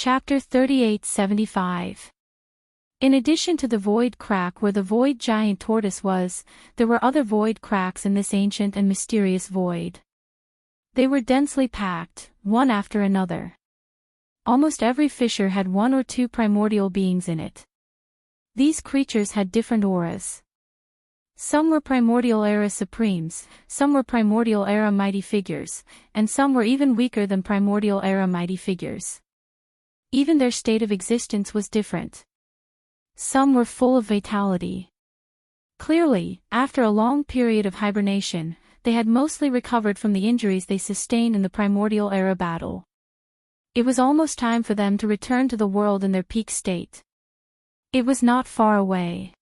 Chapter 3875. In addition to the void crack where the void giant tortoise was, there were other void cracks in this ancient and mysterious void. They were densely packed, one after another. Almost every fissure had one or two primordial beings in it. These creatures had different auras. Some were primordial era supremes, some were primordial era mighty figures, and some were even weaker than primordial era mighty figures. Even their state of existence was different. Some were full of vitality. Clearly, after a long period of hibernation, they had mostly recovered from the injuries they sustained in the primordial era battle. It was almost time for them to return to the world in their peak state. It was not far away.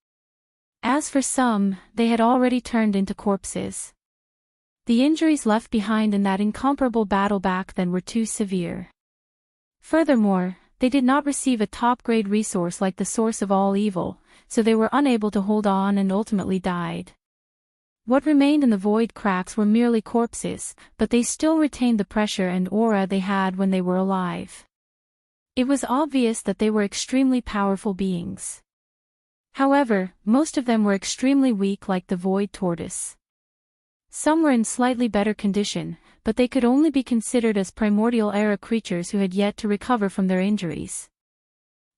As for some, they had already turned into corpses. The injuries left behind in that incomparable battle back then were too severe. Furthermore, they did not receive a top-grade resource like the source of all evil, so they were unable to hold on and ultimately died. What remained in the void cracks were merely corpses, but they still retained the pressure and aura they had when they were alive. It was obvious that they were extremely powerful beings. However, most of them were extremely weak like the void tortoise. Some were in slightly better condition, but they could only be considered as primordial era creatures who had yet to recover from their injuries.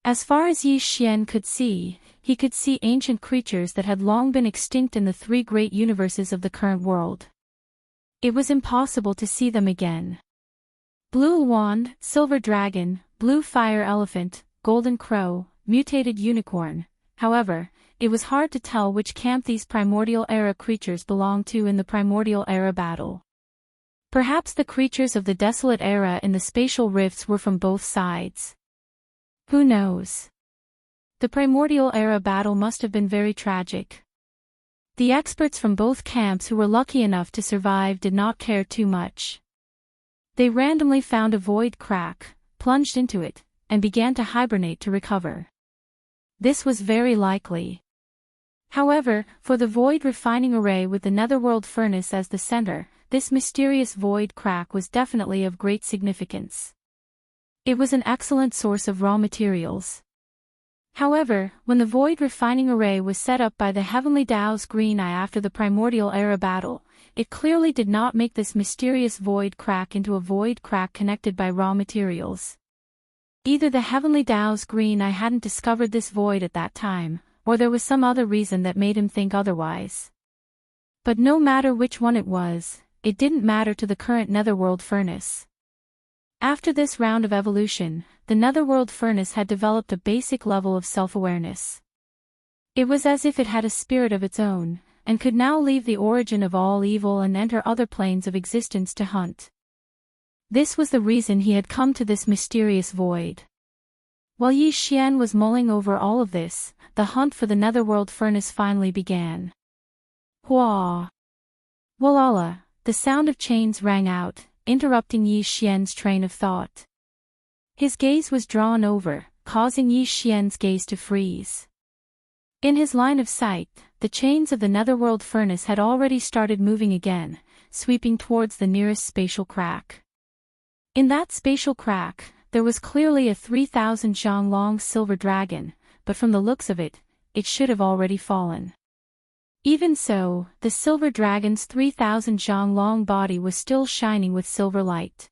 As far as Yi Xian could see, he could see ancient creatures that had long been extinct in the three great universes of the current world. It was impossible to see them again. Blue wand, silver dragon, blue fire elephant, golden crow, mutated unicorn. However, it was hard to tell which camp these primordial era creatures belonged to in the primordial era battle. Perhaps the creatures of the desolate era in the spatial rifts were from both sides. Who knows? The primordial era battle must have been very tragic. The experts from both camps who were lucky enough to survive did not care too much. They randomly found a void crack, plunged into it, and began to hibernate to recover. This was very likely. However, for the void refining array with the netherworld furnace as the center, this mysterious void crack was definitely of great significance. It was an excellent source of raw materials. However, when the void refining array was set up by the Heavenly Tao's Green Eye after the primordial era battle, it clearly did not make this mysterious void crack into a void crack connected by raw materials. Either the Heavenly Tao's Green Eye hadn't discovered this void at that time, or there was some other reason that made him think otherwise. But no matter which one it was, it didn't matter to the current netherworld furnace. After this round of evolution, the netherworld furnace had developed a basic level of self-awareness. It was as if it had a spirit of its own, and could now leave the origin of all evil and enter other planes of existence to hunt. This was the reason he had come to this mysterious void. While Yi Xian was mulling over all of this, the hunt for the netherworld furnace finally began. Hua! Walala! The sound of chains rang out, interrupting Yi Xian's train of thought. His gaze was drawn over, causing Yi Xian's gaze to freeze. In his line of sight, the chains of the netherworld furnace had already started moving again, sweeping towards the nearest spatial crack. In that spatial crack, there was clearly a 3,000 zhang long silver dragon, but from the looks of it, it should have already fallen. Even so, the silver dragon's 3,000 zhang long body was still shining with silver light.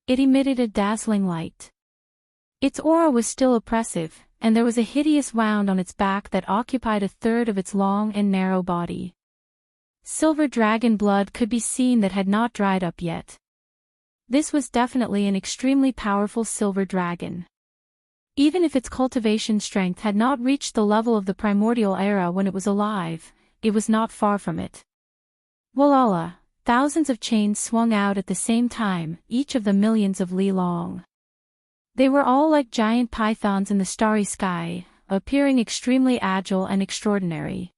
It emitted a dazzling light. Its aura was still oppressive, and there was a hideous wound on its back that occupied a third of its long and narrow body. Silver dragon blood could be seen that had not dried up yet. This was definitely an extremely powerful silver dragon. Even if its cultivation strength had not reached the level of the primordial era when it was alive, it was not far from it. Walala! Thousands of chains swung out at the same time, each of them millions of li long. They were all like giant pythons in the starry sky, appearing extremely agile and extraordinary.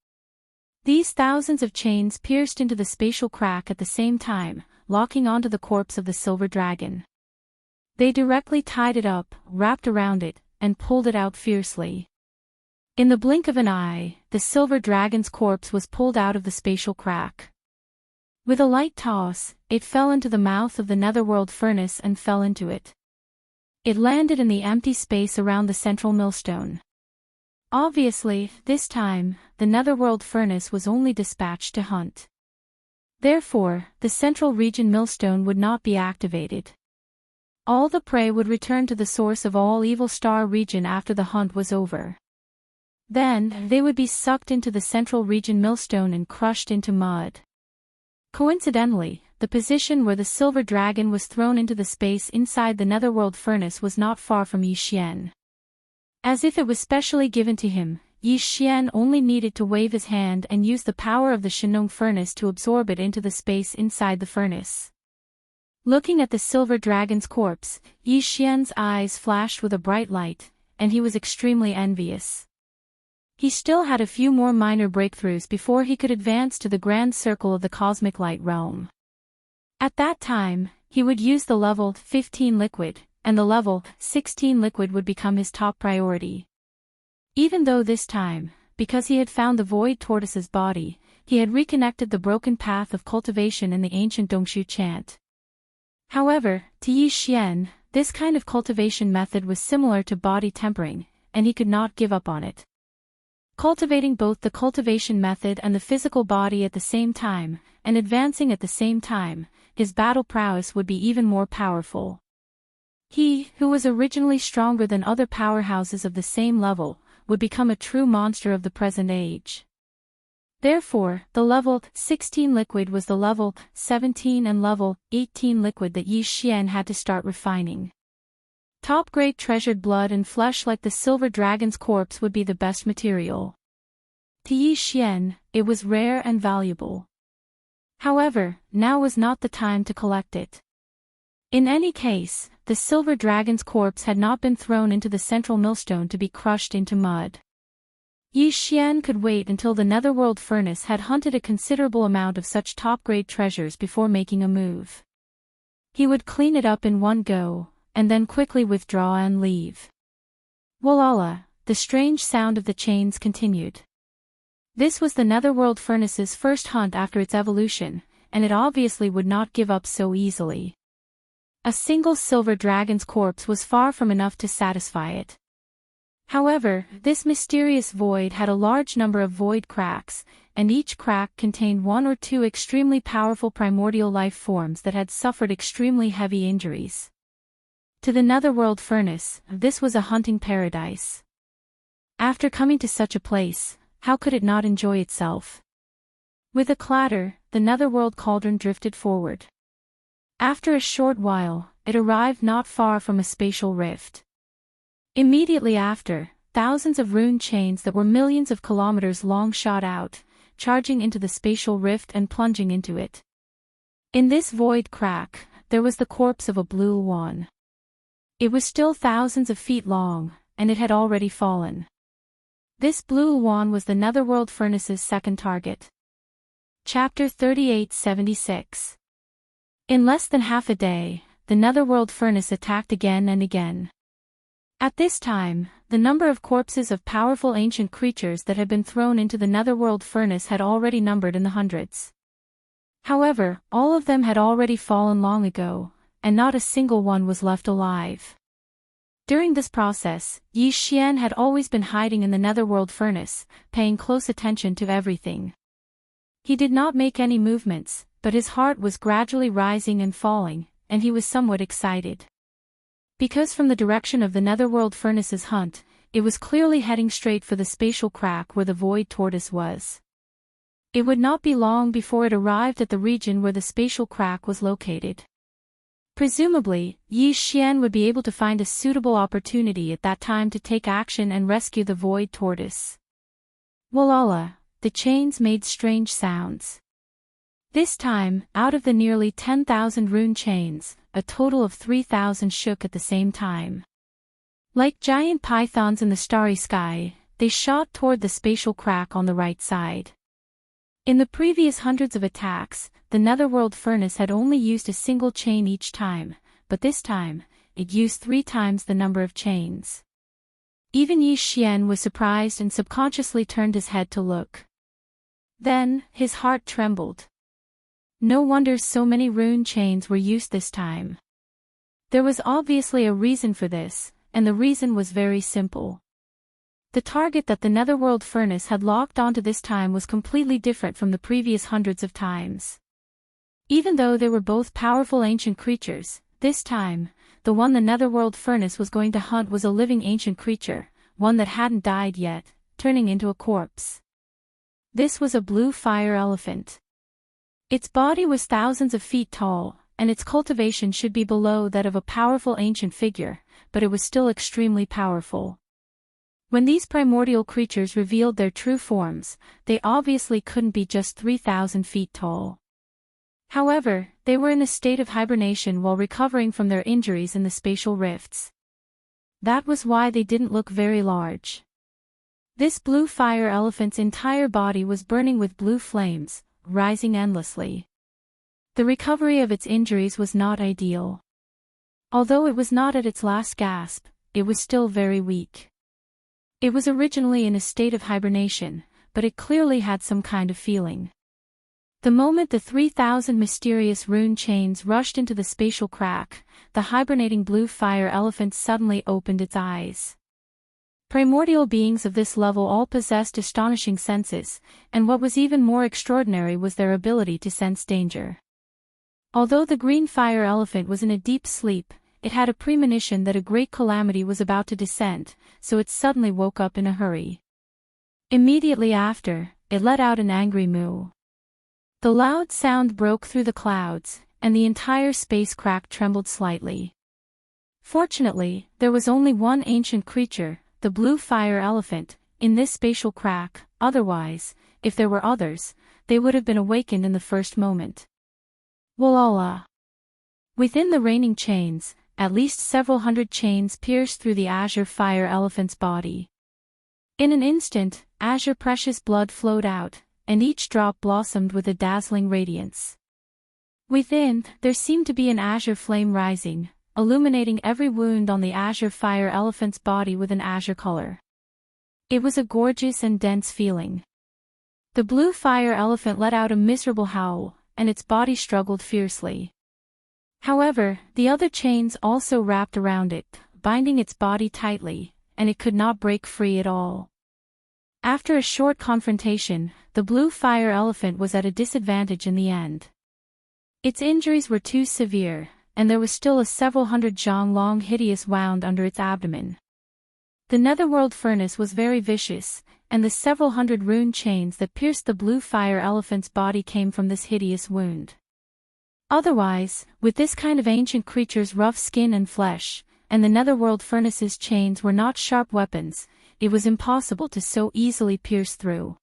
These thousands of chains pierced into the spatial crack at the same time, locking onto the corpse of the silver dragon. They directly tied it up, wrapped around it, and pulled it out fiercely. In the blink of an eye, the silver dragon's corpse was pulled out of the spatial crack. With a light toss, it fell into the mouth of the netherworld furnace and fell into it. It landed in the empty space around the central millstone. Obviously, this time, the netherworld furnace was only dispatched to hunt. Therefore, the central region millstone would not be activated. All the prey would return to the source of all evil star region after the hunt was over. Then, they would be sucked into the central region millstone and crushed into mud. Coincidentally, the position where the silver dragon was thrown into the space inside the netherworld furnace was not far from Yi Xian. As if it was specially given to him, Yi Xian only needed to wave his hand and use the power of the Shenong furnace to absorb it into the space inside the furnace. Looking at the silver dragon's corpse, Yi Xian's eyes flashed with a bright light, and he was extremely envious. He still had a few more minor breakthroughs before he could advance to the grand circle of the cosmic light realm. At that time, he would use the level 15 liquid, and the level 16 liquid would become his top priority. Even though this time, because he had found the void tortoise's body, he had reconnected the broken path of cultivation in the ancient Dongshu chant. However, to Yi Xian, this kind of cultivation method was similar to body tempering, and he could not give up on it. Cultivating both the cultivation method and the physical body at the same time, and advancing at the same time, his battle prowess would be even more powerful. He, who was originally stronger than other powerhouses of the same level, would become a true monster of the present age. Therefore, the level 16 liquid was the level 17 and level 18 liquid that Yi Xian had to start refining. Top-grade treasured blood and flesh like the silver dragon's corpse would be the best material. To Yi Xian, it was rare and valuable. However, now was not the time to collect it. In any case, the silver dragon's corpse had not been thrown into the central millstone to be crushed into mud. Yi Xian could wait until the netherworld furnace had hunted a considerable amount of such top-grade treasures before making a move. He would clean it up in one go, and then quickly withdraw and leave. Walala, the strange sound of the chains continued. This was the netherworld furnace's first hunt after its evolution, and it obviously would not give up so easily. A single silver dragon's corpse was far from enough to satisfy it. However, this mysterious void had a large number of void cracks, and each crack contained one or two extremely powerful primordial life forms that had suffered extremely heavy injuries. To the netherworld furnace, this was a hunting paradise. After coming to such a place, how could it not enjoy itself? With a clatter, the netherworld cauldron drifted forward. After a short while, it arrived not far from a spatial rift. Immediately after, thousands of rune chains that were millions of kilometers long shot out, charging into the spatial rift and plunging into it. In this void crack, there was the corpse of a blue one. It was still thousands of feet long, and it had already fallen. This blue one was the netherworld furnace's second target. Chapter 3876. In less than half a day, the netherworld furnace attacked again and again. At this time, the number of corpses of powerful ancient creatures that had been thrown into the netherworld furnace had already numbered in the hundreds. However, all of them had already fallen long ago, and not a single one was left alive. During this process, Yi Xian had always been hiding in the netherworld furnace, paying close attention to everything. He did not make any movements, but his heart was gradually rising and falling, and he was somewhat excited. Because from the direction of the netherworld furnace's hunt, it was clearly heading straight for the spatial crack where the void tortoise was. It would not be long before it arrived at the region where the spatial crack was located. Presumably, Yi Xian would be able to find a suitable opportunity at that time to take action and rescue the void tortoise. Walala, the chains made strange sounds. This time, out of the nearly 10,000 rune chains, a total of 3,000 shook at the same time. Like giant pythons in the starry sky, they shot toward the spatial crack on the right side. In the previous hundreds of attacks, the netherworld furnace had only used a single chain each time, but this time, it used 3 times the number of chains. Even Yi Xian was surprised and subconsciously turned his head to look. Then, his heart trembled. No wonder so many rune chains were used this time. There was obviously a reason for this, and the reason was very simple. The target that the Netherworld Furnace had locked onto this time was completely different from the previous hundreds of times. Even though they were both powerful ancient creatures, this time, the one the Netherworld Furnace was going to hunt was a living ancient creature, one that hadn't died yet, turning into a corpse. This was a blue fire elephant. Its body was thousands of feet tall, and its cultivation should be below that of a powerful ancient figure, but it was still extremely powerful. When these primordial creatures revealed their true forms, they obviously couldn't be just 3,000 feet tall. However, they were in a state of hibernation while recovering from their injuries in the spatial rifts. That was why they didn't look very large. This blue fire elephant's entire body was burning with blue flames, rising endlessly. The recovery of its injuries was not ideal. Although it was not at its last gasp, it was still very weak. It was originally in a state of hibernation, but it clearly had some kind of feeling. The moment the 3,000 mysterious rune chains rushed into the spatial crack, the hibernating blue fire elephant suddenly opened its eyes. Primordial beings of this level all possessed astonishing senses, and what was even more extraordinary was their ability to sense danger. Although the green fire elephant was in a deep sleep, it had a premonition that a great calamity was about to descend, so it suddenly woke up in a hurry. Immediately after, it let out an angry moo. The loud sound broke through the clouds, and the entire space crack trembled slightly. Fortunately, there was only one ancient creature, the blue fire elephant, in this spatial crack, otherwise, if there were others, they would have been awakened in the first moment. Walala. Within the raining chains, at least several hundred chains pierced through the azure fire elephant's body. In an instant, azure precious blood flowed out, and each drop blossomed with a dazzling radiance. Within, there seemed to be an azure flame rising, illuminating every wound on the azure fire elephant's body with an azure color. It was a gorgeous and dense feeling. The blue fire elephant let out a miserable howl, and its body struggled fiercely. However, the other chains also wrapped around it, binding its body tightly, and it could not break free at all. After a short confrontation, the blue fire elephant was at a disadvantage in the end. Its injuries were too severe, and there was still a several hundred jong long hideous wound under its abdomen. The Netherworld Furnace was very vicious, and the several hundred rune chains that pierced the blue fire elephant's body came from this hideous wound. Otherwise, with this kind of ancient creature's rough skin and flesh, and the Netherworld Furnace's chains were not sharp weapons, it was impossible to so easily pierce through.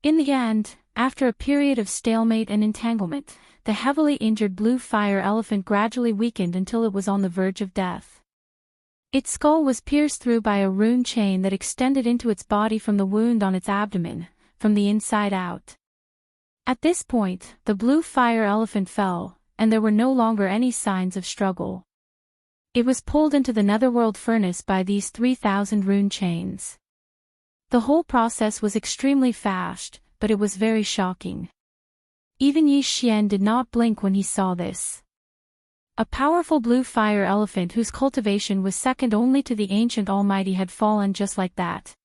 In the end, after a period of stalemate and entanglement, the heavily injured blue fire elephant gradually weakened until it was on the verge of death. Its skull was pierced through by a rune chain that extended into its body from the wound on its abdomen, from the inside out. At this point, the blue fire elephant fell, and there were no longer any signs of struggle. It was pulled into the Netherworld Furnace by these 3,000 rune chains. The whole process was extremely fast, but it was very shocking. Even Yi Xian did not blink when he saw this. A powerful blue fire elephant whose cultivation was second only to the ancient almighty had fallen just like that.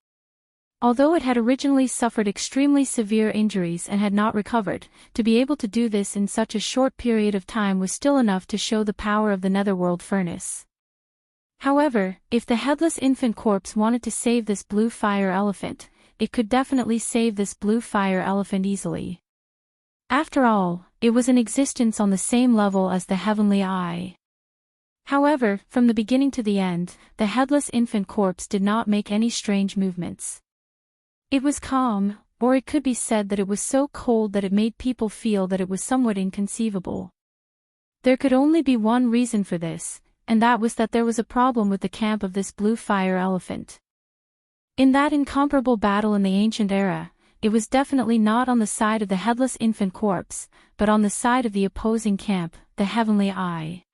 Although it had originally suffered extremely severe injuries and had not recovered, to be able to do this in such a short period of time was still enough to show the power of the Netherworld Furnace. However, if the headless infant corpse wanted to save this blue fire elephant, it could definitely save this blue fire elephant easily. After all, it was in existence on the same level as the Heavenly Eye. However, from the beginning to the end, the headless infant corpse did not make any strange movements. It was calm, or it could be said that it was so cold that it made people feel that it was somewhat inconceivable. There could only be one reason for this, and that was that there was a problem with the camp of this blue fire elephant. In that incomparable battle in the ancient era, it was definitely not on the side of the headless infant corpse, but on the side of the opposing camp, the Heavenly Eye.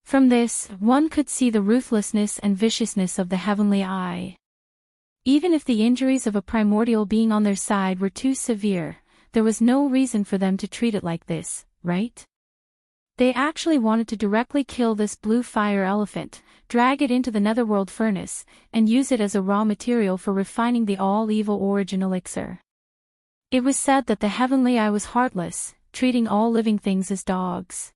From this, one could see the ruthlessness and viciousness of the Heavenly Eye. Even if the injuries of a primordial being on their side were too severe, there was no reason for them to treat it like this, right? They actually wanted to directly kill this blue fire elephant, drag it into the netherworld furnace, and use it as a raw material for refining the all-evil origin elixir. It was said that the heavenly eye was heartless, treating all living things as dogs.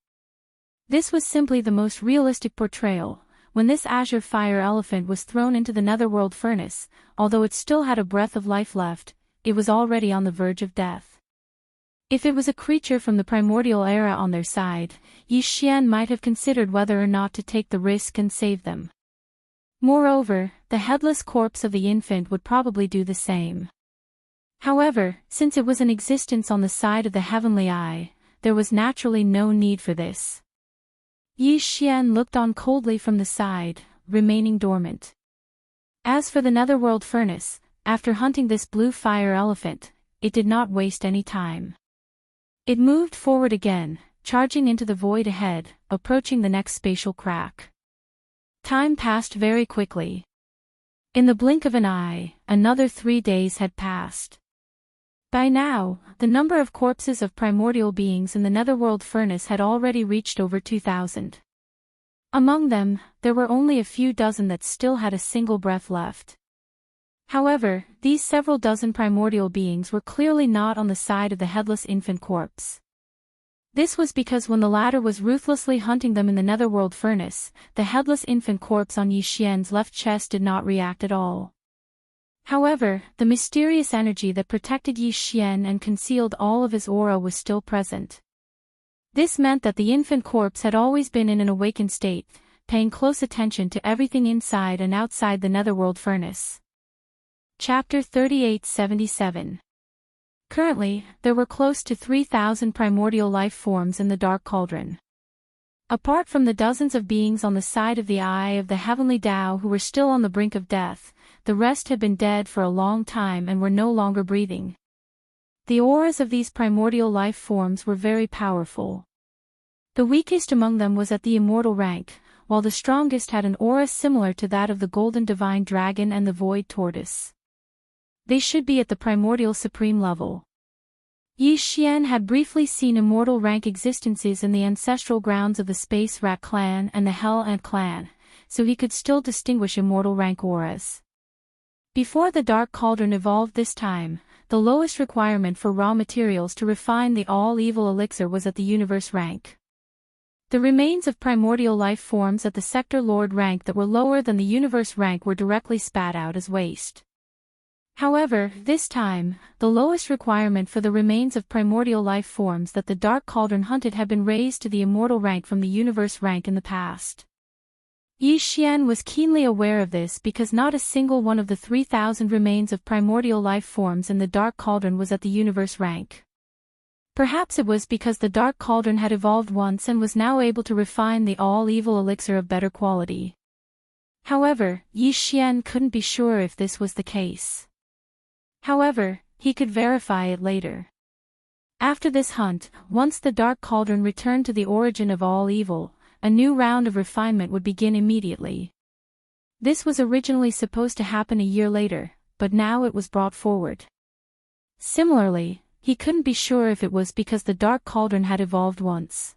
This was simply the most realistic portrayal. When this azure fire elephant was thrown into the netherworld furnace, although it still had a breath of life left, it was already on the verge of death. If it was a creature from the primordial era on their side, Yi Xian might have considered whether or not to take the risk and save them. Moreover, the headless corpse of the infant would probably do the same. However, since it was in existence on the side of the heavenly eye, there was naturally no need for this. Yi Xian looked on coldly from the side, remaining dormant. As for the netherworld furnace, after hunting this blue fire elephant, it did not waste any time. It moved forward again, charging into the void ahead, approaching the next spatial crack. Time passed very quickly. In the blink of an eye, another 3 days had passed. By now, the number of corpses of primordial beings in the netherworld furnace had already reached over 2,000. Among them, there were only a few dozen that still had a single breath left. However, these several dozen primordial beings were clearly not on the side of the headless infant corpse. This was because when the latter was ruthlessly hunting them in the netherworld furnace, the headless infant corpse on Yi Xian's left chest did not react at all. However, the mysterious energy that protected Yi Xian and concealed all of his aura was still present. This meant that the infant corpse had always been in an awakened state, paying close attention to everything inside and outside the netherworld furnace. Chapter 3877. Currently, there were close to 3,000 primordial life forms in the Dark Cauldron. Apart from the dozens of beings on the side of the Eye of the Heavenly Tao who were still on the brink of death, the rest had been dead for a long time and were no longer breathing. The auras of these primordial life forms were very powerful. The weakest among them was at the immortal rank, while the strongest had an aura similar to that of the Golden Divine Dragon and the Void Tortoise. They should be at the primordial supreme level. Yi Xian had briefly seen immortal rank existences in the ancestral grounds of the Space Rat clan and the Hell Ant clan, so he could still distinguish immortal rank auras. Before the Dark Cauldron evolved this time, the lowest requirement for raw materials to refine the all-evil elixir was at the universe rank. The remains of primordial life forms at the Sector Lord rank that were lower than the universe rank were directly spat out as waste. However, this time, the lowest requirement for the remains of primordial life forms that the Dark Cauldron hunted had been raised to the immortal rank from the universe rank in the past. Yi Xian was keenly aware of this because not a single one of the 3,000 remains of primordial life forms in the Dark Cauldron was at the universe rank. Perhaps it was because the Dark Cauldron had evolved once and was now able to refine the all-evil elixir of better quality. However, Yi Xian couldn't be sure if this was the case. However, he could verify it later. After this hunt, once the Dark Cauldron returned to the origin of all evil, a new round of refinement would begin immediately. This was originally supposed to happen a year later, but now it was brought forward. Similarly, he couldn't be sure if it was because the Dark Cauldron had evolved once.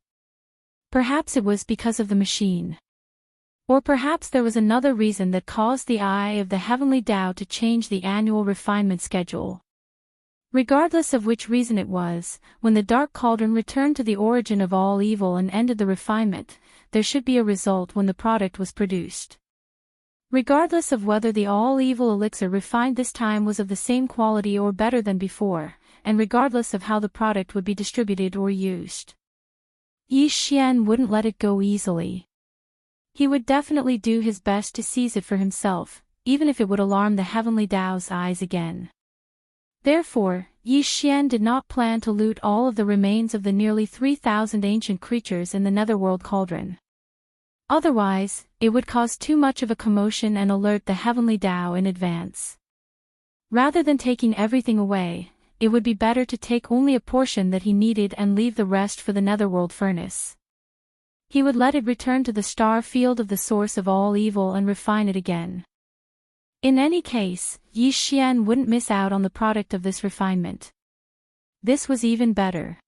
Perhaps it was because of the machine. Or perhaps there was another reason that caused the Eye of the Heavenly Tao to change the annual refinement schedule. Regardless of which reason it was, when the Dark Cauldron returned to the origin of all evil and ended the refinement, there should be a result when the product was produced. Regardless of whether the all-evil elixir refined this time was of the same quality or better than before, and regardless of how the product would be distributed or used. Yi Xian wouldn't let it go easily. He would definitely do his best to seize it for himself, even if it would alarm the Heavenly Tao's eyes again. Therefore, Yi Xian did not plan to loot all of the remains of the nearly 3,000 ancient creatures in the Netherworld Cauldron. Otherwise, it would cause too much of a commotion and alert the Heavenly Tao in advance. Rather than taking everything away, it would be better to take only a portion that he needed and leave the rest for the Netherworld Furnace. He would let it return to the star field of the source of all evil and refine it again. In any case, Yi Xian wouldn't miss out on the product of this refinement. This was even better.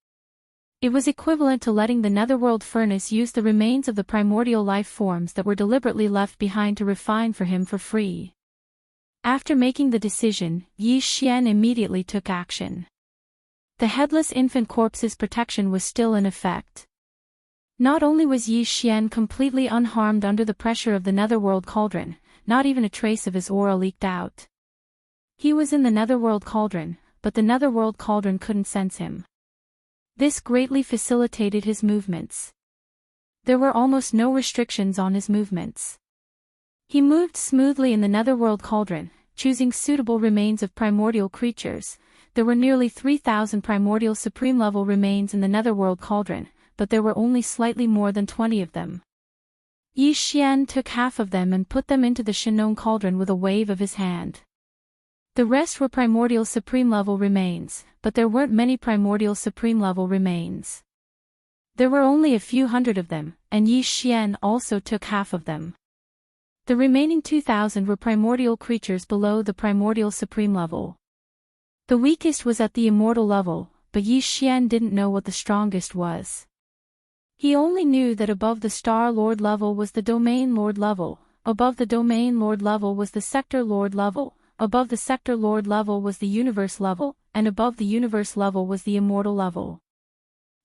It was equivalent to letting the netherworld furnace use the remains of the primordial life forms that were deliberately left behind to refine for him for free. After making the decision, Yi Xian immediately took action. The headless infant corpse's protection was still in effect. Not only was Yi Xian completely unharmed under the pressure of the netherworld cauldron, not even a trace of his aura leaked out. He was in the netherworld cauldron, but the netherworld cauldron couldn't sense him. This greatly facilitated his movements. There were almost no restrictions on his movements. He moved smoothly in the netherworld cauldron, choosing suitable remains of primordial creatures. There were nearly 3,000 primordial supreme-level remains in the netherworld cauldron, but there were only slightly more than 20 of them. Yi Xian took half of them and put them into the Shinnong cauldron with a wave of his hand. The rest were primordial supreme-level remains, but there weren't many primordial supreme-level remains. There were only a few hundred of them, and Yi Xian also took half of them. The remaining 2,000 were primordial creatures below the primordial supreme level. The weakest was at the immortal level, but Yi Xian didn't know what the strongest was. He only knew that above the Star Lord level was the Domain Lord level, above the Domain Lord level was the Sector Lord level, above the Sector Lord level was the Universe level, and above the Universe level was the Immortal level.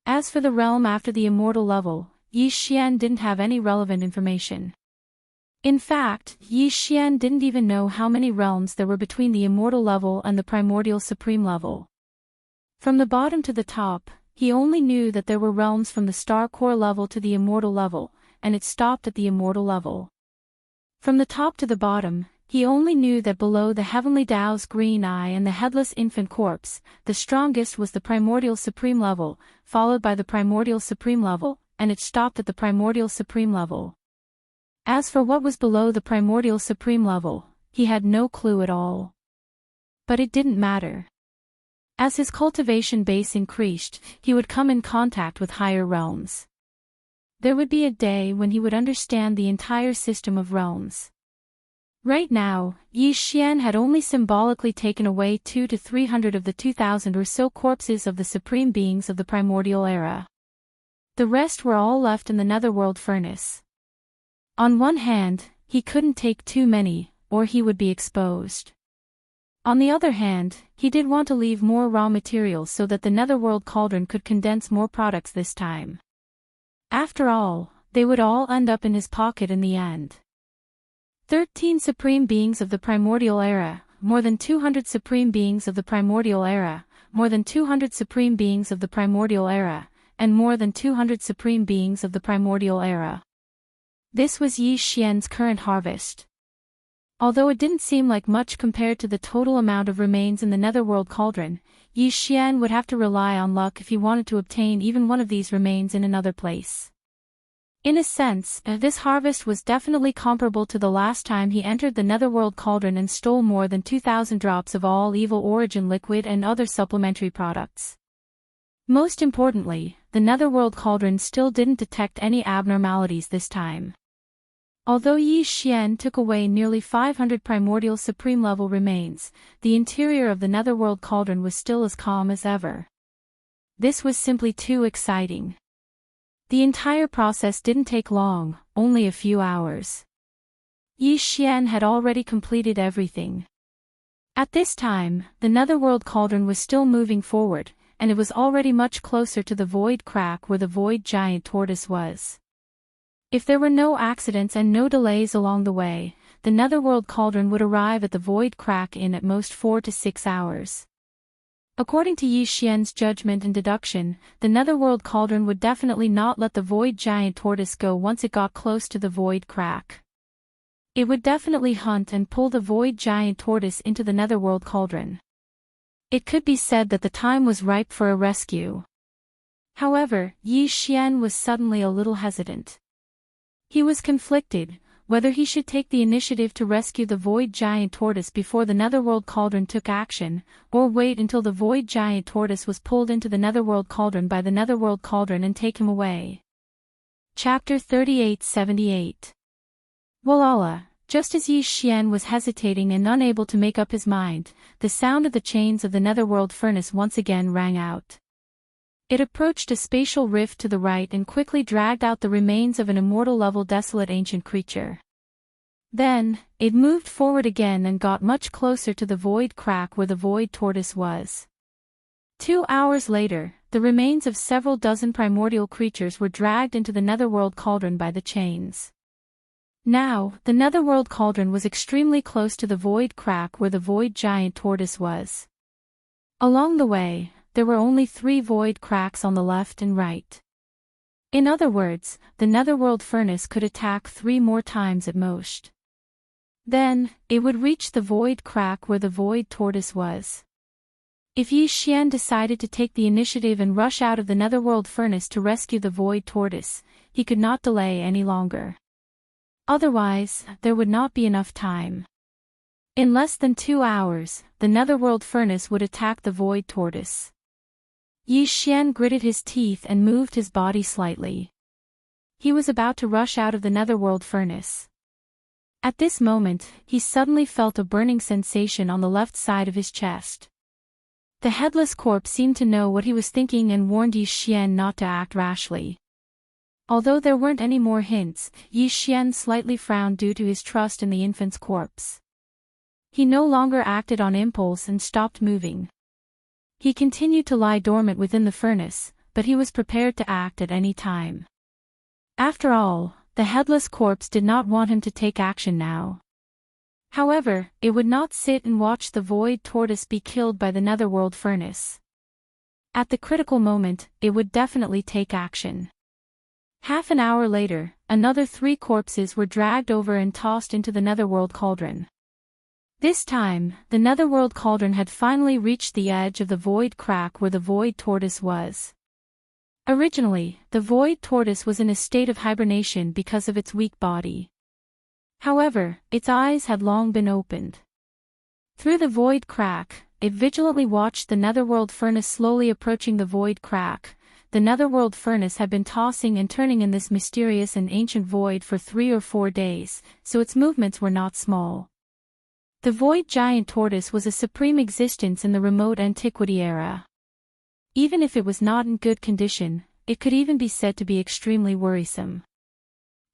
As for the realm after the Immortal level, Yi Xian didn't have any relevant information. In fact, Yi Xian didn't even know how many realms there were between the Immortal level and the Primordial Supreme level. From the bottom to the top, he only knew that there were realms from the Star Core level to the Immortal level, and it stopped at the Immortal level. From the top to the bottom, he only knew that below the Heavenly Tao's green eye and the headless infant corpse, the strongest was the Primordial Supreme level, followed by the Primordial Supreme level, and it stopped at the Primordial Supreme level. As for what was below the Primordial Supreme level, he had no clue at all. But it didn't matter. As his cultivation base increased, he would come in contact with higher realms. There would be a day when he would understand the entire system of realms. Right now, Yi Xian had only symbolically taken away 200 to 300 of the 2,000 or so corpses of the supreme beings of the primordial era. The rest were all left in the netherworld furnace. On one hand, he couldn't take too many, or he would be exposed. On the other hand, he did want to leave more raw materials so that the netherworld cauldron could condense more products this time. After all, they would all end up in his pocket in the end. 13 supreme beings of the primordial era, more than 200 supreme beings of the primordial era, more than 200 supreme beings of the primordial era, and more than 200 supreme beings of the primordial era. This was Yi Xian's current harvest. Although it didn't seem like much compared to the total amount of remains in the netherworld cauldron, Yi Xian would have to rely on luck if he wanted to obtain even one of these remains in another place. In a sense, this harvest was definitely comparable to the last time he entered the netherworld cauldron and stole more than 2,000 drops of all evil origin liquid and other supplementary products. Most importantly, the netherworld cauldron still didn't detect any abnormalities this time. Although Yi Xian took away nearly 500 primordial supreme-level remains, the interior of the netherworld cauldron was still as calm as ever. This was simply too exciting. The entire process didn't take long, only a few hours. Yi Xian had already completed everything. At this time, the netherworld cauldron was still moving forward, and it was already much closer to the void crack where the void giant tortoise was. If there were no accidents and no delays along the way, the netherworld cauldron would arrive at the void crack in at most 4 to 6 hours. According to Yi Xian's judgment and deduction, the netherworld cauldron would definitely not let the void giant tortoise go once it got close to the void crack. It would definitely hunt and pull the void giant tortoise into the netherworld cauldron. It could be said that the time was ripe for a rescue. However, Yi Xian was suddenly a little hesitant. He was conflicted, whether he should take the initiative to rescue the void giant tortoise before the netherworld cauldron took action, or wait until the void giant tortoise was pulled into the netherworld cauldron by the netherworld cauldron and take him away. Chapter 3878. Walala, just as Yi Xian was hesitating and unable to make up his mind, the sound of the chains of the netherworld furnace once again rang out. It approached a spatial rift to the right and quickly dragged out the remains of an immortal-level desolate ancient creature. Then, it moved forward again and got much closer to the void crack where the void tortoise was. 2 hours later, the remains of several dozen primordial creatures were dragged into the netherworld cauldron by the chains. Now, the netherworld cauldron was extremely close to the void crack where the void giant tortoise was. Along the way, there were only 3 void cracks on the left and right. In other words, the netherworld furnace could attack 3 more times at most. Then, it would reach the void crack where the void tortoise was. If Yi Xian decided to take the initiative and rush out of the netherworld furnace to rescue the void tortoise, he could not delay any longer. Otherwise, there would not be enough time. In less than 2 hours, the netherworld furnace would attack the void tortoise. Yi Xian gritted his teeth and moved his body slightly. He was about to rush out of the netherworld furnace. At this moment, he suddenly felt a burning sensation on the left side of his chest. The headless corpse seemed to know what he was thinking and warned Yi Xian not to act rashly. Although there weren't any more hints, Yi Xian slightly frowned due to his trust in the infant's corpse. He no longer acted on impulse and stopped moving. He continued to lie dormant within the furnace, but he was prepared to act at any time. After all, the headless corpse did not want him to take action now. However, it would not sit and watch the void tortoise be killed by the netherworld furnace. At the critical moment, it would definitely take action. Half an hour later, another 3 corpses were dragged over and tossed into the netherworld cauldron. This time, the netherworld cauldron had finally reached the edge of the void crack where the void tortoise was. Originally, the void tortoise was in a state of hibernation because of its weak body. However, its eyes had long been opened. Through the void crack, it vigilantly watched the netherworld furnace slowly approaching the void crack. The netherworld furnace had been tossing and turning in this mysterious and ancient void for 3 or 4 days, so its movements were not small. The void giant tortoise was a supreme existence in the remote antiquity era. Even if it was not in good condition, it could even be said to be extremely worrisome.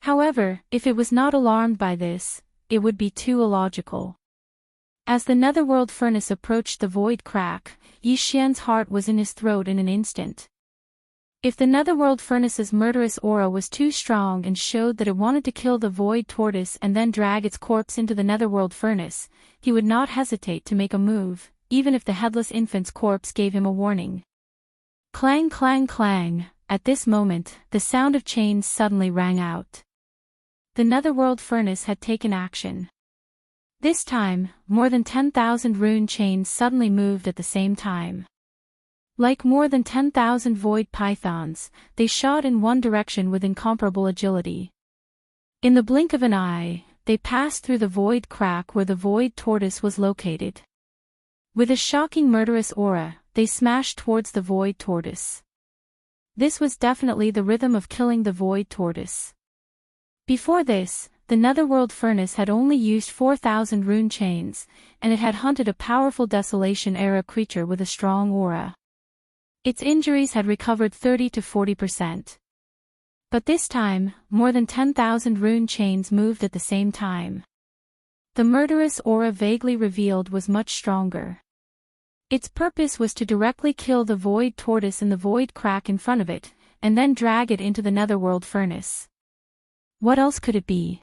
However, if it was not alarmed by this, it would be too illogical. As the netherworld furnace approached the void crack, Yi Xian's heart was in his throat in an instant. If the netherworld furnace's murderous aura was too strong and showed that it wanted to kill the void tortoise and then drag its corpse into the netherworld furnace, he would not hesitate to make a move, even if the headless infant's corpse gave him a warning. Clang clang clang, at this moment, the sound of chains suddenly rang out. The netherworld furnace had taken action. This time, more than 10,000 rune chains suddenly moved at the same time. Like more than 10,000 void pythons, they shot in one direction with incomparable agility. In the blink of an eye, they passed through the void crack where the void tortoise was located. With a shocking murderous aura, they smashed towards the void tortoise. This was definitely the rhythm of killing the void tortoise. Before this, the netherworld furnace had only used 4,000 rune chains, and it had hunted a powerful Desolation-era creature with a strong aura. Its injuries had recovered 30 to 40%. But this time, more than 10,000 rune chains moved at the same time. The murderous aura vaguely revealed was much stronger. Its purpose was to directly kill the void tortoise in the void crack in front of it, and then drag it into the netherworld furnace. What else could it be?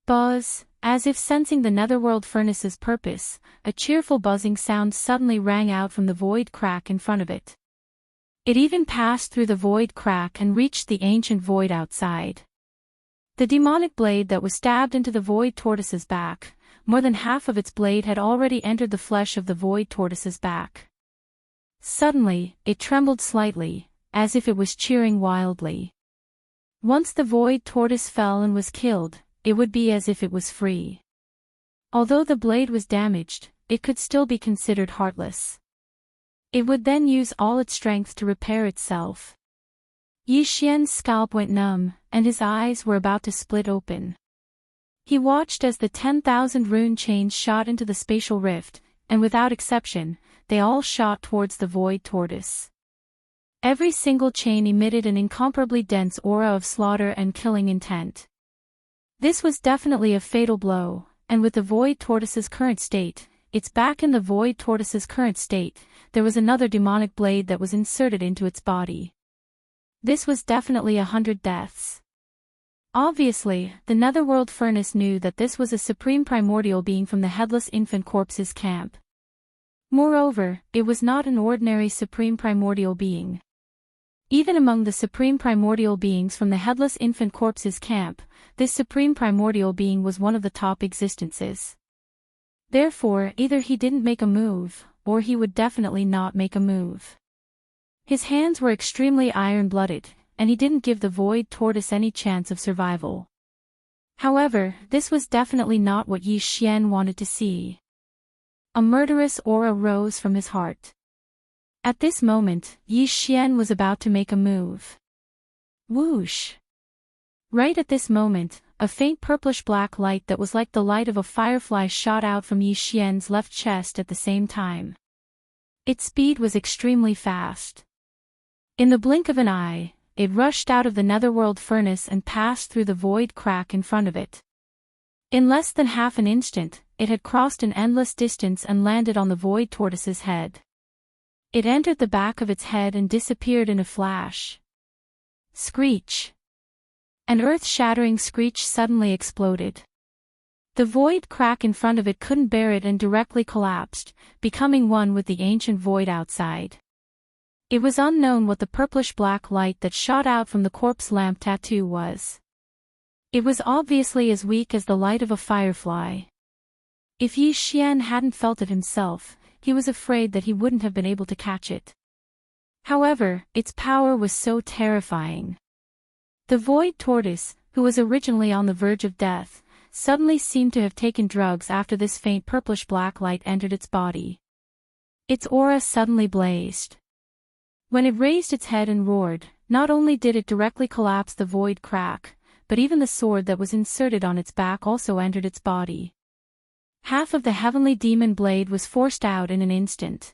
Buzz, as if sensing the netherworld furnace's purpose, a cheerful buzzing sound suddenly rang out from the void crack in front of it. It even passed through the void crack and reached the ancient void outside. The demonic blade that was stabbed into the void tortoise's back, more than half of its blade had already entered the flesh of the void tortoise's back. Suddenly, it trembled slightly, as if it was cheering wildly. Once the void tortoise fell and was killed, it would be as if it was free. Although the blade was damaged, it could still be considered heartless. It would then use all its strength to repair itself. Yi Xian's scalp went numb, and his eyes were about to split open. He watched as the 10,000 rune chains shot into the spatial rift, and without exception, they all shot towards the void tortoise. Every single chain emitted an incomparably dense aura of slaughter and killing intent. This was definitely a fatal blow, and with the Void Tortoise's current state, its back in the Void Tortoise's current state, there was another demonic blade that was inserted into its body. This was definitely 100 deaths. Obviously, the Netherworld Furnace knew that this was a supreme primordial being from the Headless Infant Corpse's camp. Moreover, it was not an ordinary supreme primordial being. Even among the supreme primordial beings from the Headless Infant Corpse's camp, this supreme primordial being was one of the top existences. Therefore, either he didn't make a move, or he would definitely not make a move. His hands were extremely iron-blooded, and he didn't give the Void Tortoise any chance of survival. However, this was definitely not what Yi Xian wanted to see. A murderous aura rose from his heart. At this moment, Yi Xian was about to make a move. Whoosh! Right at this moment, a faint purplish-black light that was like the light of a firefly shot out from Yi Xian's left chest at the same time. Its speed was extremely fast. In the blink of an eye, it rushed out of the Netherworld Furnace and passed through the void crack in front of it. In less than half an instant, it had crossed an endless distance and landed on the Void Tortoise's head. It entered the back of its head and disappeared in a flash. Screech! An earth-shattering screech suddenly exploded. The void crack in front of it couldn't bear it and directly collapsed, becoming one with the ancient void outside. It was unknown what the purplish-black light that shot out from the corpse lamp tattoo was. It was obviously as weak as the light of a firefly. If Yi Xian hadn't felt it himself, he was afraid that he wouldn't have been able to catch it. However, its power was so terrifying. The Void Tortoise, who was originally on the verge of death, suddenly seemed to have taken drugs after this faint purplish-black light entered its body. Its aura suddenly blazed. When it raised its head and roared, not only did it directly collapse the void crack, but even the sword that was inserted on its back also entered its body. Half of the heavenly demon blade was forced out in an instant.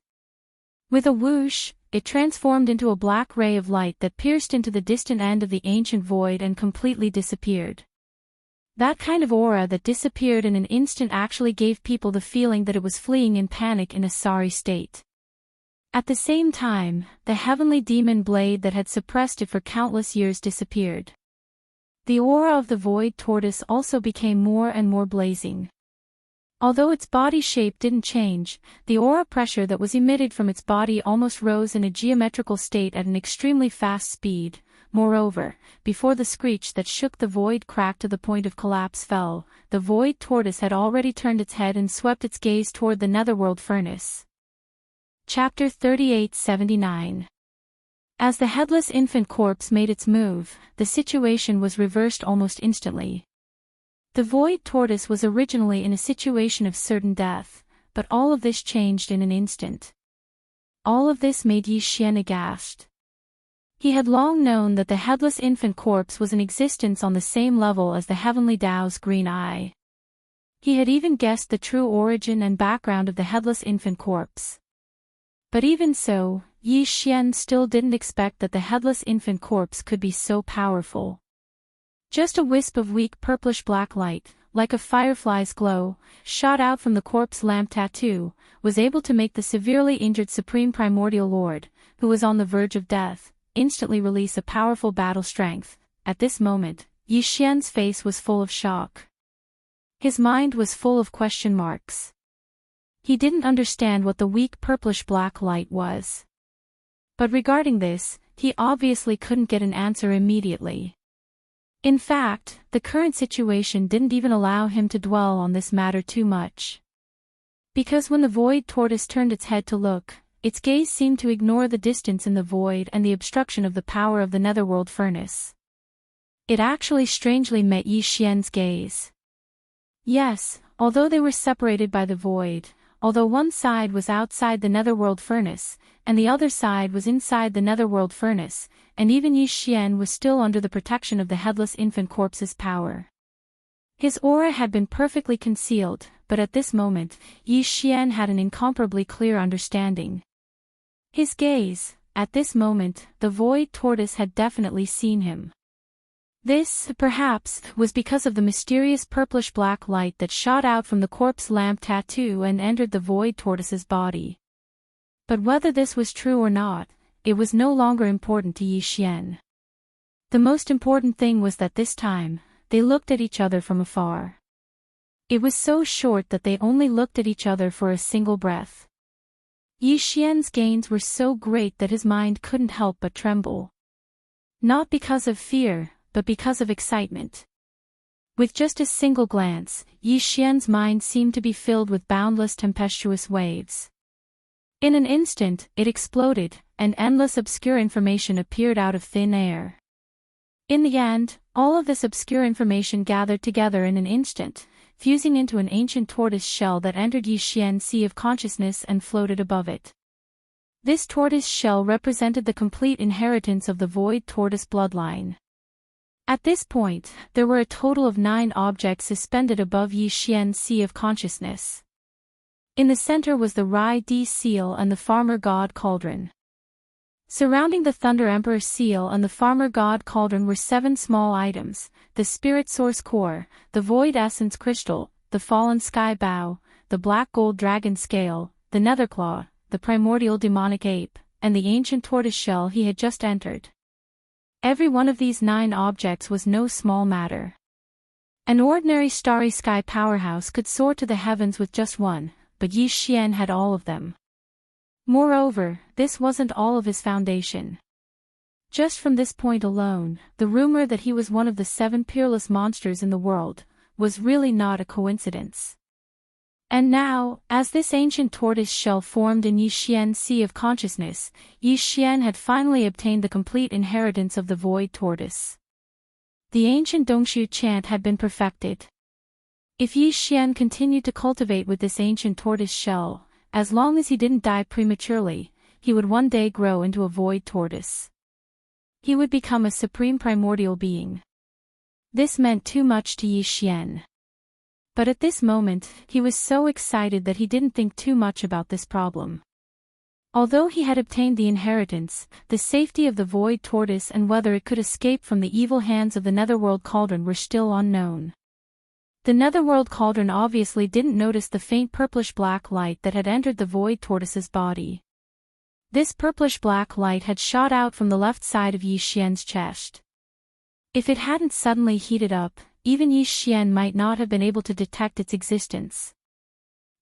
With a whoosh, it transformed into a black ray of light that pierced into the distant end of the ancient void and completely disappeared. That kind of aura that disappeared in an instant actually gave people the feeling that it was fleeing in panic in a sorry state. At the same time, the heavenly demon blade that had suppressed it for countless years disappeared. The aura of the Void Tortoise also became more and more blazing. Although its body shape didn't change, the aura pressure that was emitted from its body almost rose in a geometrical state at an extremely fast speed. Moreover, before the screech that shook the void crack to the point of collapse fell, the Void Tortoise had already turned its head and swept its gaze toward the Netherworld Furnace. Chapter 3879. As the Headless Infant Corpse made its move, the situation was reversed almost instantly. The Void Tortoise was originally in a situation of certain death, but all of this changed in an instant. All of this made Yi Xian aghast. He had long known that the Headless Infant Corpse was in existence on the same level as the Heavenly Tao's green eye. He had even guessed the true origin and background of the Headless Infant Corpse. But even so, Yi Xian still didn't expect that the Headless Infant Corpse could be so powerful. Just a wisp of weak purplish-black light, like a firefly's glow, shot out from the corpse lamp tattoo, was able to make the severely injured Supreme Primordial Lord, who was on the verge of death, instantly release a powerful battle strength. At this moment, Yi Xian's face was full of shock. His mind was full of question marks. He didn't understand what the weak purplish-black light was. But regarding this, he obviously couldn't get an answer immediately. In fact, the current situation didn't even allow him to dwell on this matter too much. Because when the Void Tortoise turned its head to look, its gaze seemed to ignore the distance in the void and the obstruction of the power of the Netherworld Furnace. It actually strangely met Yi Xian's gaze. Yes, although they were separated by the void, although one side was outside the Netherworld Furnace, and the other side was inside the Netherworld Furnace, and even Yi Xian was still under the protection of the Headless Infant Corpse's power. His aura had been perfectly concealed, but at this moment, Yi Xian had an incomparably clear understanding. His gaze, at this moment, the Void Tortoise had definitely seen him. This, perhaps, was because of the mysterious purplish-black light that shot out from the corpse lamp tattoo and entered the Void Tortoise's body. But whether this was true or not, it was no longer important to Yi Xian. The most important thing was that this time, they looked at each other from afar. It was so short that they only looked at each other for a single breath. Yi Xian's gains were so great that his mind couldn't help but tremble. Not because of fear, but because of excitement. With just a single glance, Yi Xian's mind seemed to be filled with boundless tempestuous waves. In an instant, it exploded, and endless obscure information appeared out of thin air. In the end, all of this obscure information gathered together in an instant, fusing into an ancient tortoise shell that entered Yi Xian's sea of consciousness and floated above it. This tortoise shell represented the complete inheritance of the Void Tortoise bloodline. At this point, there were a total of 9 objects suspended above Yi Xian's sea of consciousness. In the center was the Rai Di seal and the Farmer God Cauldron. Surrounding the Thunder Emperor seal and the Farmer God Cauldron were 7 small items: the Spirit Source Core, the Void Essence Crystal, the Fallen Sky Bow, the Black Gold Dragon Scale, the Netherclaw, the Primordial Demonic Ape, and the ancient tortoise shell he had just entered. Every one of these 9 objects was no small matter. An ordinary starry sky powerhouse could soar to the heavens with just one, but Yi Xian had all of them. Moreover, this wasn't all of his foundation. Just from this point alone, the rumor that he was one of the 7 peerless monsters in the world was really not a coincidence. And now, as this ancient tortoise shell formed in Yi Xian's sea of consciousness, Yi Xian had finally obtained the complete inheritance of the Void Tortoise. The ancient Dongshu chant had been perfected. If Yi Xian continued to cultivate with this ancient tortoise shell, as long as he didn't die prematurely, he would one day grow into a Void Tortoise. He would become a supreme primordial being. This meant too much to Yi Xian. But at this moment, he was so excited that he didn't think too much about this problem. Although he had obtained the inheritance, the safety of the Void Tortoise and whether it could escape from the evil hands of the Netherworld Cauldron were still unknown. The Netherworld Cauldron obviously didn't notice the faint purplish-black light that had entered the Void Tortoise's body. This purplish-black light had shot out from the left side of Yi Xian's chest. If it hadn't suddenly heated up, even Yi Xian might not have been able to detect its existence.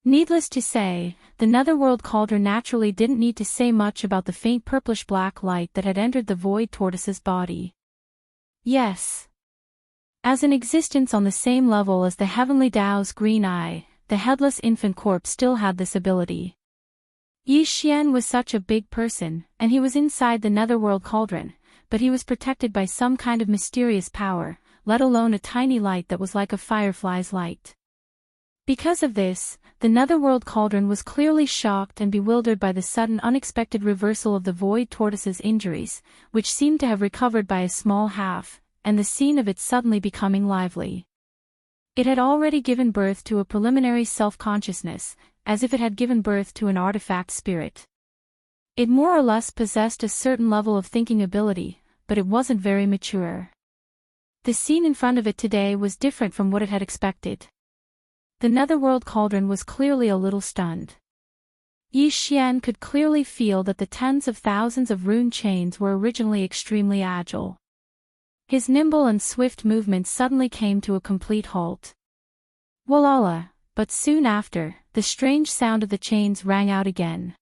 Needless to say, the Netherworld Cauldron naturally didn't need to say much about the faint purplish-black light that had entered the Void Tortoise's body. Yes. As an existence on the same level as the Heavenly Tao's green eye, the headless infant corpse still had this ability. Yi Xian was such a big person, and he was inside the Netherworld Cauldron, but he was protected by some kind of mysterious power, let alone a tiny light that was like a firefly's light. Because of this, the Netherworld Cauldron was clearly shocked and bewildered by the sudden unexpected reversal of the Void Tortoise's injuries, which seemed to have recovered by a small half, and the scene of it suddenly becoming lively. It had already given birth to a preliminary self-consciousness, as if it had given birth to an artifact spirit. It more or less possessed a certain level of thinking ability, but it wasn't very mature. The scene in front of it today was different from what it had expected. The Netherworld Cauldron was clearly a little stunned. Yi Xian could clearly feel that the tens of thousands of rune chains were originally extremely agile. His nimble and swift movements suddenly came to a complete halt. Walala, but soon after, the strange sound of the chains rang out again.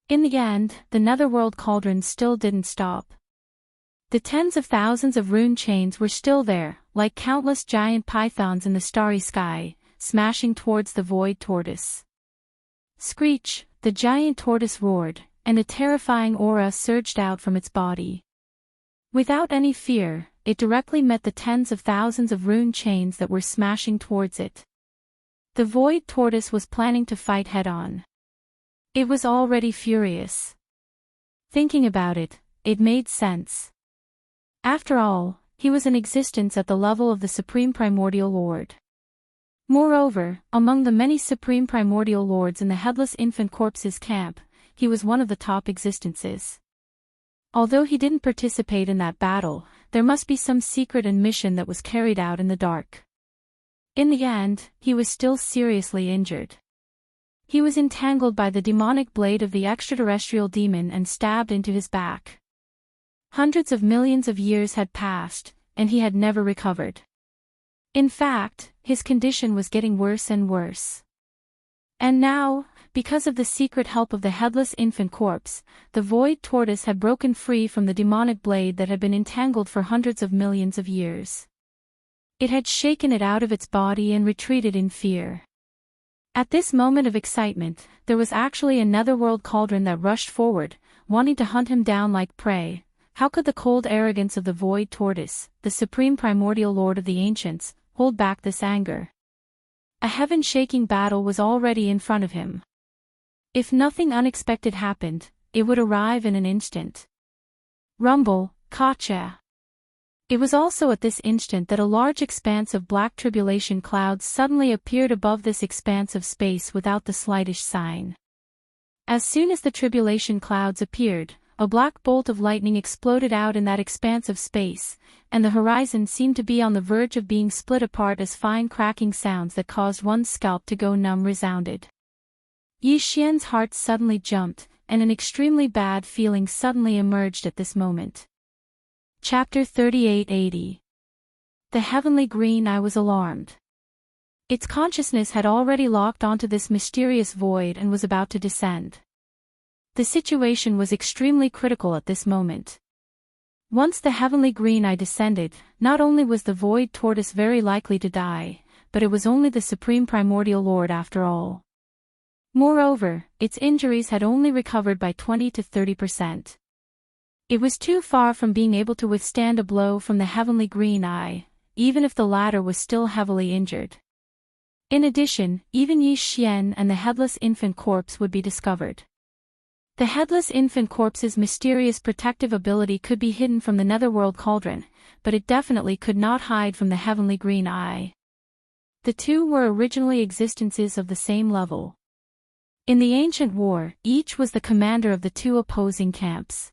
In the end, the Netherworld Cauldron still didn't stop. The tens of thousands of rune chains were still there, like countless giant pythons in the starry sky, smashing towards the Void Tortoise. Screech, the giant tortoise roared, and a terrifying aura surged out from its body. Without any fear, it directly met the tens of thousands of rune chains that were smashing towards it. The Void Tortoise was planning to fight head-on. It was already furious. Thinking about it, it made sense. After all, he was in existence at the level of the Supreme Primordial Lord. Moreover, among the many Supreme Primordial Lords in the Headless Infant Corpse's camp, he was one of the top existences. Although he didn't participate in that battle, there must be some secret and mission that was carried out in the dark. In the end, he was still seriously injured. He was entangled by the demonic blade of the extraterrestrial demon and stabbed into his back. Hundreds of millions of years had passed, and he had never recovered. In fact, his condition was getting worse and worse. And now, because of the secret help of the headless infant corpse, the void tortoise had broken free from the demonic blade that had been entangled for hundreds of millions of years. It had shaken it out of its body and retreated in fear. At this moment of excitement, there was actually a netherworld cauldron that rushed forward, wanting to hunt him down like prey. How could the cold arrogance of the void tortoise, the supreme primordial lord of the ancients, hold back this anger? A heaven-shaking battle was already in front of him. If nothing unexpected happened, it would arrive in an instant. Rumble, Kacha. It was also at this instant that a large expanse of black tribulation clouds suddenly appeared above this expanse of space without the slightest sign. As soon as the tribulation clouds appeared, a black bolt of lightning exploded out in that expanse of space, and the horizon seemed to be on the verge of being split apart as fine cracking sounds that caused one's scalp to go numb resounded. Yi Xian's heart suddenly jumped, and an extremely bad feeling suddenly emerged at this moment. Chapter 3880. The heavenly green eye was alarmed. Its consciousness had already locked onto this mysterious void and was about to descend. The situation was extremely critical at this moment. Once the heavenly green eye descended, not only was the void tortoise very likely to die, but it was only the supreme primordial lord after all. Moreover, its injuries had only recovered by 20 to 30%. It was too far from being able to withstand a blow from the heavenly green eye, even if the latter was still heavily injured. In addition, even Yi Xian and the headless infant corpse would be discovered. The headless infant corpse's mysterious protective ability could be hidden from the netherworld cauldron, but it definitely could not hide from the heavenly green eye. The two were originally existences of the same level. In the ancient war, each was the commander of the two opposing camps.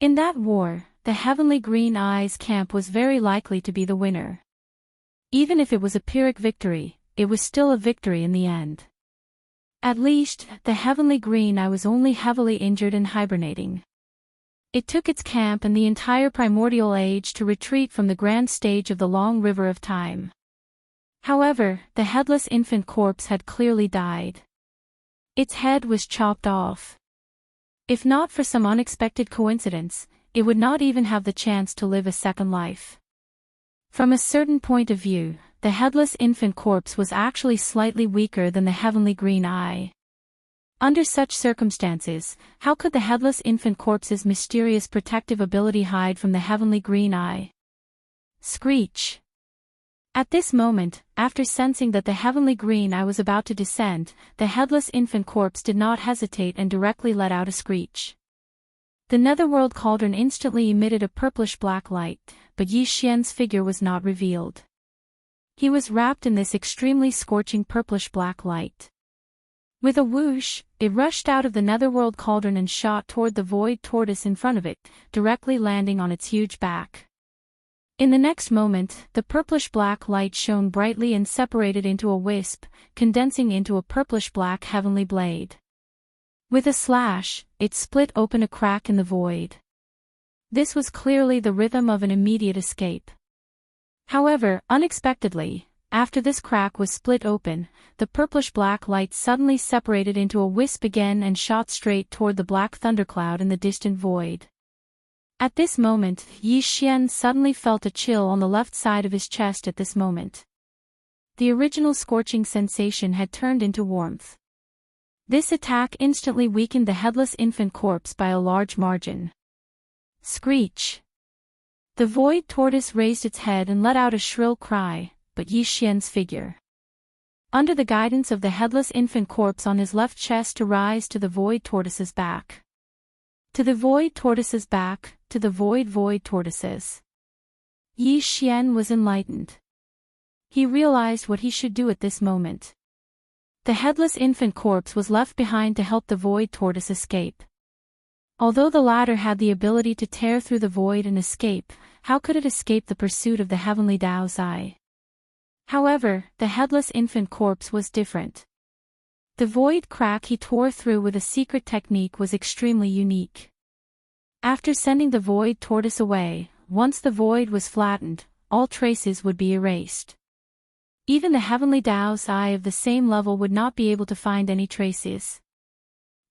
In that war, the heavenly green eye's camp was very likely to be the winner. Even if it was a Pyrrhic victory, it was still a victory in the end. At least, the heavenly green eye was only heavily injured and hibernating. It took its camp and the entire primordial age to retreat from the grand stage of the long river of time. However, the headless infant corpse had clearly died. Its head was chopped off. If not for some unexpected coincidence, it would not even have the chance to live a second life. From a certain point of view, the headless infant corpse was actually slightly weaker than the heavenly green eye. Under such circumstances, how could the headless infant corpse's mysterious protective ability hide from the heavenly green eye? Screech! At this moment, after sensing that the heavenly green eye was about to descend, the headless infant corpse did not hesitate and directly let out a screech. The netherworld cauldron instantly emitted a purplish-black light, but Yi Xian's figure was not revealed. He was wrapped in this extremely scorching purplish-black light. With a whoosh, it rushed out of the netherworld cauldron and shot toward the void tortoise in front of it, directly landing on its huge back. In the next moment, the purplish-black light shone brightly and separated into a wisp, condensing into a purplish-black heavenly blade. With a slash, it split open a crack in the void. This was clearly the rhythm of an immediate escape. However, unexpectedly, after this crack was split open, the purplish-black light suddenly separated into a wisp again and shot straight toward the black thundercloud in the distant void. At this moment, Yi Xian suddenly felt a chill on the left side of his chest at this moment. The original scorching sensation had turned into warmth. This attack instantly weakened the headless infant corpse by a large margin. Screech! The void tortoise raised its head and let out a shrill cry, but Yi Xian's figure, under the guidance of the headless infant corpse on his left chest, to rise to the void tortoise's back. To the void tortoise's back, to the void tortoises. Yi Xian was enlightened. He realized what he should do at this moment. The headless infant corpse was left behind to help the void tortoise escape. Although the latter had the ability to tear through the void and escape, how could it escape the pursuit of the heavenly Tao's eye? However, the headless infant corpse was different. The void crack he tore through with a secret technique was extremely unique. After sending the void tortoise away, once the void was flattened, all traces would be erased. Even the heavenly Tao's eye of the same level would not be able to find any traces.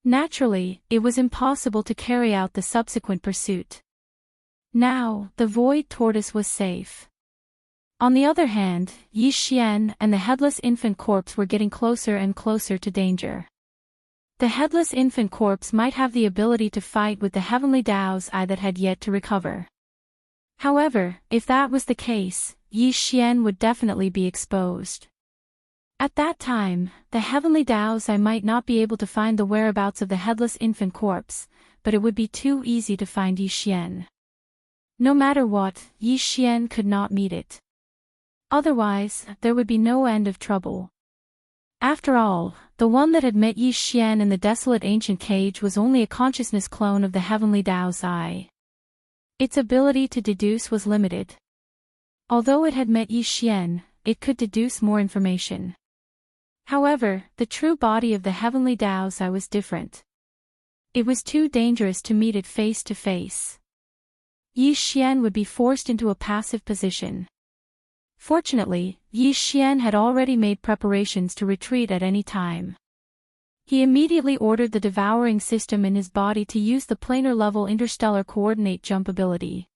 Naturally, it was impossible to carry out the subsequent pursuit. Now, the void tortoise was safe. On the other hand, Yi Xian and the headless infant corpse were getting closer and closer to danger. The headless infant corpse might have the ability to fight with the heavenly Tao's eye that had yet to recover. However, if that was the case, Yi Xian would definitely be exposed. At that time, the heavenly Tao's eye might not be able to find the whereabouts of the headless infant corpse, but it would be too easy to find Yi Xian. No matter what, Yi Xian could not meet it. Otherwise, there would be no end of trouble. After all, the one that had met Yi Xian in the desolate ancient cage was only a consciousness clone of the heavenly Tao's eye. Its ability to deduce was limited. Although it had met Yi Xian, it could deduce more information. However, the true body of the heavenly Tao's eye was different. It was too dangerous to meet it face to face. Yi Xian would be forced into a passive position. Fortunately, Yi Xian had already made preparations to retreat at any time. He immediately ordered the devouring system in his body to use the planar-level interstellar coordinate jump ability.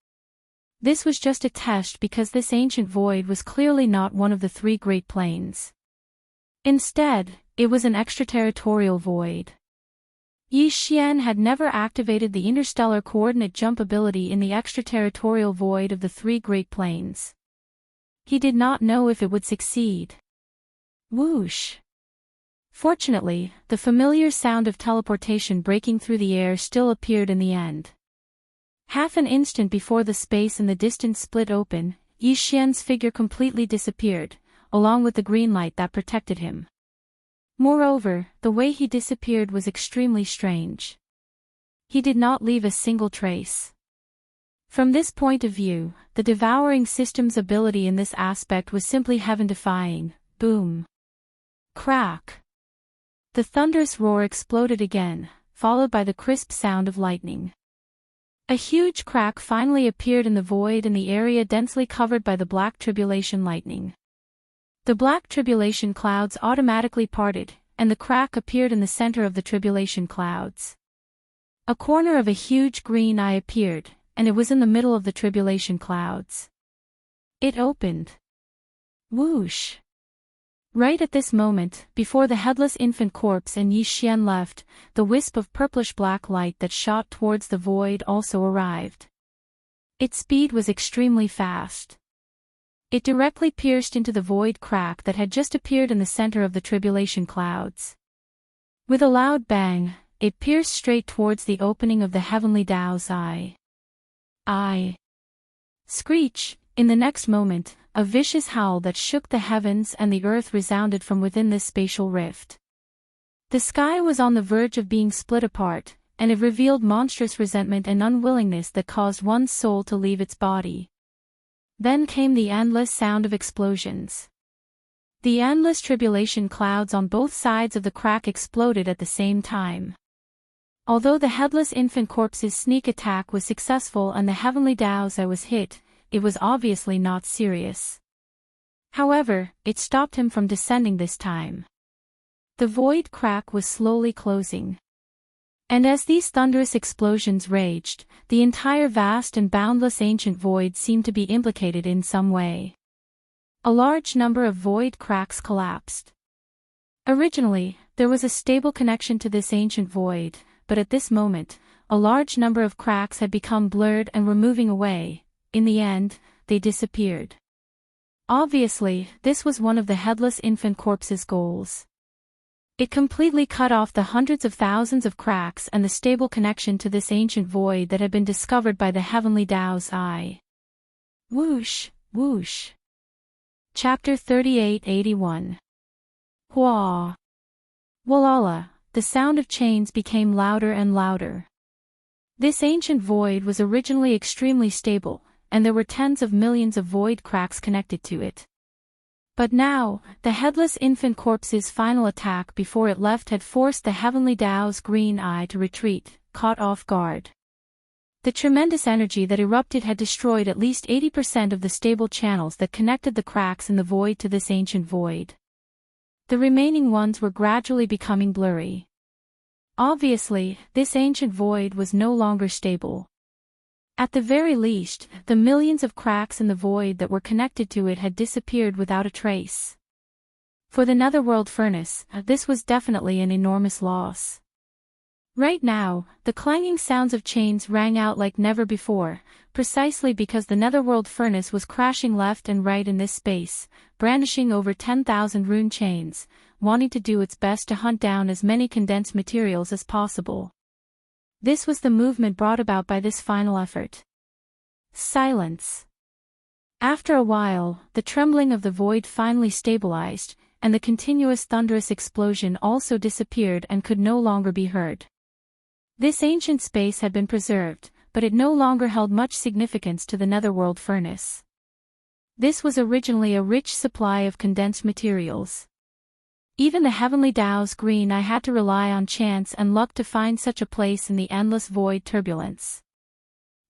This was just a test because this ancient void was clearly not one of the three great planes. Instead, it was an extraterritorial void. Yi Xian had never activated the interstellar coordinate jump ability in the extraterritorial void of the three great planes. He did not know if it would succeed. Whoosh! Fortunately, the familiar sound of teleportation breaking through the air still appeared in the end. Half an instant before the space in the distance split open, Yi Xian's figure completely disappeared, along with the green light that protected him. Moreover, the way he disappeared was extremely strange. He did not leave a single trace. From this point of view, the devouring system's ability in this aspect was simply heaven-defying. Boom! Crack! The thunderous roar exploded again, followed by the crisp sound of lightning. A huge crack finally appeared in the void in the area densely covered by the black tribulation lightning. The black tribulation clouds automatically parted, and the crack appeared in the center of the tribulation clouds. A corner of a huge green eye appeared, and it was in the middle of the tribulation clouds. It opened. Whoosh! Right at this moment, before the headless infant corpse and Yi Xian left, the wisp of purplish-black light that shot towards the void also arrived. Its speed was extremely fast. It directly pierced into the void crack that had just appeared in the center of the tribulation clouds. With a loud bang, it pierced straight towards the opening of the heavenly Tao's eye. Screech! In the next moment, a vicious howl that shook the heavens and the earth resounded from within this spatial rift. The sky was on the verge of being split apart, and it revealed monstrous resentment and unwillingness that caused one's soul to leave its body. Then came the endless sound of explosions. The endless tribulation clouds on both sides of the crack exploded at the same time. Although the headless infant corpse's sneak attack was successful and the heavenly Tao's eye was hit, it was obviously not serious. However, it stopped him from descending this time. The void crack was slowly closing. And as these thunderous explosions raged, the entire vast and boundless ancient void seemed to be implicated in some way. A large number of void cracks collapsed. Originally, there was a stable connection to this ancient void, but at this moment, a large number of cracks had become blurred and were moving away. In the end, they disappeared. Obviously, this was one of the headless infant corpse's goals. It completely cut off the hundreds of thousands of cracks and the stable connection to this ancient void that had been discovered by the heavenly Tao's eye. Whoosh, whoosh. Chapter 3881. Hua. Walala, the sound of chains became louder and louder. This ancient void was originally extremely stable, and there were tens of millions of void cracks connected to it. But now, the headless infant corpse's final attack before it left had forced the Heavenly Tao's green eye to retreat, caught off guard. The tremendous energy that erupted had destroyed at least 80% of the stable channels that connected the cracks in the void to this ancient void. The remaining ones were gradually becoming blurry. Obviously, this ancient void was no longer stable. At the very least, the millions of cracks in the void that were connected to it had disappeared without a trace. For the Netherworld Furnace, this was definitely an enormous loss. Right now, the clanging sounds of chains rang out like never before, precisely because the Netherworld Furnace was crashing left and right in this space, brandishing over 10,000 rune chains, wanting to do its best to hunt down as many condensed materials as possible. This was the movement brought about by this final effort. Silence. After a while, the trembling of the void finally stabilized, and the continuous thunderous explosion also disappeared and could no longer be heard. This ancient space had been preserved, but it no longer held much significance to the Netherworld Furnace. This was originally a rich supply of condensed materials. Even the Heavenly Tao's green eye had to rely on chance and luck to find such a place in the endless void turbulence.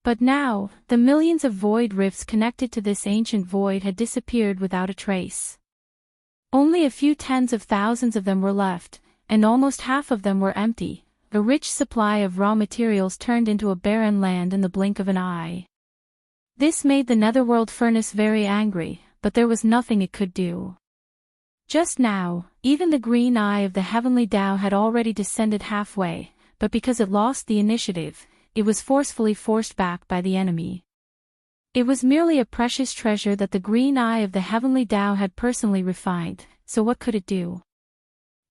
But now, the millions of void rifts connected to this ancient void had disappeared without a trace. Only a few tens of thousands of them were left, and almost half of them were empty, a rich supply of raw materials turned into a barren land in the blink of an eye. This made the Netherworld Furnace very angry, but there was nothing it could do. Just now, even the green eye of the Heavenly Tao had already descended halfway, but because it lost the initiative, it was forcefully forced back by the enemy. It was merely a precious treasure that the green eye of the Heavenly Tao had personally refined, so what could it do?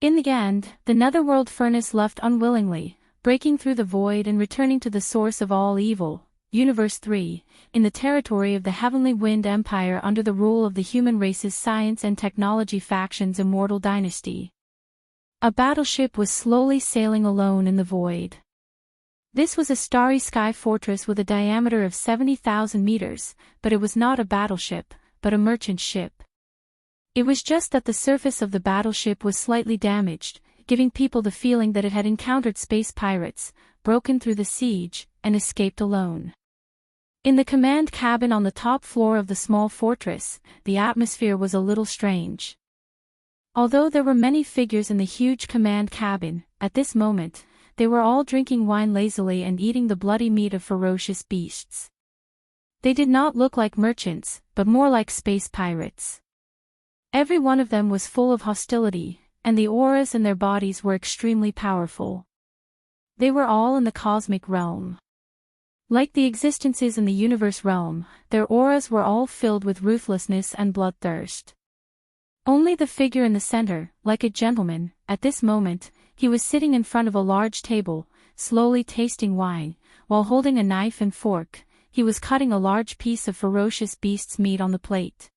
In the end, the Netherworld Furnace left unwillingly, breaking through the void and returning to the source of all evil, Universe 3, in the territory of the Heavenly Wind Empire under the rule of the human race's science and technology faction's immortal dynasty. A battleship was slowly sailing alone in the void. This was a starry sky fortress with a diameter of 70,000 meters, but it was not a battleship, but a merchant ship. It was just that the surface of the battleship was slightly damaged, giving people the feeling that it had encountered space pirates, broken through the siege, and escaped alone. In the command cabin on the top floor of the small fortress, the atmosphere was a little strange. Although there were many figures in the huge command cabin, at this moment, they were all drinking wine lazily and eating the bloody meat of ferocious beasts. They did not look like merchants, but more like space pirates. Every one of them was full of hostility, and the auras in their bodies were extremely powerful. They were all in the cosmic realm. Like the existences in the universe realm, their auras were all filled with ruthlessness and bloodthirst. Only the figure in the center, like a gentleman, at this moment, he was sitting in front of a large table, slowly tasting wine, while holding a knife and fork, he was cutting a large piece of ferocious beast's meat on the plate.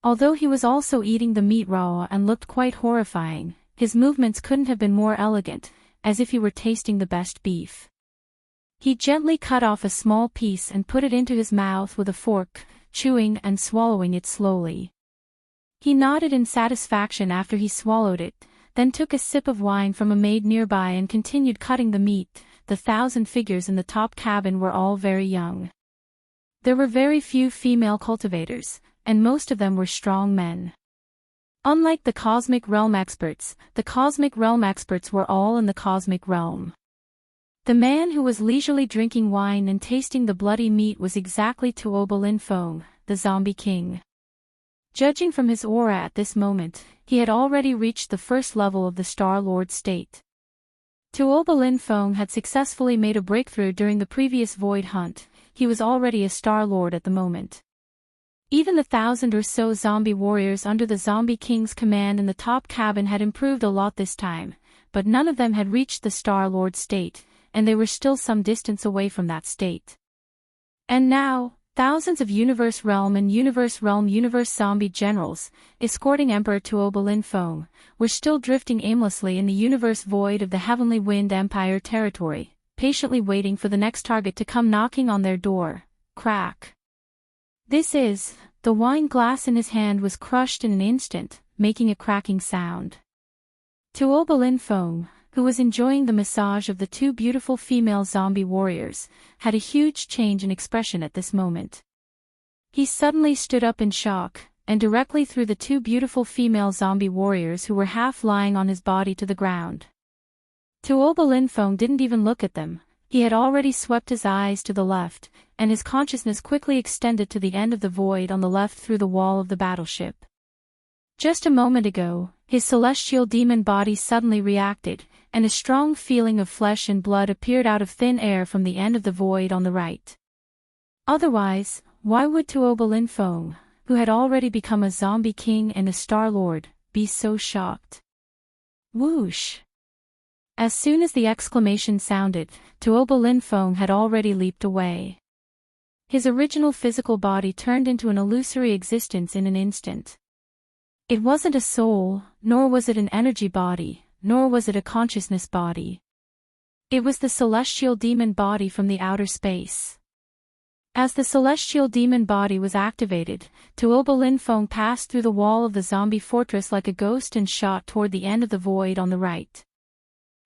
Although he was also eating the meat raw and looked quite horrifying, his movements couldn't have been more elegant, as if he were tasting the best beef. He gently cut off a small piece and put it into his mouth with a fork, chewing and swallowing it slowly. He nodded in satisfaction after he swallowed it, then took a sip of wine from a maid nearby and continued cutting the meat. The 1,000 figures in the top cabin were all very young. There were very few female cultivators, and most of them were strong men. Unlike the Cosmic Realm experts, the Cosmic Realm experts were all in the Cosmic Realm. The man who was leisurely drinking wine and tasting the bloody meat was exactly Tuoba Linfeng, the Zombie King. Judging from his aura at this moment, he had already reached the first level of the Star Lord state. Tuoba Linfeng had successfully made a breakthrough during the previous void hunt, he was already a Star Lord at the moment. Even the 1,000 or so zombie warriors under the Zombie King's command in the top cabin had improved a lot this time, but none of them had reached the Star Lord state, and they were still some distance away from that state. And now, thousands of Universe Realm and Universe Zombie generals, escorting Emperor Tuoba Linfeng, were still drifting aimlessly in the universe void of the Heavenly Wind Empire territory, patiently waiting for the next target to come knocking on their door. Crack. The wine glass in his hand was crushed in an instant, making a cracking sound. Tuoba Linfeng, who was enjoying the massage of the two beautiful female zombie warriors, had a huge change in expression at this moment. He suddenly stood up in shock, and directly threw the two beautiful female zombie warriors who were half lying on his body to the ground. Tuoba Linfeng didn't even look at them. He had already swept his eyes to the left, and his consciousness quickly extended to the end of the void on the left through the wall of the battleship. Just a moment ago, his celestial demon body suddenly reacted, and a strong feeling of flesh and blood appeared out of thin air from the end of the void on the right. Otherwise, why would Tuoba Linfeng, who had already become a zombie king and a star lord, be so shocked? Whoosh! As soon as the exclamation sounded, Tuoba Linfeng had already leaped away. His original physical body turned into an illusory existence in an instant. It wasn't a soul, nor was it an energy body, nor was it a consciousness body. It was the celestial demon body from the outer space. As the celestial demon body was activated, Tuoba Linfeng passed through the wall of the zombie fortress like a ghost and shot toward the end of the void on the right.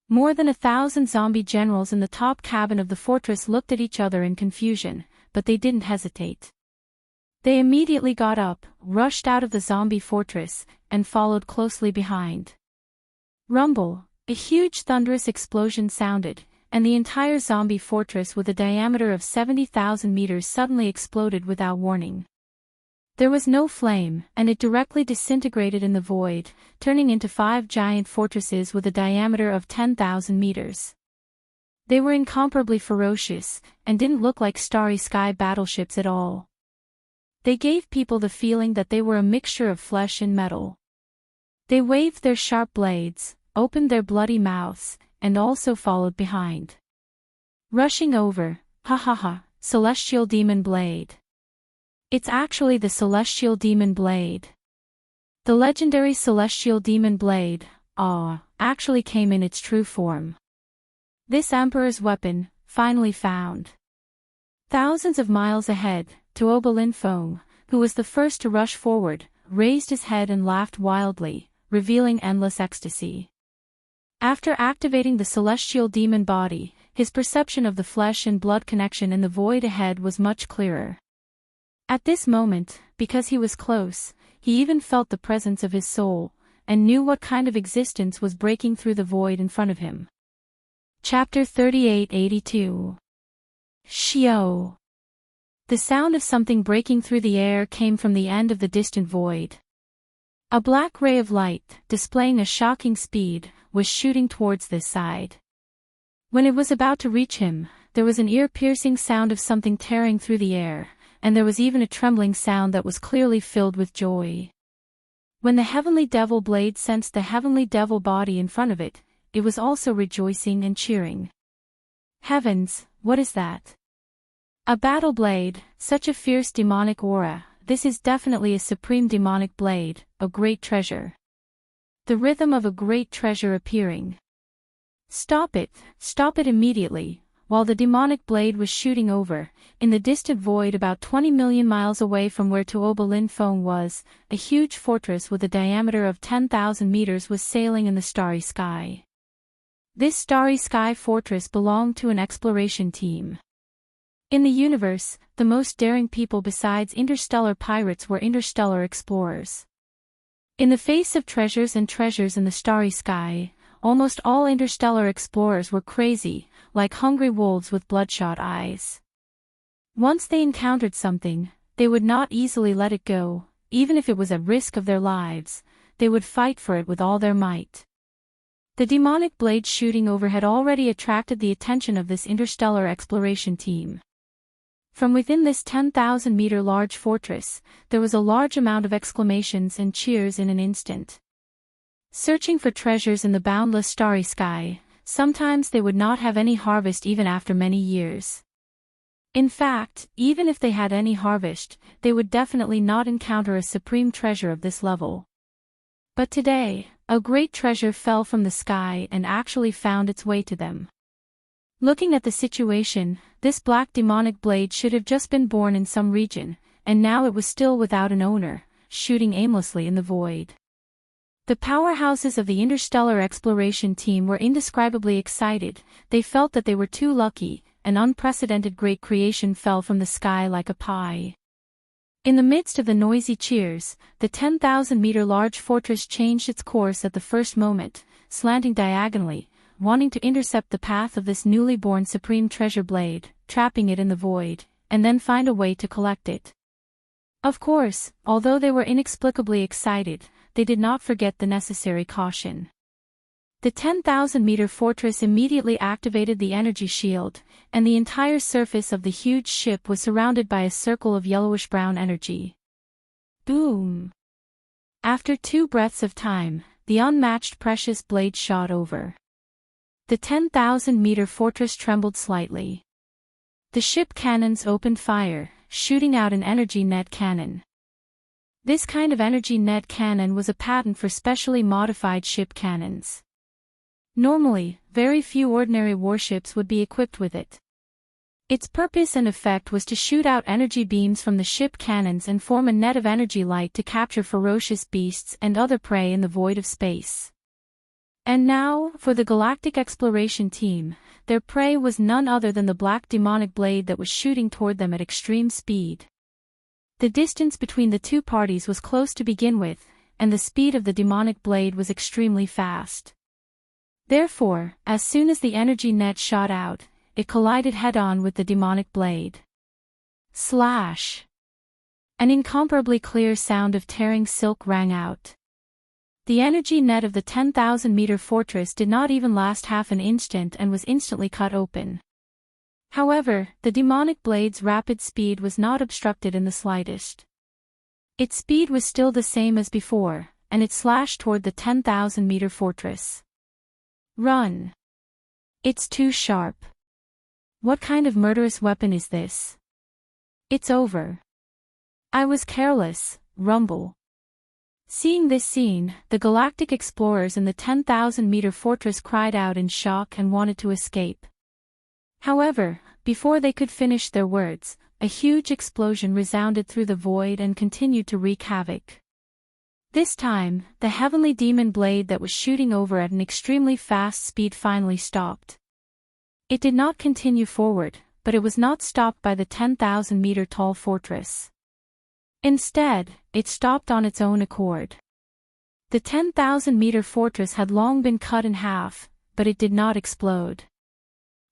More than 1,000 zombie generals in the top cabin of the fortress looked at each other in confusion, but they didn't hesitate. They immediately got up, rushed out of the zombie fortress, and followed closely behind. Rumble, a huge thunderous explosion sounded, and the entire zombie fortress with a diameter of 70,000 meters suddenly exploded without warning. There was no flame, and it directly disintegrated in the void, turning into 5 giant fortresses with a diameter of 10,000 meters. They were incomparably ferocious, and didn't look like starry sky battleships at all. They gave people the feeling that they were a mixture of flesh and metal. They waved their sharp blades, opened their bloody mouths, and also followed behind. Rushing over, ha ha ha, celestial demon blade. It's actually the celestial demon blade. The legendary celestial demon blade, actually came in its true form. This emperor's weapon, finally found. Thousands of miles ahead, Tuoba Linfeng, who was the first to rush forward, raised his head and laughed wildly, revealing endless ecstasy. After activating the celestial demon body, his perception of the flesh and blood connection in the void ahead was much clearer. At this moment, because he was close, he even felt the presence of his soul, and knew what kind of existence was breaking through the void in front of him. Chapter 3882. Shio. The sound of something breaking through the air came from the end of the distant void. A black ray of light, displaying a shocking speed, was shooting towards this side. When it was about to reach him, there was an ear-piercing sound of something tearing through the air, and there was even a trembling sound that was clearly filled with joy. When the heavenly devil blade sensed the heavenly devil body in front of it, it was also rejoicing and cheering. Heavens, what is that? A battle blade, such a fierce demonic aura, this is definitely a supreme demonic blade, a great treasure. The rhythm of a great treasure appearing. Stop it immediately. While the demonic blade was shooting over, in the distant void about 20 million miles away from where Tuoba Linfeng was, a huge fortress with a diameter of 10,000 meters was sailing in the starry sky. This starry sky fortress belonged to an exploration team. In the universe, the most daring people besides interstellar pirates were interstellar explorers. In the face of treasures and treasures in the starry sky, almost all interstellar explorers were crazy, like hungry wolves with bloodshot eyes. Once they encountered something, they would not easily let it go, even if it was at risk of their lives. They would fight for it with all their might. The demonic blade shooting over had already attracted the attention of this interstellar exploration team. From within this 10,000-meter large fortress, there was a large amount of exclamations and cheers in an instant. Searching for treasures in the boundless starry sky, sometimes they would not have any harvest even after many years. In fact, even if they had any harvest, they would definitely not encounter a supreme treasure of this level. But today, a great treasure fell from the sky and actually found its way to them. Looking at the situation, this black demonic blade should have just been born in some region, and now it was still without an owner, shooting aimlessly in the void. The powerhouses of the interstellar exploration team were indescribably excited. They felt that they were too lucky. An unprecedented great creation fell from the sky like a pie. In the midst of the noisy cheers, the 10,000-meter large fortress changed its course at the first moment, slanting diagonally, wanting to intercept the path of this newly born supreme treasure blade, trapping it in the void, and then find a way to collect it. Of course, although they were inexplicably excited, they did not forget the necessary caution. The 10,000-meter fortress immediately activated the energy shield, and the entire surface of the huge ship was surrounded by a circle of yellowish-brown energy. Boom! After 2 breaths of time, the unmatched precious blade shot over. The 10,000-meter fortress trembled slightly. The ship cannons opened fire, shooting out an energy net cannon. This kind of energy net cannon was a patent for specially modified ship cannons. Normally, very few ordinary warships would be equipped with it. Its purpose and effect was to shoot out energy beams from the ship cannons and form a net of energy light to capture ferocious beasts and other prey in the void of space. And now, for the Galactic Exploration Team, their prey was none other than the black demonic blade that was shooting toward them at extreme speed. The distance between the two parties was close to begin with, and the speed of the demonic blade was extremely fast. Therefore, as soon as the energy net shot out, it collided head-on with the demonic blade. Slash! An incomparably clear sound of tearing silk rang out. The energy net of the 10,000-meter fortress did not even last half an instant and was instantly cut open. However, the demonic blade's rapid speed was not obstructed in the slightest. Its speed was still the same as before, and it slashed toward the 10,000-meter fortress. Run! It's too sharp. What kind of murderous weapon is this? It's over. I was careless, rumble. Seeing this scene, the galactic explorers in the 10,000-meter fortress cried out in shock and wanted to escape. However, before they could finish their words, a huge explosion resounded through the void and continued to wreak havoc. This time, the heavenly demon blade that was shooting over at an extremely fast speed finally stopped. It did not continue forward, but it was not stopped by the 10,000-meter tall fortress. Instead, it stopped on its own accord. The 10,000-meter fortress had long been cut in half, but it did not explode.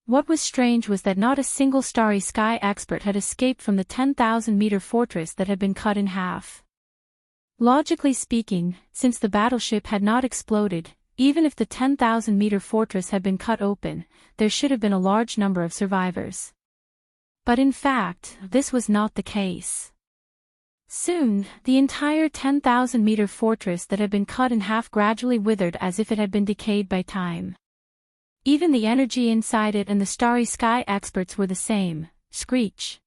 What was strange was that not a single Starry Sky expert had escaped from the 10,000-meter fortress that had been cut in half. Logically speaking, since the battleship had not exploded, even if the 10,000-meter fortress had been cut open, there should have been a large number of survivors. But in fact, this was not the case. Soon, the entire 10,000-meter fortress that had been cut in half gradually withered as if it had been decayed by time. Even the energy inside it and the Starry Sky experts were the same. Screech!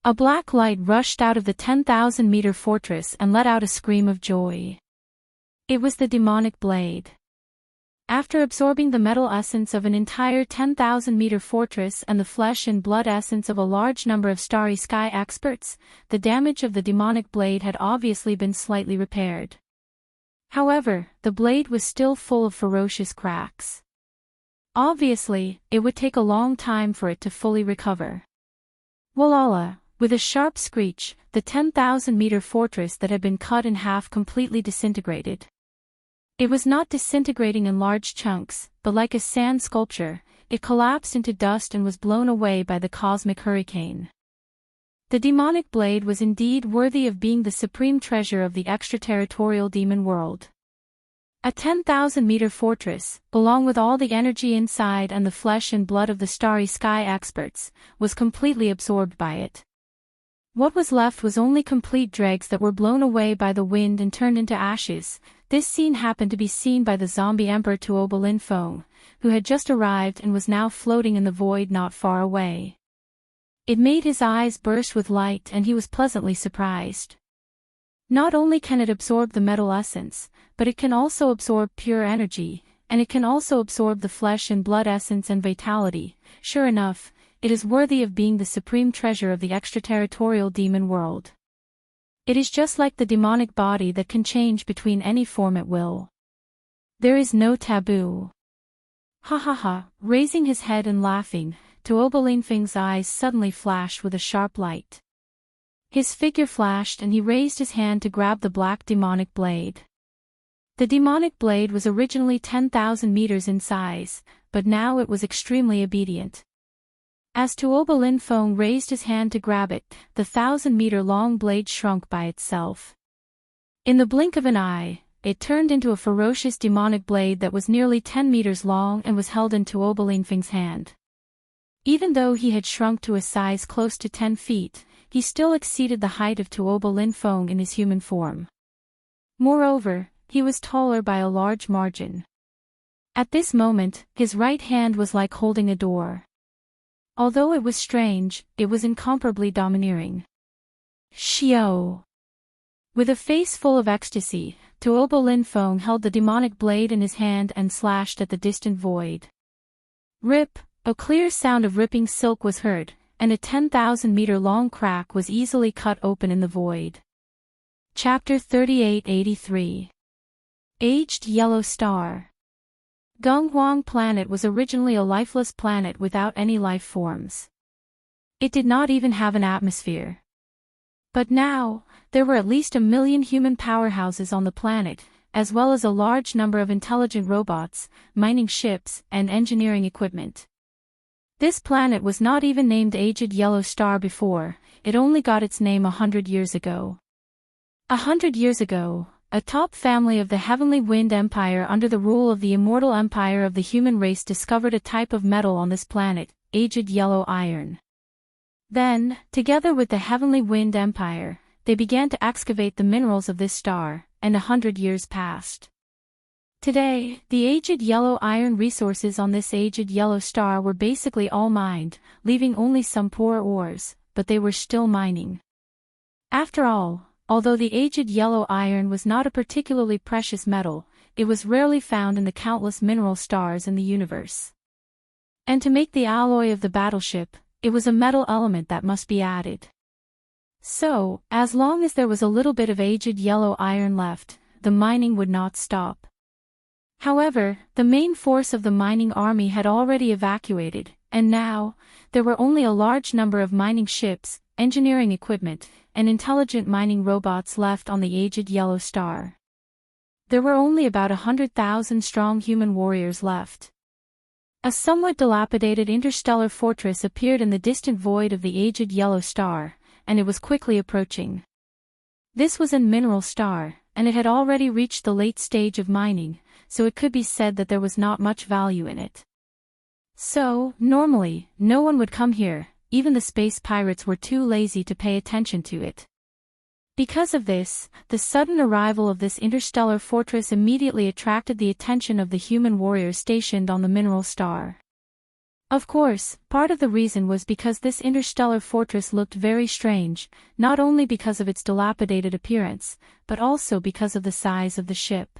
A black light rushed out of the 10,000-meter fortress and let out a scream of joy. It was the demonic blade. After absorbing the metal essence of an entire 10,000-meter fortress and the flesh and blood essence of a large number of Starry Sky experts, the damage of the demonic blade had obviously been slightly repaired. However, the blade was still full of ferocious cracks. Obviously, it would take a long time for it to fully recover. Walala, with a sharp screech, the 10,000-meter fortress that had been cut in half completely disintegrated. It was not disintegrating in large chunks, but like a sand sculpture, it collapsed into dust and was blown away by the cosmic hurricane. The demonic blade was indeed worthy of being the supreme treasure of the extraterritorial demon world. A 10,000-meter fortress, along with all the energy inside and the flesh and blood of the Starry Sky experts, was completely absorbed by it. What was left was only complete dregs that were blown away by the wind and turned into ashes. This scene happened to be seen by the zombie Emperor Tuobalinfo, who had just arrived and was now floating in the void not far away. It made his eyes burst with light and he was pleasantly surprised. Not only can it absorb the metal essence, but it can also absorb pure energy. and it can also absorb the flesh and blood essence and vitality. Sure enough, it is worthy of being the supreme treasure of the extraterritorial demon world. It is just like the demonic body that can change between any form at will. There is no taboo. Ha ha ha, raising his head and laughing, Tuoba Linfeng's eyes suddenly flashed with a sharp light. His figure flashed and he raised his hand to grab the black demonic blade. The demonic blade was originally 10,000 meters in size, but now it was extremely obedient. As Tuoba Linfeng raised his hand to grab it, the 1,000-meter-long blade shrunk by itself. In the blink of an eye, it turned into a ferocious demonic blade that was nearly 10 meters long and was held in Tuoba Linfeng's hand. Even though he had shrunk to a size close to 10 feet, he still exceeded the height of Tuoba Linfeng in his human form. Moreover, he was taller by a large margin. At this moment, his right hand was like holding a door. Although it was strange, it was incomparably domineering. Xiao! With a face full of ecstasy, Tuoba Linfeng held the demonic blade in his hand and slashed at the distant void. Rip! A clear sound of ripping silk was heard, and a 10,000-meter-long crack was easily cut open in the void. Chapter 3883. Aged Yellow Star. Gunghuang Planet was originally a lifeless planet without any life forms. It did not even have an atmosphere. But now, there were at least 1 million human powerhouses on the planet, as well as a large number of intelligent robots, mining ships, and engineering equipment. This planet was not even named Aged Yellow Star before, it only got its name 100 years ago. 100 years ago, a top family of the Heavenly Wind Empire under the rule of the immortal empire of the human race discovered a type of metal on this planet, aged yellow iron. Then, together with the Heavenly Wind Empire, they began to excavate the minerals of this star, and 100 years passed. Today, the aged yellow iron resources on this aged yellow star were basically all mined, leaving only some poor ores, but they were still mining. After all, although the aged yellow iron was not a particularly precious metal, it was rarely found in the countless mineral stars in the universe. And to make the alloy of the battleship, it was a metal element that must be added. So, as long as there was a little bit of aged yellow iron left, the mining would not stop. However, the main force of the mining army had already evacuated, and now, there were only a large number of mining ships, engineering equipment, and intelligent mining robots left on the aged yellow star. There were only about 100,000 strong human warriors left. A somewhat dilapidated interstellar fortress appeared in the distant void of the aged yellow star, and it was quickly approaching. This was a mineral star, and it had already reached the late stage of mining, so it could be said that there was not much value in it. So, normally, no one would come here, even the space pirates were too lazy to pay attention to it. Because of this, the sudden arrival of this interstellar fortress immediately attracted the attention of the human warriors stationed on the mineral star. Of course, part of the reason was because this interstellar fortress looked very strange, not only because of its dilapidated appearance, but also because of the size of the ship.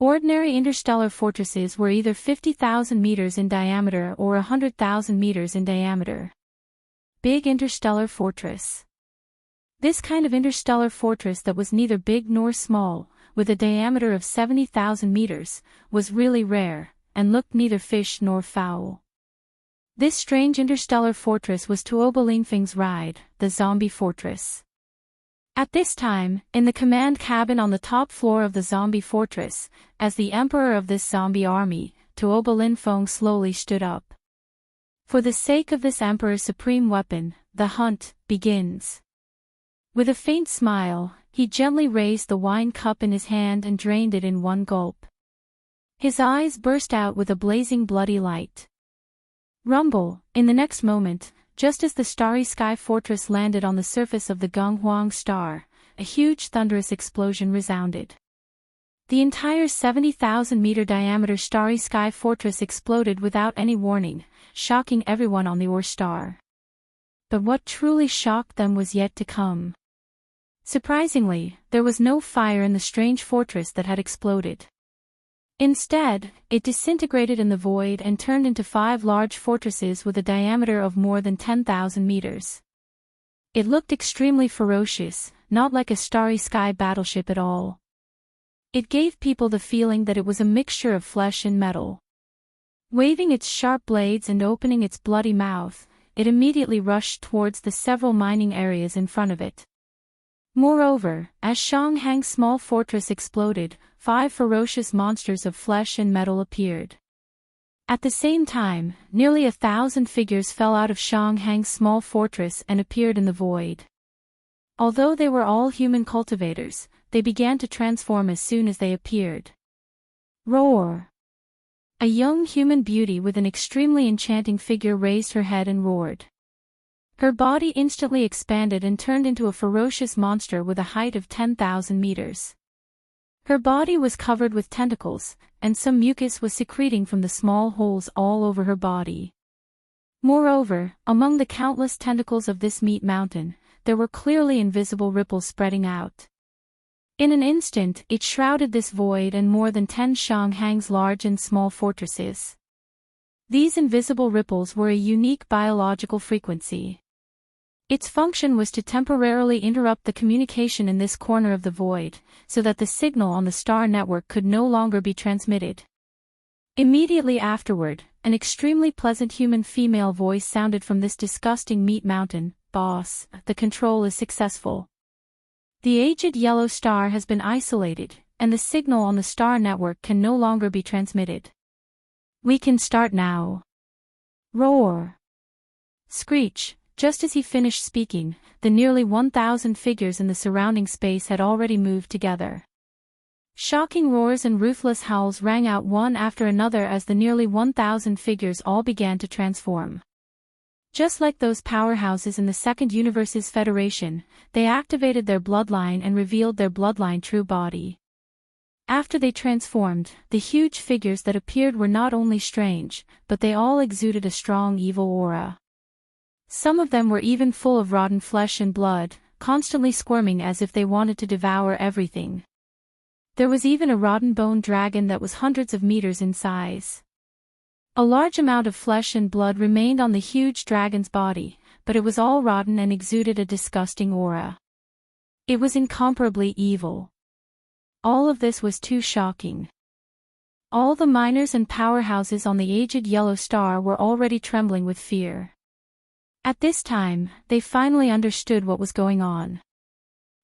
Ordinary interstellar fortresses were either 50,000 meters in diameter or 100,000 meters in diameter. Big interstellar fortress. This kind of interstellar fortress that was neither big nor small, with a diameter of 70,000 meters, was really rare, and looked neither fish nor fowl. This strange interstellar fortress was Tuoba Linfeng's ride, the zombie fortress. At this time, in the command cabin on the top floor of the zombie fortress, as the emperor of this zombie army, Tuoba Linfeng slowly stood up. For the sake of this emperor's supreme weapon, the hunt begins. With a faint smile, he gently raised the wine cup in his hand and drained it in one gulp. His eyes burst out with a blazing bloody light. Rumble, in the next moment, just as the starry sky fortress landed on the surface of the Gunghuang star, a huge thunderous explosion resounded. The entire 70,000-meter diameter starry sky fortress exploded without any warning, shocking everyone on the Ore star. But what truly shocked them was yet to come. Surprisingly, there was no fire in the strange fortress that had exploded. Instead, it disintegrated in the void and turned into 5 large fortresses with a diameter of more than 10,000 meters. It looked extremely ferocious, not like a starry sky battleship at all. It gave people the feeling that it was a mixture of flesh and metal. Waving its sharp blades and opening its bloody mouth, it immediately rushed towards the several mining areas in front of it. Moreover, as Shanghang's small fortress exploded, 5 ferocious monsters of flesh and metal appeared. At the same time, nearly 1,000 figures fell out of Shanghang's small fortress and appeared in the void. Although they were all human cultivators, they began to transform as soon as they appeared. Roar! A young human beauty with an extremely enchanting figure raised her head and roared. Her body instantly expanded and turned into a ferocious monster with a height of 10,000 meters. Her body was covered with tentacles, and some mucus was secreting from the small holes all over her body. Moreover, among the countless tentacles of this meat mountain, there were clearly invisible ripples spreading out. In an instant, it shrouded this void and more than 10 Shanghang's large and small fortresses. These invisible ripples were a unique biological frequency. Its function was to temporarily interrupt the communication in this corner of the void, so that the signal on the star network could no longer be transmitted. Immediately afterward, an extremely pleasant human female voice sounded from this disgusting meat mountain. "Boss, the control is successful. The aged yellow star has been isolated, and the signal on the star network can no longer be transmitted. We can start now." Roar! Screech! Just as he finished speaking, the nearly 1,000 figures in the surrounding space had already moved together. Shocking roars and ruthless howls rang out one after another as the nearly 1,000 figures all began to transform. Just like those powerhouses in the Second Universe's Federation, they activated their bloodline and revealed their bloodline true body. After they transformed, the huge figures that appeared were not only strange, but they all exuded a strong evil aura. Some of them were even full of rotten flesh and blood, constantly squirming as if they wanted to devour everything. There was even a rotten bone dragon that was hundreds of meters in size. A large amount of flesh and blood remained on the huge dragon's body, but it was all rotten and exuded a disgusting aura. It was incomparably evil. All of this was too shocking. All the miners and powerhouses on the aged yellow star were already trembling with fear. At this time, they finally understood what was going on.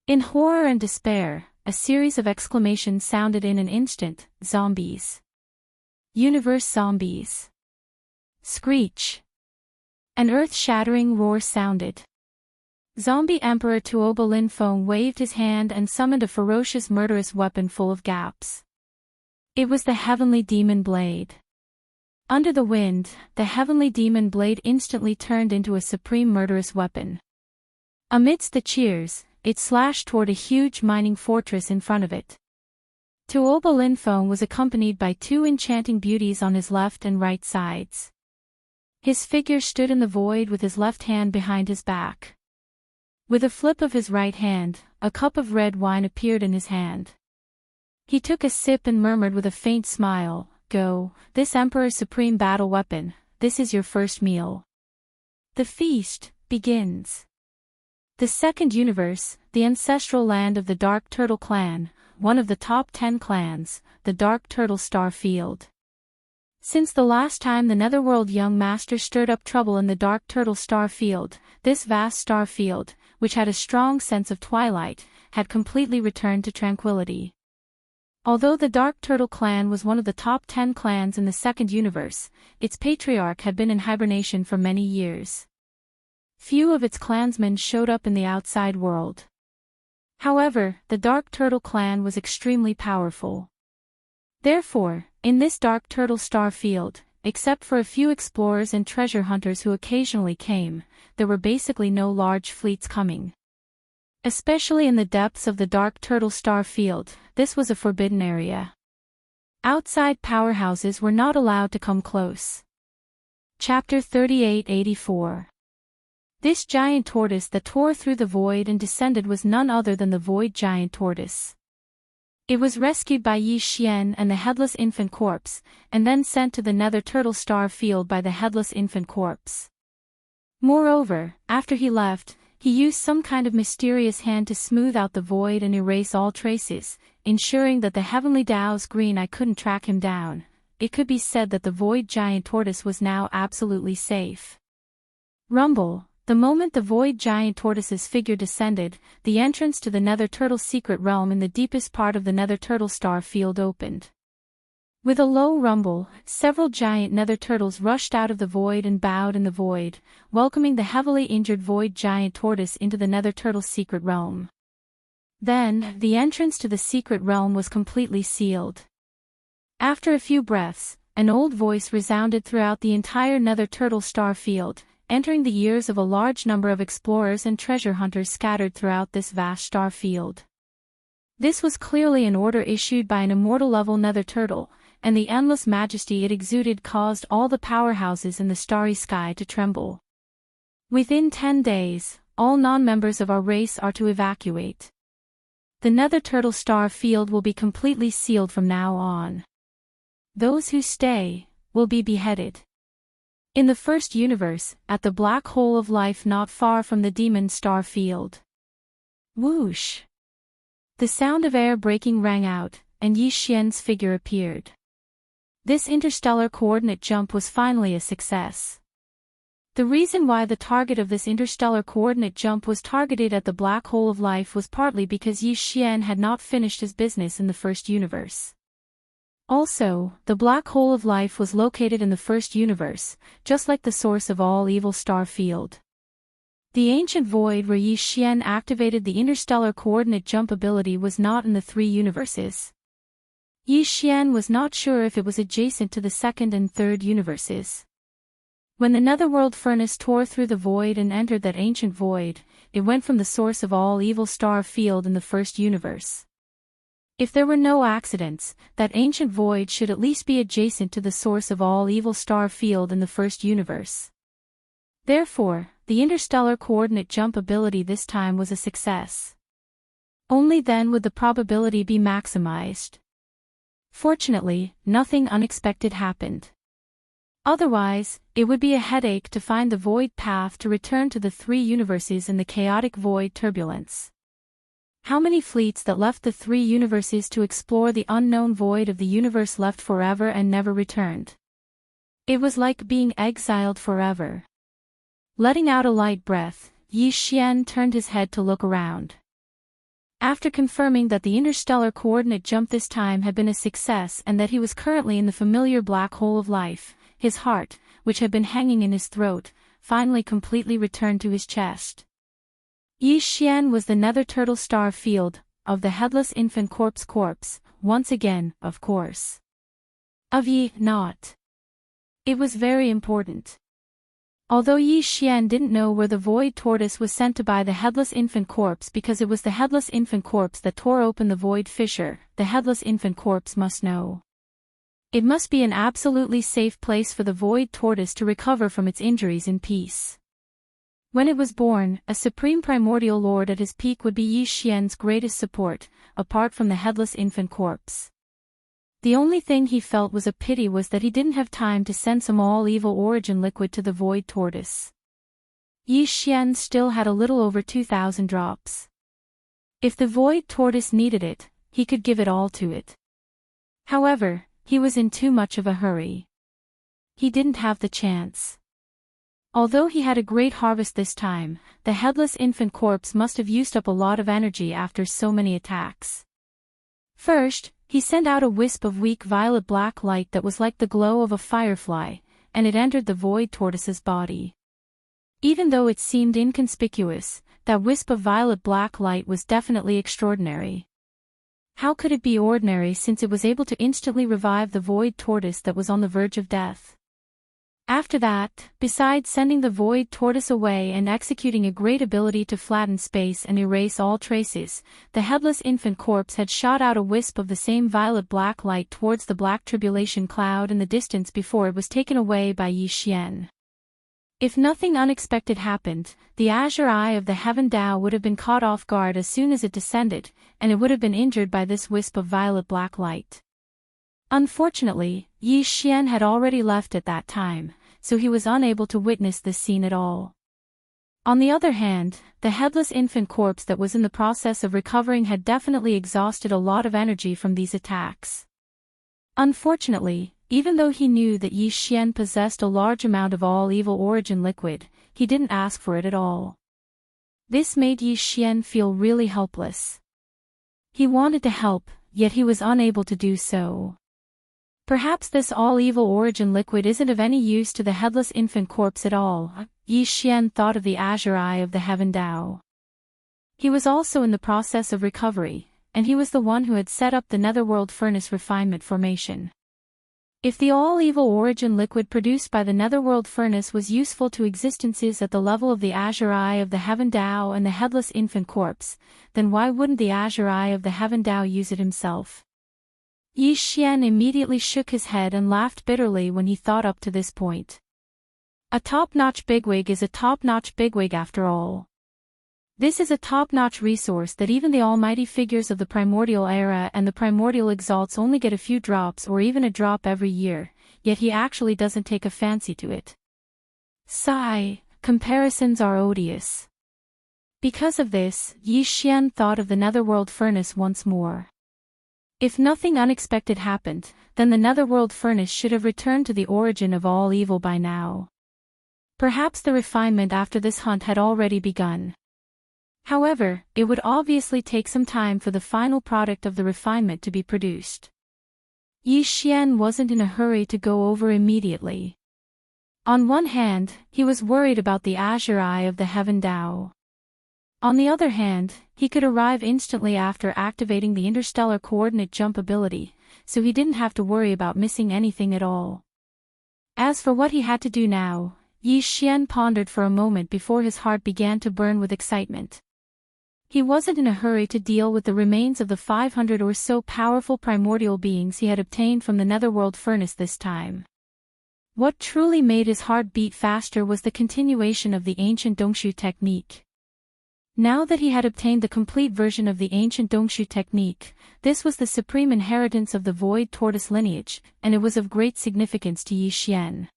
In horror and despair, a series of exclamations sounded in an instant. Zombies. Universe zombies. Screech. An earth-shattering roar sounded. Zombie Emperor Tuoba Linfeng waved his hand and summoned a ferocious murderous weapon full of gaps. It was the Heavenly Demon Blade. Under the wind, the Heavenly Demon Blade instantly turned into a supreme murderous weapon. Amidst the cheers, it slashed toward a huge mining fortress in front of it. Tuoba Linfeng was accompanied by 2 enchanting beauties on his left and right sides. His figure stood in the void with his left hand behind his back. With a flip of his right hand, a cup of red wine appeared in his hand. He took a sip and murmured with a faint smile, "Go, this Emperor's supreme battle weapon, this is your first meal. The feast begins." The Second Universe, the ancestral land of the Dark Turtle Clan, one of the top 10 clans, the Dark Turtle Star Field. Since the last time the Netherworld Young Master stirred up trouble in the Dark Turtle Star Field, this vast star field, which had a strong sense of twilight, had completely returned to tranquility. Although the Dark Turtle Clan was one of the top 10 clans in the Second Universe, its patriarch had been in hibernation for many years. Few of its clansmen showed up in the outside world. However, the Dark Turtle Clan was extremely powerful. Therefore, in this Dark Turtle Star Field, except for a few explorers and treasure hunters who occasionally came, there were basically no large fleets coming. Especially in the depths of the Dark Turtle Star Field, this was a forbidden area. Outside powerhouses were not allowed to come close. Chapter 3884. This giant tortoise that tore through the void and descended was none other than the Void Giant Tortoise. It was rescued by Yi Xian and the headless infant corpse, and then sent to the nether turtle star field by the headless infant corpse. Moreover, after he left, he used some kind of mysterious hand to smooth out the void and erase all traces, ensuring that the heavenly Dao's green eye couldn't track him down. It could be said that the void giant tortoise was now absolutely safe. Rumble. The moment the void giant tortoise's figure descended, the entrance to the nether turtle's secret realm in the deepest part of the nether turtle star field opened. With a low rumble, several giant nether turtles rushed out of the void and bowed in the void, welcoming the heavily injured void giant tortoise into the nether turtle's secret realm. Then, the entrance to the secret realm was completely sealed. After a few breaths, an old voice resounded throughout the entire nether turtle star field, entering the ears of a large number of explorers and treasure hunters scattered throughout this vast star field. This was clearly an order issued by an immortal-level nether turtle, and the endless majesty it exuded caused all the powerhouses in the starry sky to tremble. Within 10 days, all non-members of our race are to evacuate. The nether turtle star field will be completely sealed from now on. Those who stay will be beheaded. In the first universe, at the black hole of life not far from the demon star field. Whoosh! The sound of air breaking rang out, and Yi Xian's figure appeared. This interstellar coordinate jump was finally a success. The reason why the target of this interstellar coordinate jump was targeted at the black hole of life was partly because Yi Xian had not finished his business in the first universe. Also, the black hole of life was located in the first universe, just like the source of all evil star field. The ancient void where Yi Xian activated the interstellar coordinate jump ability was not in the 3 universes. Yi Xian was not sure if it was adjacent to the second and third universes. When the netherworld furnace tore through the void and entered that ancient void, it went from the source of all evil star field in the first universe. If there were no accidents, that ancient void should at least be adjacent to the source of all evil star field in the first universe. Therefore, the interstellar coordinate jump ability this time was a success. Only then would the probability be maximized. Fortunately, nothing unexpected happened. Otherwise, it would be a headache to find the void path to return to the 3 universes in the chaotic void turbulence. How many fleets that left the 3 universes to explore the unknown void of the universe left forever and never returned? It was like being exiled forever. Letting out a light breath, Yi Xian turned his head to look around. After confirming that the interstellar coordinate jump this time had been a success and that he was currently in the familiar black hole of life, his heart, which had been hanging in his throat, finally completely returned to his chest. Yi Xian was the nether turtle star field, of the headless infant corpse, once again, of course. Of Yi, not. It was very important. Although Yi Xian didn't know where the void tortoise was sent to by the headless infant corpse because it was the headless infant corpse that tore open the void fissure, the headless infant corpse must know. It must be an absolutely safe place for the void tortoise to recover from its injuries in peace. When it was born, a supreme primordial lord at his peak would be Yi Xian's greatest support, apart from the headless infant corpse. The only thing he felt was a pity was that he didn't have time to send some all-evil origin liquid to the void tortoise. Yi Xian still had a little over 2,000 drops. If the void tortoise needed it, he could give it all to it. However, he was in too much of a hurry. He didn't have the chance. Although he had a great harvest this time, the headless infant corpse must have used up a lot of energy after so many attacks. First, he sent out a wisp of weak violet-black light that was like the glow of a firefly, and it entered the void tortoise's body. Even though it seemed inconspicuous, that wisp of violet-black light was definitely extraordinary. How could it be ordinary since it was able to instantly revive the void tortoise that was on the verge of death? After that, besides sending the void tortoise away and executing a great ability to flatten space and erase all traces, the headless infant corpse had shot out a wisp of the same violet-black light towards the black tribulation cloud in the distance before it was taken away by Yi Xian. If nothing unexpected happened, the azure eye of the Heaven Dao would have been caught off guard as soon as it descended, and it would have been injured by this wisp of violet-black light. Unfortunately, Yi Xian had already left at that time, so he was unable to witness this scene at all. On the other hand, the headless infant corpse that was in the process of recovering had definitely exhausted a lot of energy from these attacks. Unfortunately, even though he knew that Yi Xian possessed a large amount of all-evil origin liquid, he didn't ask for it at all. This made Yi Xian feel really helpless. He wanted to help, yet he was unable to do so. Perhaps this all-evil origin liquid isn't of any use to the headless infant corpse at all, Yi Xian thought of the azure eye of the Heaven Dao. He was also in the process of recovery, and he was the one who had set up the netherworld furnace refinement formation. If the all-evil origin liquid produced by the netherworld furnace was useful to existences at the level of the azure eye of the Heaven Dao and the headless infant corpse, then why wouldn't the azure eye of the Heaven Dao use it himself? Yi Xian immediately shook his head and laughed bitterly when he thought up to this point. A top-notch bigwig is a top-notch bigwig after all. This is a top-notch resource that even the almighty figures of the primordial era and the primordial exalts only get a few drops or even a drop every year, yet he actually doesn't take a fancy to it. Sigh, comparisons are odious. Because of this, Yi Xian thought of the netherworld furnace once more. If nothing unexpected happened, then the netherworld furnace should have returned to the origin of all evil by now. Perhaps the refinement after this hunt had already begun. However, it would obviously take some time for the final product of the refinement to be produced. Yi Xian wasn't in a hurry to go over immediately. On one hand, he was worried about the azure eye of the Heaven Dao. On the other hand, he could arrive instantly after activating the interstellar coordinate jump ability, so he didn't have to worry about missing anything at all. As for what he had to do now, Yi Xian pondered for a moment before his heart began to burn with excitement. He wasn't in a hurry to deal with the remains of the 500 or so powerful primordial beings he had obtained from the netherworld furnace this time. What truly made his heart beat faster was the continuation of the ancient Dongshu technique. Now that he had obtained the complete version of the ancient Dongshu technique, this was the supreme inheritance of the Void Tortoise lineage, and it was of great significance to Yi Xian.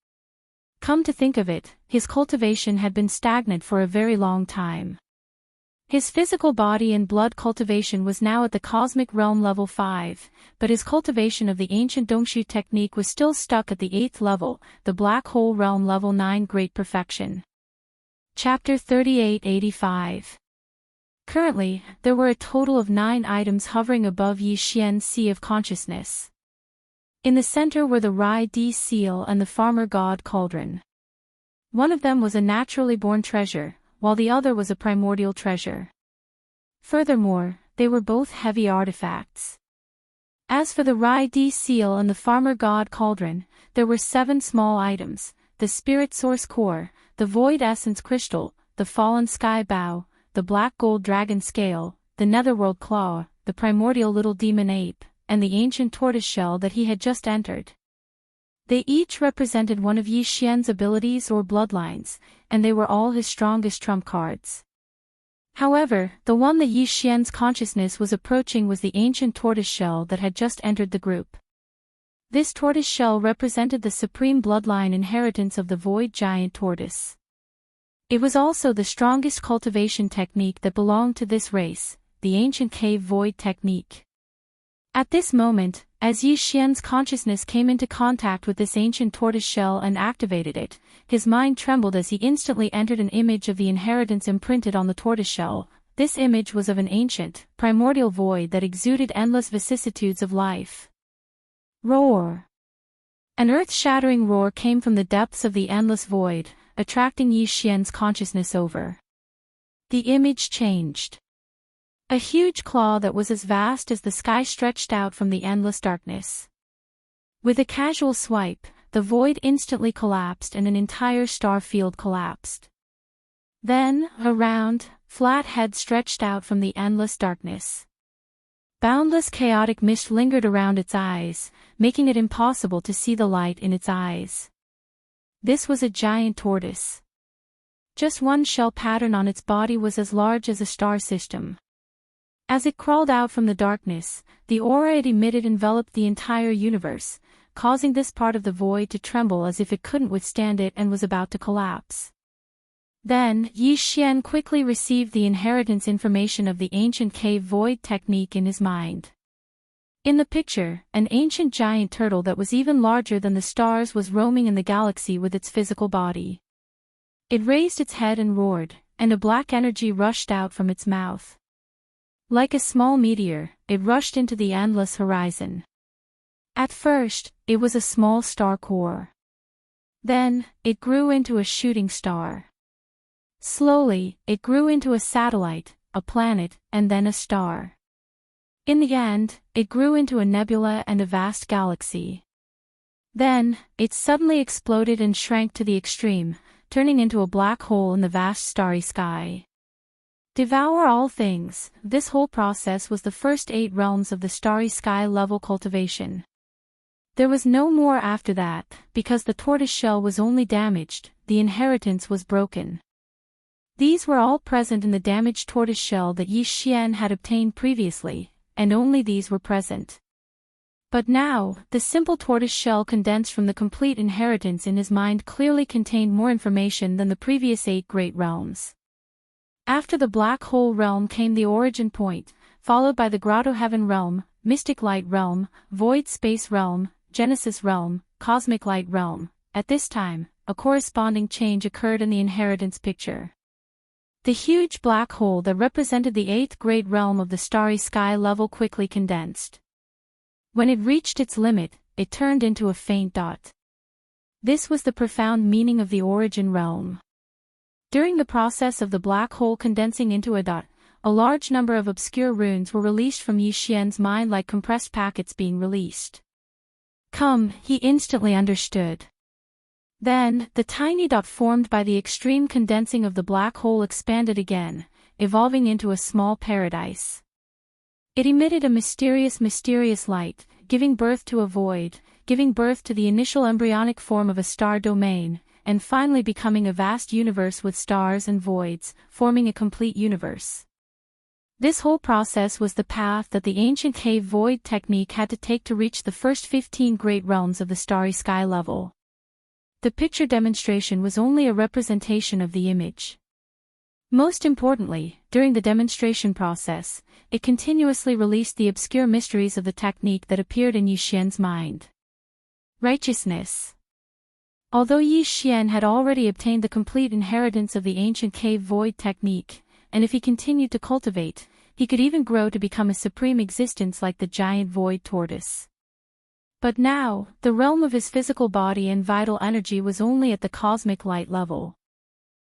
Come to think of it, his cultivation had been stagnant for a very long time. His physical body and blood cultivation was now at the cosmic realm level 5, but his cultivation of the ancient Dongshu technique was still stuck at the 8th level, the black hole realm level 9 great perfection. Chapter 3885. Currently, there were a total of 9 items hovering above Yi Xian's sea of consciousness. In the center were the Rai Di seal and the farmer god cauldron. One of them was a naturally born treasure, while the other was a primordial treasure. Furthermore, they were both heavy artifacts. As for the Rai Di seal and the farmer god cauldron, there were 7 small items: the spirit source core, the void essence crystal, the fallen sky bow, the black gold dragon scale, the netherworld claw, the primordial little demon ape, and the ancient tortoise shell that he had just entered. They each represented one of Yi Xian's abilities or bloodlines, and they were all his strongest trump cards. However, the one that Yi Xian's consciousness was approaching was the ancient tortoise shell that had just entered the group. This tortoise shell represented the supreme bloodline inheritance of the void giant tortoise. It was also the strongest cultivation technique that belonged to this race, the ancient cave void technique. At this moment, as Yi Xian's consciousness came into contact with this ancient tortoise shell and activated it, his mind trembled as he instantly entered an image of the inheritance imprinted on the tortoise shell. This image was of an ancient, primordial void that exuded endless vicissitudes of life. Roar! An earth-shattering roar came from the depths of the endless void, attracting Yi Xian's consciousness over. The image changed. A huge claw that was as vast as the sky stretched out from the endless darkness. With a casual swipe, the void instantly collapsed and an entire star field collapsed. Then, a round, flat head stretched out from the endless darkness. Boundless chaotic mist lingered around its eyes, making it impossible to see the light in its eyes. This was a giant tortoise. Just one shell pattern on its body was as large as a star system. As it crawled out from the darkness, the aura it emitted enveloped the entire universe, causing this part of the void to tremble as if it couldn't withstand it and was about to collapse. Then, Yi Xian quickly received the inheritance information of the ancient cave void technique in his mind. In the picture, an ancient giant turtle that was even larger than the stars was roaming in the galaxy with its physical body. It raised its head and roared, and a black energy rushed out from its mouth. Like a small meteor, it rushed into the endless horizon. At first, it was a small star core. Then, it grew into a shooting star. Slowly, it grew into a satellite, a planet, and then a star. In the end, it grew into a nebula and a vast galaxy. Then, it suddenly exploded and shrank to the extreme, turning into a black hole in the vast starry sky. Devour all things, this whole process was the first 8 realms of the starry sky level cultivation. There was no more after that, because the tortoise shell was only damaged, the inheritance was broken. These were all present in the damaged tortoise shell that Yi Xian had obtained previously, and only these were present. But now, the simple tortoise shell condensed from the complete inheritance in his mind clearly contained more information than the previous 8 great realms. After the black hole realm came the origin point, followed by the grotto heaven realm, mystic light realm, void space realm, Genesis realm, cosmic light realm. At this time, a corresponding change occurred in the inheritance picture. The huge black hole that represented the 8th great realm of the starry sky level quickly condensed. When it reached its limit, it turned into a faint dot. This was the profound meaning of the origin realm. During the process of the black hole condensing into a dot, a large number of obscure runes were released from Yi Xian's mind like compressed packets being released. Come, he instantly understood. Then, the tiny dot formed by the extreme condensing of the black hole expanded again, evolving into a small paradise. It emitted a mysterious light, giving birth to a void, giving birth to the initial embryonic form of a star domain, and finally becoming a vast universe with stars and voids, forming a complete universe. This whole process was the path that the ancient cave void technique had to take to reach the first 15 great realms of the starry sky level. The picture demonstration was only a representation of the image. Most importantly, during the demonstration process, it continuously released the obscure mysteries of the technique that appeared in Yi Xian's mind. Righteousness. Although Yi Xian had already obtained the complete inheritance of the ancient cave void technique, and if he continued to cultivate, he could even grow to become a supreme existence like the giant void tortoise. But now, the realm of his physical body and vital energy was only at the cosmic light level.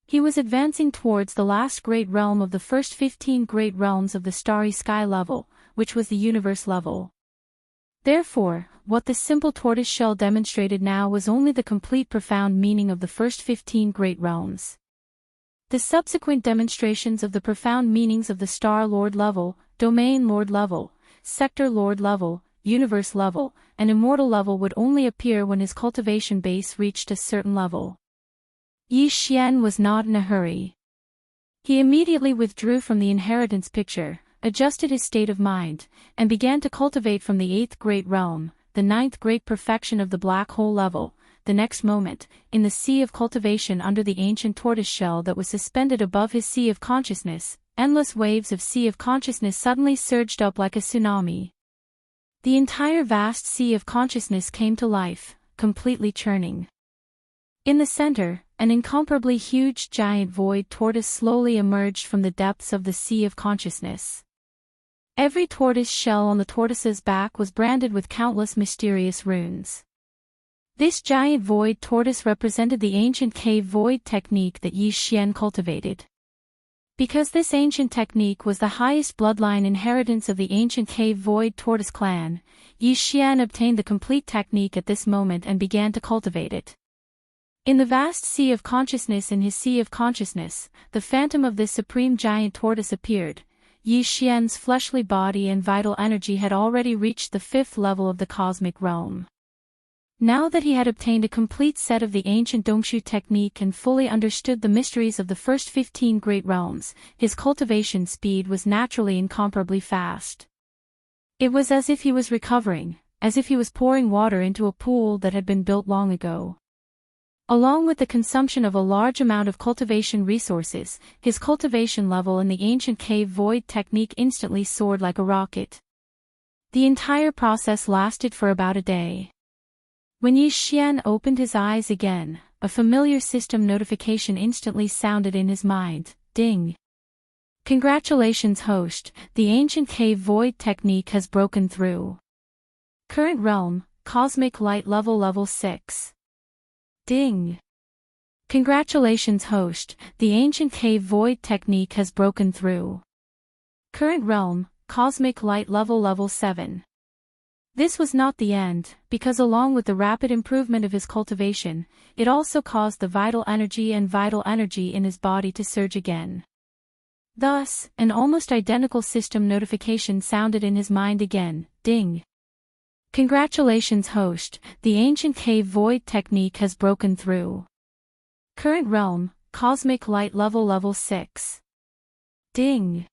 He was advancing towards the last great realm of the first 15 great realms of the starry sky level, which was the universe level. Therefore, what the simple tortoise shell demonstrated now was only the complete profound meaning of the first 15 great realms. The subsequent demonstrations of the profound meanings of the Star Lord level, Domain Lord level, Sector Lord level, Universe level, and Immortal level would only appear when his cultivation base reached a certain level. Yi Xian was not in a hurry. He immediately withdrew from the inheritance picture, adjusted his state of mind, and began to cultivate from the 8th great realm, the 9th great perfection of the black hole level. The next moment, in the sea of cultivation under the ancient tortoise shell that was suspended above his sea of consciousness, endless waves of sea of consciousness suddenly surged up like a tsunami. The entire vast sea of consciousness came to life, completely churning. In the center, an incomparably huge giant void tortoise slowly emerged from the depths of the sea of consciousness. Every tortoise shell on the tortoise's back was branded with countless mysterious runes. This giant void tortoise represented the ancient cave void technique that Yi Xian cultivated. Because this ancient technique was the highest bloodline inheritance of the ancient cave void tortoise clan, Yi Xian obtained the complete technique at this moment and began to cultivate it. In the vast sea of consciousness in his sea of consciousness, the phantom of this supreme giant tortoise appeared. Yi Xian's fleshly body and vital energy had already reached the 5th level of the cosmic realm. Now that he had obtained a complete set of the ancient Dongshu technique and fully understood the mysteries of the first 15 great realms, his cultivation speed was naturally incomparably fast. It was as if he was recovering, as if he was pouring water into a pool that had been built long ago. Along with the consumption of a large amount of cultivation resources, his cultivation level in the ancient cave void technique instantly soared like a rocket. The entire process lasted for about a day. When Yi Xian opened his eyes again, a familiar system notification instantly sounded in his mind, ding. Congratulations host, the ancient cave void technique has broken through. Current realm, cosmic light level 6. Ding. Congratulations host, the ancient cave void technique has broken through. Current realm, cosmic light level 7. This was not the end, because along with the rapid improvement of his cultivation, it also caused the vital energy in his body to surge again. Thus, an almost identical system notification sounded in his mind again, ding. Congratulations host, the ancient cave void technique has broken through. Current realm, cosmic light level 6. Ding.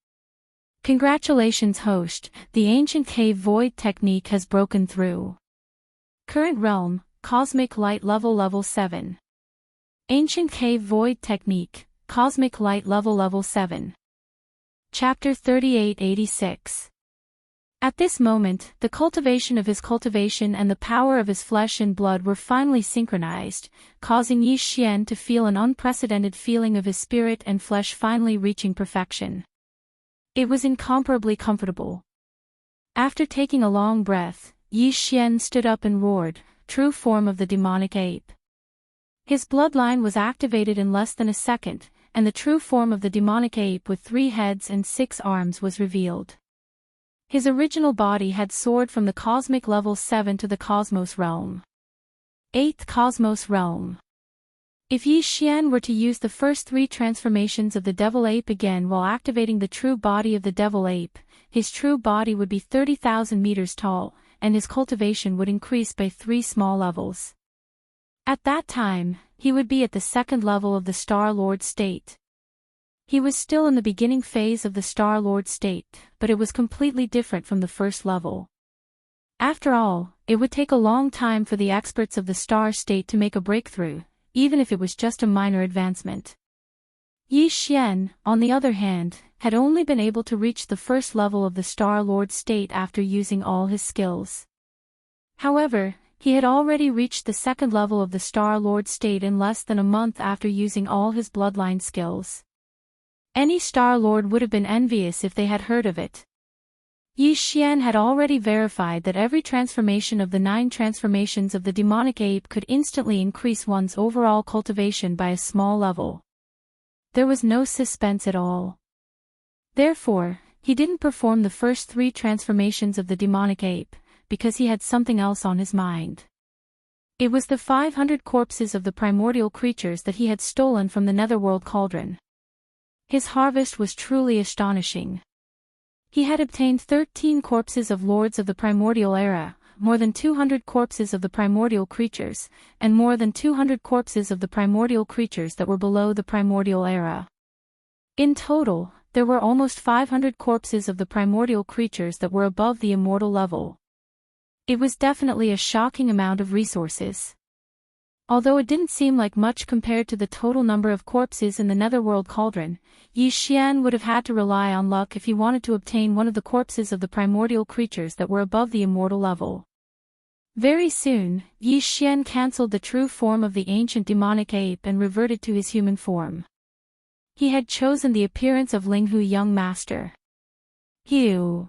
Congratulations host, the ancient cave void technique has broken through. Current realm, cosmic light level 7. Ancient cave void technique, cosmic light level 7. Chapter 3886. At this moment, the cultivation of his cultivation and the power of his flesh and blood were finally synchronized, causing Yi Xian to feel an unprecedented feeling of his spirit and flesh finally reaching perfection. It was incomparably comfortable. After taking a long breath, Yi Xian stood up and roared, true form of the demonic ape. His bloodline was activated in less than a second, and the true form of the demonic ape with 3 heads and 6 arms was revealed. His original body had soared from the cosmic level 7 to the cosmos realm. 8th cosmos realm. If Yi Xian were to use the first 3 transformations of the devil ape again while activating the true body of the devil ape, his true body would be 30,000 meters tall, and his cultivation would increase by 3 small levels. At that time, he would be at the 2nd level of the Star Lord state. He was still in the beginning phase of the Star Lord state, but it was completely different from the first level. After all, it would take a long time for the experts of the Star state to make a breakthrough, even if it was just a minor advancement. Yi Xian, on the other hand, had only been able to reach the 1st level of the Star Lord state after using all his skills. However, he had already reached the 2nd level of the Star Lord state in less than a month after using all his bloodline skills. Any Star Lord would have been envious if they had heard of it. Yi Xian had already verified that every transformation of the 9 transformations of the demonic ape could instantly increase one's overall cultivation by a small level. There was no suspense at all. Therefore, he didn't perform the first 3 transformations of the demonic ape, because he had something else on his mind. It was the 500 corpses of the primordial creatures that he had stolen from the netherworld cauldron. His harvest was truly astonishing. He had obtained 13 corpses of lords of the primordial era, more than 200 corpses of the primordial creatures, and more than 200 corpses of the primordial creatures that were below the primordial era. In total, there were almost 500 corpses of the primordial creatures that were above the immortal level. It was definitely a shocking amount of resources. Although it didn't seem like much compared to the total number of corpses in the netherworld cauldron, Yi Xian would have had to rely on luck if he wanted to obtain one of the corpses of the primordial creatures that were above the immortal level. Very soon, Yi Xian cancelled the true form of the ancient demonic ape and reverted to his human form. He had chosen the appearance of Linghu Young Master. Hew.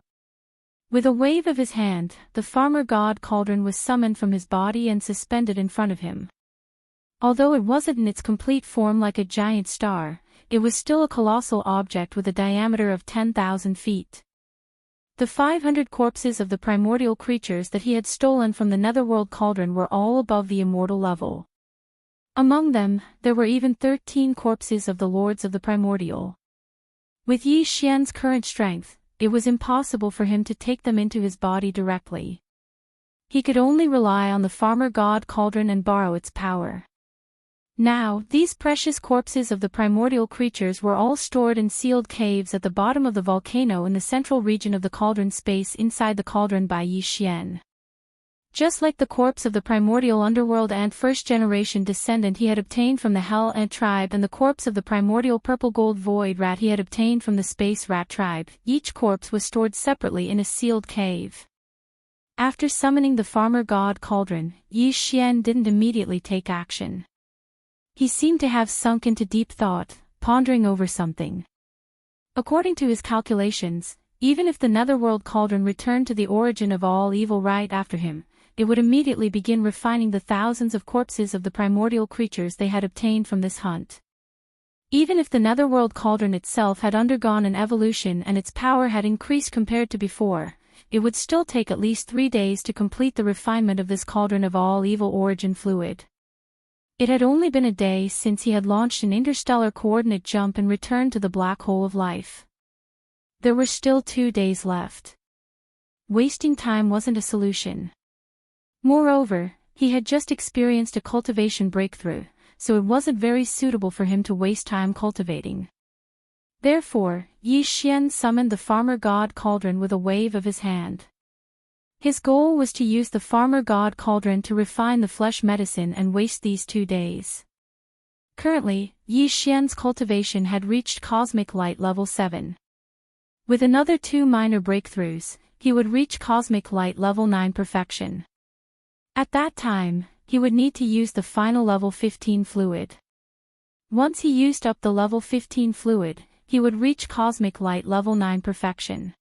With a wave of his hand, the farmer god cauldron was summoned from his body and suspended in front of him. Although it wasn't in its complete form like a giant star, it was still a colossal object with a diameter of 10,000 feet. The 500 corpses of the primordial creatures that he had stolen from the netherworld cauldron were all above the immortal level. Among them, there were even 13 corpses of the lords of the primordial. With Yi Xian's current strength, it was impossible for him to take them into his body directly. He could only rely on the farmer god cauldron and borrow its power. Now, these precious corpses of the primordial creatures were all stored in sealed caves at the bottom of the volcano in the central region of the cauldron space inside the cauldron by Yi Xian. Just like the corpse of the primordial underworld ant first-generation descendant he had obtained from the Hell Ant tribe and the corpse of the primordial purple-gold void rat he had obtained from the space rat tribe, each corpse was stored separately in a sealed cave. After summoning the farmer god cauldron, Yi Xian didn't immediately take action. He seemed to have sunk into deep thought, pondering over something. According to his calculations, even if the netherworld cauldron returned to the origin of all evil right after him, it would immediately begin refining the thousands of corpses of the primordial creatures they had obtained from this hunt. Even if the netherworld cauldron itself had undergone an evolution and its power had increased compared to before, it would still take at least 3 days to complete the refinement of this cauldron of all evil origin fluid. It had only been a day since he had launched an interstellar coordinate jump and returned to the black hole of life. There were still 2 days left. Wasting time wasn't a solution. Moreover, he had just experienced a cultivation breakthrough, so it wasn't very suitable for him to waste time cultivating. Therefore, Yi Xian summoned the farmer god cauldron with a wave of his hand. His goal was to use the farmer god cauldron to refine the flesh medicine and waste these 2 days. Currently, Yi Xian's cultivation had reached cosmic light level 7. With another 2 minor breakthroughs, he would reach cosmic light level 9 perfection. At that time, he would need to use the final level 15 fluid. Once he used up the level 15 fluid, he would reach cosmic light level 9 perfection.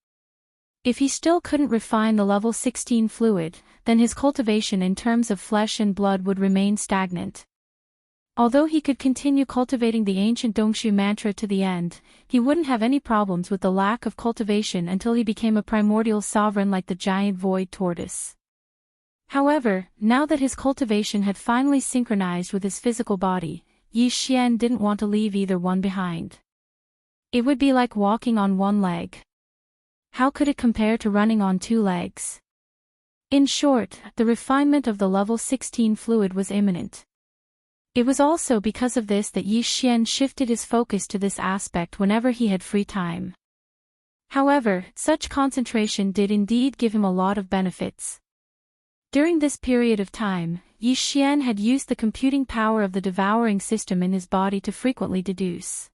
If he still couldn't refine the level 16 fluid, then his cultivation in terms of flesh and blood would remain stagnant. Although he could continue cultivating the ancient Dongshu mantra to the end, he wouldn't have any problems with the lack of cultivation until he became a primordial sovereign like the giant void tortoise. However, now that his cultivation had finally synchronized with his physical body, Yi Xian didn't want to leave either one behind. It would be like walking on one leg. How could it compare to running on 2 legs? In short, the refinement of the level 16 fluid was imminent. It was also because of this that Yi Xian shifted his focus to this aspect whenever he had free time. However, such concentration did indeed give him a lot of benefits. During this period of time, Yi Xian had used the computing power of the devouring system in his body to frequently deduce.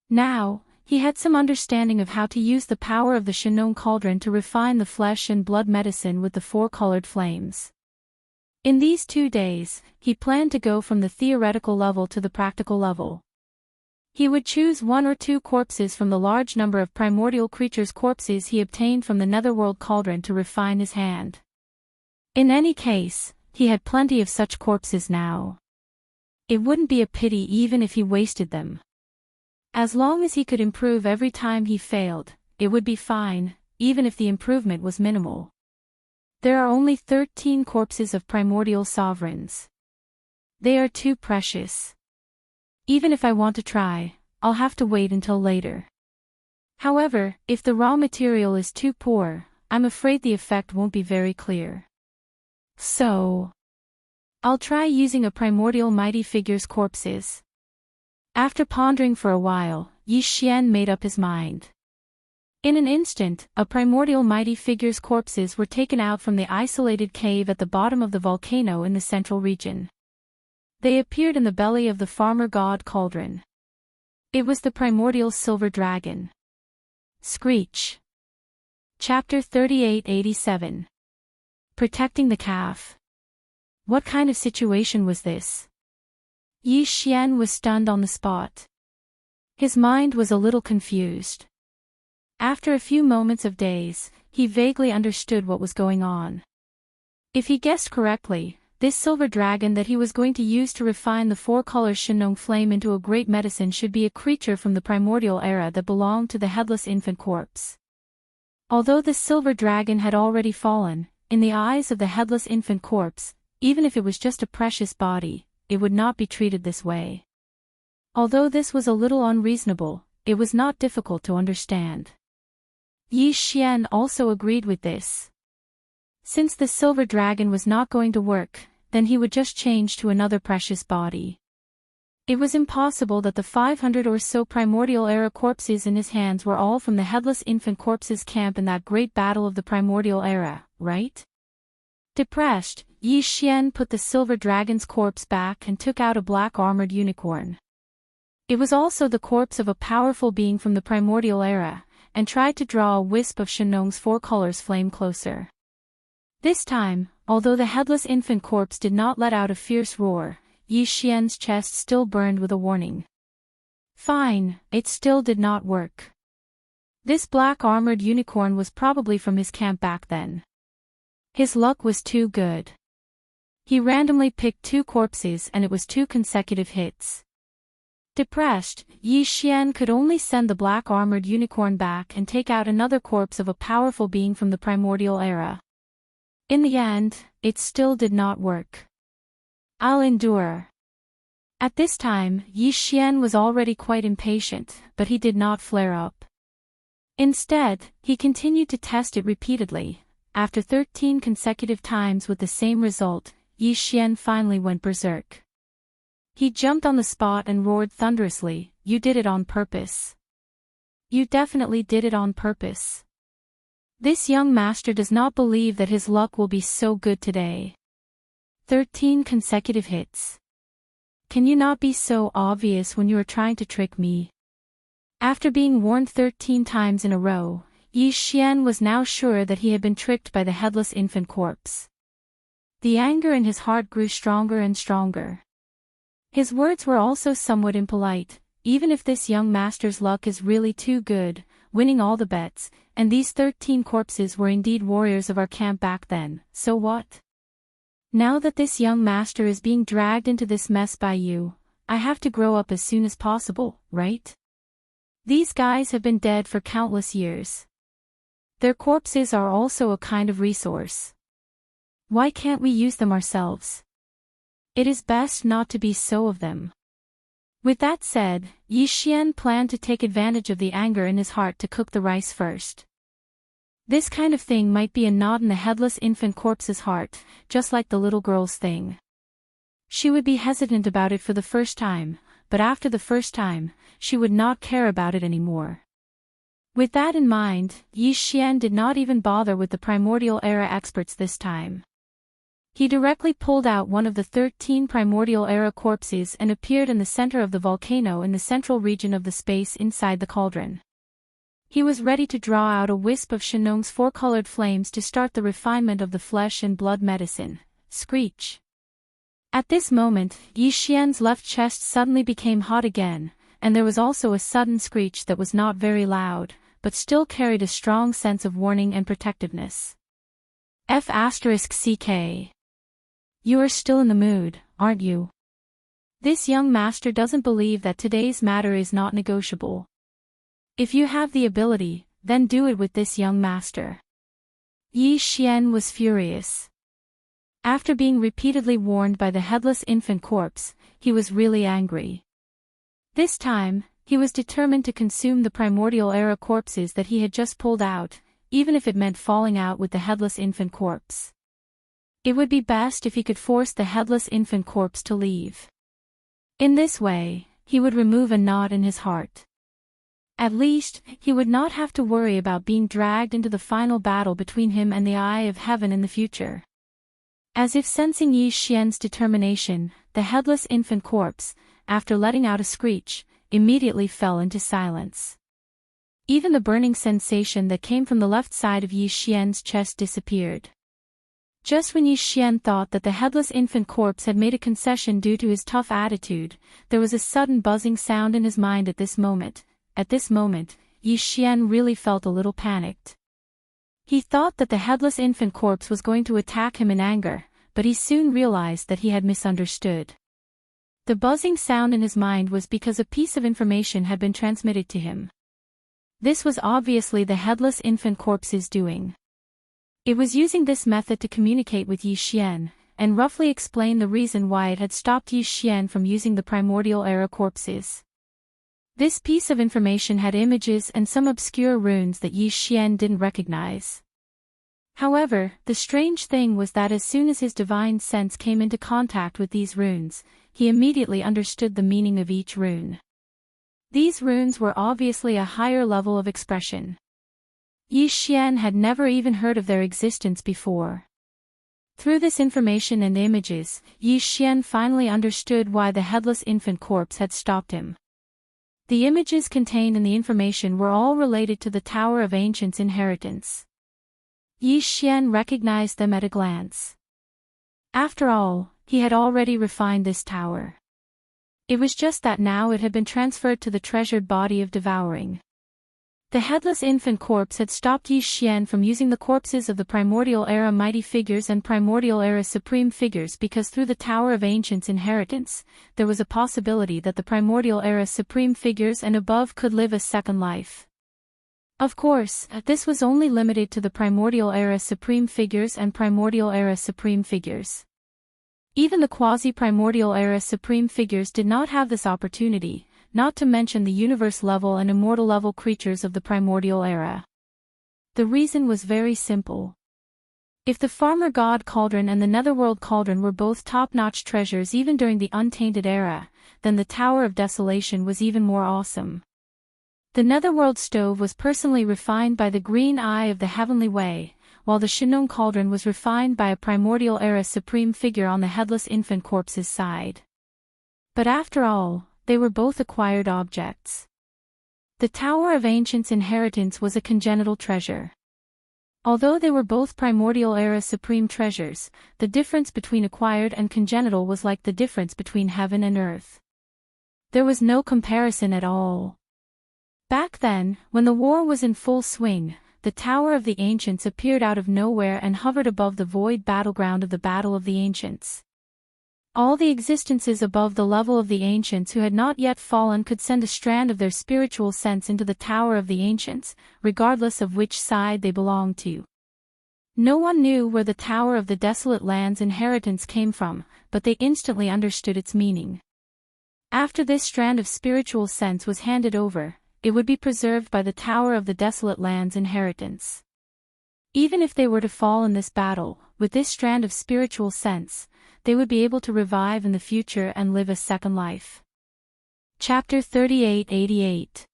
Now, he had some understanding of how to use the power of the Shenong cauldron to refine the flesh and blood medicine with the 4 colored flames. In these 2 days, he planned to go from the theoretical level to the practical level. He would choose 1 or 2 corpses from the large number of primordial creatures' corpses he obtained from the netherworld cauldron to refine his hand. In any case, he had plenty of such corpses now. It wouldn't be a pity even if he wasted them. As long as he could improve every time he failed, it would be fine, even if the improvement was minimal. There are only 13 corpses of primordial sovereigns. They are too precious. Even if I want to try, I'll have to wait until later. However, if the raw material is too poor, I'm afraid the effect won't be very clear. So, I'll try using a primordial mighty figure's corpses. After pondering for a while, Yi Xian made up his mind. In an instant, a primordial mighty figure's corpses were taken out from the isolated cave at the bottom of the volcano in the central region. They appeared in the belly of the farmer god cauldron. It was the primordial silver dragon. Screech. Chapter 3887. Protecting the calf. What kind of situation was this? Yi Xian was stunned on the spot. His mind was a little confused. After a few moments of daze, he vaguely understood what was going on. If he guessed correctly, this silver dragon that he was going to use to refine the 4-color Shenong flame into a great medicine should be a creature from the primordial era that belonged to the headless infant corpse. Although the silver dragon had already fallen, in the eyes of the headless infant corpse, even if it was just a precious body, it would not be treated this way. Although this was a little unreasonable, it was not difficult to understand. Yi Xian also agreed with this. Since the silver dragon was not going to work, then he would just change to another precious body. It was impossible that the 500 or so primordial era corpses in his hands were all from the headless infant corpse's camp in that great battle of the primordial era, right? Depressed, Yi Xian put the silver dragon's corpse back and took out a black-armored unicorn. It was also the corpse of a powerful being from the primordial era, and tried to draw a wisp of Shenong's four colors flame closer. This time, although the headless infant corpse did not let out a fierce roar, Yi Xian's chest still burned with a warning. Fine, it still did not work. This black-armored unicorn was probably from his camp back then. His luck was too good. He randomly picked 2 corpses and it was 2 consecutive hits. Depressed, Yi Xian could only send the black-armored unicorn back and take out another corpse of a powerful being from the primordial era. In the end, it still did not work. I'll endure. At this time, Yi Xian was already quite impatient, but he did not flare up. Instead, he continued to test it repeatedly. After 13 consecutive times with the same result, Yi Xian finally went berserk. He jumped on the spot and roared thunderously, "You did it on purpose. You definitely did it on purpose. This young master does not believe that his luck will be so good today. 13 consecutive hits. Can you not be so obvious when you are trying to trick me?" After being warned 13 times in a row, Yi Xian was now sure that he had been tricked by the headless infant corpse. The anger in his heart grew stronger and stronger. His words were also somewhat impolite. Even if this young master's luck is really too good, winning all the bets, and these 13 corpses were indeed warriors of our camp back then, so what? Now that this young master is being dragged into this mess by you, I have to grow up as soon as possible, right? These guys have been dead for countless years. Their corpses are also a kind of resource. Why can't we use them ourselves? It is best not to be so of them. With that said, Yi Xian planned to take advantage of the anger in his heart to cook the rice first. This kind of thing might be a knot in the headless infant corpse's heart, just like the little girl's thing. She would be hesitant about it for the first time, but after the first time, she would not care about it anymore. With that in mind, Yi Xian did not even bother with the primordial era experts this time. He directly pulled out one of the 13 primordial era corpses and appeared in the center of the volcano in the central region of the space inside the cauldron. He was ready to draw out a wisp of Shenong's 4-colored flames to start the refinement of the flesh and blood medicine. Screech. At this moment, Yi Xian's left chest suddenly became hot again, and there was also a sudden screech that was not very loud, but still carried a strong sense of warning and protectiveness. F***CK. You are still in the mood, aren't you? This young master doesn't believe that today's matter is not negotiable. If you have the ability, then do it with this young master. Yi Xian was furious. After being repeatedly warned by the headless infant corpse, he was really angry. This time, he was determined to consume the primordial era corpses that he had just pulled out, even if it meant falling out with the headless infant corpse. It would be best if he could force the headless infant corpse to leave. In this way, he would remove a knot in his heart. At least, he would not have to worry about being dragged into the final battle between him and the Eye of Heaven in the future. As if sensing Yi Xian's determination, the headless infant corpse, after letting out a screech, immediately fell into silence. Even the burning sensation that came from the left side of Yi Xian's chest disappeared. Just when Yi Xian thought that the headless infant corpse had made a concession due to his tough attitude, there was a sudden buzzing sound in his mind at this moment. At this moment, Yi Xian really felt a little panicked. He thought that the headless infant corpse was going to attack him in anger, but he soon realized that he had misunderstood. The buzzing sound in his mind was because a piece of information had been transmitted to him. This was obviously the headless infant corpse's doing. It was using this method to communicate with Yi Xian, and roughly explain the reason why it had stopped Yi Xian from using the primordial era corpses. This piece of information had images and some obscure runes that Yi Xian didn't recognize. However, the strange thing was that as soon as his divine sense came into contact with these runes, he immediately understood the meaning of each rune. These runes were obviously a higher level of expression. Yi Xian had never even heard of their existence before. Through this information and images, Yi Xian finally understood why the headless infant corpse had stopped him. The images contained in the information were all related to the Tower of Ancients' inheritance. Yi Xian recognized them at a glance. After all, he had already refined this tower. It was just that now it had been transferred to the treasured body of Devouring. The headless infant corpse had stopped Yi Xian from using the corpses of the Primordial Era Mighty Figures and Primordial Era Supreme Figures because through the Tower of Ancients' inheritance, there was a possibility that the Primordial Era Supreme Figures and above could live a second life. Of course, this was only limited to the Primordial Era Supreme Figures and Primordial Era Supreme Figures. Even the quasi-Primordial Era Supreme Figures did not have this opportunity, not to mention the universe-level and immortal-level creatures of the Primordial Era. The reason was very simple. If the Farmer God Cauldron and the Netherworld Cauldron were both top-notch treasures even during the Untainted Era, then the Tower of Desolation was even more awesome. The Netherworld Stove was personally refined by the Green Eye of the Heavenly Way, while the Shinon Cauldron was refined by a Primordial Era Supreme Figure on the Headless Infant Corpse's side. But after all, they were both acquired objects. The Tower of Ancients' inheritance was a congenital treasure. Although they were both Primordial Era Supreme treasures, the difference between acquired and congenital was like the difference between heaven and earth. There was no comparison at all. Back then, when the war was in full swing, the Tower of the Ancients appeared out of nowhere and hovered above the void battleground of the Battle of the Ancients. All the existences above the level of the Ancients who had not yet fallen could send a strand of their spiritual sense into the Tower of the Ancients, regardless of which side they belonged to. No one knew where the Tower of the Desolate Land's inheritance came from, but they instantly understood its meaning. After this strand of spiritual sense was handed over, it would be preserved by the Tower of the Desolate Land's inheritance. Even if they were to fall in this battle, with this strand of spiritual sense, they would be able to revive in the future and live a second life. Chapter 3888.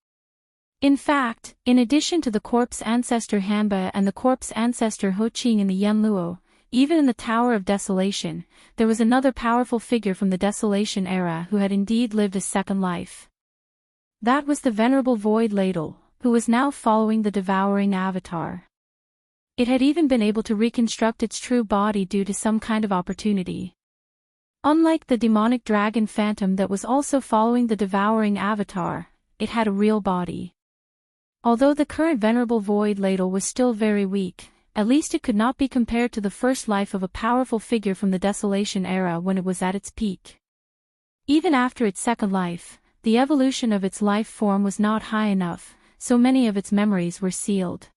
In fact, in addition to the corpse ancestor Hanba and the corpse ancestor Ho Qing in the Yanluo, even in the Tower of Desolation, there was another powerful figure from the Desolation era who had indeed lived a second life. That was the venerable Void Ladle, who was now following the Devouring avatar. It had even been able to reconstruct its true body due to some kind of opportunity. Unlike the demonic dragon phantom that was also following the Devouring avatar, it had a real body. Although the current venerable Void Ladle was still very weak, at least it could not be compared to the first life of a powerful figure from the Desolation era when it was at its peak. Even after its second life, the evolution of its life form was not high enough, so many of its memories were sealed.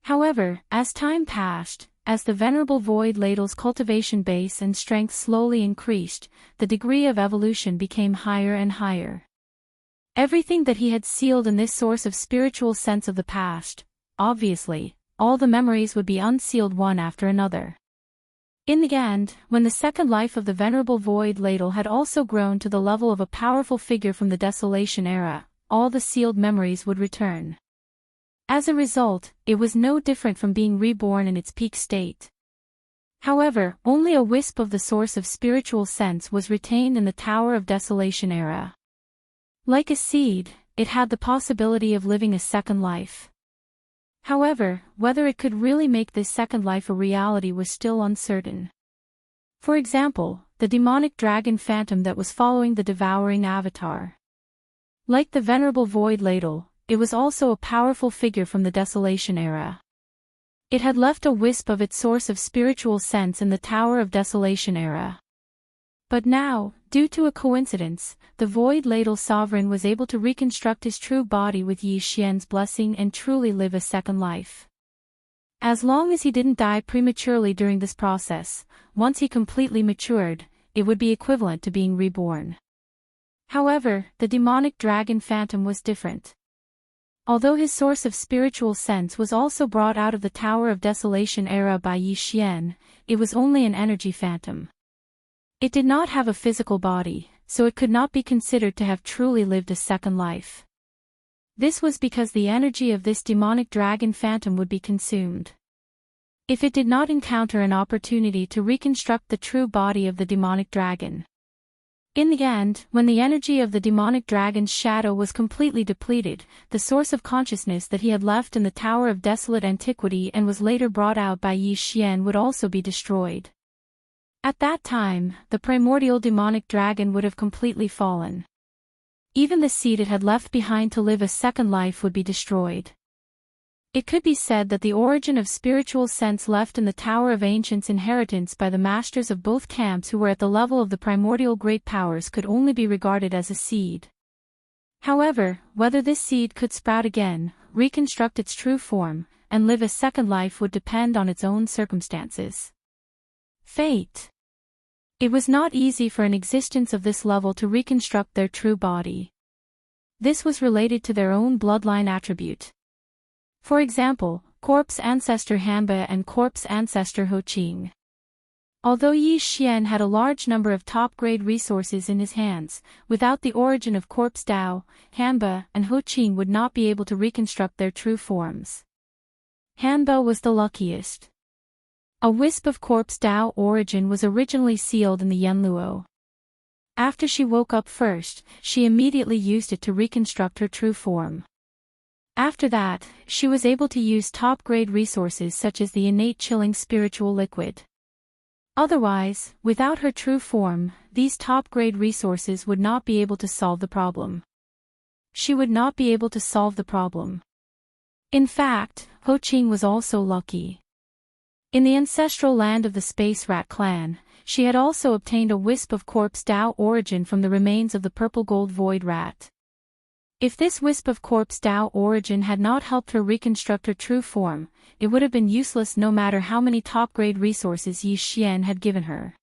However, as time passed, as the venerable Void Ladle's cultivation base and strength slowly increased, the degree of evolution became higher and higher. Everything that he had sealed in this source of spiritual sense of the past, obviously, all the memories would be unsealed one after another. In the end, when the second life of the venerable Void Ladle had also grown to the level of a powerful figure from the Desolation era, all the sealed memories would return. As a result, it was no different from being reborn in its peak state. However, only a wisp of the source of spiritual sense was retained in the Tower of Desolation era. Like a seed, it had the possibility of living a second life. However, whether it could really make this second life a reality was still uncertain. For example, the demonic dragon phantom that was following the Devouring avatar. Like the venerable Void Ladle, it was also a powerful figure from the Desolation era. It had left a wisp of its source of spiritual sense in the Tower of Desolation era. But now, due to a coincidence, the Void Ladle sovereign was able to reconstruct his true body with Yi Xian's blessing and truly live a second life. As long as he didn't die prematurely during this process, once he completely matured, it would be equivalent to being reborn. However, the demonic dragon phantom was different. Although his source of spiritual sense was also brought out of the Tower of Desolation era by Yi Xian, it was only an energy phantom. It did not have a physical body, so it could not be considered to have truly lived a second life. This was because the energy of this demonic dragon phantom would be consumed if it did not encounter an opportunity to reconstruct the true body of the demonic dragon. In the end, when the energy of the demonic dragon's shadow was completely depleted, the source of consciousness that he had left in the Tower of Desolate Antiquity and was later brought out by Yi Xian would also be destroyed. At that time, the primordial demonic dragon would have completely fallen. Even the seed it had left behind to live a second life would be destroyed. It could be said that the origin of spiritual sense left in the Tower of Ancients' inheritance by the masters of both camps who were at the level of the primordial great powers could only be regarded as a seed. However, whether this seed could sprout again, reconstruct its true form, and live a second life would depend on its own circumstances. Fate. It was not easy for an existence of this level to reconstruct their true body. This was related to their own bloodline attribute. For example, corpse ancestor Hanba and corpse ancestor Ho Qing. Although Yi Xian had a large number of top-grade resources in his hands, without the origin of corpse Dao, Hanba and Ho Qing would not be able to reconstruct their true forms. Hanba was the luckiest. A wisp of corpse Dao origin was originally sealed in the Yanluo. After she woke up first, she immediately used it to reconstruct her true form. After that, she was able to use top-grade resources such as the innate chilling spiritual liquid. Otherwise, without her true form, these top-grade resources would not be able to solve the problem. She would not be able to solve the problem. In fact, Ho Qing was also lucky. In the ancestral land of the Space Rat clan, she had also obtained a wisp of corpse Dao origin from the remains of the purple gold void rat. If this wisp of corpse Dao origin had not helped her reconstruct her true form, it would have been useless no matter how many top-grade resources Yi Xian had given her.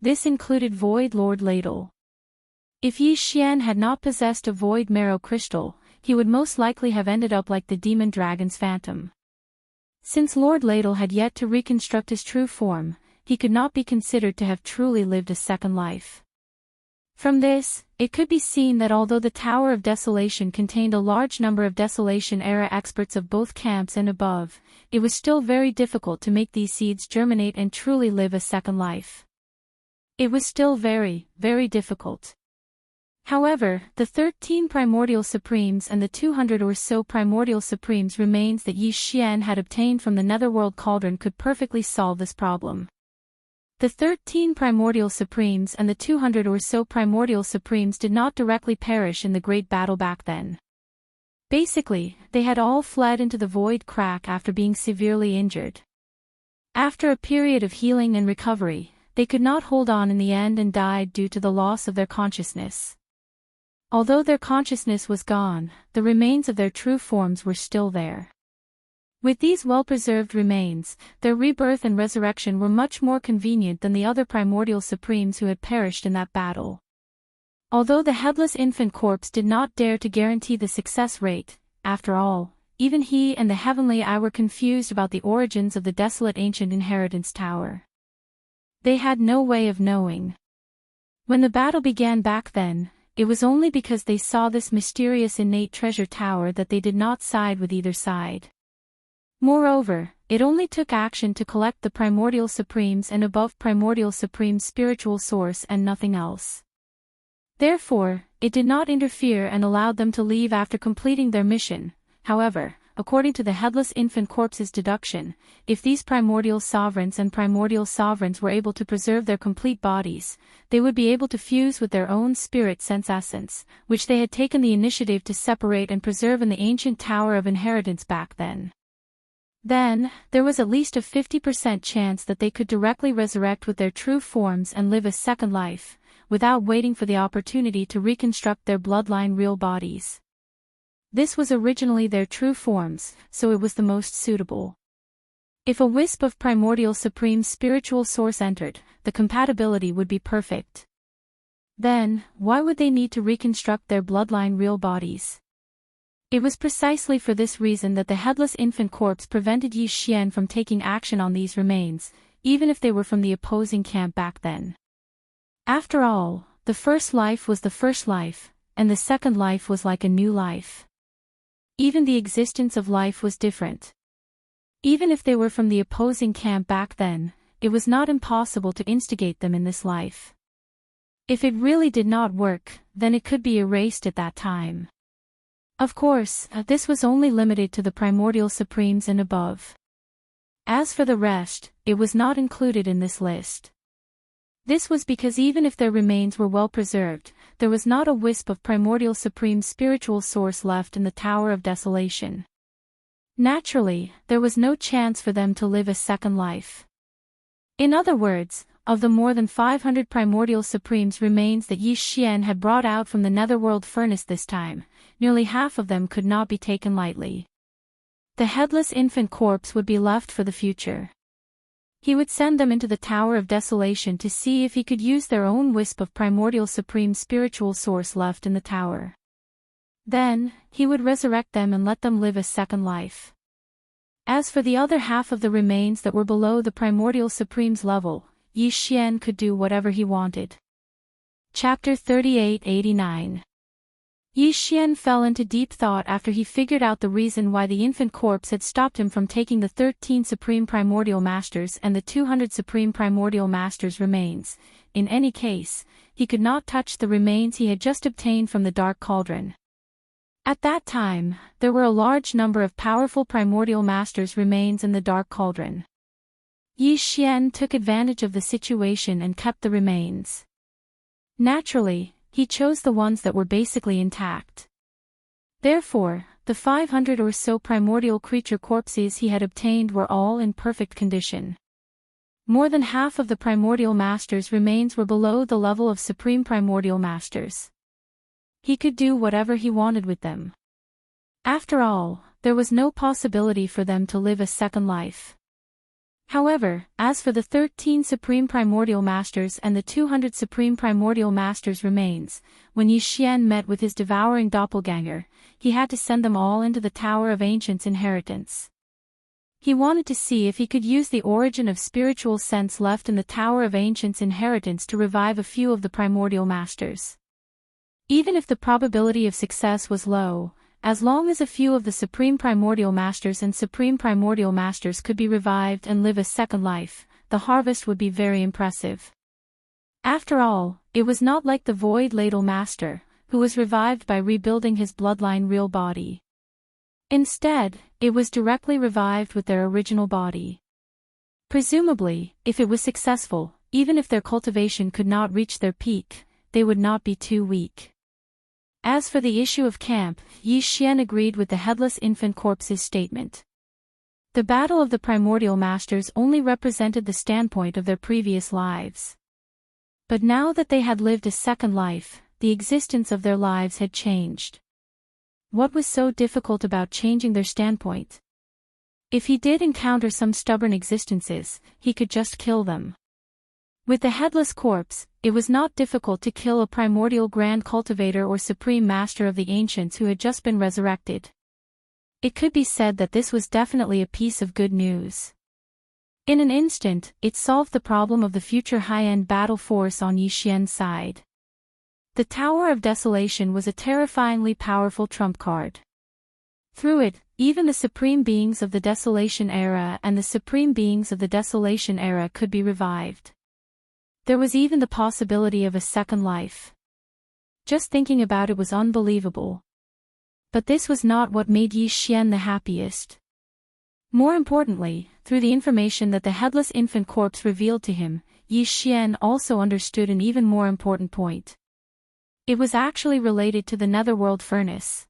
This included Void Lord Ladle. If Yi Xian had not possessed a void marrow crystal, he would most likely have ended up like the demon dragon's phantom. Since Lord Ladle had yet to reconstruct his true form, he could not be considered to have truly lived a second life. From this, it could be seen that although the Tower of Desolation contained a large number of Desolation-era experts of both camps and above, it was still very difficult to make these seeds germinate and truly live a second life. It was still very, very difficult. However, the 13 Primordial Supremes and the 200 or so Primordial Supremes remains that Yi Xian had obtained from the Netherworld Cauldron could perfectly solve this problem. The 13 Primordial Supremes and the 200 or so Primordial Supremes did not directly perish in the Great Battle back then. Basically, they had all fled into the Void Crack after being severely injured. After a period of healing and recovery, they could not hold on in the end and died due to the loss of their consciousness. Although their consciousness was gone, the remains of their true forms were still there. With these well-preserved remains, their rebirth and resurrection were much more convenient than the other Primordial Supremes who had perished in that battle. Although the headless infant corpse did not dare to guarantee the success rate, after all, even he and the Heavenly Eye were confused about the origins of the desolate ancient inheritance tower. They had no way of knowing. When the battle began back then, it was only because they saw this mysterious innate treasure tower that they did not side with either side. Moreover, it only took action to collect the Primordial Supremes and above Primordial Supreme's spiritual source and nothing else. Therefore, it did not interfere and allowed them to leave after completing their mission. However, according to the Headless Infant Corpse's deduction, if these Primordial Sovereigns and Primordial Sovereigns were able to preserve their complete bodies, they would be able to fuse with their own spirit sense essence, which they had taken the initiative to separate and preserve in the ancient Tower of Inheritance back then. Then, there was at least a 50% chance that they could directly resurrect with their true forms and live a second life, without waiting for the opportunity to reconstruct their bloodline real bodies. This was originally their true forms, so it was the most suitable. If a wisp of Primordial Supreme spiritual source entered, the compatibility would be perfect. Then, why would they need to reconstruct their bloodline real bodies? It was precisely for this reason that the headless infant corpse prevented Yi Xian from taking action on these remains, even if they were from the opposing camp back then. After all, the first life was the first life, and the second life was like a new life. Even the existence of life was different. Even if they were from the opposing camp back then, it was not impossible to instigate them in this life. If it really did not work, then it could be erased at that time. Of course, this was only limited to the primordial supremes and above. As for the rest, it was not included in this list. This was because even if their remains were well preserved, there was not a wisp of primordial supreme spiritual source left in the Tower of Desolation. Naturally, there was no chance for them to live a second life. In other words, of the more than 500 primordial supremes remains that Yi Xian had brought out from the netherworld furnace this time, nearly half of them could not be taken lightly. The headless infant corpse would be left for the future. He would send them into the Tower of Desolation to see if he could use their own wisp of primordial supreme spiritual source left in the tower. Then, he would resurrect them and let them live a second life. As for the other half of the remains that were below the primordial supreme's level, Yi Xian could do whatever he wanted. Chapter 3889. Yi Xian fell into deep thought after he figured out the reason why the infant corpse had stopped him from taking the 13 Supreme Primordial Masters and the 200 Supreme Primordial Masters remains. In any case, he could not touch the remains he had just obtained from the Dark Cauldron. At that time, there were a large number of powerful Primordial Masters remains in the Dark Cauldron. Yi Xian took advantage of the situation and kept the remains. Naturally, he chose the ones that were basically intact. Therefore, the 500 or so primordial creature corpses he had obtained were all in perfect condition. More than half of the primordial masters' remains were below the level of supreme primordial masters. He could do whatever he wanted with them. After all, there was no possibility for them to live a second life. However, as for the 13 Supreme Primordial Masters and the 200 Supreme Primordial Masters remains, when Yi Xian met with his devouring doppelganger, he had to send them all into the Tower of Ancients' inheritance. He wanted to see if he could use the origin of spiritual sense left in the Tower of Ancients' inheritance to revive a few of the Primordial Masters. Even if the probability of success was low, as long as a few of the Supreme Primordial Masters and Supreme Primordial Masters could be revived and live a second life, the harvest would be very impressive. After all, it was not like the Void Ladle Master, who was revived by rebuilding his bloodline real body. Instead, it was directly revived with their original body. Presumably, if it was successful, even if their cultivation could not reach their peak, they would not be too weak. As for the issue of camp, Yi Xian agreed with the headless infant corpse's statement. The battle of the primordial masters only represented the standpoint of their previous lives. But now that they had lived a second life, the existence of their lives had changed. What was so difficult about changing their standpoint? If he did encounter some stubborn existences, he could just kill them. With the headless corpse, it was not difficult to kill a primordial grand cultivator or supreme master of the ancients who had just been resurrected. It could be said that this was definitely a piece of good news. In an instant, it solved the problem of the future high-end battle force on Yi Xian's side. The Tower of Desolation was a terrifyingly powerful trump card. Through it, even the supreme beings of the Desolation Era and the supreme beings of the Desolation Era could be revived. There was even the possibility of a second life. Just thinking about it was unbelievable. But this was not what made Yi Xian the happiest. More importantly, through the information that the headless infant corpse revealed to him, Yi Xian also understood an even more important point. It was actually related to the netherworld furnace.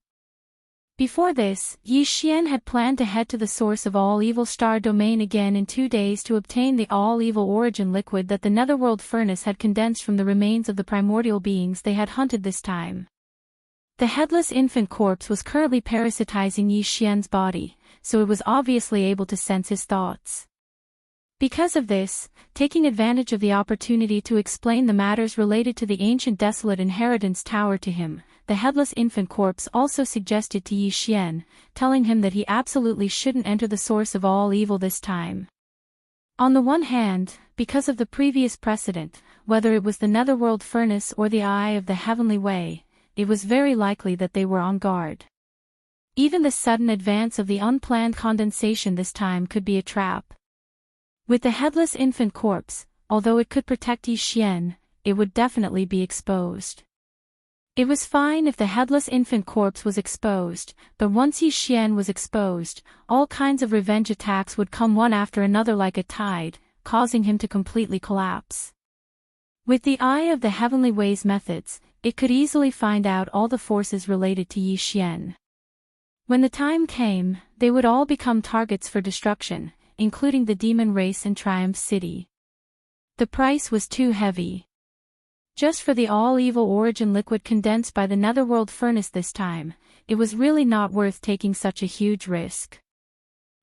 Before this, Yi Xian had planned to head to the source of all evil star domain again in 2 days to obtain the all-evil origin liquid that the netherworld furnace had condensed from the remains of the primordial beings they had hunted this time. The headless infant corpse was currently parasitizing Yi Xian's body, so it was obviously able to sense his thoughts. Because of this, taking advantage of the opportunity to explain the matters related to the ancient desolate inheritance tower to him, the headless infant corpse also suggested to Yi Xian, telling him that he absolutely shouldn't enter the source of all evil this time. On the one hand, because of the previous precedent, whether it was the Netherworld Furnace or the Eye of the Heavenly Way, it was very likely that they were on guard. Even the sudden advance of the unplanned condensation this time could be a trap. With the headless infant corpse, although it could protect Yi Xian, it would definitely be exposed. It was fine if the headless infant corpse was exposed, but once Yi Xian was exposed, all kinds of revenge attacks would come one after another like a tide, causing him to completely collapse. With the Eye of the Heavenly Way's methods, it could easily find out all the forces related to Yi Xian. When the time came, they would all become targets for destruction, including the demon race and Triumph City. The price was too heavy. Just for the all-evil origin liquid condensed by the Netherworld Furnace this time, it was really not worth taking such a huge risk.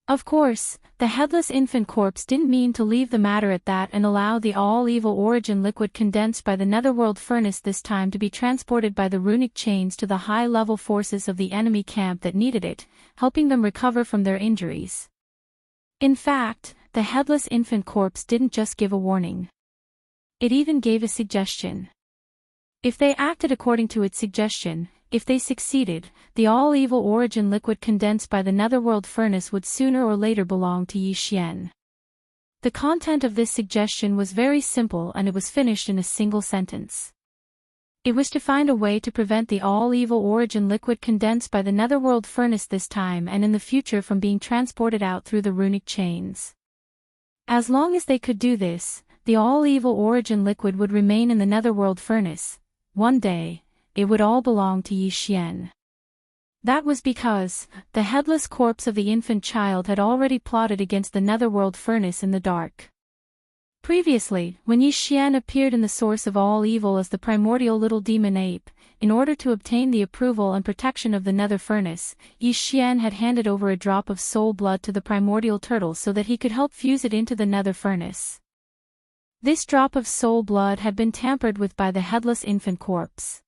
Of course, the headless infant corpse didn't mean to leave the matter at that and allow the all-evil origin liquid condensed by the Netherworld Furnace this time to be transported by the runic chains to the high-level forces of the enemy camp that needed it, helping them recover from their injuries. In fact, the headless infant corpse didn't just give a warning. It even gave a suggestion. If they acted according to its suggestion, if they succeeded, the all-evil origin liquid condensed by the Netherworld Furnace would sooner or later belong to Yi Xian. The content of this suggestion was very simple and it was finished in a single sentence. It was to find a way to prevent the all-evil origin liquid condensed by the Netherworld Furnace this time and in the future from being transported out through the runic chains. As long as they could do this, the all-evil origin liquid would remain in the Netherworld Furnace. One day, it would all belong to Yi Xian. That was because the headless corpse of the infant child had already plotted against the Netherworld Furnace in the dark. Previously, when Yi Xian appeared in the source of all evil as the primordial little demon ape, in order to obtain the approval and protection of the Nether Furnace, Yi Xian had handed over a drop of soul blood to the primordial turtle so that he could help fuse it into the Nether Furnace. This drop of soul blood had been tampered with by the headless infant corpse.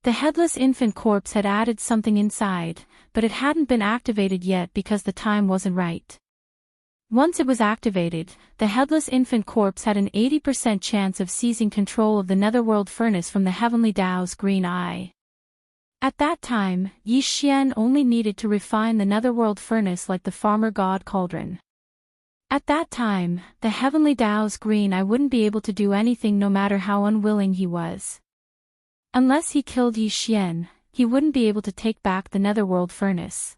The headless infant corpse had added something inside, but it hadn't been activated yet because the time wasn't right. Once it was activated, the headless infant corpse had an 80% chance of seizing control of the Netherworld Furnace from the Heavenly Tao's green eye. At that time, Yi Xian only needed to refine the Netherworld Furnace like the farmer god Cauldron. At that time, the Heavenly Tao's green eye wouldn't be able to do anything no matter how unwilling he was. Unless he killed Yi Xian, he wouldn't be able to take back the Netherworld Furnace.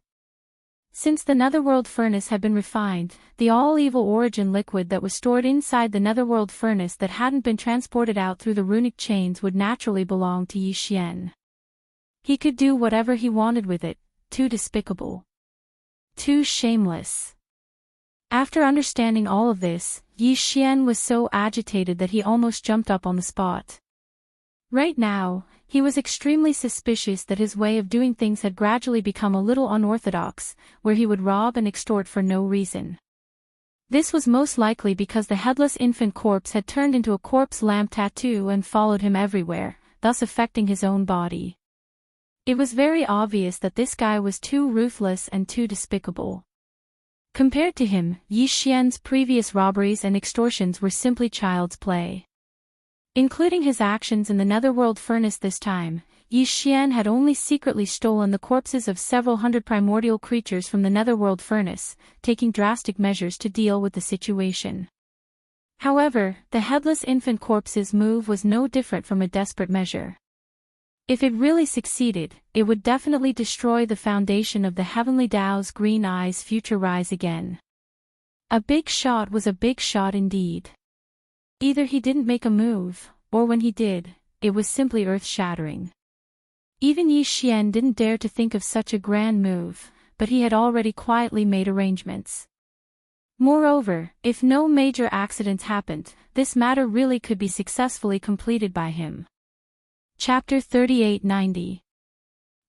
Since the Netherworld Furnace had been refined, the all-evil origin liquid that was stored inside the Netherworld Furnace that hadn't been transported out through the runic chains would naturally belong to Yi Xian. He could do whatever he wanted with it, too despicable. Too shameless. After understanding all of this, Yi Xian was so agitated that he almost jumped up on the spot. Right now, he was extremely suspicious that his way of doing things had gradually become a little unorthodox, where he would rob and extort for no reason. This was most likely because the headless infant corpse had turned into a corpse lamp tattoo and followed him everywhere, thus affecting his own body. It was very obvious that this guy was too ruthless and too despicable. Compared to him, Yi Xian's previous robberies and extortions were simply child's play. Including his actions in the Netherworld Furnace this time, Yi Xian had only secretly stolen the corpses of several hundred primordial creatures from the Netherworld Furnace, taking drastic measures to deal with the situation. However, the headless infant corpse's move was no different from a desperate measure. If it really succeeded, it would definitely destroy the foundation of the Heavenly Tao's green eye's future rise again. A big shot was a big shot indeed. Either he didn't make a move, or when he did, it was simply earth-shattering. Even Yi Xian didn't dare to think of such a grand move, but he had already quietly made arrangements. Moreover, if no major accidents happened, this matter really could be successfully completed by him. Chapter 3890.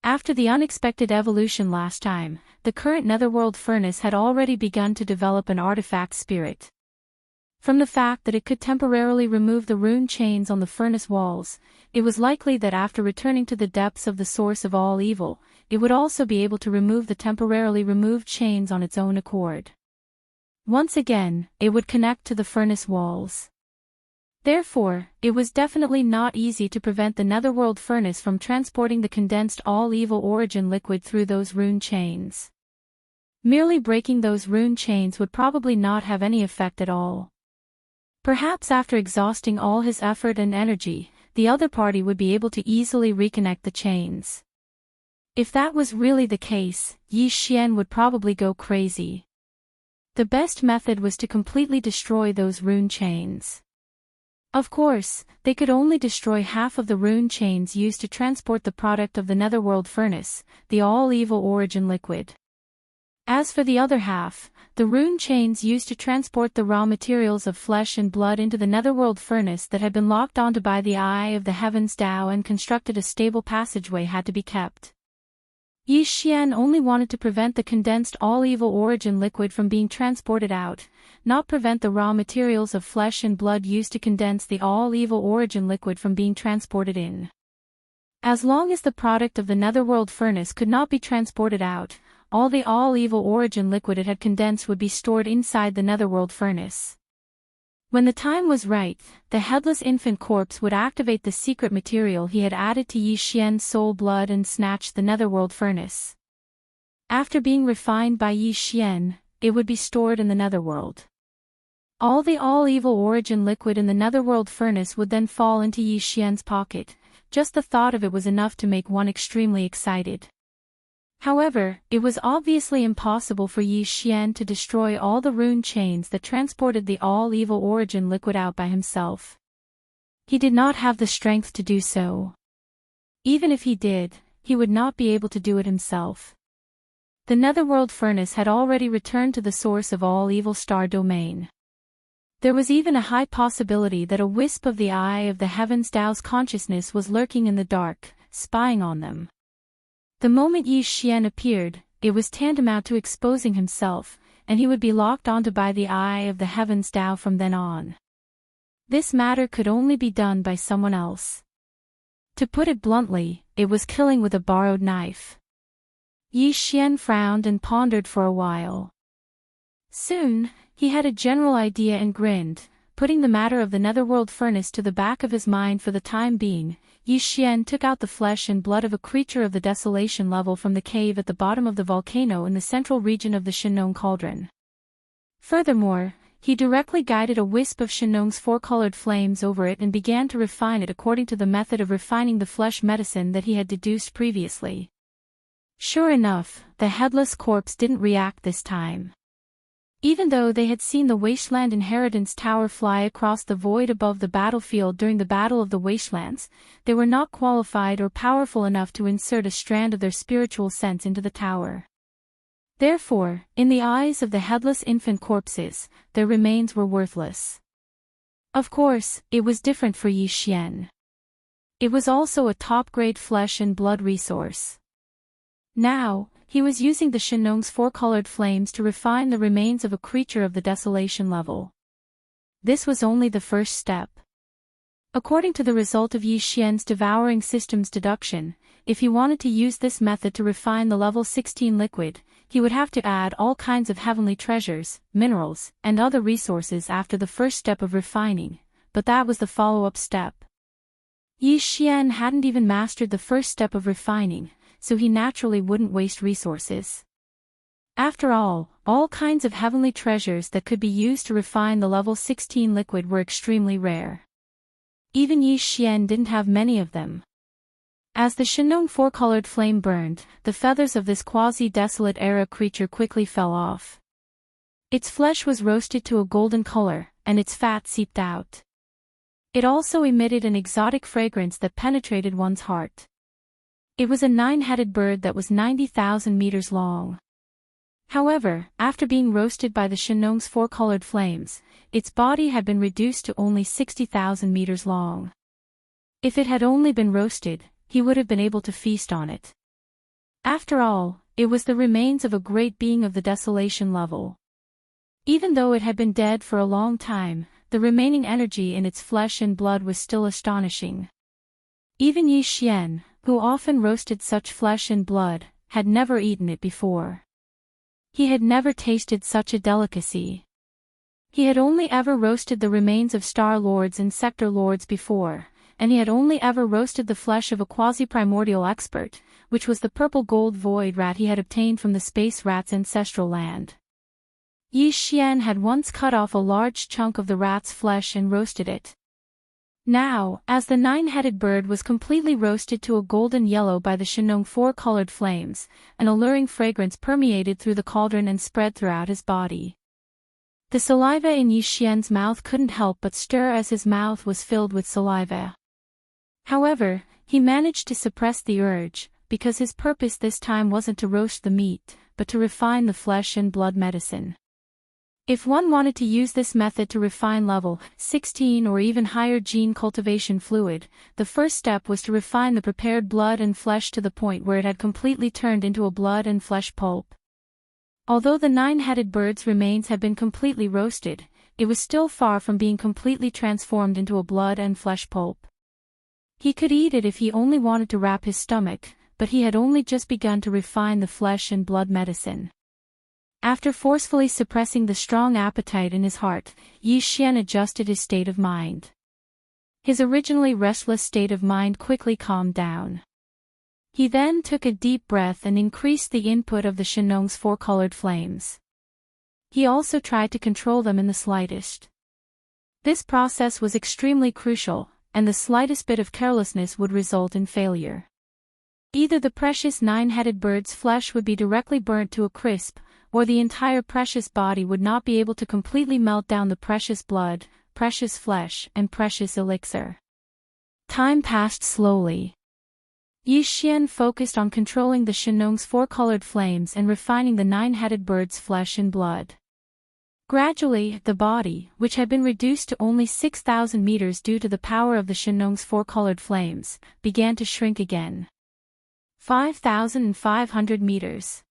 After the unexpected evolution last time, the current Netherworld Furnace had already begun to develop an artifact spirit. From the fact that it could temporarily remove the rune chains on the furnace walls, it was likely that after returning to the depths of the source of all evil, it would also be able to remove the temporarily removed chains on its own accord. Once again, it would connect to the furnace walls. Therefore, it was definitely not easy to prevent the netherworld furnace from transporting the condensed all-evil origin liquid through those rune chains. Merely breaking those rune chains would probably not have any effect at all. Perhaps after exhausting all his effort and energy, the other party would be able to easily reconnect the chains. If that was really the case, Yi Xian would probably go crazy. The best method was to completely destroy those rune chains. Of course, they could only destroy half of the rune chains used to transport the product of the netherworld furnace, the all-evil origin liquid. As for the other half, the rune chains used to transport the raw materials of flesh and blood into the netherworld furnace that had been locked onto by the Eye of the Heavens Tao and constructed a stable passageway had to be kept. Yi Xian only wanted to prevent the condensed all-evil origin liquid from being transported out, not prevent the raw materials of flesh and blood used to condense the all-evil origin liquid from being transported in. As long as the product of the netherworld furnace could not be transported out, all the all-evil origin liquid it had condensed would be stored inside the netherworld furnace. When the time was right, the headless infant corpse would activate the secret material he had added to Yi Xian's soul blood and snatch the netherworld furnace. After being refined by Yi Xian, it would be stored in the netherworld. All the all-evil origin liquid in the netherworld furnace would then fall into Yi Xian's pocket. Just the thought of it was enough to make one extremely excited. However, it was obviously impossible for Yi Xian to destroy all the rune chains that transported the all-evil origin liquid out by himself. He did not have the strength to do so. Even if he did, he would not be able to do it himself. The netherworld furnace had already returned to the source of all evil star domain. There was even a high possibility that a wisp of the Eye of the Heavens Tao's consciousness was lurking in the dark, spying on them. The moment Yi Xian appeared, it was tantamount to exposing himself, and he would be locked onto by the Eye of the Heavens Tao from then on. This matter could only be done by someone else. To put it bluntly, it was killing with a borrowed knife. Yi Xian frowned and pondered for a while. Soon, he had a general idea and grinned, putting the matter of the netherworld furnace to the back of his mind for the time being. Yi Xian took out the flesh and blood of a creature of the desolation level from the cave at the bottom of the volcano in the central region of the Shenong cauldron. Furthermore, he directly guided a wisp of Shenong's four-colored flames over it and began to refine it according to the method of refining the flesh medicine that he had deduced previously. Sure enough, the headless corpse didn't react this time. Even though they had seen the Wasteland Inheritance Tower fly across the void above the battlefield during the Battle of the Wastelands, they were not qualified or powerful enough to insert a strand of their spiritual sense into the tower. Therefore, in the eyes of the headless infant corpses, their remains were worthless. Of course, it was different for Yi Xian. It was also a top-grade flesh and blood resource. Now, he was using the Shenong's four-colored flames to refine the remains of a creature of the desolation level. This was only the first step. According to the result of Yi Xian's devouring system's deduction, if he wanted to use this method to refine the level 16 liquid, he would have to add all kinds of heavenly treasures, minerals, and other resources after the first step of refining, but that was the follow-up step. Yi Xian hadn't even mastered the first step of refining, so he naturally wouldn't waste resources. After all kinds of heavenly treasures that could be used to refine the level 16 liquid were extremely rare. Even Yi Xian didn't have many of them. As the Shenong four-colored flame burned, the feathers of this quasi-desolate era creature quickly fell off. Its flesh was roasted to a golden color, and its fat seeped out. It also emitted an exotic fragrance that penetrated one's heart. It was a 9-headed bird that was 90,000 meters long. However, after being roasted by the Shenong's four-colored flames, its body had been reduced to only 60,000 meters long. If it had only been roasted, he would have been able to feast on it. After all, it was the remains of a great being of the desolation level. Even though it had been dead for a long time, the remaining energy in its flesh and blood was still astonishing. Even Yi Xian, who often roasted such flesh and blood, had never eaten it before. He had never tasted such a delicacy. He had only ever roasted the remains of Star Lords and Sector Lords before, and he had only ever roasted the flesh of a quasi-primordial expert, which was the purple gold void rat he had obtained from the space rat's ancestral land. Yi Xian had once cut off a large chunk of the rat's flesh and roasted it. Now, as the nine-headed bird was completely roasted to a golden yellow by the Shenong four-colored flames, an alluring fragrance permeated through the cauldron and spread throughout his body. The saliva in Yi Xian's mouth couldn't help but stir as his mouth was filled with saliva. However, he managed to suppress the urge, because his purpose this time wasn't to roast the meat, but to refine the flesh and blood medicine. If one wanted to use this method to refine level 16 or even higher gene cultivation fluid, the first step was to refine the prepared blood and flesh to the point where it had completely turned into a blood and flesh pulp. Although the nine-headed bird's remains had been completely roasted, it was still far from being completely transformed into a blood and flesh pulp. He could eat it if he only wanted to wrap his stomach, but he had only just begun to refine the flesh and blood medicine. After forcefully suppressing the strong appetite in his heart, Yi Xian adjusted his state of mind. His originally restless state of mind quickly calmed down. He then took a deep breath and increased the input of the Shenong's four-colored flames. He also tried to control them in the slightest. This process was extremely crucial, and the slightest bit of carelessness would result in failure. Either the precious nine-headed bird's flesh would be directly burnt to a crisp, or the entire precious body would not be able to completely melt down the precious blood, precious flesh, and precious elixir. Time passed slowly. Yi Xian focused on controlling the Shenong's four-colored flames and refining the nine-headed bird's flesh and blood. Gradually, the body, which had been reduced to only 6,000 meters due to the power of the Shenong's four-colored flames, began to shrink again. 5,500 meters.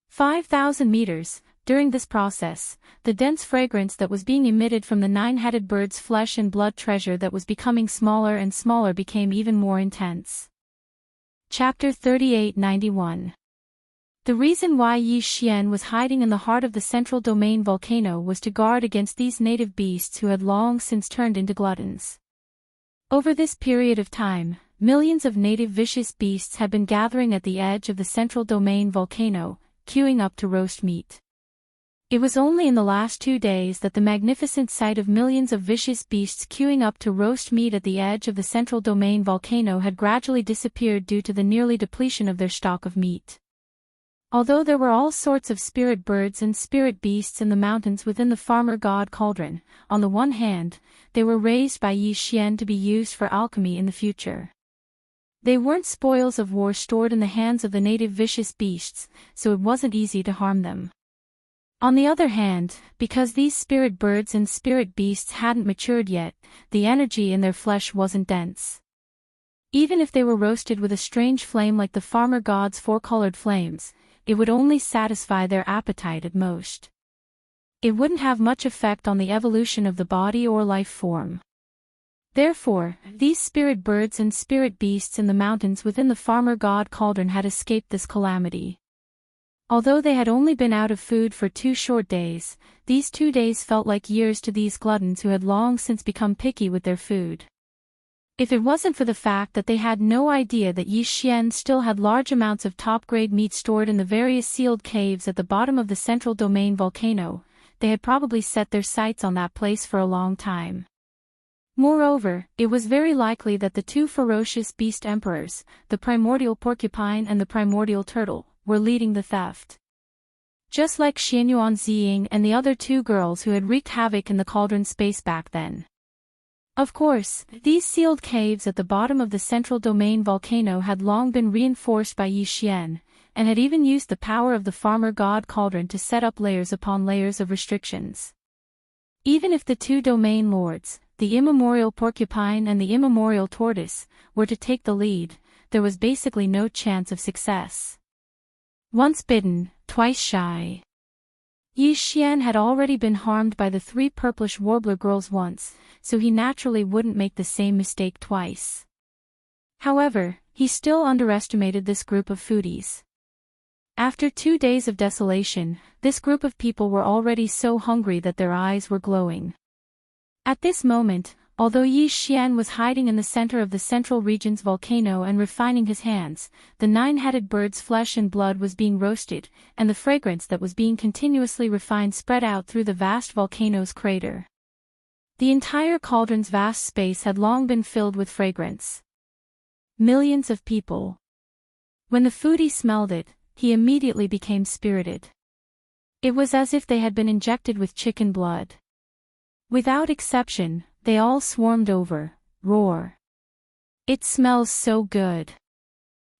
5,000 meters. During this process, the dense fragrance that was being emitted from the nine-headed bird's flesh and blood treasure that was becoming smaller and smaller became even more intense. Chapter 3891. The reason why Yi Xian was hiding in the heart of the central domain volcano was to guard against these native beasts who had long since turned into gluttons. Over this period of time, millions of native vicious beasts had been gathering at the edge of the central domain volcano, queuing up to roast meat. It was only in the last 2 days that the magnificent sight of millions of vicious beasts queuing up to roast meat at the edge of the central domain volcano had gradually disappeared due to the nearly depletion of their stock of meat. Although there were all sorts of spirit birds and spirit beasts in the mountains within the farmer god cauldron, on the one hand, they were raised by Yi Xian to be used for alchemy in the future. They weren't spoils of war stored in the hands of the native vicious beasts, so it wasn't easy to harm them. On the other hand, because these spirit birds and spirit beasts hadn't matured yet, the energy in their flesh wasn't dense. Even if they were roasted with a strange flame like the farmer god's four-colored flames, it would only satisfy their appetite at most. It wouldn't have much effect on the evolution of the body or life form. Therefore, these spirit birds and spirit beasts in the mountains within the farmer god cauldron had escaped this calamity. Although they had only been out of food for 2 short days, these 2 days felt like years to these gluttons who had long since become picky with their food. If it wasn't for the fact that they had no idea that Yi Xian still had large amounts of top-grade meat stored in the various sealed caves at the bottom of the central domain volcano, they had probably set their sights on that place for a long time. Moreover, it was very likely that the 2 ferocious beast emperors, the primordial porcupine and the primordial turtle, were leading the theft. Just like Xianyuan Ziying and the other 2 girls who had wreaked havoc in the cauldron space back then. Of course, these sealed caves at the bottom of the central domain volcano had long been reinforced by Yi Xian, and had even used the power of the farmer god cauldron to set up layers upon layers of restrictions. Even if the 2 domain lords, the immemorial porcupine and the immemorial tortoise, were to take the lead, there was basically no chance of success. Once bitten, twice shy. Yi Xian had already been harmed by the 3 purplish warbler girls once, so he naturally wouldn't make the same mistake twice. However, he still underestimated this group of foodies. After 2 days of desolation, this group of people were already so hungry that their eyes were glowing. At this moment, although Yi Xian was hiding in the center of the central region's volcano and refining his hands, the 9-headed bird's flesh and blood was being roasted, and the fragrance that was being continuously refined spread out through the vast volcano's crater. The entire cauldron's vast space had long been filled with fragrance. Millions of people. When the foodie smelled it, he immediately became spirited. It was as if they had been injected with chicken blood. Without exception, they all swarmed over. Roar. It smells so good.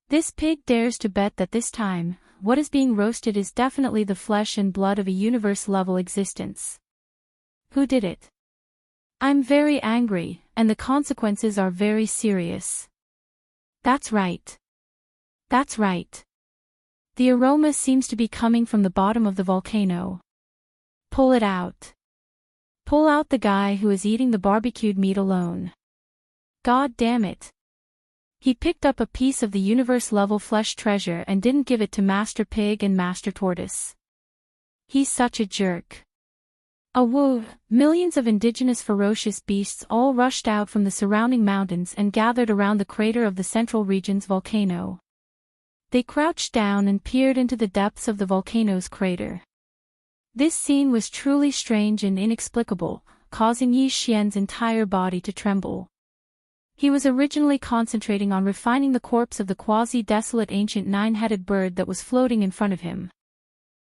This pig dares to bet that this time, what is being roasted is definitely the flesh and blood of a universe-level existence. Who did it? I'm very angry, and the consequences are very serious. That's right. That's right. The aroma seems to be coming from the bottom of the volcano. Pull it out. Pull out the guy who is eating the barbecued meat alone. God damn it. He picked up a piece of the universe-level flesh treasure and didn't give it to Master Pig and Master Tortoise. He's such a jerk. Whoa! Millions of indigenous ferocious beasts all rushed out from the surrounding mountains and gathered around the crater of the central region's volcano. They crouched down and peered into the depths of the volcano's crater. This scene was truly strange and inexplicable, causing Yi Xian's entire body to tremble. He was originally concentrating on refining the corpse of the quasi-desolate ancient 9-headed bird that was floating in front of him.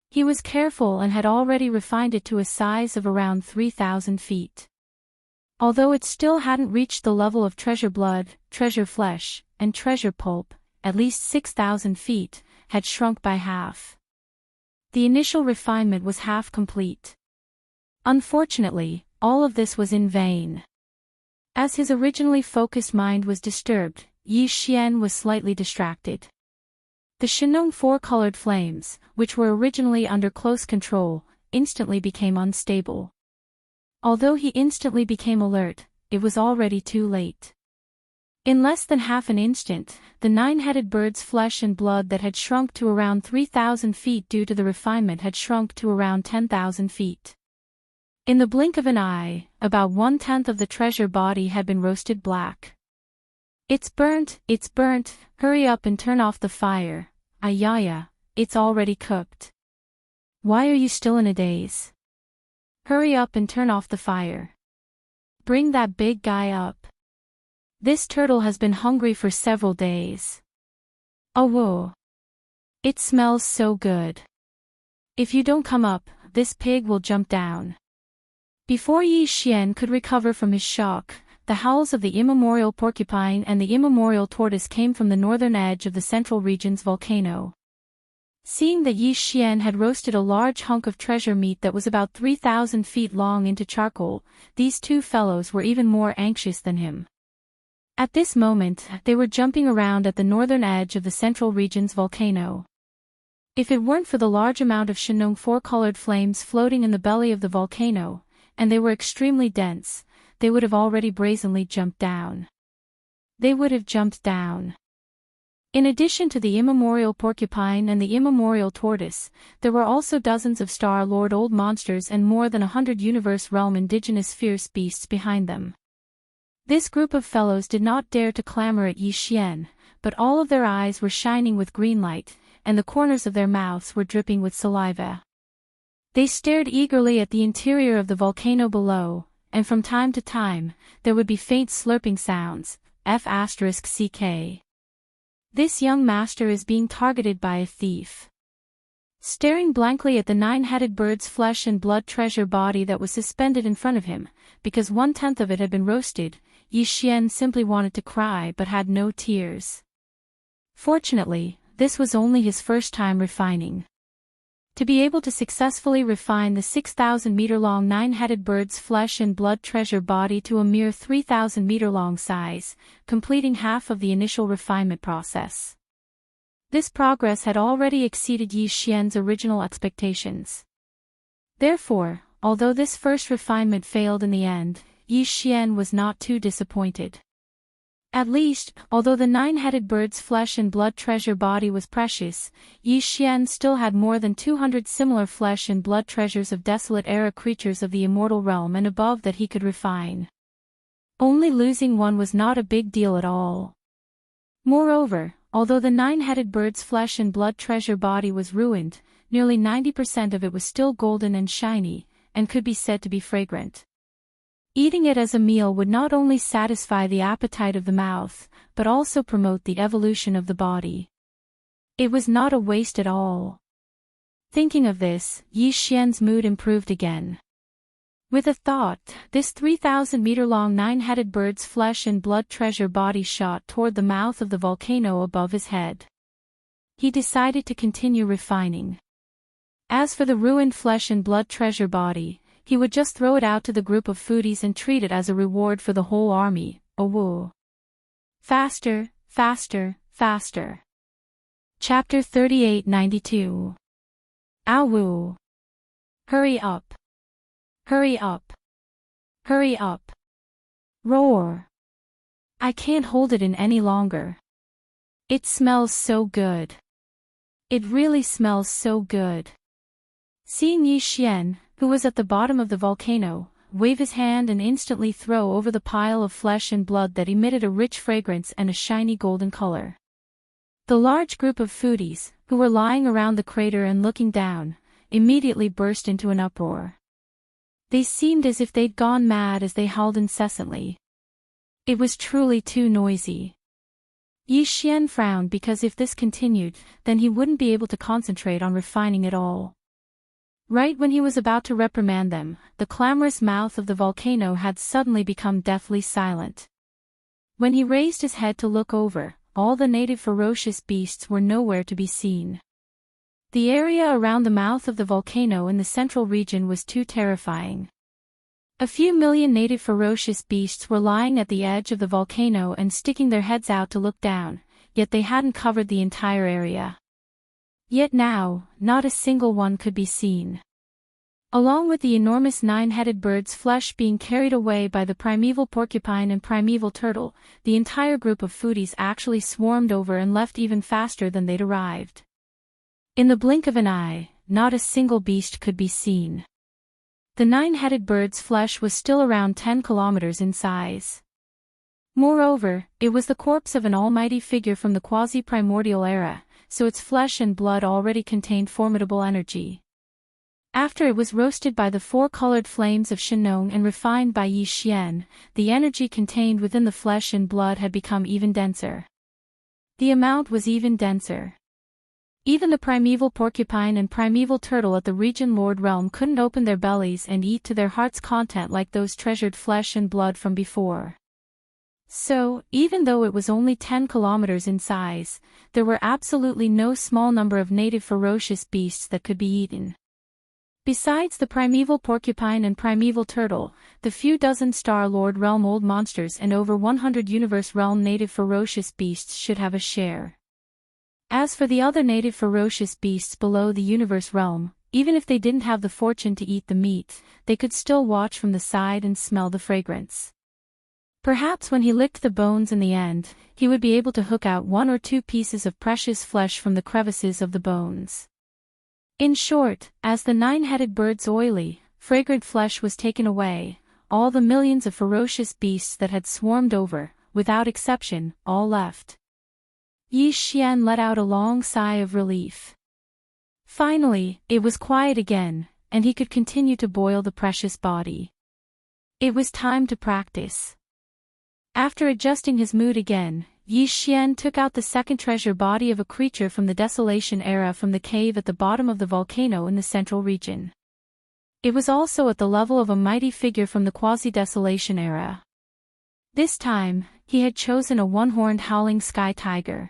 He was careful and had already refined it to a size of around 3,000 feet. Although it still hadn't reached the level of treasure blood, treasure flesh, and treasure pulp, at least 6,000 feet, had shrunk by half. The initial refinement was half complete. Unfortunately, all of this was in vain. As his originally focused mind was disturbed, Yi Xian was slightly distracted. The Shenong 4-colored flames, which were originally under close control, instantly became unstable. Although he instantly became alert, it was already too late. In less than half an instant, the 9-headed bird's flesh and blood that had shrunk to around 3,000 feet due to the refinement had shrunk to around 10,000 feet. In the blink of an eye, about 1/10 of the treasure body had been roasted black. It's burnt, hurry up and turn off the fire. Ayaya, it's already cooked. Why are you still in a daze? Hurry up and turn off the fire. Bring that big guy up. This turtle has been hungry for several days. Oh whoa. It smells so good. If you don't come up, this pig will jump down. Before Yi Xian could recover from his shock, the howls of the immemorial porcupine and the immemorial tortoise came from the northern edge of the central region's volcano. Seeing that Yi Xian had roasted a large hunk of treasure meat that was about 3,000 feet long into charcoal, these two fellows were even more anxious than him. At this moment, they were jumping around at the northern edge of the central region's volcano. If it weren't for the large amount of Shenong 4-colored flames floating in the belly of the volcano, and they were extremely dense, they would have already brazenly jumped down. They would have jumped down. In addition to the immemorial porcupine and the immemorial tortoise, there were also dozens of Star-Lord old monsters and more than 100 universe realm indigenous fierce beasts behind them. This group of fellows did not dare to clamor at Yi Xian, but all of their eyes were shining with green light, and the corners of their mouths were dripping with saliva. They stared eagerly at the interior of the volcano below, and from time to time, there would be faint slurping sounds, F***CK. This young master is being targeted by a thief. Staring blankly at the 9-headed bird's flesh and blood treasure body that was suspended in front of him, because 1/10 of it had been roasted, Yi Xian simply wanted to cry but had no tears. Fortunately, this was only his first time refining. To be able to successfully refine the 6,000-meter-long 9-headed bird's flesh and blood treasure body to a mere 3,000-meter-long size, completing half of the initial refinement process. This progress had already exceeded Yi Xian's original expectations. Therefore, although this first refinement failed in the end, Yi Xian was not too disappointed. At least, although the nine-headed bird's flesh and blood treasure body was precious, Yi Xian still had more than 200 similar flesh and blood treasures of desolate-era creatures of the immortal realm and above that he could refine. Only losing one was not a big deal at all. Moreover, although the nine-headed bird's flesh and blood treasure body was ruined, nearly 90% of it was still golden and shiny, and could be said to be fragrant. Eating it as a meal would not only satisfy the appetite of the mouth, but also promote the evolution of the body. It was not a waste at all. Thinking of this, Yi Xian's mood improved again. With a thought, this 3,000-meter-long nine-headed bird's flesh and blood treasure body shot toward the mouth of the volcano above his head. He decided to continue refining. As for the ruined flesh and blood treasure body, he would just throw it out to the group of foodies and treat it as a reward for the whole army. Oh woo. Faster, faster, faster. Chapter 3892. Ow woo. Hurry up. Hurry up. Hurry up. Roar. I can't hold it in any longer. It smells so good. It really smells so good. Seeing Yi Xian, who was at the bottom of the volcano, wave his hand and instantly throw over the pile of flesh and blood that emitted a rich fragrance and a shiny golden color. The large group of foodies, who were lying around the crater and looking down, immediately burst into an uproar. They seemed as if they'd gone mad as they howled incessantly. It was truly too noisy. Yi Xian frowned because if this continued, then he wouldn't be able to concentrate on refining at all. Right when he was about to reprimand them, the clamorous mouth of the volcano had suddenly become deathly silent. When he raised his head to look over, all the native ferocious beasts were nowhere to be seen. The area around the mouth of the volcano in the central region was too terrifying. A few million native ferocious beasts were lying at the edge of the volcano and sticking their heads out to look down, yet they hadn't covered the entire area. Yet now, not a single one could be seen. Along with the enormous nine-headed bird's flesh being carried away by the primeval porcupine and primeval turtle, the entire group of foodies actually swarmed over and left even faster than they'd arrived. In the blink of an eye, not a single beast could be seen. The nine-headed bird's flesh was still around 10 kilometers in size. Moreover, it was the corpse of an almighty figure from the quasi-primordial era, so its flesh and blood already contained formidable energy. After it was roasted by the four-colored flames of Shenong and refined by Yi Xian, the energy contained within the flesh and blood had become even denser. The amount was even denser. Even the primeval porcupine and primeval turtle at the region Lord Realm couldn't open their bellies and eat to their heart's content like those treasured flesh and blood from before. So, even though it was only 10 kilometers in size, there were absolutely no small number of native ferocious beasts that could be eaten. Besides the primeval porcupine and primeval turtle, the few dozen Star Lord Realm old monsters and over 100 Universe Realm native ferocious beasts should have a share. As for the other native ferocious beasts below the Universe Realm, even if they didn't have the fortune to eat the meat, they could still watch from the side and smell the fragrance. Perhaps when he licked the bones in the end, he would be able to hook out one or two pieces of precious flesh from the crevices of the bones. In short, as the nine-headed bird's oily, fragrant flesh was taken away, all the millions of ferocious beasts that had swarmed over, without exception, all left. Yi Xian let out a long sigh of relief. Finally, it was quiet again, and he could continue to boil the precious body. It was time to practice. After adjusting his mood again, Yi Xian took out the second treasure body of a creature from the Desolation era from the cave at the bottom of the volcano in the central region. It was also at the level of a mighty figure from the Quasi-Desolation era. This time, he had chosen a one-horned howling sky tiger.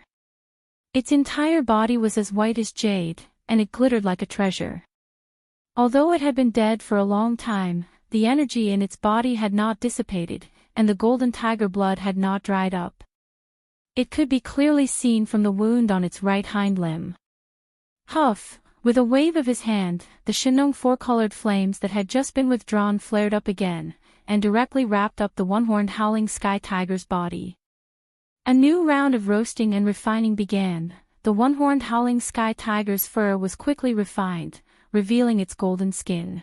Its entire body was as white as jade, and it glittered like a treasure. Although it had been dead for a long time, the energy in its body had not dissipated, and the golden tiger blood had not dried up. It could be clearly seen from the wound on its right hind limb. Huff, With a wave of his hand, the Shenong four-colored flames that had just been withdrawn flared up again, and directly wrapped up the one-horned howling sky tiger's body. A new round of roasting and refining began. The one-horned howling sky tiger's fur was quickly refined, revealing its golden skin.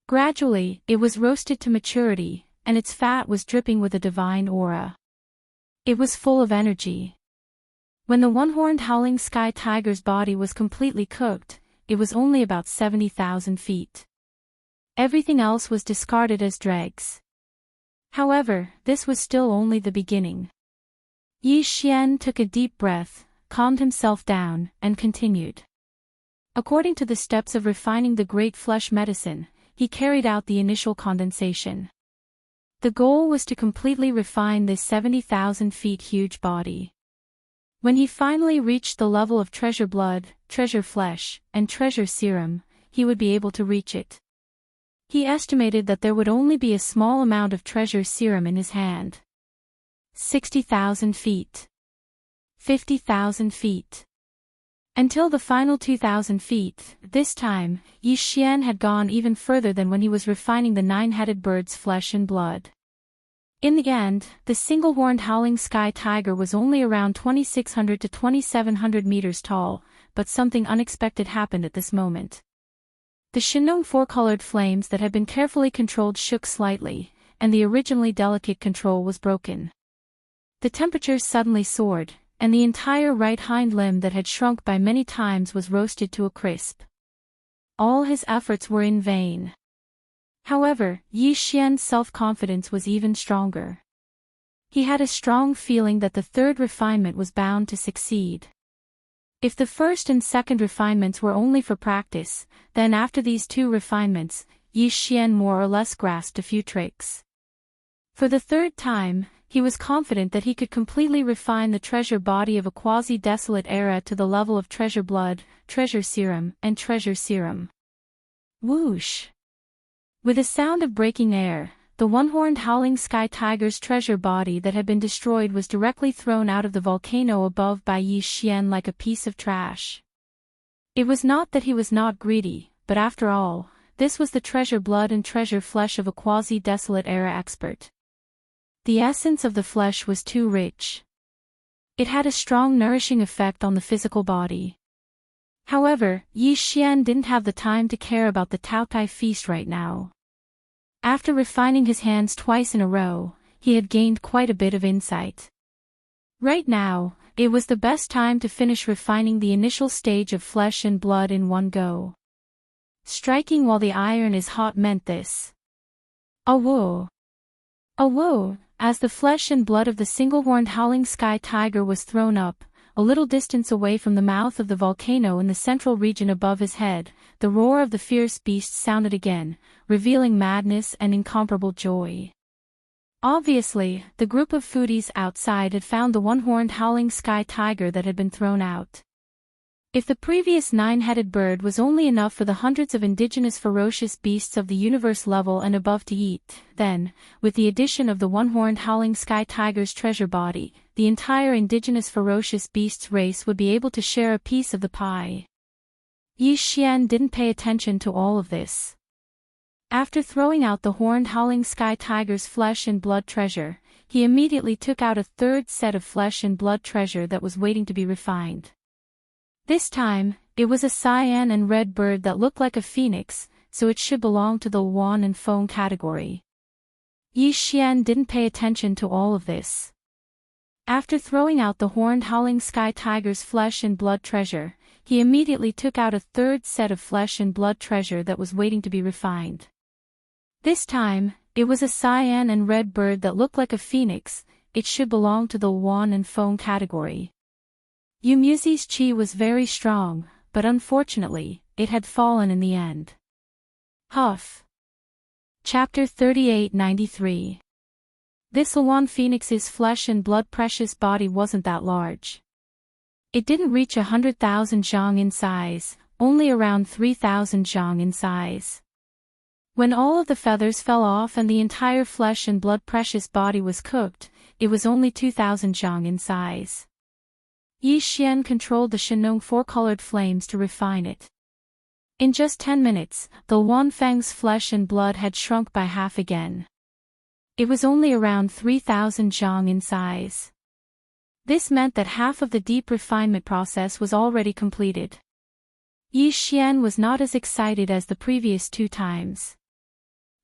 Gradually, it was roasted to maturity, and its fat was dripping with a divine aura. It was full of energy. When the one-horned howling sky tiger's body was completely cooked, it was only about 70,000 feet. Everything else was discarded as dregs. However, this was still only the beginning. Yi Xian took a deep breath, calmed himself down, and continued. According to the steps of refining the great flesh medicine, he carried out the initial condensation. The goal was to completely refine this 70,000 feet huge body. When he finally reached the level of treasure blood, treasure flesh, and treasure serum, he would be able to reach it. He estimated that there would only be a small amount of treasure serum in his hand. 60,000 feet. 50,000 feet. Until the final 2,000 feet, this time, Yi Xian had gone even further than when he was refining the nine-headed bird's flesh and blood. In the end, the single-horned howling sky tiger was only around 2,600 to 2,700 meters tall, but something unexpected happened at this moment. The Shenong four-colored flames that had been carefully controlled shook slightly, and the originally delicate control was broken. The temperature suddenly soared, and the entire right hind limb that had shrunk by many times was roasted to a crisp. All his efforts were in vain. However, Yi Xian's self-confidence was even stronger. He had a strong feeling that the third refinement was bound to succeed. If the first and second refinements were only for practice, then after these two refinements, Yi Xian more or less grasped a few tricks. For the third time, he was confident that he could completely refine the treasure body of a quasi-desolate era to the level of treasure blood, treasure serum, and treasure serum. Whoosh! With a sound of breaking air, the one-horned howling sky tiger's treasure body that had been destroyed was directly thrown out of the volcano above by Yi Xian like a piece of trash. It was not that he was not greedy, but after all, this was the treasure blood and treasure flesh of a quasi-desolate era expert. The essence of the flesh was too rich. It had a strong nourishing effect on the physical body. However, Yi Xian didn't have the time to care about the Taotai feast right now. After refining his hands twice in a row, he had gained quite a bit of insight. Right now, it was the best time to finish refining the initial stage of flesh and blood in one go. Striking while the iron is hot meant this. Awo! Awo! As the flesh and blood of the single-horned howling sky tiger was thrown up, a little distance away from the mouth of the volcano in the central region above his head, the roar of the fierce beast sounded again, revealing madness and incomparable joy. Obviously, the group of foodies outside had found the one-horned howling sky tiger that had been thrown out. If the previous nine-headed bird was only enough for the hundreds of indigenous ferocious beasts of the universe level and above to eat, then, with the addition of the one-horned howling sky tiger's treasure body, the entire indigenous ferocious beasts race would be able to share a piece of the pie. Yi Xian didn't pay attention to all of this. After throwing out the horned howling sky tiger's flesh and blood treasure, he immediately took out a third set of flesh and blood treasure that was waiting to be refined. This time, it was a cyan and red bird that looked like a phoenix, so it should belong to the Yuan and Feng category. Yi Xian didn't pay attention to all of this. After throwing out the horned howling sky tiger's flesh and blood treasure, he immediately took out a third set of flesh and blood treasure that was waiting to be refined. This time, it was a cyan and red bird that looked like a phoenix, it should belong to the Yuan and Feng category. Yu Muzi's chi was very strong, but unfortunately, it had fallen in the end. Huff. Chapter 3893. This Yuan Phoenix's flesh and blood precious body wasn't that large. It didn't reach 100,000 zhang in size, only around 3,000 zhang in size. When all of the feathers fell off and the entire flesh and blood precious body was cooked, it was only 2,000 zhang in size. Yi Xian controlled the Shenong four-colored flames to refine it. In just 10 minutes, the Wanfang's flesh and blood had shrunk by half again. It was only around 3,000 zhang in size. This meant that half of the deep refinement process was already completed. Yi Xian was not as excited as the previous 2 times.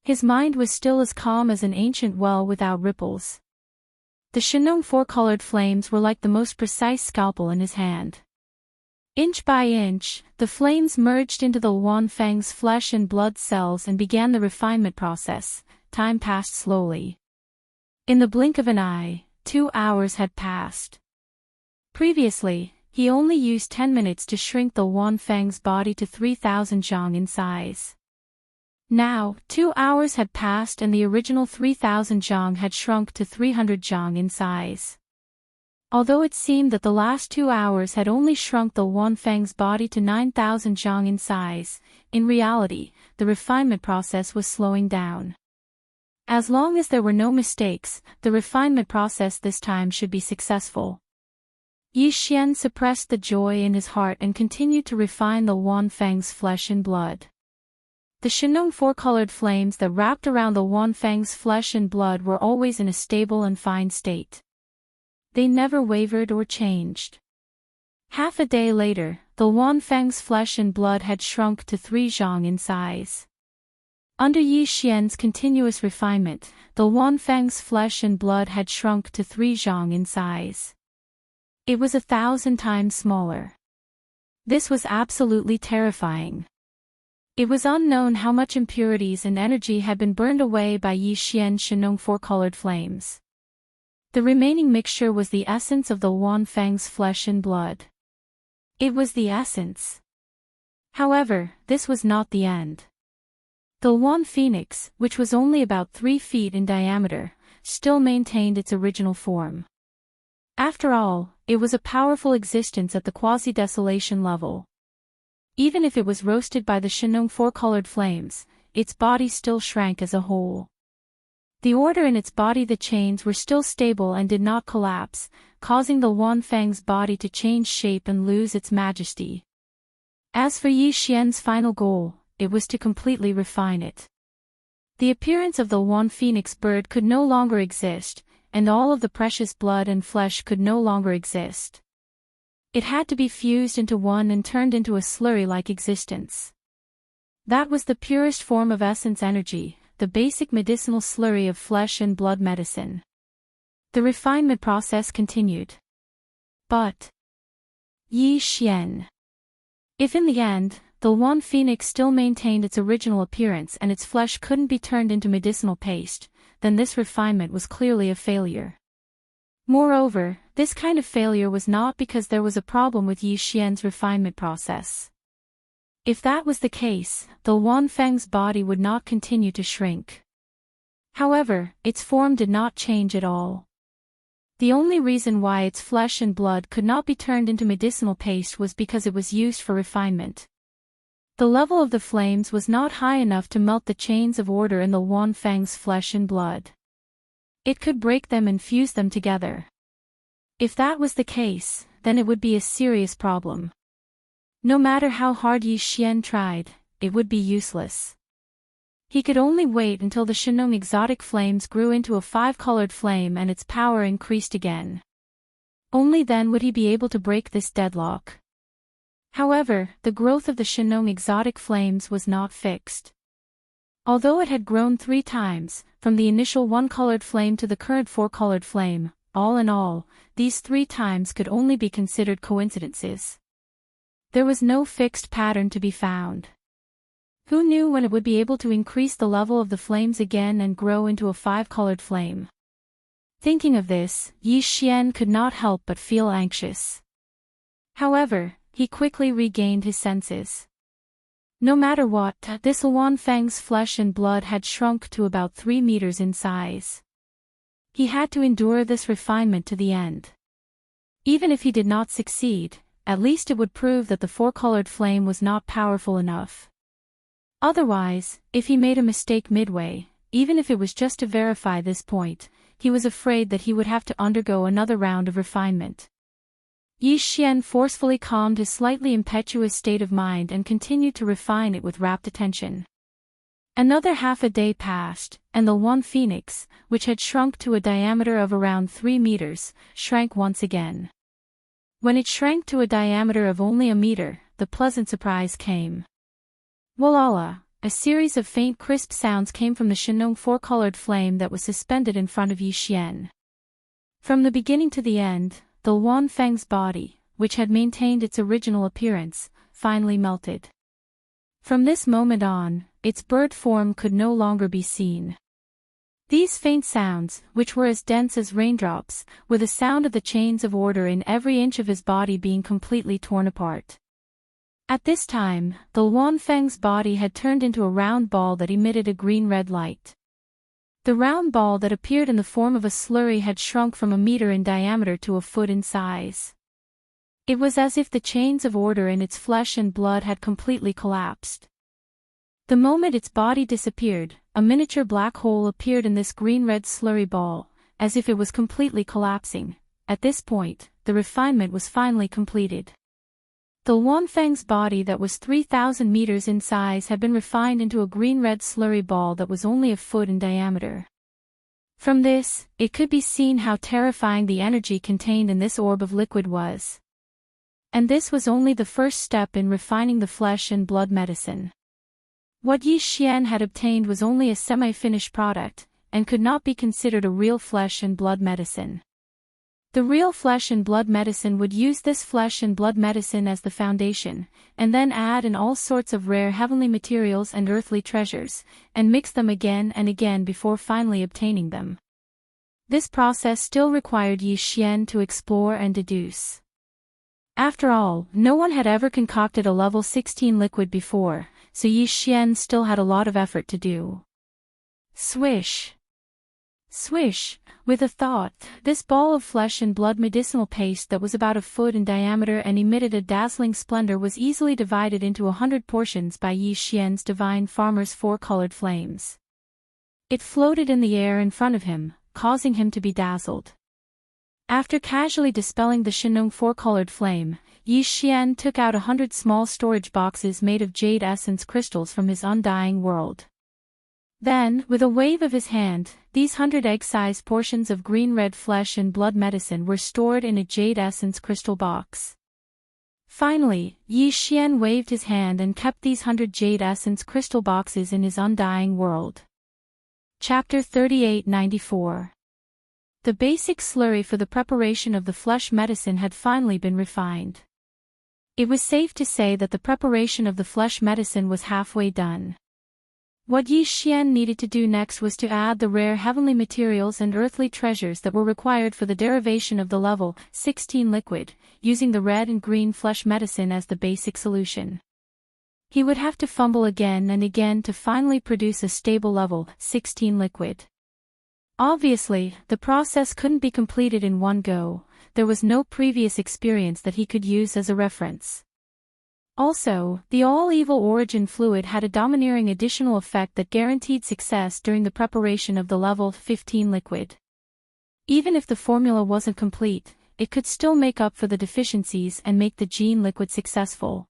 His mind was still as calm as an ancient well without ripples. The Shenong 4-colored flames were like the most precise scalpel in his hand. Inch by inch, the flames merged into the Wanfang's flesh and blood cells and began the refinement process. Time passed slowly. In the blink of an eye, 2 hours had passed. Previously, he only used 10 minutes to shrink the Wanfang's body to 3,000 zhang in size. Now, 2 hours had passed and the original 3,000 zhang had shrunk to 300 zhang in size. Although it seemed that the last 2 hours had only shrunk the Wanfang's body to 9,000 zhang in size, in reality, the refinement process was slowing down. As long as there were no mistakes, the refinement process this time should be successful. Yi Xian suppressed the joy in his heart and continued to refine the Wanfang's flesh and blood. The Shenong 4-colored flames that wrapped around the Wanfang's flesh and blood were always in a stable and fine state. They never wavered or changed. Half a day later, the Wanfang's flesh and blood had shrunk to 3 zhang in size. Under Yi Xian's continuous refinement, the Wanfang's flesh and blood had shrunk to 3 zhang in size. It was 1,000 times smaller. This was absolutely terrifying. It was unknown how much impurities and energy had been burned away by Yi Xian's Shenong 4-colored flames. The remaining mixture was the essence of the Wanfang's flesh and blood. It was the essence. However, this was not the end. The Wan Phoenix, which was only about 3 feet in diameter, still maintained its original form. After all, it was a powerful existence at the quasi-desolation level. Even if it was roasted by the Shenong 4-colored flames, its body still shrank as a whole. The order in its body, the chains were still stable and did not collapse, causing the Wanfang's body to change shape and lose its majesty. As for Yi Xian's final goal, it was to completely refine it. The appearance of the Wan Phoenix bird could no longer exist, and all of the precious blood and flesh could no longer exist. It had to be fused into one and turned into a slurry-like existence. That was the purest form of essence energy, the basic medicinal slurry of flesh and blood medicine. The refinement process continued. But Yi Xian. If in the end, the Wan Phoenix still maintained its original appearance and its flesh couldn't be turned into medicinal paste, then this refinement was clearly a failure. Moreover, this kind of failure was not because there was a problem with Yi Xian's refinement process. If that was the case, the Wanfang's body would not continue to shrink. However, its form did not change at all. The only reason why its flesh and blood could not be turned into medicinal paste was because it was used for refinement. The level of the flames was not high enough to melt the chains of order in the Wanfang's flesh and blood. It could break them and fuse them together. If that was the case, then it would be a serious problem. No matter how hard Yi Xian tried, it would be useless. He could only wait until the Shenong exotic flames grew into a 5-colored flame and its power increased again. Only then would he be able to break this deadlock. However, the growth of the Shenong exotic flames was not fixed. Although it had grown 3 times, from the initial 1-colored flame to the current 4-colored flame, all in all, these 3 times could only be considered coincidences. There was no fixed pattern to be found. Who knew when it would be able to increase the level of the flames again and grow into a 5-colored flame? Thinking of this, Yi Xian could not help but feel anxious. However, he quickly regained his senses. No matter what, this Wanfang's flesh and blood had shrunk to about 3 meters in size. He had to endure this refinement to the end. Even if he did not succeed, at least it would prove that the 4-colored flame was not powerful enough. Otherwise, if he made a mistake midway, even if it was just to verify this point, he was afraid that he would have to undergo another round of refinement. Yi Xian forcefully calmed his slightly impetuous state of mind and continued to refine it with rapt attention. Another half a day passed, and the one phoenix, which had shrunk to a diameter of around 3 meters, shrank once again. When it shrank to a diameter of only a meter, the pleasant surprise came. Walala! A series of faint crisp sounds came from the Shenong four-colored flame that was suspended in front of Yi Xian. From the beginning to the end, the Luan Feng's body, which had maintained its original appearance, finally melted. From this moment on, its bird form could no longer be seen. These faint sounds, which were as dense as raindrops, were the sound of the chains of order in every inch of his body being completely torn apart. At this time, the Luan Feng's body had turned into a round ball that emitted a green-red light. The round ball that appeared in the form of a slurry had shrunk from a meter in diameter to a foot in size. It was as if the chains of order in its flesh and blood had completely collapsed. The moment its body disappeared, a miniature black hole appeared in this green-red slurry ball, as if it was completely collapsing. At this point, the refinement was finally completed. The Luan Feng's body that was 3,000 meters in size had been refined into a green-red slurry ball that was only a foot in diameter. From this, it could be seen how terrifying the energy contained in this orb of liquid was. And this was only the first step in refining the flesh and blood medicine. What Yi Xian had obtained was only a semi-finished product, and could not be considered a real flesh and blood medicine. The real flesh and blood medicine would use this flesh and blood medicine as the foundation, and then add in all sorts of rare heavenly materials and earthly treasures, and mix them again and again before finally obtaining them. This process still required Yi Xian to explore and deduce. After all, no one had ever concocted a level 16 liquid before, so Yi Xian still had a lot of effort to do. Swish! Swish! With a thought, this ball of flesh and blood medicinal paste that was about a foot in diameter and emitted a dazzling splendor was easily divided into 100 portions by Yi Xian's divine farmer's four-colored flames. It floated in the air in front of him, causing him to be dazzled. After casually dispelling the Shenong four-colored flame, Yi Xian took out 100 small storage boxes made of jade essence crystals from his undying world. Then, with a wave of his hand, these 100 egg-sized portions of green-red flesh and blood medicine were stored in a jade essence crystal box. Finally, Yi Xian waved his hand and kept these 100 jade essence crystal boxes in his undying world. Chapter 3894. The basic slurry for the preparation of the flesh medicine had finally been refined. It was safe to say that the preparation of the flesh medicine was halfway done. What Yi Xian needed to do next was to add the rare heavenly materials and earthly treasures that were required for the derivation of the level 16 liquid, using the red and green flesh medicine as the basic solution. He would have to fumble again and again to finally produce a stable level 16 liquid. Obviously, the process couldn't be completed in one go. There was no previous experience that he could use as a reference. Also, the all-evil origin fluid had a domineering additional effect that guaranteed success during the preparation of the level 15 liquid. Even if the formula wasn't complete, it could still make up for the deficiencies and make the gene liquid successful.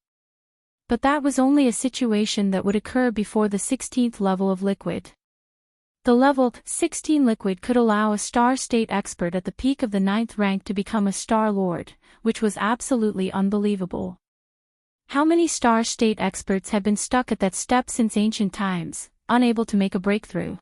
But that was only a situation that would occur before the 16th level of liquid. The level 16 liquid could allow a star state expert at the peak of the 9th rank to become a star lord, which was absolutely unbelievable. How many star state experts had been stuck at that step since ancient times, unable to make a breakthrough?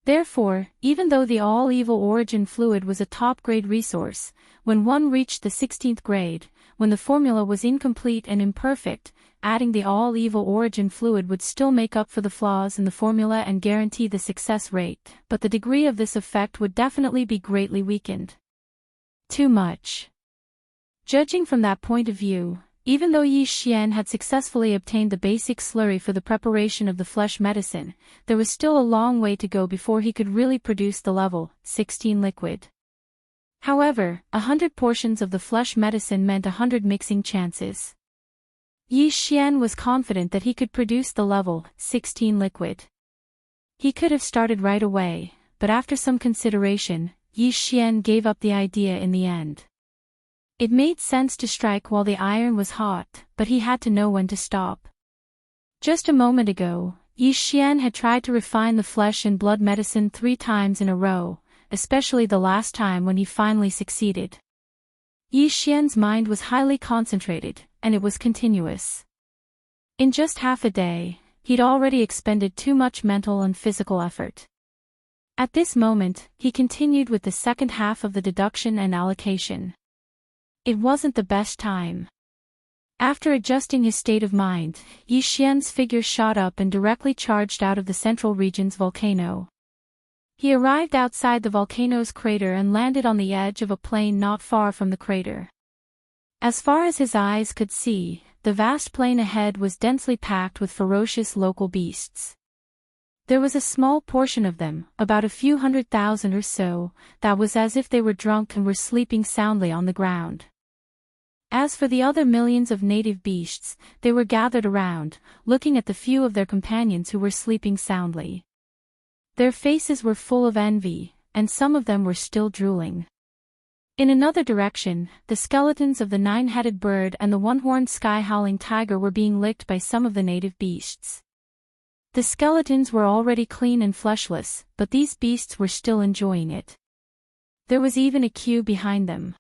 Therefore, even though the all-evil origin fluid was a top-grade resource, when one reached the 16th grade, when the formula was incomplete and imperfect, adding the all-evil origin fluid would still make up for the flaws in the formula and guarantee the success rate, but the degree of this effect would definitely be greatly weakened. Too much. Judging from that point of view, even though Yi Xian had successfully obtained the basic slurry for the preparation of the flesh medicine, there was still a long way to go before he could really produce the level 16 liquid. However, 100 portions of the flesh medicine meant 100 mixing chances. Yi Xian was confident that he could produce the level 16 liquid. He could have started right away, but after some consideration, Yi Xian gave up the idea in the end. It made sense to strike while the iron was hot, but he had to know when to stop. Just a moment ago, Yi Xian had tried to refine the flesh and blood medicine 3 times in a row, especially the last time when he finally succeeded. Yi Xian's mind was highly concentrated, and it was continuous. In just half a day, he'd already expended too much mental and physical effort. At this moment, he continued with the second half of the deduction and allocation. It wasn't the best time. After adjusting his state of mind, Yi Xian's figure shot up and directly charged out of the central region's volcano. He arrived outside the volcano's crater and landed on the edge of a plain not far from the crater. As far as his eyes could see, the vast plain ahead was densely packed with ferocious local beasts. There was a small portion of them, about a few 100,000 or so, that was as if they were drunk and were sleeping soundly on the ground. As for the other millions of native beasts, they were gathered around, looking at the few of their companions who were sleeping soundly. Their faces were full of envy, and some of them were still drooling. In another direction, the skeletons of the 9-headed bird and the 1-horned sky-howling tiger were being licked by some of the native beasts. The skeletons were already clean and fleshless, but these beasts were still enjoying it. There was even a queue behind them.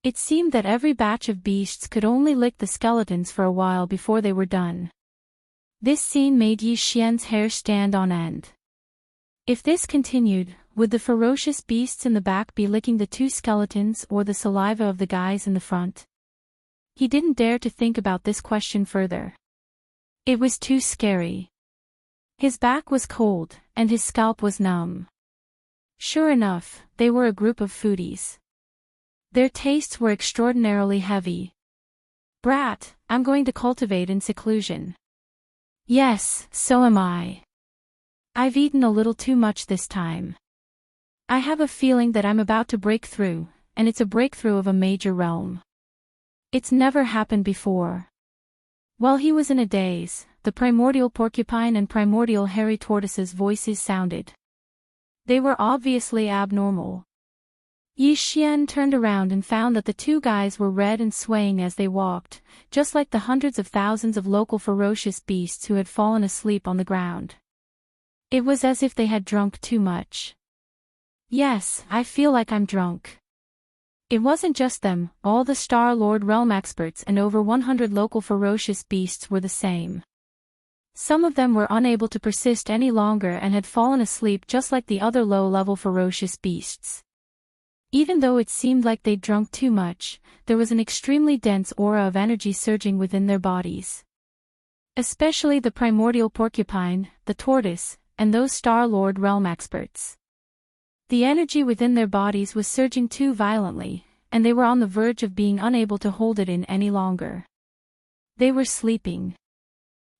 It seemed that every batch of beasts could only lick the skeletons for a while before they were done. This scene made Yi Xian's hair stand on end. If this continued, would the ferocious beasts in the back be licking the 2 skeletons or the saliva of the guys in the front? He didn't dare to think about this question further. It was too scary. His back was cold, and his scalp was numb. Sure enough, they were a group of foodies. Their tastes were extraordinarily heavy. Brat, I'm going to cultivate in seclusion. Yes, so am I. I've eaten a little too much this time. I have a feeling that I'm about to break through, and it's a breakthrough of a major realm. It's never happened before. While he was in a daze, the primordial porcupine and primordial hairy tortoise's voices sounded. They were obviously abnormal. Yi Xian turned around and found that the 2 guys were red and swaying as they walked, just like the hundreds of thousands of local ferocious beasts who had fallen asleep on the ground. It was as if they had drunk too much. Yes, I feel like I'm drunk. It wasn't just them, all the Star-Lord realm experts and over 100 local ferocious beasts were the same. Some of them were unable to persist any longer and had fallen asleep just like the other low-level ferocious beasts. Even though it seemed like they'd drunk too much, there was an extremely dense aura of energy surging within their bodies. Especially the primordial porcupine, the tortoise, and those Star-Lord realm experts. The energy within their bodies was surging too violently, and they were on the verge of being unable to hold it in any longer. They were sleeping.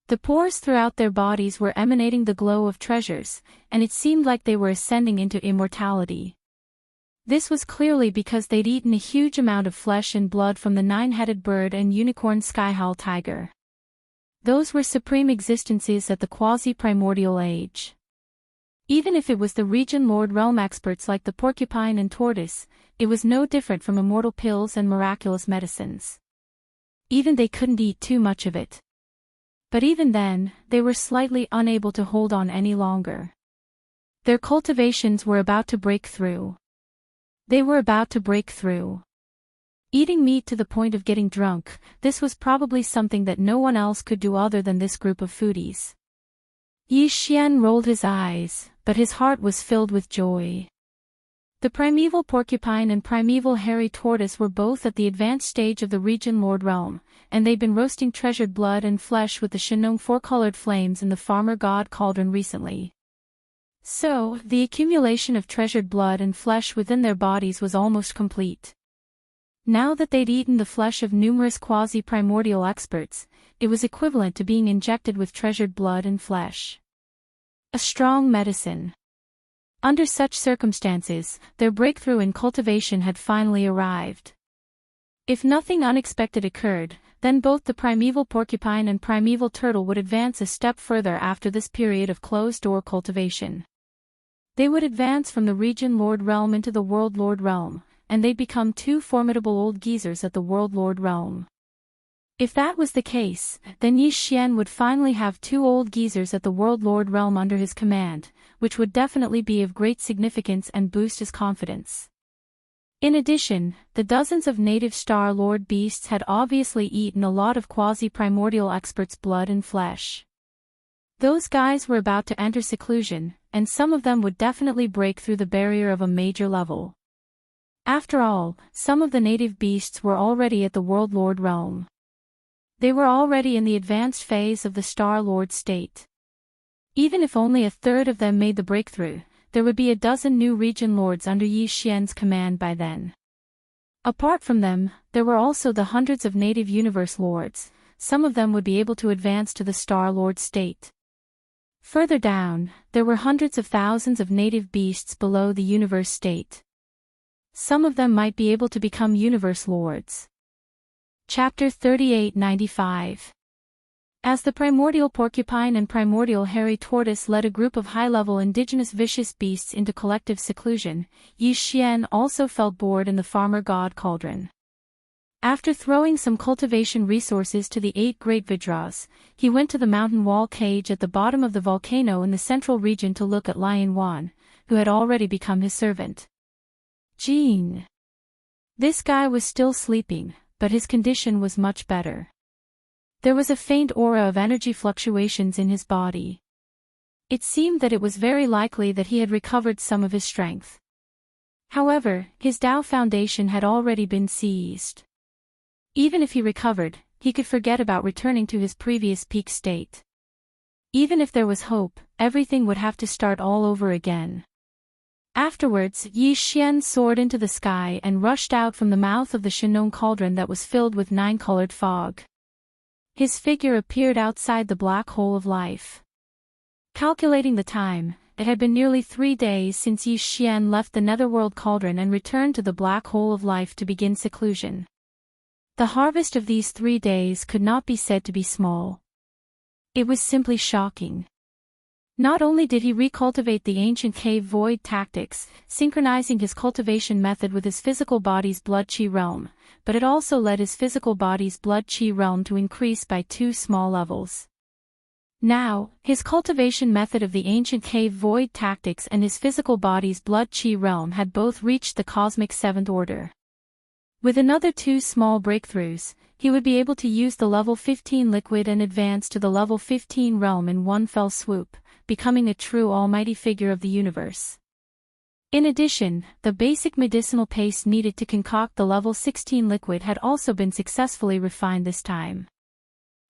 The pores throughout their bodies were emanating the glow of treasures, and it seemed like they were ascending into immortality. This was clearly because they'd eaten a huge amount of flesh and blood from the 9-headed bird and unicorn skyhowl tiger. Those were supreme existences at the quasi-primordial age. Even if it was the region lord realm experts like the porcupine and tortoise, it was no different from immortal pills and miraculous medicines. Even they couldn't eat too much of it. But even then, they were slightly unable to hold on any longer. Their cultivations were about to break through. They were about to break through. Eating meat to the point of getting drunk, this was probably something that no one else could do other than this group of foodies. Yi Xian rolled his eyes, but his heart was filled with joy. The primeval porcupine and primeval hairy tortoise were both at the advanced stage of the region lord realm, and they'd been roasting treasured blood and flesh with the Shenong 4-colored flames in the farmer god cauldron recently. So, the accumulation of treasured blood and flesh within their bodies was almost complete. Now that they'd eaten the flesh of numerous quasi-primordial experts, it was equivalent to being injected with treasured blood and flesh. A strong medicine. Under such circumstances, their breakthrough in cultivation had finally arrived. If nothing unexpected occurred, then both the primeval porcupine and primeval turtle would advance a step further after this period of closed-door cultivation. They would advance from the region lord realm into the world lord realm, and they'd become two formidable old geezers at the World Lord realm. If that was the case, then Yi Xian would finally have two old geezers at the World Lord realm under his command, which would definitely be of great significance and boost his confidence. In addition, the dozens of native Star Lord beasts had obviously eaten a lot of quasi-primordial experts' blood and flesh. Those guys were about to enter seclusion, and some of them would definitely break through the barrier of a major level. After all, some of the native beasts were already at the World Lord realm. They were already in the advanced phase of the Star Lord state. Even if only a third of them made the breakthrough, there would be a dozen new region lords under Yi Xian's command by then. Apart from them, there were also the hundreds of native universe lords. Some of them would be able to advance to the Star Lord state. Further down, there were hundreds of thousands of native beasts below the universe state. Some of them might be able to become universe lords. Chapter 3895. As the primordial porcupine and primordial hairy tortoise led a group of high-level indigenous vicious beasts into collective seclusion, Yi Xian also felt bored in the farmer god cauldron. After throwing some cultivation resources to the 8 great Vidras, he went to the mountain wall cage at the bottom of the volcano in the central region to look at Lion Wan, who had already become his servant. Jean. This guy was still sleeping, but his condition was much better. There was a faint aura of energy fluctuations in his body. It seemed that it was very likely that he had recovered some of his strength. However, his Dao foundation had already been seized. Even if he recovered, he could forget about returning to his previous peak state. Even if there was hope, everything would have to start all over again. Afterwards, Yi Xian soared into the sky and rushed out from the mouth of the Shinong cauldron that was filled with 9-colored fog. His figure appeared outside the black hole of life. Calculating the time, it had been nearly 3 days since Yi Xian left the netherworld cauldron and returned to the black hole of life to begin seclusion. The harvest of these 3 days could not be said to be small. It was simply shocking. Not only did he recultivate the ancient cave void tactics, synchronizing his cultivation method with his physical body's blood chi realm, but it also led his physical body's blood chi realm to increase by 2 small levels. Now, his cultivation method of the ancient cave void tactics and his physical body's blood chi realm had both reached the cosmic 7th order. With another 2 small breakthroughs, he would be able to use the level 15 liquid and advance to the level 15 realm in one fell swoop, becoming a true almighty figure of the universe. In addition, the basic medicinal paste needed to concoct the level 16 liquid had also been successfully refined this time.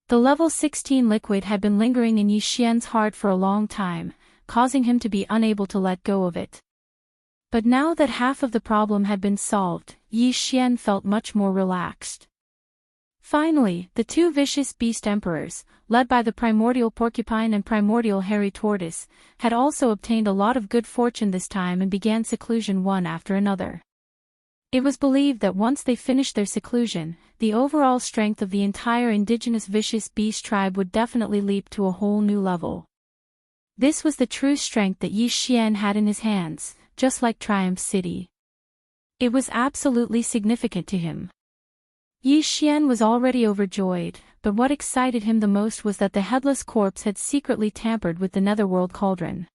The level 16 liquid had been lingering in Yi Xian's heart for a long time, causing him to be unable to let go of it. But now that half of the problem had been solved, Yi Xian felt much more relaxed. Finally, the 2 vicious beast emperors, led by the primordial porcupine and primordial hairy tortoise, had also obtained a lot of good fortune this time and began seclusion one after another. It was believed that once they finished their seclusion, the overall strength of the entire indigenous vicious beast tribe would definitely leap to a whole new level. This was the true strength that Yi Xian had in his hands, just like Triumph City. It was absolutely significant to him. Yi Xian was already overjoyed, but what excited him the most was that the headless corpse had secretly tampered with the netherworld cauldron.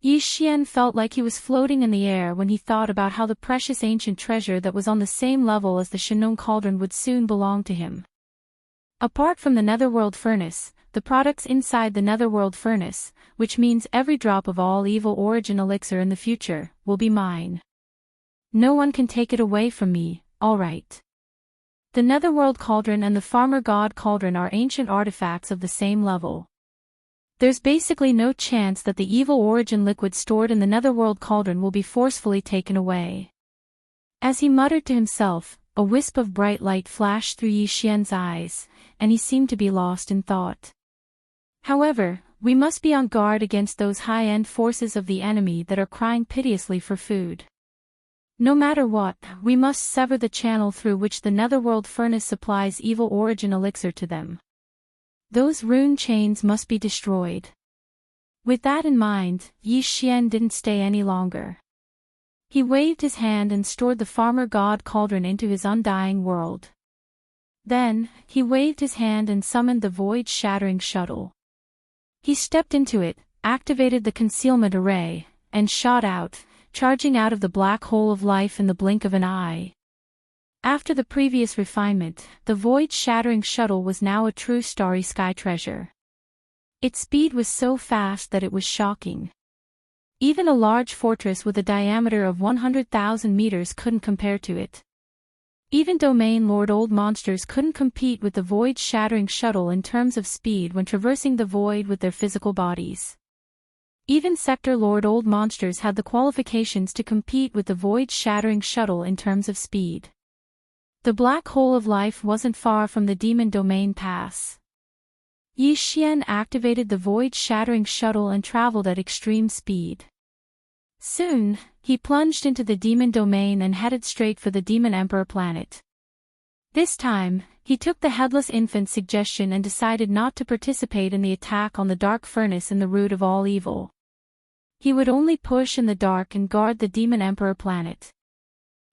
Yi Xian felt like he was floating in the air when he thought about how the precious ancient treasure that was on the same level as the Shinong cauldron would soon belong to him. Apart from the netherworld furnace, the products inside the netherworld furnace, which means every drop of all evil origin elixir in the future, will be mine. No one can take it away from me, alright. The netherworld cauldron and the farmer god cauldron are ancient artifacts of the same level. There's basically no chance that the evil origin liquid stored in the netherworld cauldron will be forcefully taken away. As he muttered to himself, a wisp of bright light flashed through Yi Xian's eyes, and he seemed to be lost in thought. However, we must be on guard against those high-end forces of the enemy that are crying piteously for food. No matter what, we must sever the channel through which the netherworld furnace supplies evil origin elixir to them. Those rune chains must be destroyed. With that in mind, Yi Xian didn't stay any longer. He waved his hand and stored the farmer god cauldron into his undying world. Then, he waved his hand and summoned the void-shattering shuttle. He stepped into it, activated the concealment array, and shot out, charging out of the black hole of life in the blink of an eye. After the previous refinement, the void-shattering shuttle was now a true starry sky treasure. Its speed was so fast that it was shocking. Even a large fortress with a diameter of 100,000 meters couldn't compare to it. Even Domain Lord Old Monsters couldn't compete with the void-shattering shuttle in terms of speed when traversing the void with their physical bodies. Even Sector Lord Old Monsters had the qualifications to compete with the void-shattering shuttle in terms of speed. The black hole of life wasn't far from the Demon Domain Pass. Yi Xian activated the void-shattering shuttle and traveled at extreme speed. Soon, he plunged into the Demon Domain and headed straight for the Demon Emperor planet. This time, he took the Headless Infant's suggestion and decided not to participate in the attack on the Dark Furnace in the root of all evil. He would only push in the dark and guard the Demon Emperor planet.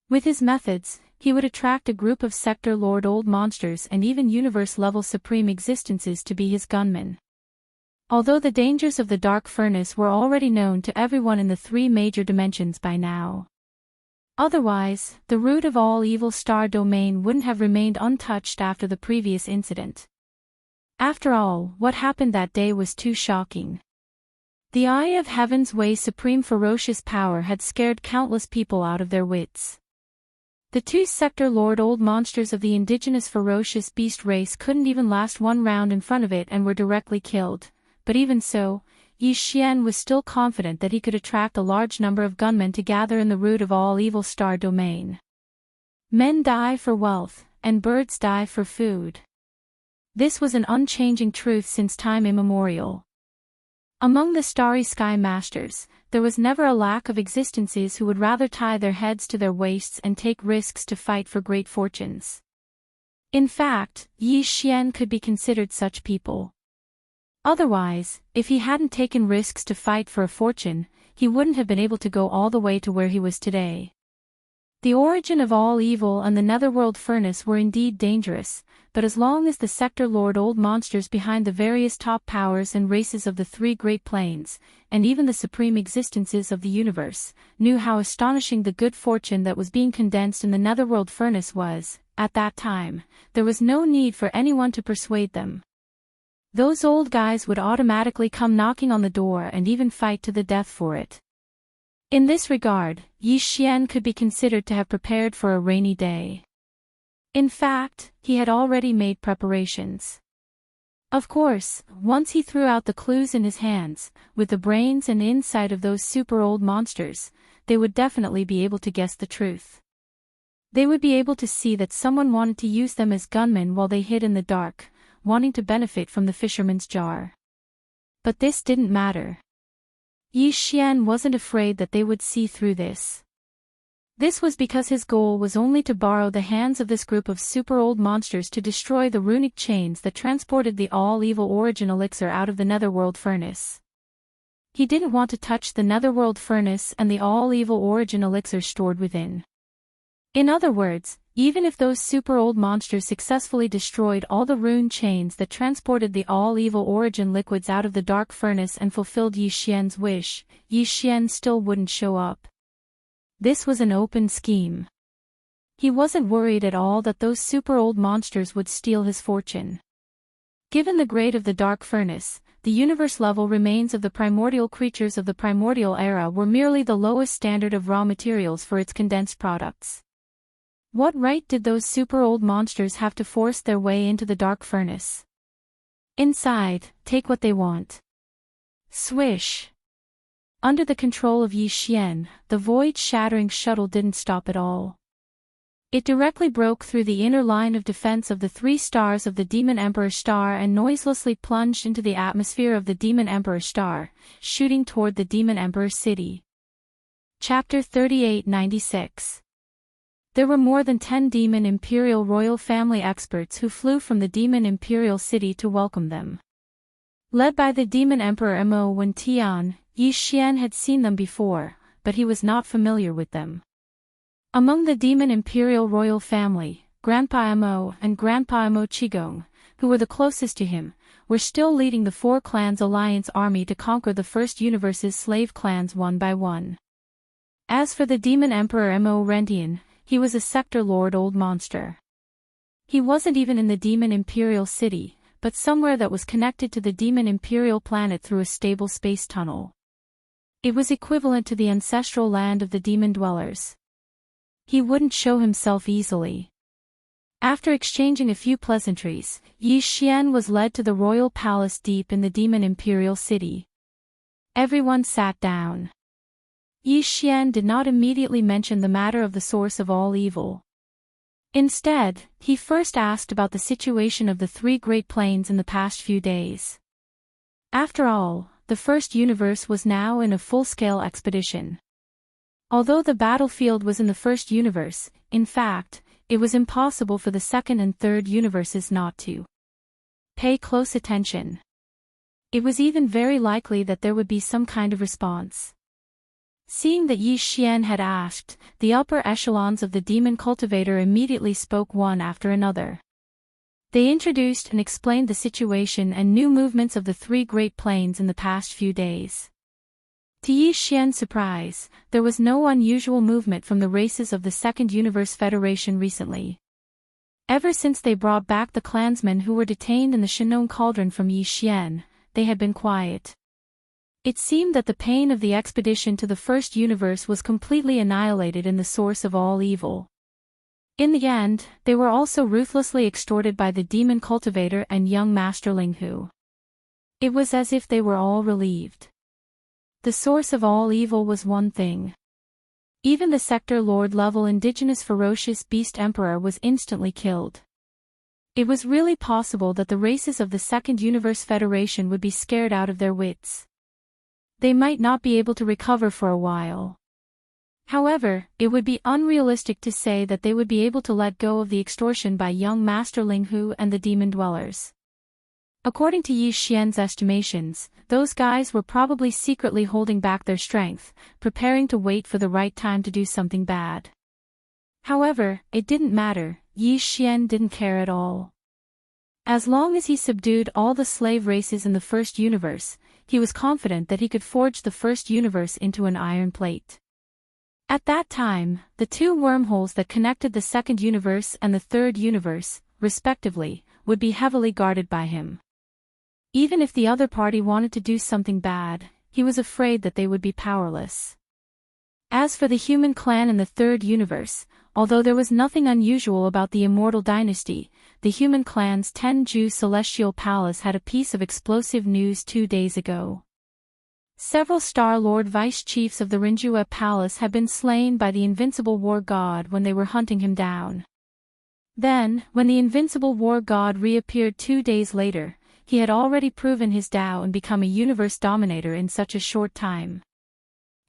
With his methods, he would attract a group of Sector Lord Old Monsters and even universe-level supreme existences to be his gunmen. Although the dangers of the Dark Furnace were already known to everyone in the three major dimensions by now. Otherwise, the root of all evil star domain wouldn't have remained untouched after the previous incident. After all, what happened that day was too shocking. The Eye of Heaven's Way's supreme ferocious power had scared countless people out of their wits. The two Sector Lord Old Monsters of the indigenous ferocious beast race couldn't even last one round in front of it and were directly killed. But even so, Yi Xian was still confident that he could attract a large number of gunmen to gather in the root of all evil star domain. Men die for wealth, and birds die for food. This was an unchanging truth since time immemorial. Among the Starry Sky Masters, there was never a lack of existences who would rather tie their heads to their waists and take risks to fight for great fortunes. In fact, Yi Xian could be considered such people. Otherwise, if he hadn't taken risks to fight for a fortune, he wouldn't have been able to go all the way to where he was today. The origin of all evil and the Netherworld Furnace were indeed dangerous, but as long as the Sector Lord Old Monsters behind the various top powers and races of the three Great Plains, and even the supreme existences of the universe, knew how astonishing the good fortune that was being condensed in the Netherworld Furnace was, at that time, there was no need for anyone to persuade them. Those old guys would automatically come knocking on the door and even fight to the death for it. In this regard, Yi Xian could be considered to have prepared for a rainy day. In fact, he had already made preparations. Of course, once he threw out the clues in his hands, with the brains and insight of those super old monsters, they would definitely be able to guess the truth. They would be able to see that someone wanted to use them as gunmen while they hid in the dark, wanting to benefit from the fisherman's jar. But this didn't matter. Yi Xian wasn't afraid that they would see through this. This was because his goal was only to borrow the hands of this group of super old monsters to destroy the runic chains that transported the all-evil origin elixir out of the Netherworld Furnace. He didn't want to touch the Netherworld Furnace and the all-evil origin elixir stored within. In other words, even if those super old monsters successfully destroyed all the rune chains that transported the all-evil origin liquids out of the Dark Furnace and fulfilled Yi Xian's wish, Yi Xian still wouldn't show up. This was an open scheme. He wasn't worried at all that those super old monsters would steal his fortune. Given the grade of the Dark Furnace, the universe-level remains of the primordial creatures of the primordial era were merely the lowest standard of raw materials for its condensed products. What right did those super old monsters have to force their way into the Dark Furnace? Inside, take what they want. Swish. Under the control of Yi Xian, the void-shattering shuttle didn't stop at all. It directly broke through the inner line of defense of the 3 stars of the Demon Emperor Star and noiselessly plunged into the atmosphere of the Demon Emperor Star, shooting toward the Demon Emperor City. Chapter 3896. There were more than 10 Demon Imperial royal family experts who flew from the Demon Imperial City to welcome them. Led by the Demon Emperor Mo Wen Tian, Yi Xian had seen them before, but he was not familiar with them. Among the demon imperial royal family, Grandpa Imo and Grandpa Imo Chigong, who were the closest to him, were still leading the Four Clans Alliance army to conquer the First Universe's slave clans one by one. As for the demon emperor Imo Rentian, he was a sector lord old monster. He wasn't even in the demon imperial city, but somewhere that was connected to the demon imperial planet through a stable space tunnel. It was equivalent to the ancestral land of the demon dwellers. He wouldn't show himself easily. After exchanging a few pleasantries, Yi Xian was led to the royal palace deep in the demon imperial city. Everyone sat down. Yi Xian did not immediately mention the matter of the source of all evil. Instead, he first asked about the situation of the three Great Plains in the past few days. After all, the First Universe was now in a full-scale expedition. Although the battlefield was in the First Universe, in fact, it was impossible for the Second and Third Universes not to pay close attention. It was even very likely that there would be some kind of response. Seeing that Yi Xian had asked, the upper echelons of the demon cultivator immediately spoke one after another. They introduced and explained the situation and new movements of the three Great Plains in the past few days. To Yi Xian's surprise, there was no unusual movement from the races of the Second Universe Federation recently. Ever since they brought back the clansmen who were detained in the Shinong Cauldron from Yi Xian, they had been quiet. It seemed that the pain of the expedition to the First Universe was completely annihilated in the source of all evil. In the end, they were also ruthlessly extorted by the demon cultivator and young Master Ling Hu. It was as if they were all relieved. The source of all evil was one thing. Even the sector lord level indigenous ferocious beast emperor was instantly killed. It was really possible that the races of the Second Universe Federation would be scared out of their wits. They might not be able to recover for a while. However, it would be unrealistic to say that they would be able to let go of the extortion by young Master Ling Hu and the demon dwellers. According to Yi Xian's estimations, those guys were probably secretly holding back their strength, preparing to wait for the right time to do something bad. However, it didn't matter, Yi Xian didn't care at all. As long as he subdued all the slave races in the First Universe, he was confident that he could forge the First Universe into an iron plate. At that time, the two wormholes that connected the Second Universe and the Third Universe, respectively, would be heavily guarded by him. Even if the other party wanted to do something bad, he was afraid that they would be powerless. As for the human clan in the Third Universe, although there was nothing unusual about the Immortal Dynasty, the human clan's Tenju Celestial Palace had a piece of explosive news 2 days ago. Several Star Lord Vice-Chiefs of the Rinjue Palace had been slain by the Invincible War God when they were hunting him down. Then, when the Invincible War God reappeared 2 days later, he had already proven his Tao and become a universe dominator in such a short time.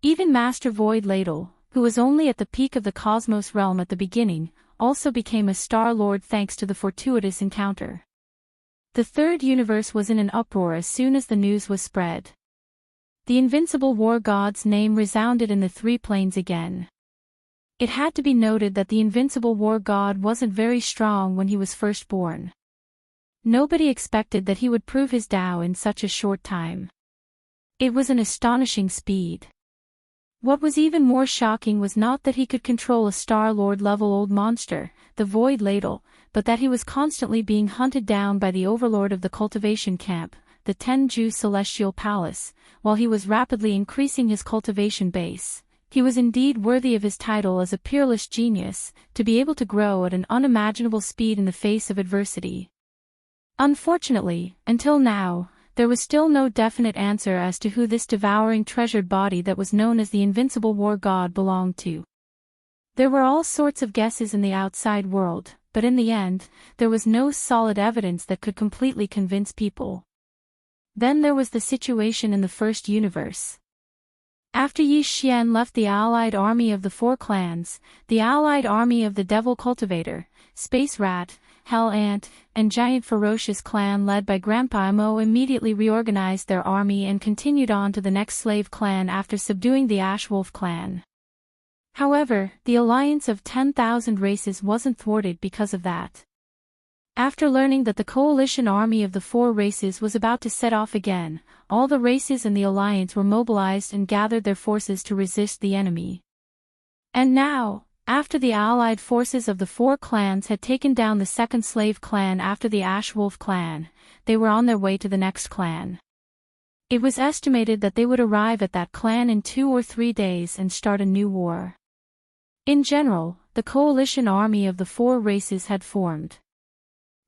Even Master Void Ladle, who was only at the peak of the Cosmos realm at the beginning, also became a Star Lord thanks to the fortuitous encounter. The Third Universe was in an uproar as soon as the news was spread. The Invincible War God's name resounded in the three planes again. It had to be noted that the Invincible War God wasn't very strong when he was first born. Nobody expected that he would prove his Tao in such a short time. It was an astonishing speed. What was even more shocking was not that he could control a Star Lord level old monster, the Void Ladle, but that he was constantly being hunted down by the overlord of the cultivation camp, the Tenju Celestial Palace, while he was rapidly increasing his cultivation base. He was indeed worthy of his title as a peerless genius, to be able to grow at an unimaginable speed in the face of adversity. Unfortunately, until now, there was still no definite answer as to who this devouring treasured body that was known as the Invincible War God belonged to. There were all sorts of guesses in the outside world, but in the end, there was no solid evidence that could completely convince people. Then there was the situation in the First Universe. After Yi Xian left the allied army of the Four Clans, the allied army of the Devil Cultivator, Space Rat, Hell Ant, and Giant Ferocious clan led by Grandpa Mo immediately reorganized their army and continued on to the next slave clan after subduing the Ashwolf clan. However, the alliance of 10,000 races wasn't thwarted because of that. After learning that the coalition army of the 4 races was about to set off again, all the races in the alliance were mobilized and gathered their forces to resist the enemy. And now, after the allied forces of the 4 clans had taken down the second slave clan after the Ashwolf clan, they were on their way to the next clan. It was estimated that they would arrive at that clan in 2 or 3 days and start a new war. In general, the coalition army of the 4 races had formed.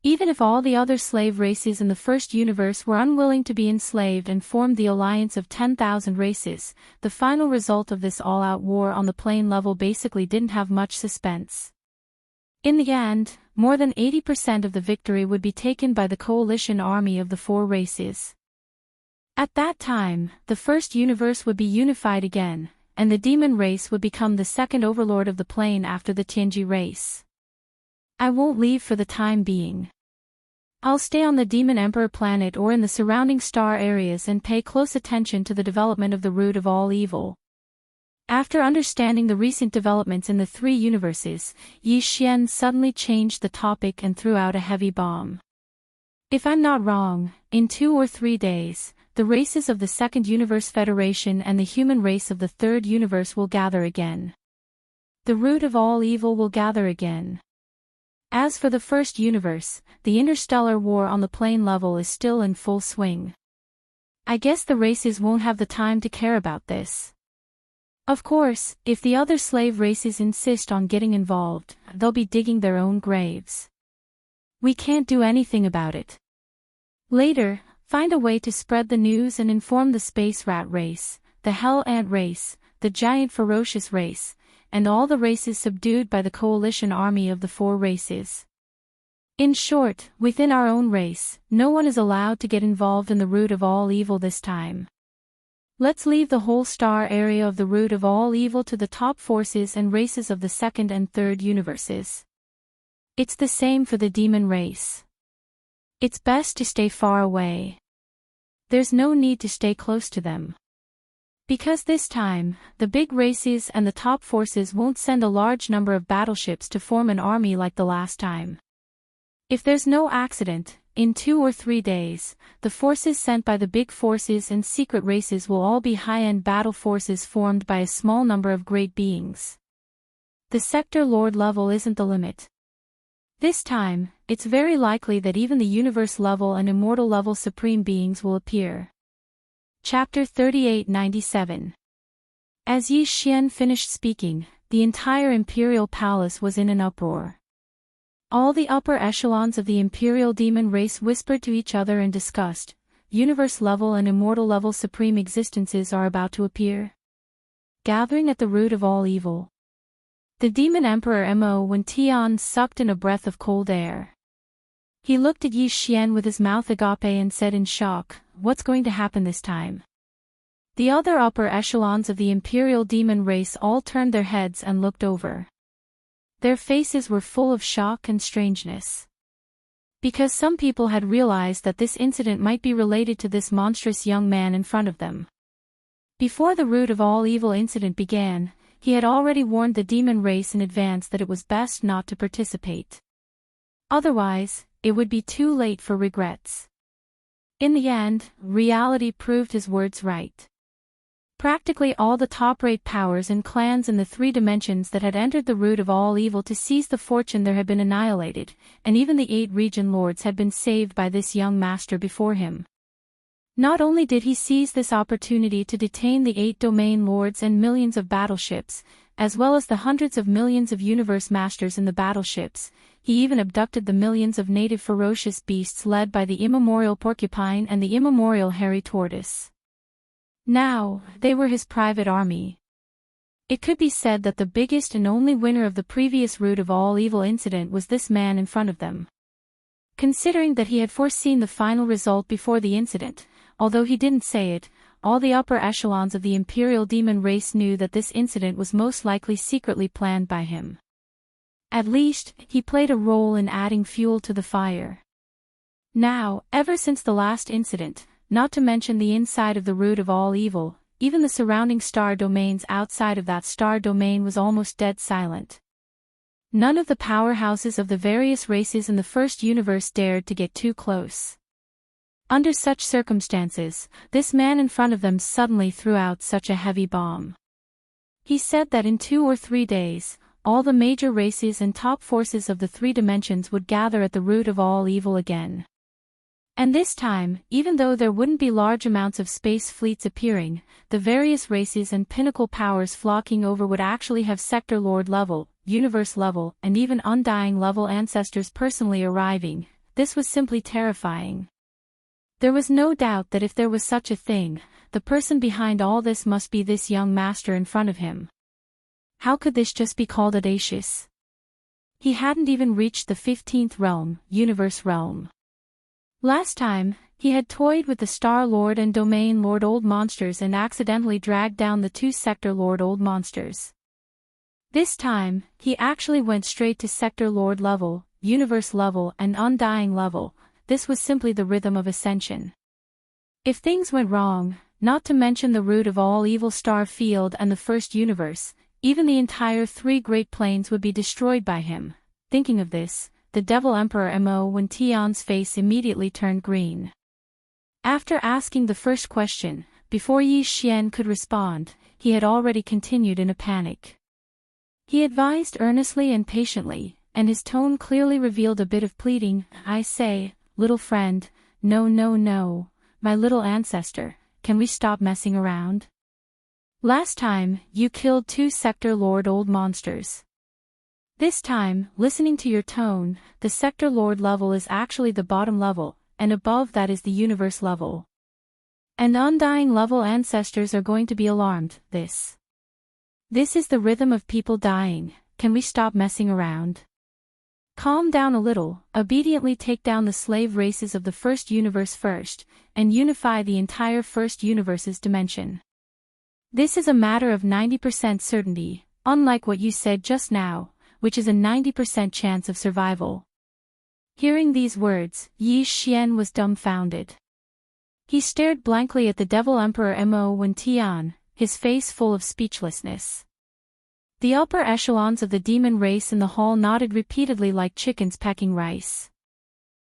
Even if all the other slave races in the first universe were unwilling to be enslaved and formed the alliance of 10,000 races, the final result of this all-out war on the plane level basically didn't have much suspense. In the end, more than 80% of the victory would be taken by the coalition army of the 4 races. At that time, the first universe would be unified again, and the demon race would become the second overlord of the plane after the Tianji race. I won't leave for the time being. I'll stay on the Demon Emperor planet or in the surrounding star areas and pay close attention to the development of the root of all evil. After understanding the recent developments in the 3 universes, Yi Xian suddenly changed the topic and threw out a heavy bomb. If I'm not wrong, in 2 or 3 days, the races of the Second Universe Federation and the human race of the Third Universe will gather again. The root of all evil will gather again. As for the first universe, the interstellar war on the plane level is still in full swing. I guess the races won't have the time to care about this. Of course, if the other slave races insist on getting involved, they'll be digging their own graves. We can't do anything about it. Later, find a way to spread the news and inform the Space Rat race, the Hell Ant race, the Giant Ferocious race, and all the races subdued by the coalition army of the 4 races. In short, within our own race, no one is allowed to get involved in the root of all evil this time. Let's leave the whole star area of the root of all evil to the top forces and races of the second and third universes. It's the same for the demon race. It's best to stay far away. There's no need to stay close to them. Because this time, the big races and the top forces won't send a large number of battleships to form an army like the last time. If there's no accident, in 2 or 3 days, the forces sent by the big forces and secret races will all be high-end battle forces formed by a small number of great beings. The Sector Lord level isn't the limit. This time, it's very likely that even the universe level and immortal level supreme beings will appear. Chapter 3897. As Yi Xian finished speaking, the entire imperial palace was in an uproar. All the upper echelons of the imperial demon race whispered to each other and discussed, universe level and immortal level supreme existences are about to appear. Gathering at the root of all evil. The demon emperor Mo Wen Tian sucked in a breath of cold air. He looked at Yi Xian with his mouth agape and said in shock, "What's going to happen this time?" The other upper echelons of the imperial demon race all turned their heads and looked over. Their faces were full of shock and strangeness. Because some people had realized that this incident might be related to this monstrous young man in front of them. Before the root of all evil incident began, he had already warned the demon race in advance that it was best not to participate. Otherwise, it would be too late for regrets. In the end, reality proved his words right. Practically all the top-rate powers and clans in the 3 dimensions that had entered the root of all evil to seize the fortune there had been annihilated, and even the 8 region lords had been saved by this young master before him. Not only did he seize this opportunity to detain the 8 domain lords and millions of battleships, as well as the hundreds of millions of universe masters in the battleships, he even abducted the millions of native ferocious beasts led by the immemorial porcupine and the immemorial hairy tortoise. Now, they were his private army. It could be said that the biggest and only winner of the previous root of all evil incident was this man in front of them. Considering that he had foreseen the final result before the incident, although he didn't say it, all the upper echelons of the imperial demon race knew that this incident was most likely secretly planned by him. At least, he played a role in adding fuel to the fire. Now, ever since the last incident, not to mention the inside of the root of all evil, even the surrounding star domains outside of that star domain was almost dead silent. None of the powerhouses of the various races in the first universe dared to get too close. Under such circumstances, this man in front of them suddenly threw out such a heavy bomb. He said that in 2 or 3 days, all the major races and top forces of the 3 dimensions would gather at the root of all evil again. And this time, even though there wouldn't be large amounts of space fleets appearing, the various races and pinnacle powers flocking over would actually have Sector Lord level, Universe level, and even Undying level ancestors personally arriving. This was simply terrifying. There was no doubt that if there was such a thing, the person behind all this must be this young master in front of him. How could this just be called audacious? He hadn't even reached the 15th realm, Universe realm. Last time, he had toyed with the Star Lord and Domain Lord old monsters and accidentally dragged down the 2 Sector Lord old monsters. This time, he actually went straight to Sector Lord level, Universe level and Undying level. This was simply the rhythm of ascension. If things went wrong, not to mention the root of all evil star field and the first universe, even the entire 3 great planes would be destroyed by him. Thinking of this, the Devil Emperor Mo when Tian's face immediately turned green. After asking the first question, before Yi Xian could respond, he had already continued in a panic. He advised earnestly and patiently, and his tone clearly revealed a bit of pleading. I say, little friend, no, my little ancestor, can we stop messing around? Last time, you killed 2 Sector Lord old monsters. This time, listening to your tone, the Sector Lord level is actually the bottom level, and above that is the Universe level. And Undying level ancestors are going to be alarmed. This is the rhythm of people dying. Can we stop messing around? Calm down a little, obediently take down the slave races of the first universe first, and unify the entire first universe's dimension. This is a matter of 90% certainty, unlike what you said just now, which is a 90% chance of survival. Hearing these words, Yi Xian was dumbfounded. He stared blankly at the Devil Emperor Mo when Tian, his face full of speechlessness. The upper echelons of the demon race in the hall nodded repeatedly like chickens pecking rice.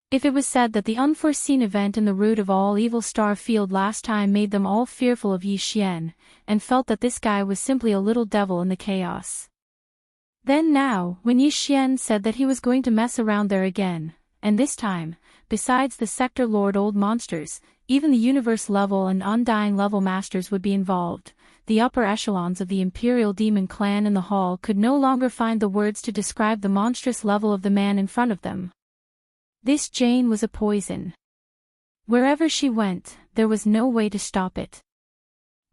If it was said that the unforeseen event in the root of all evil star field last time made them all fearful of Yi Xian, and felt that this guy was simply a little devil in the chaos. Then now, when Yi Xian said that he was going to mess around there again, and this time, besides the Sector Lord old monsters, even the Universe level and Undying level masters would be involved, the upper echelons of the Imperial Demon clan in the hall could no longer find the words to describe the monstrous level of the man in front of them. This Jane was a poison. Wherever she went, there was no way to stop it.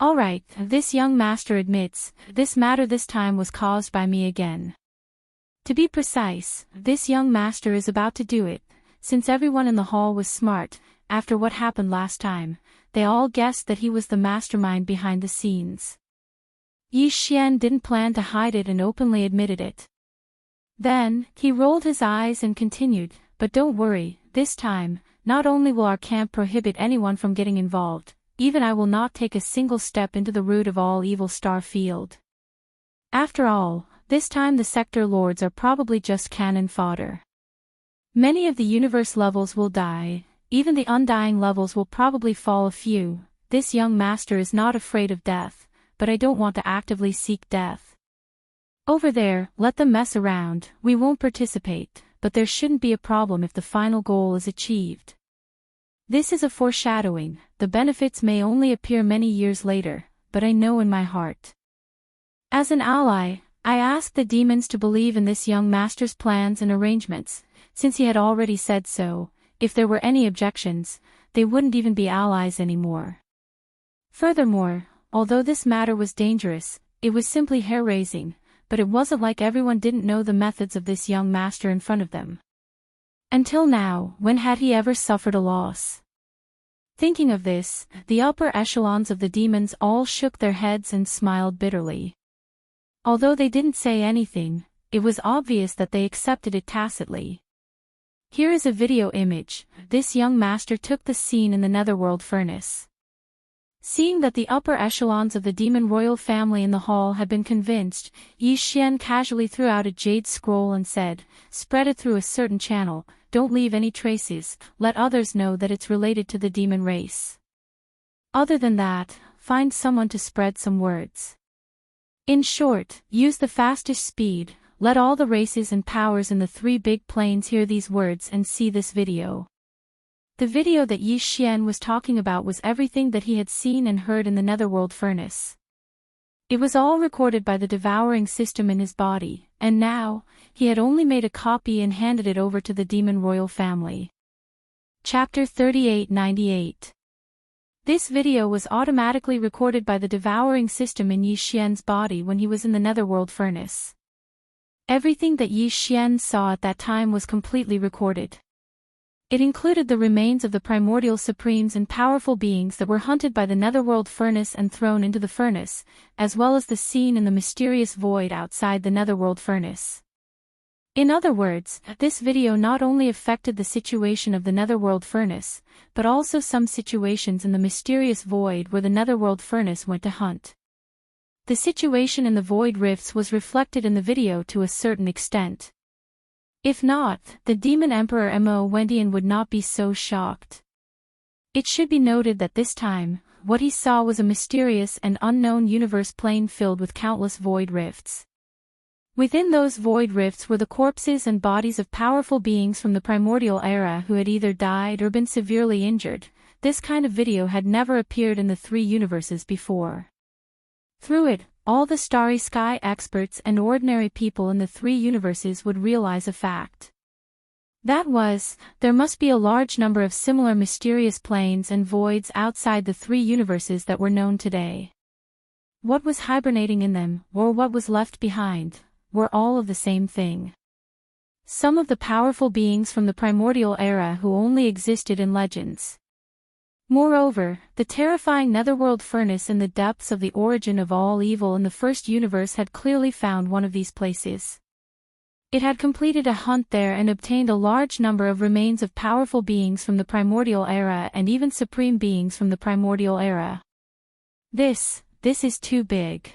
Alright, this young master admits, this matter this time was caused by me again. To be precise, this young master is about to do it, since everyone in the hall was smart. After what happened last time, they all guessed that he was the mastermind behind the scenes. Yi Xian didn't plan to hide it and openly admitted it. Then, he rolled his eyes and continued, but don't worry, this time, not only will our camp prohibit anyone from getting involved, even I will not take a single step into the root of all evil star field. After all, this time the Sector Lords are probably just cannon fodder. Many of the Universe levels will die, even the Undying levels will probably fall a few. This young master is not afraid of death, but I don't want to actively seek death. Over there, let them mess around, we won't participate, but there shouldn't be a problem if the final goal is achieved. This is a foreshadowing, the benefits may only appear many years later, but I know in my heart. As an ally, I asked the demons to believe in this young master's plans and arrangements. Since he had already said so, if there were any objections, they wouldn't even be allies anymore. Furthermore, although this matter was dangerous, it was simply hair-raising, but it wasn't like everyone didn't know the methods of this young master in front of them. Until now, when had he ever suffered a loss? Thinking of this, the upper echelons of the demons all shook their heads and smiled bitterly. Although they didn't say anything, it was obvious that they accepted it tacitly. Here is a video image. This young master took the scene in the Netherworld furnace. Seeing that the upper echelons of the demon royal family in the hall had been convinced, Yi Xian casually threw out a jade scroll and said, "Spread it through a certain channel, don't leave any traces, let others know that it's related to the demon race. Other than that, find someone to spread some words. In short, use the fastest speed, let all the races and powers in the 3 big planes hear these words and see this video." The video that Yi Xian was talking about was everything that he had seen and heard in the Netherworld furnace. It was all recorded by the devouring system in his body, and now, he had only made a copy and handed it over to the demon royal family. Chapter 3898. This video was automatically recorded by the devouring system in Yi Xian's body when he was in the Netherworld furnace. Everything that Yi Xian saw at that time was completely recorded. It included the remains of the primordial supremes and powerful beings that were hunted by the Netherworld furnace and thrown into the furnace, as well as the scene in the mysterious void outside the Netherworld furnace. In other words, this video not only affected the situation of the Netherworld furnace, but also some situations in the mysterious void where the Netherworld furnace went to hunt. The situation in the void rifts was reflected in the video to a certain extent. If not, the Demon Emperor Mo Wendian would not be so shocked. It should be noted that this time, what he saw was a mysterious and unknown universe plane filled with countless void rifts. Within those void rifts were the corpses and bodies of powerful beings from the primordial era who had either died or been severely injured. This kind of video had never appeared in the 3 universes before. Through it, all the starry sky experts and ordinary people in the 3 universes would realize a fact. That was, there must be a large number of similar mysterious planes and voids outside the 3 universes that were known today. What was hibernating in them, or what was left behind, were all of the same thing. Some of the powerful beings from the primordial era who only existed in legends. Moreover, the terrifying Netherworld furnace in the depths of the origin of all evil in the first universe had clearly found one of these places. It had completed a hunt there and obtained a large number of remains of powerful beings from the primordial era and even supreme beings from the primordial era. This is too big.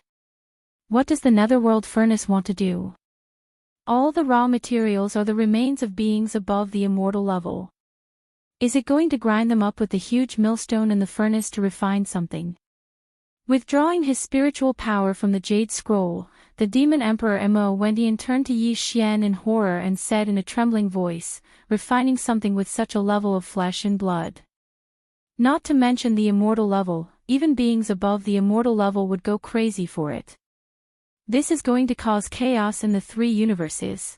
What does the Netherworld furnace want to do? All the raw materials are the remains of beings above the immortal level. Is it going to grind them up with the huge millstone in the furnace to refine something? Withdrawing his spiritual power from the Jade Scroll, the Demon Emperor Mo Wendian turned to Yi Xian in horror and said in a trembling voice, "Refining something with such a level of flesh and blood. Not to mention the immortal level, even beings above the immortal level would go crazy for it. This is going to cause chaos in the 3 universes.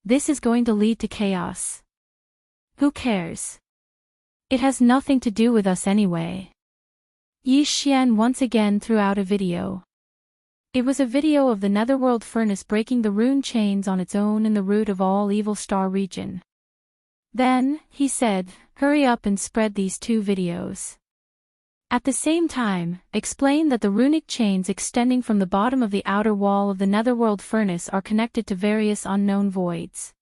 This is going to lead to chaos. Who cares? It has nothing to do with us anyway." Yi Xian once again threw out a video. It was a video of the Netherworld furnace breaking the rune chains on its own in the root of all evil star region. Then, he said, "Hurry up and spread these 2 videos. At the same time, explain that the runic chains extending from the bottom of the outer wall of the Netherworld furnace are connected to various unknown voids.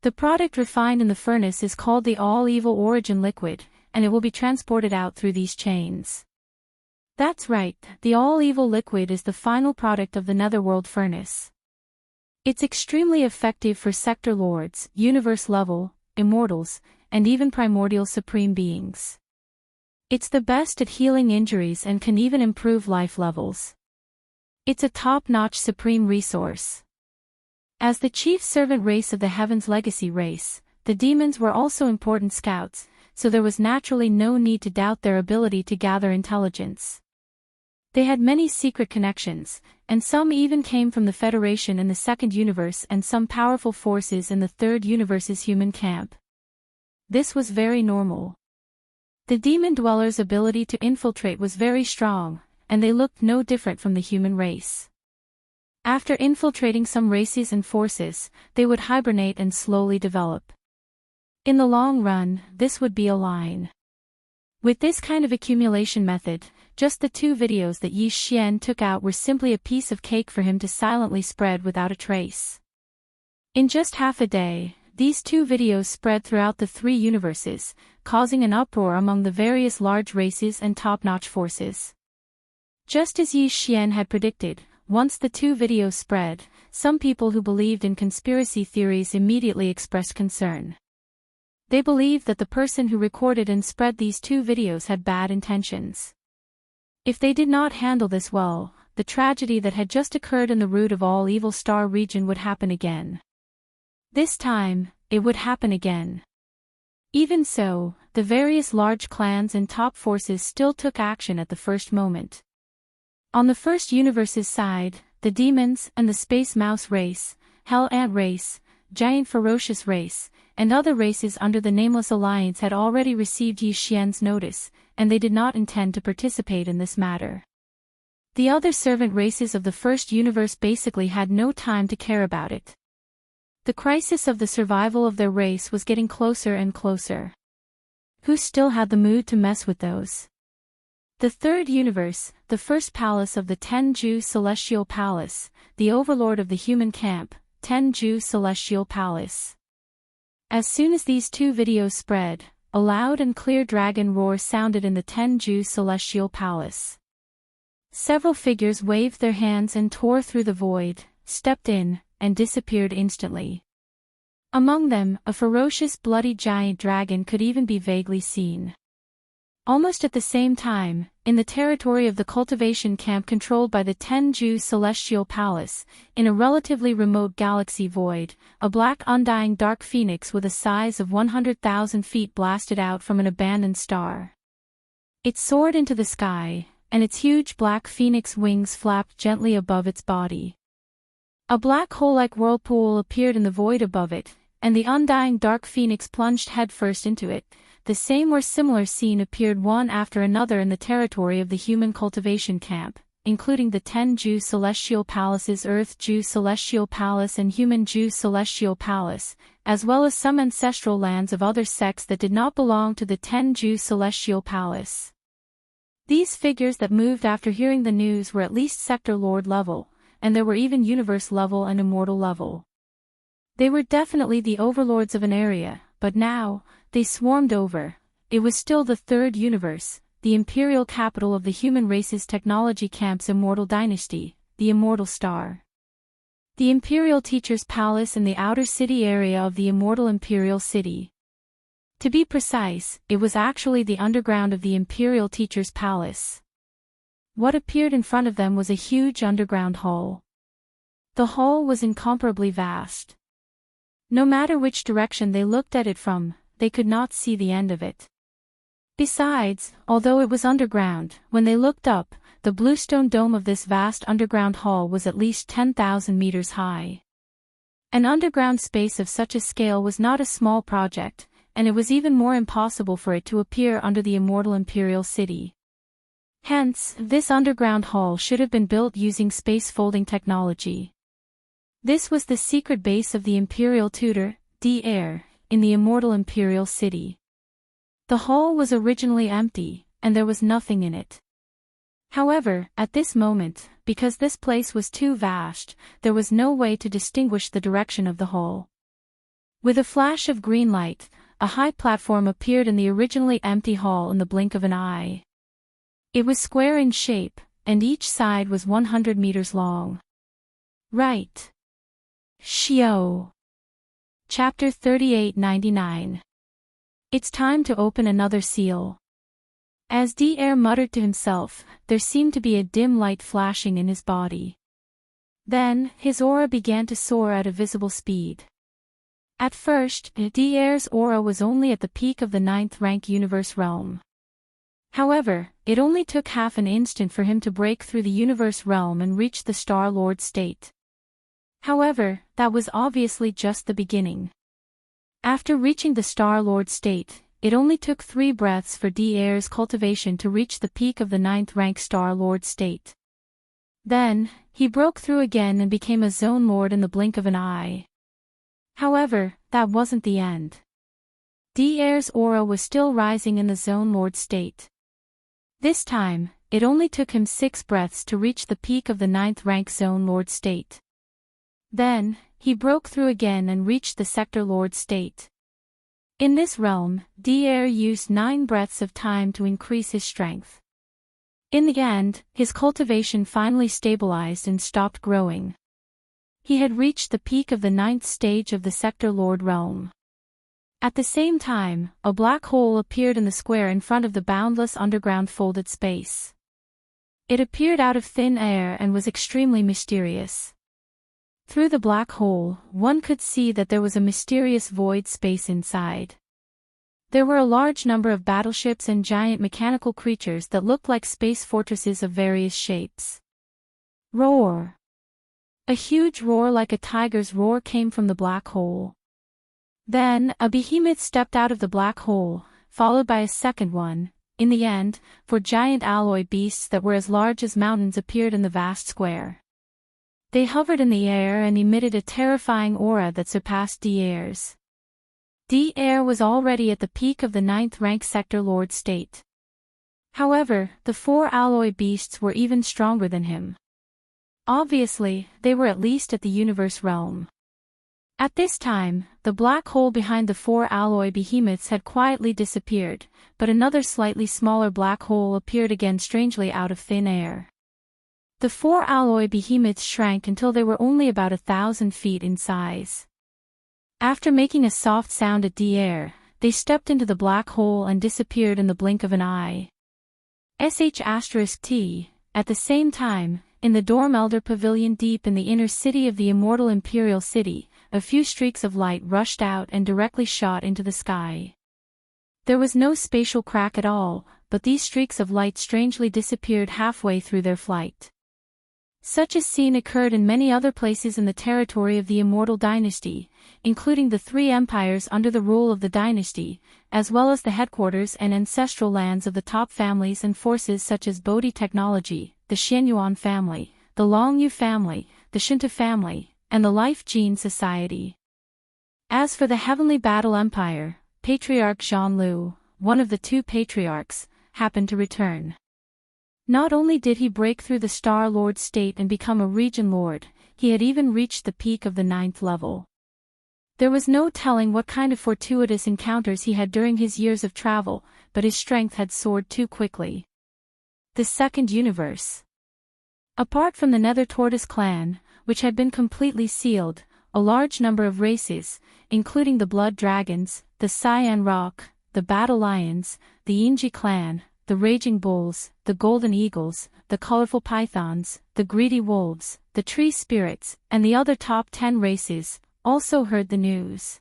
The product refined in the furnace is called the All-Evil Origin Liquid, and it will be transported out through these chains." That's right, the All-Evil Liquid is the final product of the Netherworld furnace. It's extremely effective for sector lords, universe level, immortals, and even primordial supreme beings. It's the best at healing injuries and can even improve life levels. It's a top-notch supreme resource. As the chief servant race of the Heaven's Legacy race, the demons were also important scouts, so there was naturally no need to doubt their ability to gather intelligence. They had many secret connections, and some even came from the Federation in the 2nd universe and some powerful forces in the 3rd universe's human camp. This was very normal. The demon dwellers' ability to infiltrate was very strong, and they looked no different from the human race. After infiltrating some races and forces, they would hibernate and slowly develop. In the long run, this would be a line. With this kind of accumulation method, just the 2 videos that Yi Xian took out were simply a piece of cake for him to silently spread without a trace. In just half a day, these 2 videos spread throughout the 3 universes, causing an uproar among the various large races and top-notch forces. Just as Yi Xian had predicted, once the 2 videos spread, some people who believed in conspiracy theories immediately expressed concern. They believed that the person who recorded and spread these 2 videos had bad intentions. If they did not handle this well, the tragedy that had just occurred in the root of all evil star region would happen again. This time, it would happen again. Even so, the various large clans and top forces still took action at the first moment. On the first universe's side, the demons and the space mouse race, hell ant race, giant ferocious race, and other races under the Nameless Alliance had already received Yi Xian's notice, and they did not intend to participate in this matter. The other servant races of the first universe basically had no time to care about it. The crisis of the survival of their race was getting closer and closer. Who still had the mood to mess with those? The third universe, the first palace of the Tenju Celestial Palace, the overlord of the human camp, Tenju Celestial Palace. As soon as these 2 videos spread, a loud and clear dragon roar sounded in the Tenju Celestial Palace. Several figures waved their hands and tore through the void, stepped in, and disappeared instantly. Among them, a ferocious bloody giant dragon could even be vaguely seen. Almost at the same time, in the territory of the cultivation camp controlled by the Tenju Celestial Palace, in a relatively remote galaxy void, a black undying dark phoenix with a size of 100,000 feet blasted out from an abandoned star. It soared into the sky, and its huge black phoenix wings flapped gently above its body. A black hole-like whirlpool appeared in the void above it, and the undying dark phoenix plunged headfirst into it. The same or similar scene appeared one after another in the territory of the human cultivation camp, including the Tenju Celestial Palace's Earth-Ju Celestial Palace and Human-Ju Celestial Palace, as well as some ancestral lands of other sects that did not belong to the Tenju Celestial Palace. These figures that moved after hearing the news were at least Sector Lord level, and there were even Universe level and Immortal level. They were definitely the overlords of an area, but now, they swarmed over. It was still the third universe, the imperial capital of the human race's technology camp's immortal dynasty, the Immortal Star. The Imperial Teacher's Palace in the outer city area of the Immortal Imperial City. To be precise, it was actually the underground of the Imperial Teacher's Palace. What appeared in front of them was a huge underground hall. The hall was incomparably vast. No matter which direction they looked at it from, they could not see the end of it. Besides, although it was underground, when they looked up, the bluestone dome of this vast underground hall was at least 10,000 meters high. An underground space of such a scale was not a small project, and it was even more impossible for it to appear under the Immortal Imperial City. Hence, this underground hall should have been built using space folding technology. This was the secret base of the Imperial Tutor, D-Air, in the Immortal Imperial City. The hall was originally empty, and there was nothing in it. However, at this moment, because this place was too vast, there was no way to distinguish the direction of the hall. With a flash of green light, a high platform appeared in the originally empty hall in the blink of an eye. It was square in shape, and each side was 100 meters long. Right. Shio. Chapter 3899. It's time to open another seal. As D-Air muttered to himself, there seemed to be a dim light flashing in his body. Then, his aura began to soar at a visible speed. At first, D-Air's aura was only at the peak of the 9th rank universe realm. However, it only took half an instant for him to break through the universe realm and reach the Star Lord state. However, that was obviously just the beginning. After reaching the Star Lord state, it only took 3 breaths for D-Air's cultivation to reach the peak of the 9th rank Star Lord state. Then, he broke through again and became a Zone Lord in the blink of an eye. However, that wasn't the end. D-Air's aura was still rising in the Zone Lord state. This time, it only took him 6 breaths to reach the peak of the 9th rank Zone Lord state. Then, he broke through again and reached the Sector Lord state. In this realm, Devourer used 9 breaths of time to increase his strength. In the end, his cultivation finally stabilized and stopped growing. He had reached the peak of the 9th stage of the Sector Lord realm. At the same time, a black hole appeared in the square in front of the boundless underground folded space. It appeared out of thin air and was extremely mysterious. Through the black hole, one could see that there was a mysterious void space inside. There were a large number of battleships and giant mechanical creatures that looked like space fortresses of various shapes. Roar! A huge roar like a tiger's roar came from the black hole. Then, a behemoth stepped out of the black hole, followed by a second one. In the end, 4 giant alloy beasts that were as large as mountains appeared in the vast square. They hovered in the air and emitted a terrifying aura that surpassed Devaurer's. Devourer was already at the peak of the 9th rank Sector Lord state. However, the 4 alloy beasts were even stronger than him. Obviously, they were at least at the universe realm. At this time, the black hole behind the 4 alloy behemoths had quietly disappeared, but another slightly smaller black hole appeared again strangely out of thin air. The 4 alloy behemoths shrank until they were only about 1,000 feet in size. After making a soft sound at Devourer, they stepped into the black hole and disappeared in the blink of an eye. *T. At the same time, in the Dorm Elder Pavilion deep in the inner city of the immortal Imperial City, a few streaks of light rushed out and directly shot into the sky. There was no spatial crack at all, but these streaks of light strangely disappeared halfway through their flight. Such a scene occurred in many other places in the territory of the Immortal Dynasty, including the 3 empires under the rule of the dynasty, as well as the headquarters and ancestral lands of the top families and forces such as Bodhi Technology, the Xianyuan family, the Longyu family, the Shinta family, and the Life Gene Society. As for the Heavenly Battle Empire, Patriarch Zhang, one of the 2 patriarchs, happened to return. Not only did he break through the Star Lord state and become a region lord, he had even reached the peak of the 9th level. There was no telling what kind of fortuitous encounters he had during his years of travel, but his strength had soared too quickly. The Second Universe. Apart from the Nether Tortoise clan, which had been completely sealed, a large number of races, including the Blood Dragons, the Cyan Rock, the Battle Lions, the Yinji clan, the Raging Bulls, the Golden Eagles, the Colorful Pythons, the Greedy Wolves, the Tree Spirits, and the other top 10 races, also heard the news.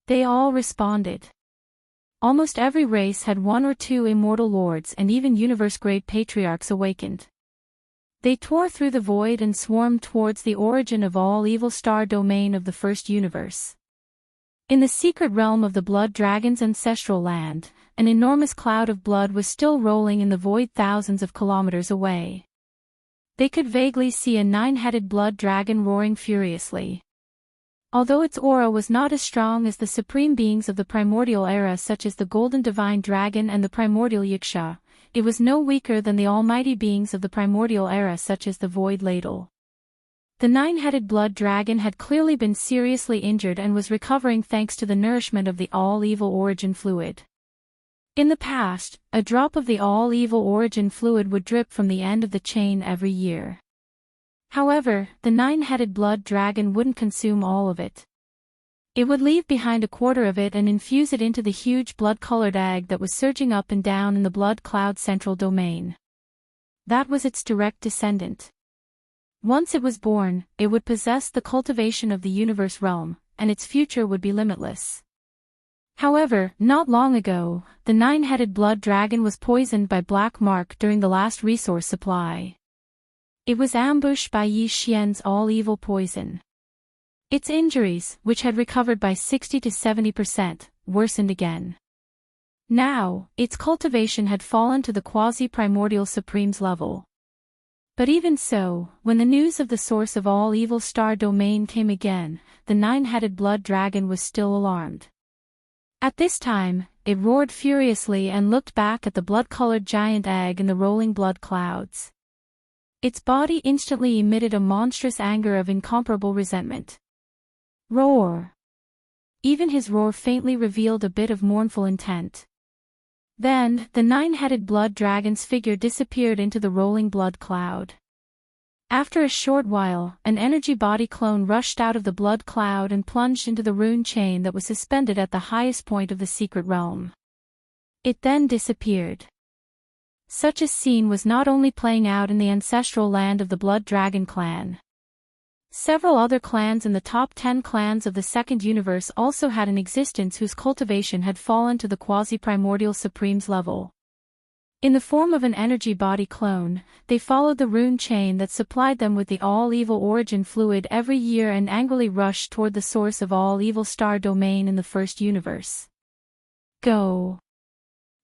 They all responded. Almost every race had 1 or 2 immortal lords and even universe-grade patriarchs awakened. They tore through the void and swarmed towards the origin of all evil star domain of the first universe. In the secret realm of the Blood Dragon's ancestral land, an enormous cloud of blood was still rolling in the void thousands of kilometers away. They could vaguely see a 9-headed blood dragon roaring furiously. Although its aura was not as strong as the supreme beings of the primordial era such as the Golden Divine Dragon and the primordial Yiksha, it was no weaker than the almighty beings of the primordial era such as the Void Ladle. The 9-headed blood dragon had clearly been seriously injured and was recovering thanks to the nourishment of the all-evil origin fluid. In the past, a drop of the all-evil origin fluid would drip from the end of the chain every year. However, the 9-headed blood dragon wouldn't consume all of it. It would leave behind a quarter of it and infuse it into the huge blood-colored egg that was surging up and down in the blood cloud central domain. That was its direct descendant. Once it was born, it would possess the cultivation of the universe realm, and its future would be limitless. However, not long ago, the 9-headed blood dragon was poisoned by Black Mark during the last resource supply. It was ambushed by Yi Xian's all-evil poison. Its injuries, which had recovered by 60 to 70%, worsened again. Now, its cultivation had fallen to the quasi-primordial Supremes level. But even so, when the news of the source of all evil star domain came again, the 9-headed blood dragon was still alarmed. At this time, it roared furiously and looked back at the blood-colored giant egg in the rolling blood clouds. Its body instantly emitted a monstrous anger of incomparable resentment. Roar! Even his roar faintly revealed a bit of mournful intent. Then, the nine-headed blood dragon's figure disappeared into the rolling blood cloud. After a short while, an energy body clone rushed out of the blood cloud and plunged into the rune chain that was suspended at the highest point of the secret realm. It then disappeared. Such a scene was not only playing out in the ancestral land of the Blood Dragon clan. Several other clans in the top 10 clans of the Second Universe also had an existence whose cultivation had fallen to the quasi-primordial Supremes level. In the form of an energy body clone, they followed the rune chain that supplied them with the all-evil origin fluid every year and angrily rushed toward the source of all evil star domain in the first universe. Go.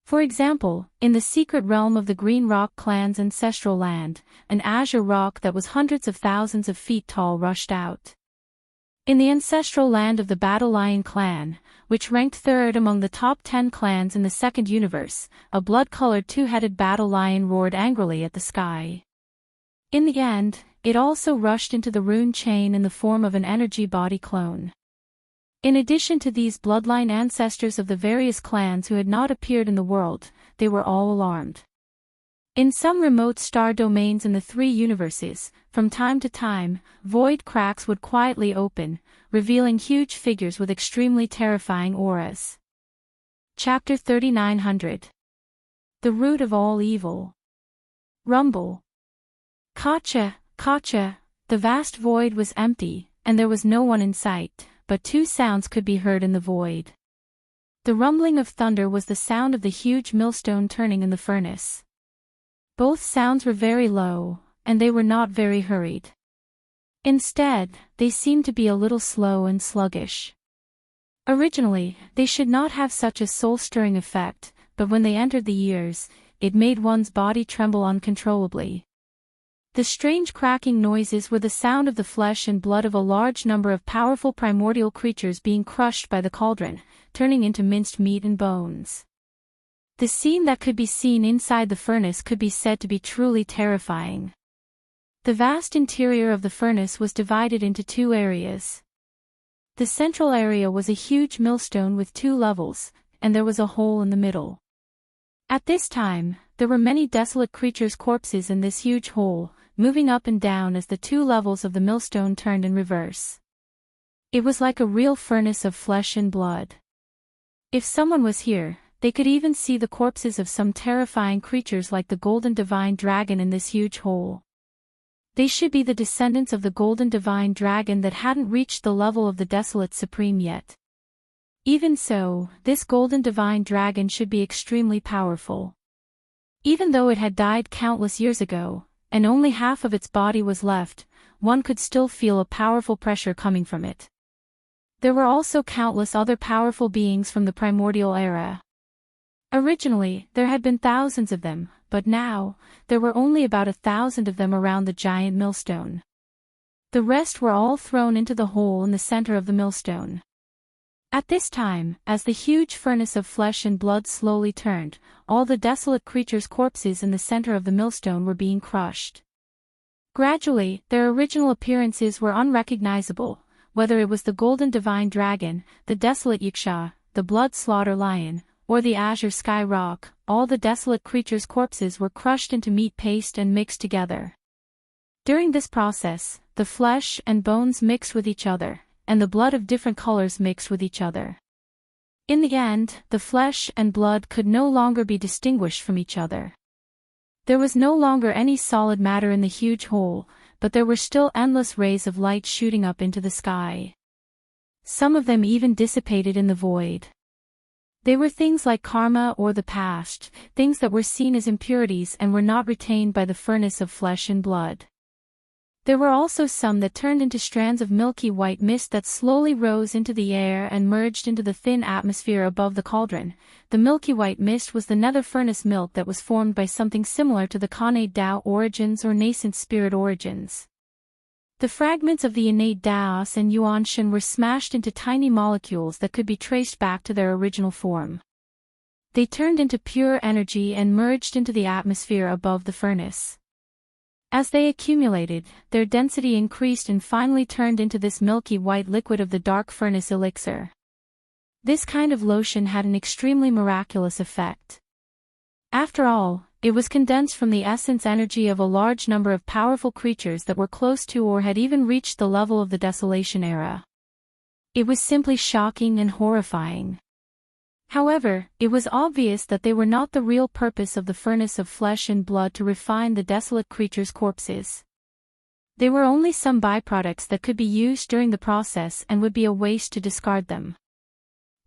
For example, in the secret realm of the Green Rock clan's ancestral land, an azure rock that was hundreds of thousands of feet tall rushed out. In the ancestral land of the Battle Lion clan, which ranked third among the top 10 clans in the Second Universe, a blood-colored two-headed battle lion roared angrily at the sky. In the end, it also rushed into the rune chain in the form of an energy body clone. In addition to these bloodline ancestors of the various clans who had not appeared in the world, they were all alarmed. In some remote star domains in the three universes, from time to time, void cracks would quietly open, revealing huge figures with extremely terrifying auras. Chapter 3900. The Root of All Evil. Rumble. Kacha, Kacha, the vast void was empty, and there was no one in sight, but two sounds could be heard in the void. The rumbling of thunder was the sound of the huge millstone turning in the furnace. Both sounds were very low, and they were not very hurried. Instead, they seemed to be a little slow and sluggish. Originally, they should not have such a soul-stirring effect, but when they entered the ears, it made one's body tremble uncontrollably. The strange cracking noises were the sound of the flesh and blood of a large number of powerful primordial creatures being crushed by the cauldron, turning into minced meat and bones. The scene that could be seen inside the furnace could be said to be truly terrifying. The vast interior of the furnace was divided into two areas. The central area was a huge millstone with two levels, and there was a hole in the middle. At this time, there were many desolate creatures' corpses in this huge hole, moving up and down as the two levels of the millstone turned in reverse. It was like a real furnace of flesh and blood. If someone was here, they could even see the corpses of some terrifying creatures like the Golden Divine Dragon in this huge hole. They should be the descendants of the Golden Divine Dragon that hadn't reached the level of the Desolate Supreme yet. Even so, this Golden Divine Dragon should be extremely powerful. Even though it had died countless years ago, and only half of its body was left, one could still feel a powerful pressure coming from it. There were also countless other powerful beings from the primordial era. Originally, there had been thousands of them, but now, there were only about 1,000 of them around the giant millstone. The rest were all thrown into the hole in the center of the millstone. At this time, as the huge furnace of flesh and blood slowly turned, all the desolate creatures' corpses in the center of the millstone were being crushed. Gradually, their original appearances were unrecognizable, whether it was the Golden Divine Dragon, the Desolate Yiksha, the Blood Slaughter Lion, or the Azure Sky Rock. All the desolate creatures' corpses were crushed into meat paste and mixed together. During this process, the flesh and bones mixed with each other, and the blood of different colors mixed with each other. In the end, the flesh and blood could no longer be distinguished from each other. There was no longer any solid matter in the huge hole, but there were still endless rays of light shooting up into the sky. Some of them even dissipated in the void. They were things like karma or the past, things that were seen as impurities and were not retained by the furnace of flesh and blood. There were also some that turned into strands of milky white mist that slowly rose into the air and merged into the thin atmosphere above the cauldron. The milky white mist was the nether furnace milk that was formed by something similar to the Khanate Tao origins or nascent spirit origins. The fragments of the innate Daos and Yuan Shen were smashed into tiny molecules that could be traced back to their original form. They turned into pure energy and merged into the atmosphere above the furnace. As they accumulated, their density increased and finally turned into this milky white liquid of the dark furnace elixir. This kind of lotion had an extremely miraculous effect. After all, it was condensed from the essence energy of a large number of powerful creatures that were close to or had even reached the level of the Desolation era. It was simply shocking and horrifying. However, it was obvious that they were not the real purpose of the furnace of flesh and blood to refine the desolate creatures' corpses. They were only some byproducts that could be used during the process and would be a waste to discard them.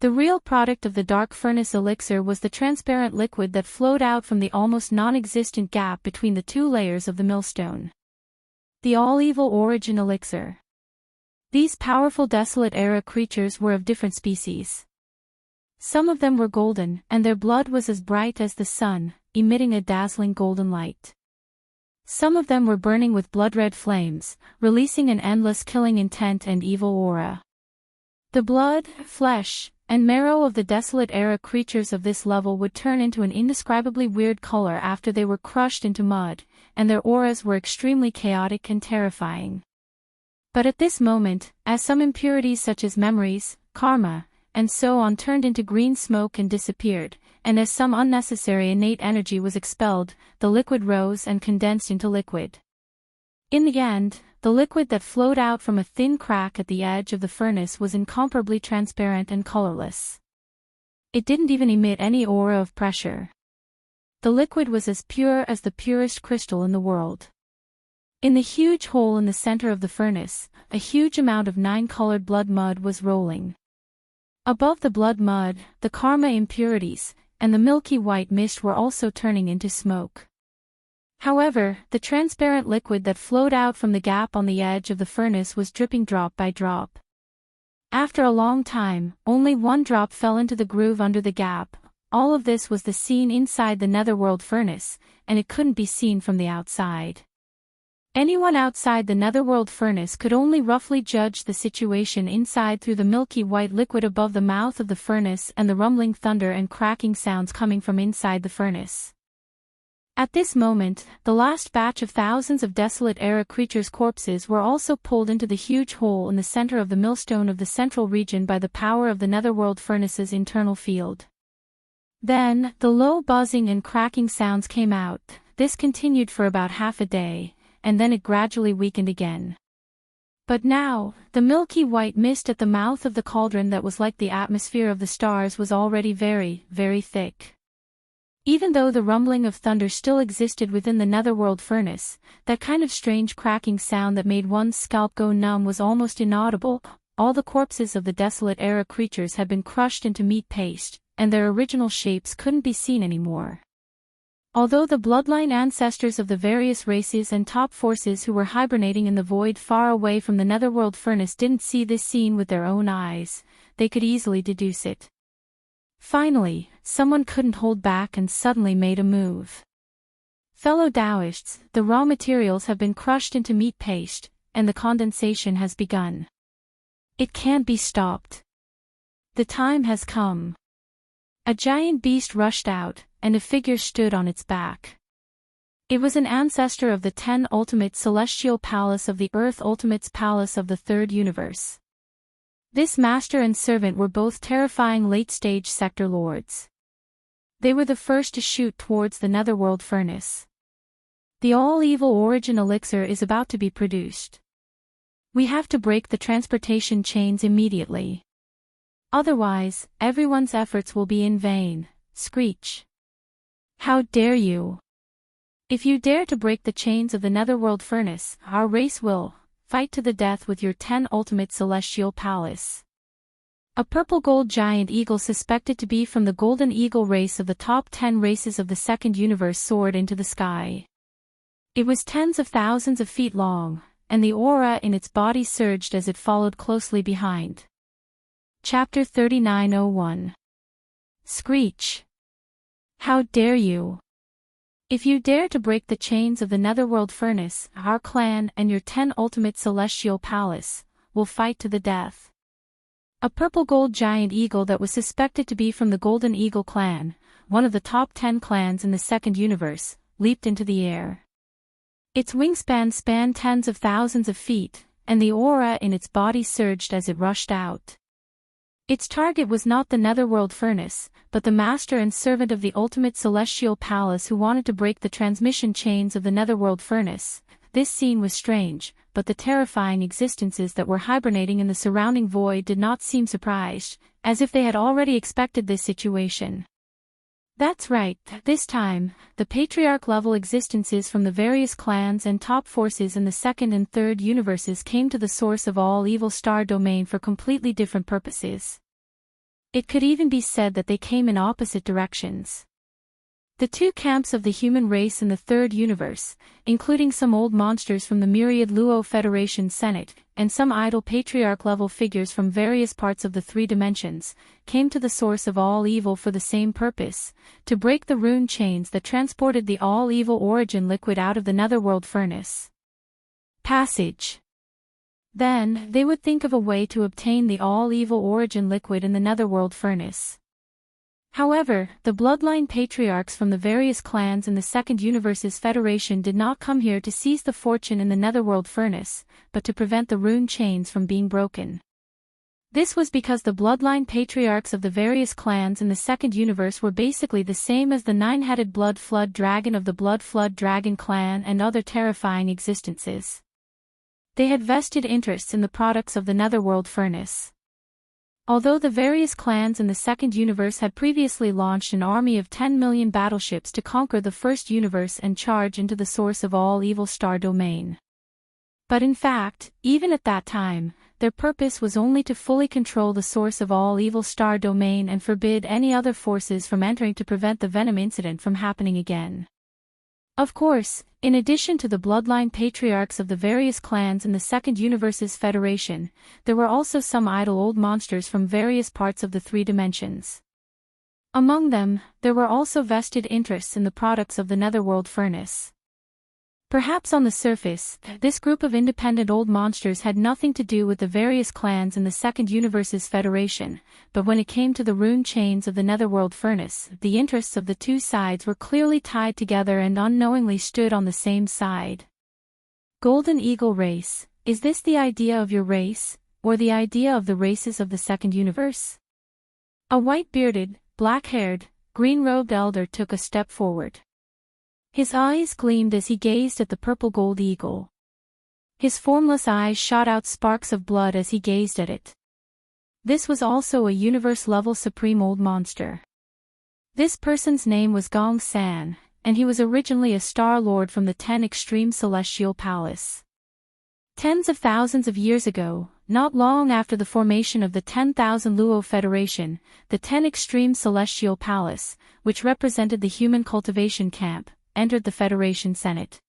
The real product of the dark furnace elixir was the transparent liquid that flowed out from the almost non-existent gap between the two layers of the millstone. The all-evil origin elixir. These powerful desolate era creatures were of different species. Some of them were golden, and their blood was as bright as the sun, emitting a dazzling golden light. Some of them were burning with blood-red flames, releasing an endless killing intent and evil aura. The blood, flesh, and marrow of the desolate era creatures of this level would turn into an indescribably weird color after they were crushed into mud, and their auras were extremely chaotic and terrifying. But at this moment, as some impurities such as memories, karma, and so on turned into green smoke and disappeared, and as some unnecessary innate energy was expelled, the liquid rose and condensed into liquid. In the end, the liquid that flowed out from a thin crack at the edge of the furnace was incomparably transparent and colorless. It didn't even emit any aura of pressure. The liquid was as pure as the purest crystal in the world. In the huge hole in the center of the furnace, a huge amount of nine-colored blood mud was rolling. Above the blood mud, the karma impurities, and the milky white mist were also turning into smoke. However, the transparent liquid that flowed out from the gap on the edge of the furnace was dripping drop by drop. After a long time, only one drop fell into the groove under the gap. All of this was the scene inside the netherworld furnace, and it couldn't be seen from the outside. Anyone outside the netherworld furnace could only roughly judge the situation inside through the milky white liquid above the mouth of the furnace and the rumbling thunder and cracking sounds coming from inside the furnace. At this moment, the last batch of thousands of desolate era creatures' corpses were also pulled into the huge hole in the center of the millstone of the central region by the power of the netherworld furnace's internal field. Then, the low buzzing and cracking sounds came out. This continued for about half a day, and then it gradually weakened again. But now, the milky white mist at the mouth of the cauldron that was like the atmosphere of the stars was already very, very thick. Even though the rumbling of thunder still existed within the netherworld furnace, that kind of strange cracking sound that made one's scalp go numb was almost inaudible. All the corpses of the desolate era creatures had been crushed into meat paste, and their original shapes couldn't be seen anymore. Although the bloodline ancestors of the various races and top forces who were hibernating in the void far away from the netherworld furnace didn't see this scene with their own eyes, they could easily deduce it. Finally, someone couldn't hold back and suddenly made a move. Fellow Taoists, the raw materials have been crushed into meat paste, and the condensation has begun. It can't be stopped. The time has come. A giant beast rushed out, and a figure stood on its back. It was an ancestor of the 10 ultimate celestial palace of the Earth Ultimate's palace of the third universe. This master and servant were both terrifying late-stage sector lords. They were the first to shoot towards the netherworld furnace. The all-evil origin elixir is about to be produced. We have to break the transportation chains immediately. Otherwise, everyone's efforts will be in vain. Screech. How dare you! If you dare to break the chains of the netherworld furnace, our race will fight to the death with your 10 ultimate celestial palace. A purple-gold giant eagle suspected to be from the golden eagle race of the top 10 races of the second universe soared into the sky. It was tens of thousands of feet long, and the aura in its body surged as it followed closely behind. Chapter 3901. Screech. How dare you! If you dare to break the chains of the netherworld furnace, our clan and your 10 ultimate celestial palace will fight to the death. A purple-gold giant eagle that was suspected to be from the Golden Eagle clan, one of the top 10 clans in the second universe, leaped into the air. Its wingspan spanned tens of thousands of feet, and the aura in its body surged as it rushed out. Its target was not the netherworld furnace, but the master and servant of the ultimate celestial palace who wanted to break the transmission chains of the netherworld furnace. This scene was strange, but the terrifying existences that were hibernating in the surrounding void did not seem surprised, as if they had already expected this situation. That's right, this time, the Patriarch-level existences from the various clans and top forces in the second and third universes came to the source of all evil star domain for completely different purposes. It could even be said that they came in opposite directions. The two camps of the human race in the third universe, including some old monsters from the myriad Luo Federation Senate, and some idle patriarch-level figures from various parts of the three dimensions, came to the source of all evil for the same purpose, to break the rune chains that transported the all-evil origin liquid out of the netherworld furnace. Passage. Then, they would think of a way to obtain the all-evil origin liquid in the netherworld furnace. However, the bloodline patriarchs from the various clans in the second universe's federation did not come here to seize the fortune in the netherworld furnace, but to prevent the rune chains from being broken. This was because the bloodline patriarchs of the various clans in the second universe were basically the same as the nine-headed blood flood dragon of the blood flood dragon clan and other terrifying existences. They had vested interests in the products of the netherworld furnace. Although the various clans in the second universe had previously launched an army of 10 million battleships to conquer the first universe and charge into the source of all evil star domain. But in fact, even at that time, their purpose was only to fully control the source of all evil star domain and forbid any other forces from entering to prevent the Venom incident from happening again. Of course, in addition to the bloodline patriarchs of the various clans in the second universe's federation, there were also some idle old monsters from various parts of the three dimensions. Among them, there were also vested interests in the products of the netherworld furnace. Perhaps on the surface, this group of independent old monsters had nothing to do with the various clans in the second universe's federation, but when it came to the rune chains of the netherworld furnace, the interests of the two sides were clearly tied together and unknowingly stood on the same side. Golden Eagle race, is this the idea of your race, or the idea of the races of the second universe? A white-bearded, black-haired, green-robed elder took a step forward. His eyes gleamed as he gazed at the purple-gold eagle. His formless eyes shot out sparks of blood as he gazed at it. This was also a universe-level supreme old monster. This person's name was Gong San, and he was originally a Star Lord from the 10 Extreme Celestial Palace. Tens of thousands of years ago, not long after the formation of the 10,000 Luo Federation, the 10 Extreme Celestial Palace, which represented the human cultivation camp, entered the Federation Senate.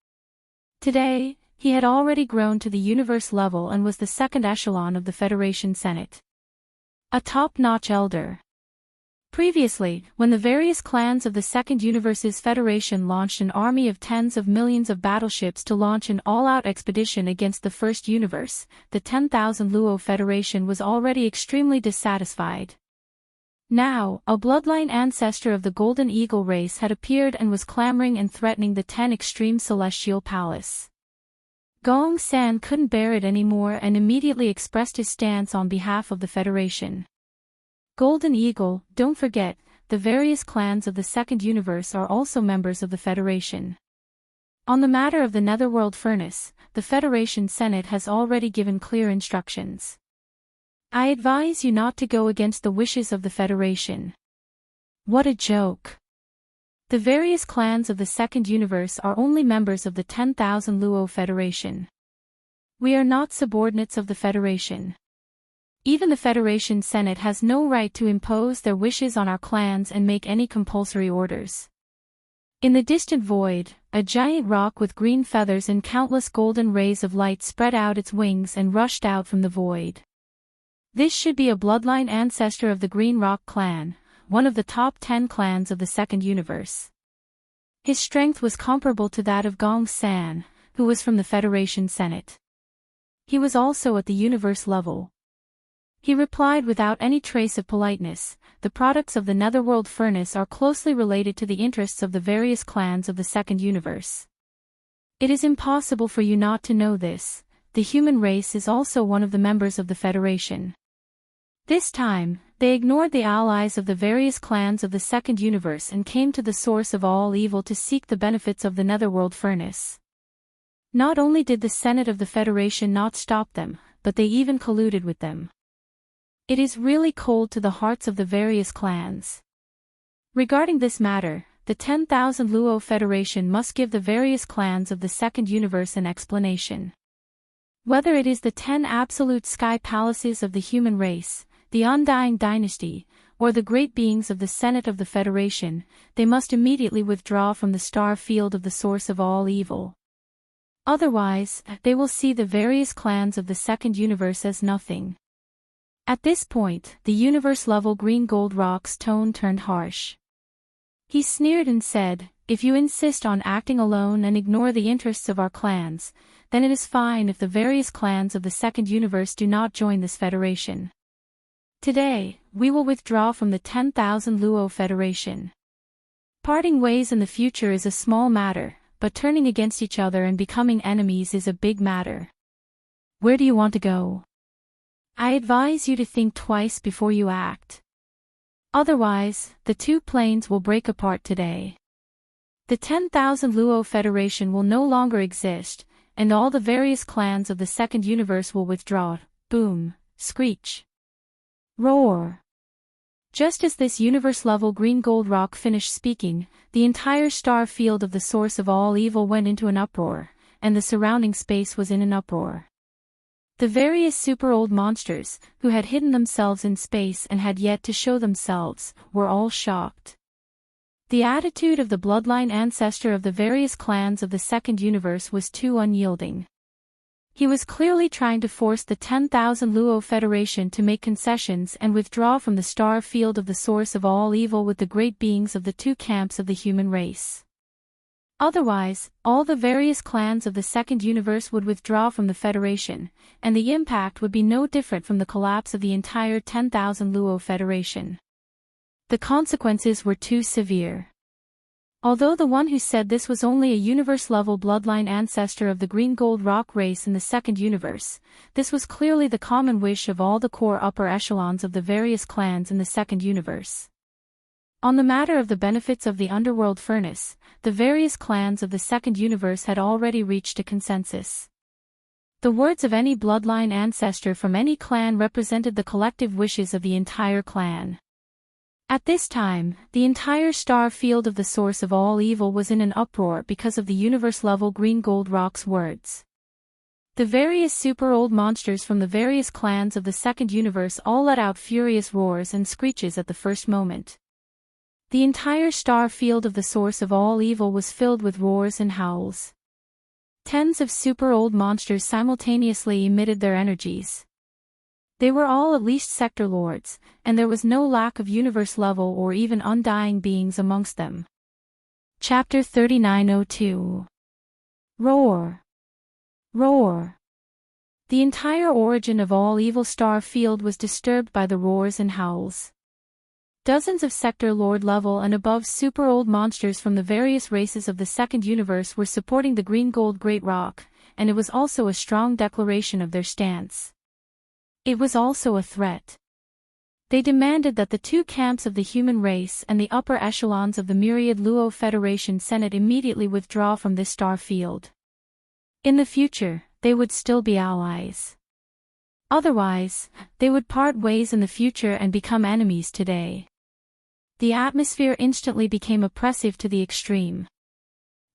Today, he had already grown to the universe level and was the second echelon of the Federation Senate. A top-notch elder. Previously, when the various clans of the second universe's federation launched an army of tens of millions of battleships to launch an all-out expedition against the first universe, the 10,000 Luo Federation was already extremely dissatisfied. Now, a bloodline ancestor of the Golden Eagle race had appeared and was clamoring and threatening the 10 Extreme Celestial Palace. Gong San couldn't bear it anymore and immediately expressed his stance on behalf of the Federation. Golden Eagle, don't forget, the various clans of the second universe are also members of the Federation. On the matter of the netherworld furnace, the Federation Senate has already given clear instructions. I advise you not to go against the wishes of the Federation. What a joke. The various clans of the second universe are only members of the 10,000 Luo Federation. We are not subordinates of the Federation. Even the Federation Senate has no right to impose their wishes on our clans and make any compulsory orders. In the distant void, a giant rock with green feathers and countless golden rays of light spread out its wings and rushed out from the void. This should be a bloodline ancestor of the Green Rock clan, one of the top 10 clans of the second universe. His strength was comparable to that of Gong San, who was from the Federation Senate. He was also at the universe level. He replied without any trace of politeness, "The products of the netherworld furnace are closely related to the interests of the various clans of the second universe. It is impossible for you not to know this. The human race is also one of the members of the Federation." This time, they ignored the allies of the various clans of the second universe and came to the source of all evil to seek the benefits of the netherworld furnace. Not only did the Senate of the Federation not stop them, but they even colluded with them. It is really cold to the hearts of the various clans. Regarding this matter, the 10,000 Luo Federation must give the various clans of the second universe an explanation. Whether it is the 10 absolute sky palaces of the human race, the Undying Dynasty, or the great beings of the Senate of the Federation, they must immediately withdraw from the star field of the source of all evil. Otherwise, they will see the various clans of the second universe as nothing. At this point, the universe-level Green Gold Rock's tone turned harsh. He sneered and said, "If you insist on acting alone and ignore the interests of our clans, then it is fine if the various clans of the second universe do not join this federation. Today, we will withdraw from the 10,000 Luo Federation. Parting ways in the future is a small matter, but turning against each other and becoming enemies is a big matter. Where do you want to go? I advise you to think twice before you act. Otherwise, the two planes will break apart today. The 10,000 Luo Federation will no longer exist, and all the various clans of the second universe will withdraw." Boom, screech, roar. Just as this universe-level Green Gold Rock finished speaking, the entire star field of the source of all evil went into an uproar, and the surrounding space was in an uproar. The various super-old monsters, who had hidden themselves in space and had yet to show themselves, were all shocked. The attitude of the bloodline ancestor of the various clans of the second universe was too unyielding. He was clearly trying to force the 10,000 Luo Federation to make concessions and withdraw from the star field of the source of all evil with the great beings of the two camps of the human race. Otherwise, all the various clans of the second universe would withdraw from the Federation, and the impact would be no different from the collapse of the entire 10,000 Luo Federation. The consequences were too severe. Although the one who said this was only a universe-level bloodline ancestor of the Green Gold Rock race in the second universe, this was clearly the common wish of all the core upper echelons of the various clans in the second universe. On the matter of the benefits of the underworld furnace, the various clans of the second universe had already reached a consensus. The words of any bloodline ancestor from any clan represented the collective wishes of the entire clan. At this time, the entire star field of the source of all evil was in an uproar because of the universe-level Green Gold Rock's words. The various super-old monsters from the various clans of the second universe all let out furious roars and screeches at the first moment. The entire star field of the source of all evil was filled with roars and howls. Tens of super-old monsters simultaneously emitted their energies. They were all at least sector lords, and there was no lack of universe-level or even undying beings amongst them. Chapter 3902. Roar. Roar. The entire origin of all evil star field was disturbed by the roars and howls. Dozens of sector lord level and above super-old monsters from the various races of the second universe were supporting the Green Gold Great Rock, and it was also a strong declaration of their stance. It was also a threat. They demanded that the two camps of the human race and the upper echelons of the myriad Luo Federation Senate immediately withdraw from this star field. In the future, they would still be allies. Otherwise, they would part ways in the future and become enemies today. The atmosphere instantly became oppressive to the extreme.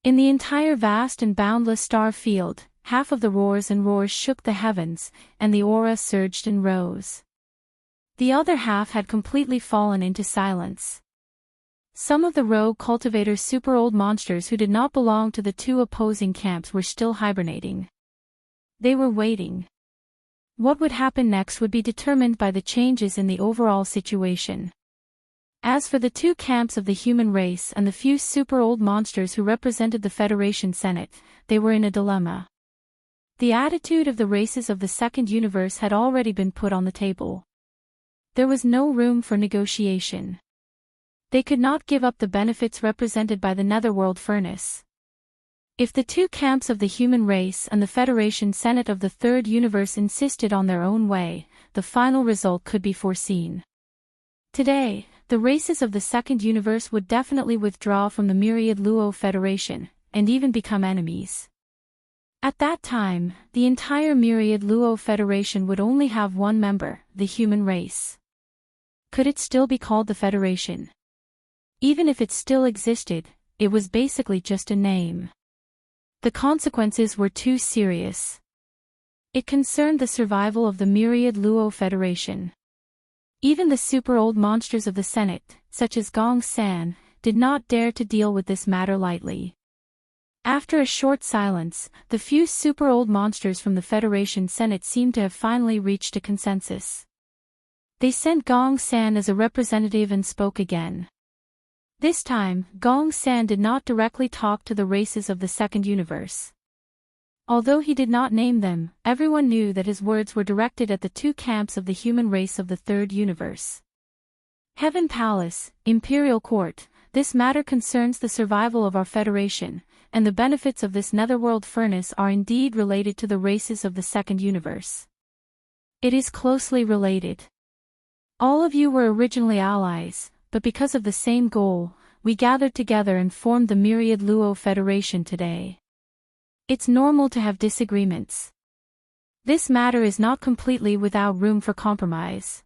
In the entire vast and boundless star field, half of the roars and roars shook the heavens, and the aura surged and rose. The other half had completely fallen into silence. Some of the rogue cultivator super-old monsters who did not belong to the two opposing camps were still hibernating. They were waiting. What would happen next would be determined by the changes in the overall situation. As for the two camps of the human race and the few super-old monsters who represented the Federation Senate, they were in a dilemma. The attitude of the races of the second universe had already been put on the table. There was no room for negotiation. They could not give up the benefits represented by the Netherworld furnace. If the two camps of the human race and the Federation Senate of the Third Universe insisted on their own way, the final result could be foreseen. Today, the races of the Second Universe would definitely withdraw from the Myriad Luo Federation, and even become enemies. At that time, the entire Myriad Luo Federation would only have one member, the human race. Could it still be called the Federation? Even if it still existed, it was basically just a name. The consequences were too serious. It concerned the survival of the Myriad Luo Federation. Even the super old monsters of the Senate, such as Gong San, did not dare to deal with this matter lightly. After a short silence, the few super old monsters from the Federation Senate seemed to have finally reached a consensus. They sent Gong San as a representative and spoke again. This time, Gong San did not directly talk to the races of the Second Universe. Although he did not name them, everyone knew that his words were directed at the two camps of the human race of the Third Universe. Heaven Palace, Imperial Court, this matter concerns the survival of our Federation, and the benefits of this Netherworld furnace are indeed related to the races of the Second Universe. It is closely related. All of you were originally allies, but because of the same goal, we gathered together and formed the Myriad Luo Federation today. It's normal to have disagreements. This matter is not completely without room for compromise.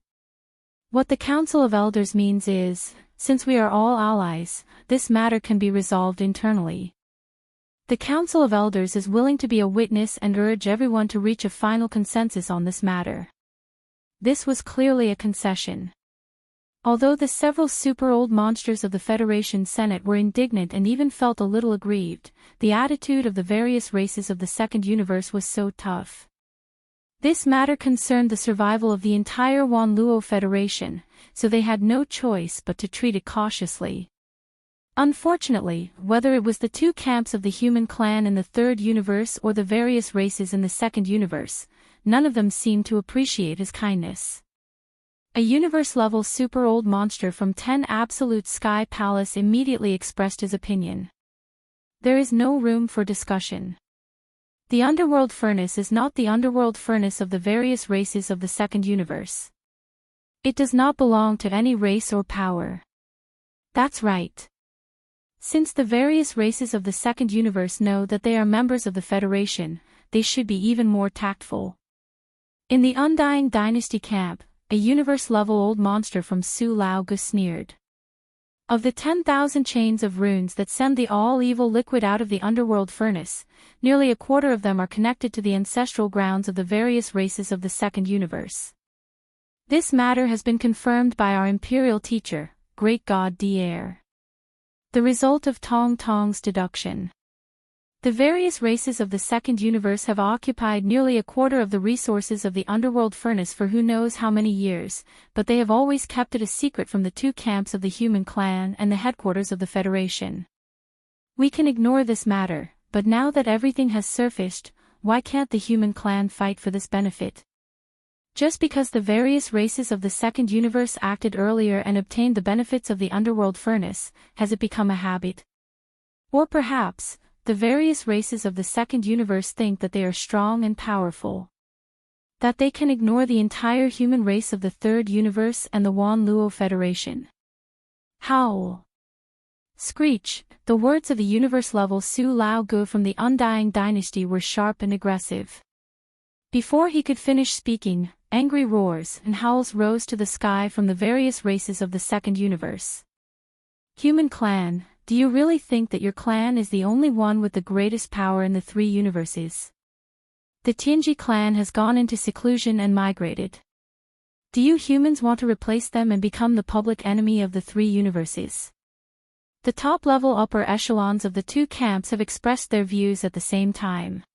What the Council of Elders means is, since we are all allies, this matter can be resolved internally. The Council of Elders is willing to be a witness and urge everyone to reach a final consensus on this matter. This was clearly a concession. Although the several super old monsters of the Federation Senate were indignant and even felt a little aggrieved, the attitude of the various races of the Second Universe was so tough. This matter concerned the survival of the entire Wan Luo Federation, so they had no choice but to treat it cautiously. Unfortunately, whether it was the two camps of the human clan in the Third Universe or the various races in the Second Universe, none of them seemed to appreciate his kindness. A universe-level super old monster from 10 Absolute Sky Palace immediately expressed his opinion. There is no room for discussion. The underworld furnace is not the underworld furnace of the various races of the Second Universe. It does not belong to any race or power. That's right. Since the various races of the Second Universe know that they are members of the Federation, they should be even more tactful. In the Undying Dynasty camp, a universe-level old monster from Su Lao Gu sneered. Of the 10,000 chains of runes that send the all-evil liquid out of the underworld furnace, nearly a quarter of them are connected to the ancestral grounds of the various races of the Second Universe. This matter has been confirmed by our imperial teacher, Great God Dier. The result of Tong Tong's deduction. The various races of the Second Universe have occupied nearly a quarter of the resources of the underworld furnace for who knows how many years, but they have always kept it a secret from the two camps of the human clan and the headquarters of the Federation. We can ignore this matter, but now that everything has surfaced, why can't the human clan fight for this benefit? Just because the various races of the Second Universe acted earlier and obtained the benefits of the underworld furnace, has it become a habit? Or perhaps, the various races of the Second Universe think that they are strong and powerful. That they can ignore the entire human race of the Third Universe and the Wan Luo Federation. Howl. Screech, the words of the universe-level Su Lao Gu from the Undying Dynasty were sharp and aggressive. Before he could finish speaking, angry roars and howls rose to the sky from the various races of the Second Universe. Human clan, do you really think that your clan is the only one with the greatest power in the three universes? The Tianji clan has gone into seclusion and migrated. Do you humans want to replace them and become the public enemy of the three universes? The top-level upper echelons of the two camps have expressed their views at the same time.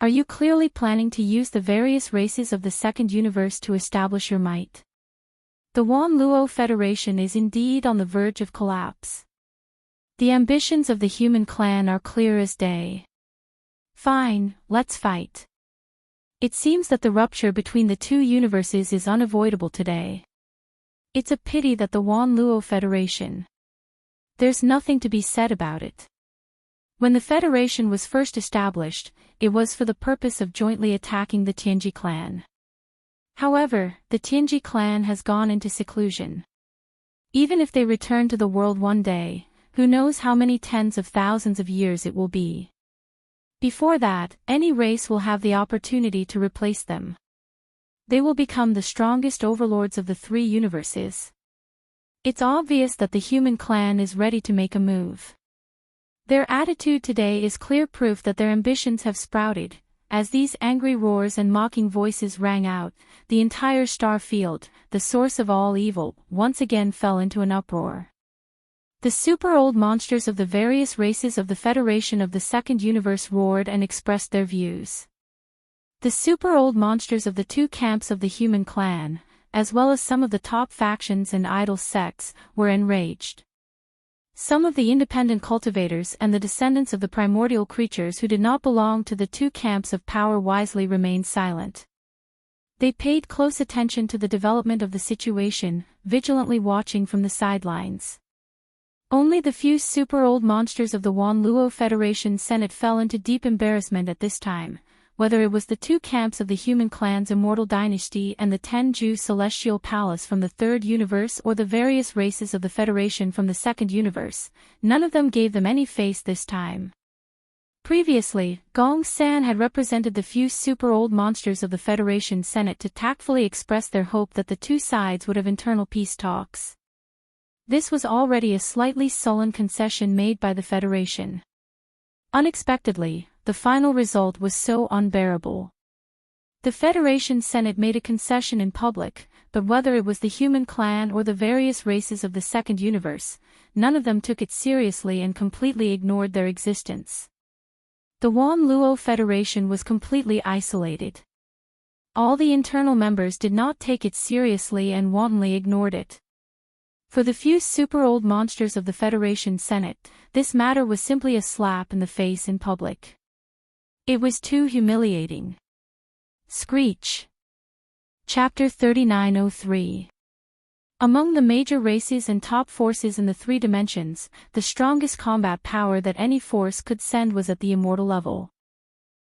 Are you clearly planning to use the various races of the Second Universe to establish your might? The Wan Luo Federation is indeed on the verge of collapse. The ambitions of the human clan are clear as day. Fine, let's fight. It seems that the rupture between the two universes is unavoidable today. It's a pity that the Wanluo Federation. There's nothing to be said about it. When the Federation was first established, it was for the purpose of jointly attacking the Tianji clan. However, the Tianji clan has gone into seclusion. Even if they return to the world one day, who knows how many tens of thousands of years it will be. Before that, any race will have the opportunity to replace them. They will become the strongest overlords of the three universes. It's obvious that the human clan is ready to make a move. Their attitude today is clear proof that their ambitions have sprouted. As these angry roars and mocking voices rang out, the entire star field, the source of all evil, once again fell into an uproar. The super-old monsters of the various races of the Federation of the Second Universe roared and expressed their views. The super-old monsters of the two camps of the human clan, as well as some of the top factions and idol sects, were enraged. Some of the independent cultivators and the descendants of the primordial creatures who did not belong to the two camps of power wisely remained silent. They paid close attention to the development of the situation, vigilantly watching from the sidelines. Only the few super-old monsters of the Wanluo Federation Senate fell into deep embarrassment at this time, whether it was the two camps of the human clan's immortal dynasty and the Tenju Celestial Palace from the Third Universe or the various races of the Federation from the Second Universe, none of them gave them any face this time. Previously, Gong San had represented the few super-old monsters of the Federation Senate to tactfully express their hope that the two sides would have internal peace talks. This was already a slightly sullen concession made by the Federation. Unexpectedly, the final result was so unbearable. The Federation Senate made a concession in public, but whether it was the human clan or the various races of the Second Universe, none of them took it seriously and completely ignored their existence. The Wanluo Federation was completely isolated. All the internal members did not take it seriously and wantonly ignored it. For the few super-old monsters of the Federation Senate, this matter was simply a slap in the face in public. It was too humiliating. Screech. Chapter 3903. Among the major races and top forces in the three dimensions, the strongest combat power that any force could send was at the immortal level.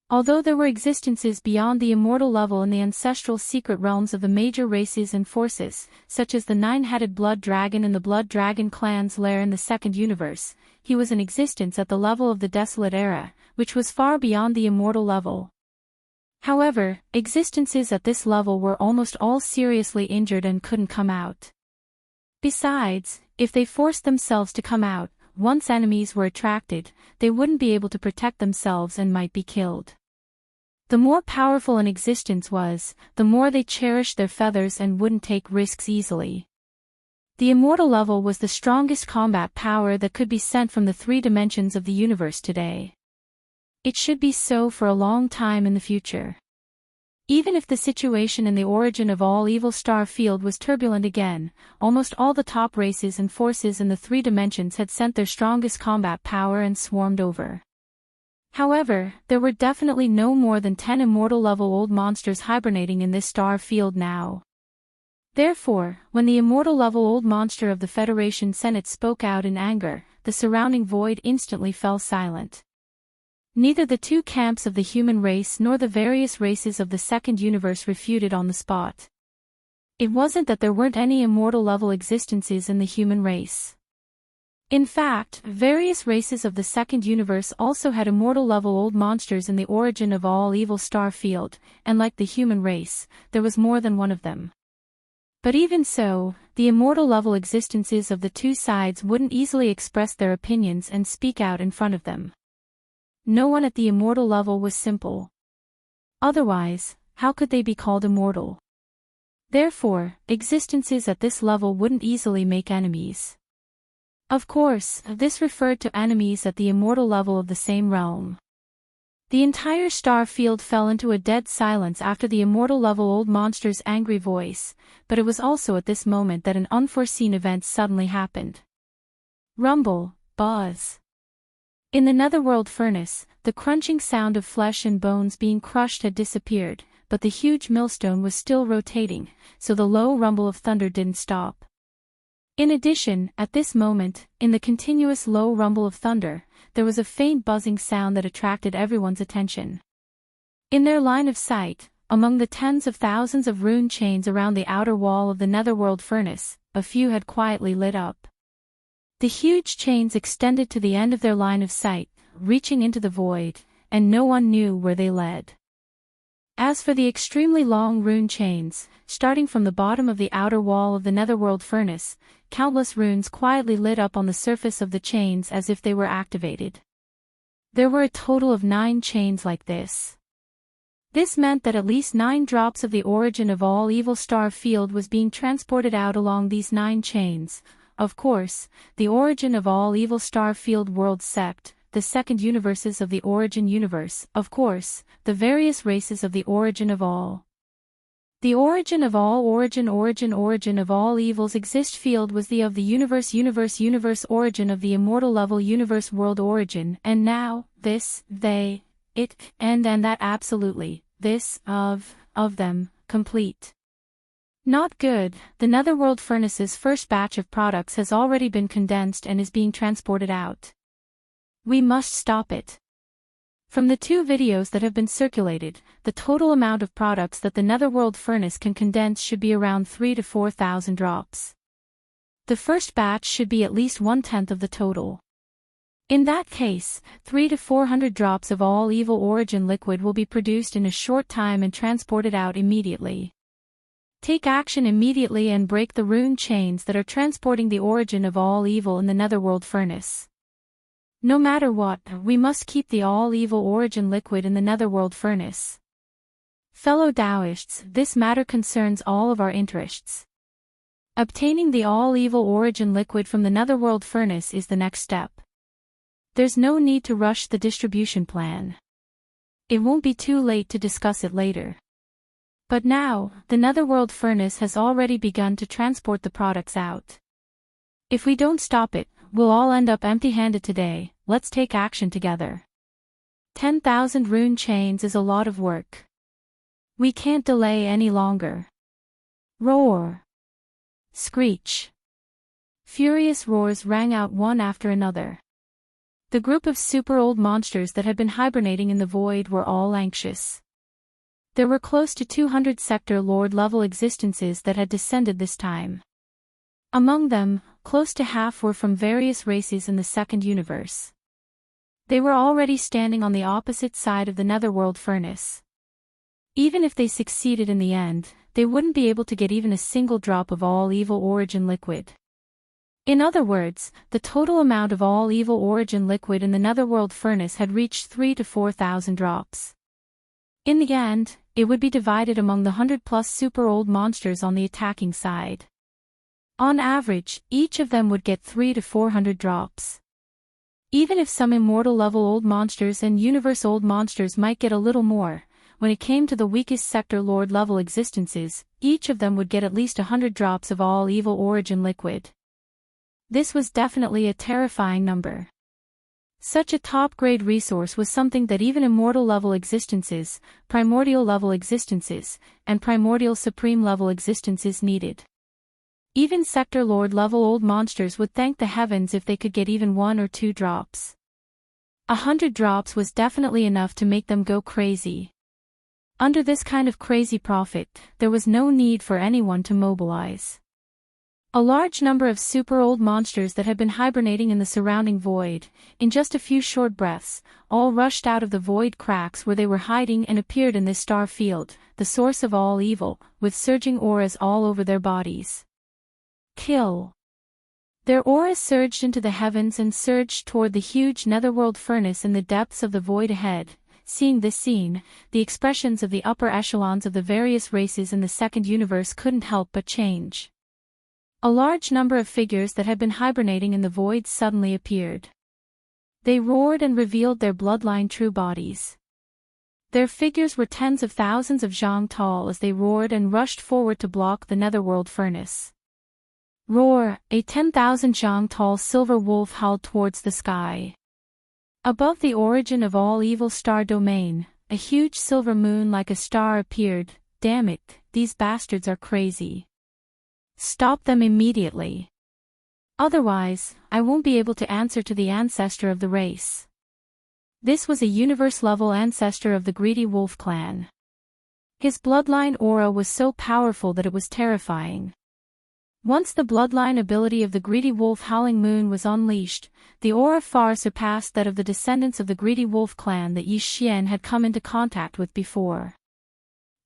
Although there were existences beyond the immortal level in the ancestral secret realms of the major races and forces, such as the nine-headed blood dragon and the blood dragon clan's lair in the Second Universe, he was in existence at the level of the Desolate Era, which was far beyond the immortal level. However, existences at this level were almost all seriously injured and couldn't come out. Besides, if they forced themselves to come out, once enemies were attracted, they wouldn't be able to protect themselves and might be killed. The more powerful an existence was, the more they cherished their feathers and wouldn't take risks easily. The immortal level was the strongest combat power that could be sent from the three dimensions of the universe today. It should be so for a long time in the future. Even if the situation in the origin of all evil star field was turbulent again, almost all the top races and forces in the three dimensions had sent their strongest combat power and swarmed over. However, there were definitely no more than 10 immortal-level old monsters hibernating in this star field now. Therefore, when the immortal-level old monster of the Federation Senate spoke out in anger, the surrounding void instantly fell silent. Neither the two camps of the human race nor the various races of the Second Universe refuted on the spot. It wasn't that there weren't any immortal-level existences in the human race. In fact, various races of the Second Universe also had immortal-level old monsters in the origin of all evil star field, and like the human race, there was more than one of them. But even so, the immortal-level existences of the two sides wouldn't easily express their opinions and speak out in front of them. No one at the immortal level was simple. Otherwise, how could they be called immortal? Therefore, existences at this level wouldn't easily make enemies. Of course, this referred to enemies at the immortal level of the same realm. The entire star field fell into a dead silence after the immortal level old monster's angry voice, but it was also at this moment that an unforeseen event suddenly happened. Rumble, buzz. In the netherworld furnace, the crunching sound of flesh and bones being crushed had disappeared, but the huge millstone was still rotating, so the low rumble of thunder didn't stop. In addition, at this moment, in the continuous low rumble of thunder, there was a faint buzzing sound that attracted everyone's attention. In their line of sight, among the tens of thousands of rune chains around the outer wall of the netherworld furnace, a few had quietly lit up. The huge chains extended to the end of their line of sight, reaching into the void, and no one knew where they led. As for the extremely long rune chains, starting from the bottom of the outer wall of the netherworld furnace, countless runes quietly lit up on the surface of the chains as if they were activated. There were a total of 9 chains like this. This meant that at least 9 drops of the origin of all evil star field was being transported out along these 9 chains. Of course, the origin of all evil star field world sect, the second universes of the origin universe, of course, the various races of the origin of all. The origin of all origin of all evils exist field was the of the universe origin of the immortal level universe world origin, and now, this, they, it, and that absolutely, this, of them, complete. Not good, the netherworld furnace's first batch of products has already been condensed and is being transported out. We must stop it. From the 2 videos that have been circulated, the total amount of products that the netherworld furnace can condense should be around 3,000 to 4,000 drops. The first batch should be at least 1/10 of the total. In that case, 300 to 400 drops of all evil origin liquid will be produced in a short time and transported out immediately. Take action immediately and break the rune chains that are transporting the origin of all evil in the netherworld furnace. No matter what, we must keep the all-evil origin liquid in the netherworld furnace. Fellow Taoists, this matter concerns all of our interests. Obtaining the all-evil origin liquid from the netherworld furnace is the next step. There's no need to rush the distribution plan. It won't be too late to discuss it later. But now, the netherworld furnace has already begun to transport the products out. If we don't stop it, we'll all end up empty-handed today. Let's take action together. 10,000 rune chains is a lot of work. We can't delay any longer. Roar! Screech! Furious roars rang out one after another. The group of super old monsters that had been hibernating in the void were all anxious. There were close to 200 sector lord level existences that had descended this time. Among them, close to half were from various races in the second universe. They were already standing on the opposite side of the netherworld furnace. Even if they succeeded in the end, they wouldn't be able to get even a single drop of all evil origin liquid. In other words, the total amount of all evil origin liquid in the netherworld furnace had reached 3,000 to 4,000 drops. In the end, it would be divided among the 100+ super old monsters on the attacking side. On average, each of them would get 300 to 400 drops. Even if some immortal level old monsters and universe old monsters might get a little more, when it came to the weakest sector lord level existences, each of them would get at least 100 drops of all evil origin liquid. This was definitely a terrifying number. Such a top-grade resource was something that even immortal level existences, primordial level existences, and primordial supreme level existences needed. Even sector lord level old monsters would thank the heavens if they could get even 1 or 2 drops. 100 drops was definitely enough to make them go crazy. Under this kind of crazy profit, there was no need for anyone to mobilize. A large number of super old monsters that had been hibernating in the surrounding void, in just a few short breaths, all rushed out of the void cracks where they were hiding and appeared in this star field, the source of all evil, with surging auras all over their bodies. Kill! Their auras surged into the heavens and surged toward the huge netherworld furnace in the depths of the void ahead. Seeing this scene, the expressions of the upper echelons of the various races in the second universe couldn't help but change. A large number of figures that had been hibernating in the void suddenly appeared. They roared and revealed their bloodline true bodies. Their figures were tens of thousands of zhang tall as they roared and rushed forward to block the netherworld furnace. Roar! A 10,000 zhang tall silver wolf howled towards the sky. Above the origin of all evil star domain, a huge silver moon like a star appeared. Damn it, these bastards are crazy. Stop them immediately. Otherwise, I won't be able to answer to the ancestor of the race. This was a universe-level ancestor of the greedy wolf clan. His bloodline aura was so powerful that it was terrifying. Once the bloodline ability of the greedy wolf Howling Moon was unleashed, the aura far surpassed that of the descendants of the greedy wolf clan that Yi Xian had come into contact with before.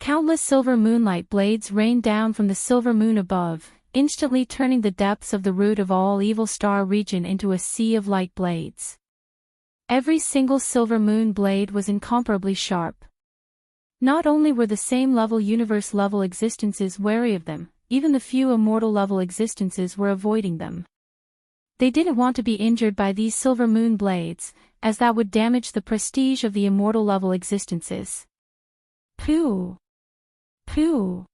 Countless silver moonlight blades rained down from the silver moon above, instantly turning the depths of the root of all evil star region into a sea of light blades. Every single silver moon blade was incomparably sharp. Not only were the same level universe-level existences wary of them, even the few immortal-level existences were avoiding them. They didn't want to be injured by these silver moon blades, as that would damage the prestige of the immortal-level existences. Pooh! Pooh!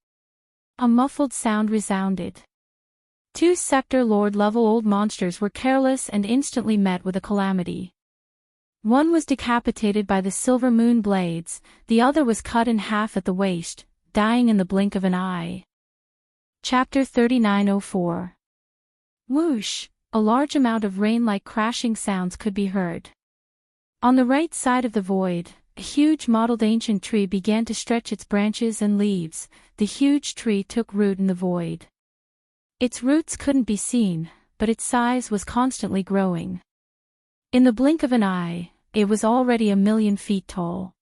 A muffled sound resounded. Two Sector Lord-level old monsters were careless and instantly met with a calamity. One was decapitated by the silver moon blades, the other was cut in half at the waist, dying in the blink of an eye. Chapter 3904. Whoosh! A large amount of rain-like crashing sounds could be heard. On the right side of the void, a huge mottled ancient tree began to stretch its branches and leaves. The huge tree took root in the void. Its roots couldn't be seen, but its size was constantly growing. In the blink of an eye, it was already 1,000,000 feet tall.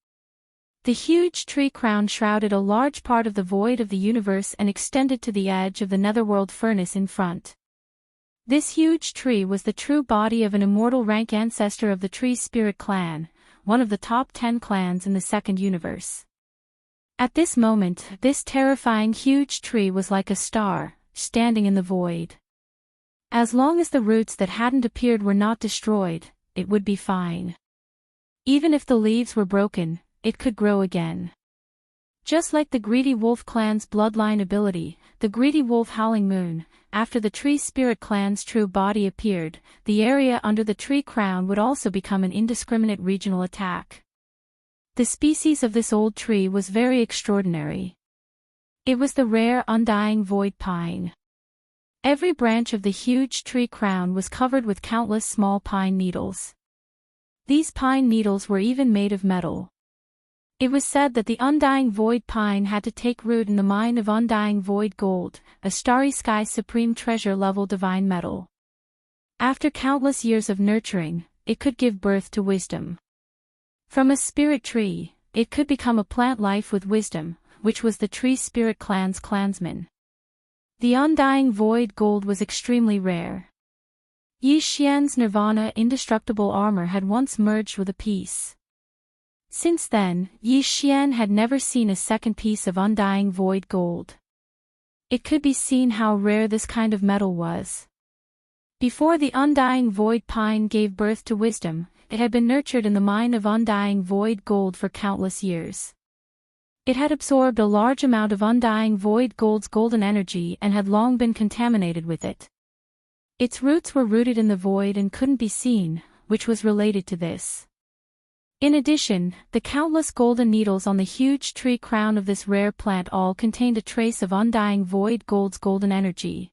The huge tree crown shrouded a large part of the void of the universe and extended to the edge of the netherworld furnace in front. This huge tree was the true body of an immortal rank ancestor of the Tree Spirit clan, one of the top 10 clans in the second universe. At this moment, this terrifying huge tree was like a star, standing in the void. As long as the roots that hadn't appeared were not destroyed, it would be fine. Even if the leaves were broken, it could grow again. Just like the Greedy Wolf clan's bloodline ability, the Greedy Wolf Howling Moon, after the Tree Spirit clan's true body appeared, the area under the tree crown would also become an indiscriminate regional attack. The species of this old tree was very extraordinary. It was the rare undying void pine. Every branch of the huge tree crown was covered with countless small pine needles. These pine needles were even made of metal. It was said that the undying void pine had to take root in the mine of undying void gold, a starry sky supreme treasure level divine metal. After countless years of nurturing, it could give birth to wisdom. From a spirit tree, it could become a plant life with wisdom, which was the Tree Spirit clan's clansman. The undying void gold was extremely rare. Yi Xian's Nirvana indestructible armor had once merged with a piece. Since then, Yi Xian had never seen a second piece of undying void gold. It could be seen how rare this kind of metal was. Before the undying void pine gave birth to wisdom, it had been nurtured in the mine of undying void gold for countless years. It had absorbed a large amount of undying void gold's golden energy and had long been contaminated with it. Its roots were rooted in the void and couldn't be seen, which was related to this. In addition, the countless golden needles on the huge tree crown of this rare plant all contained a trace of undying void gold's golden energy.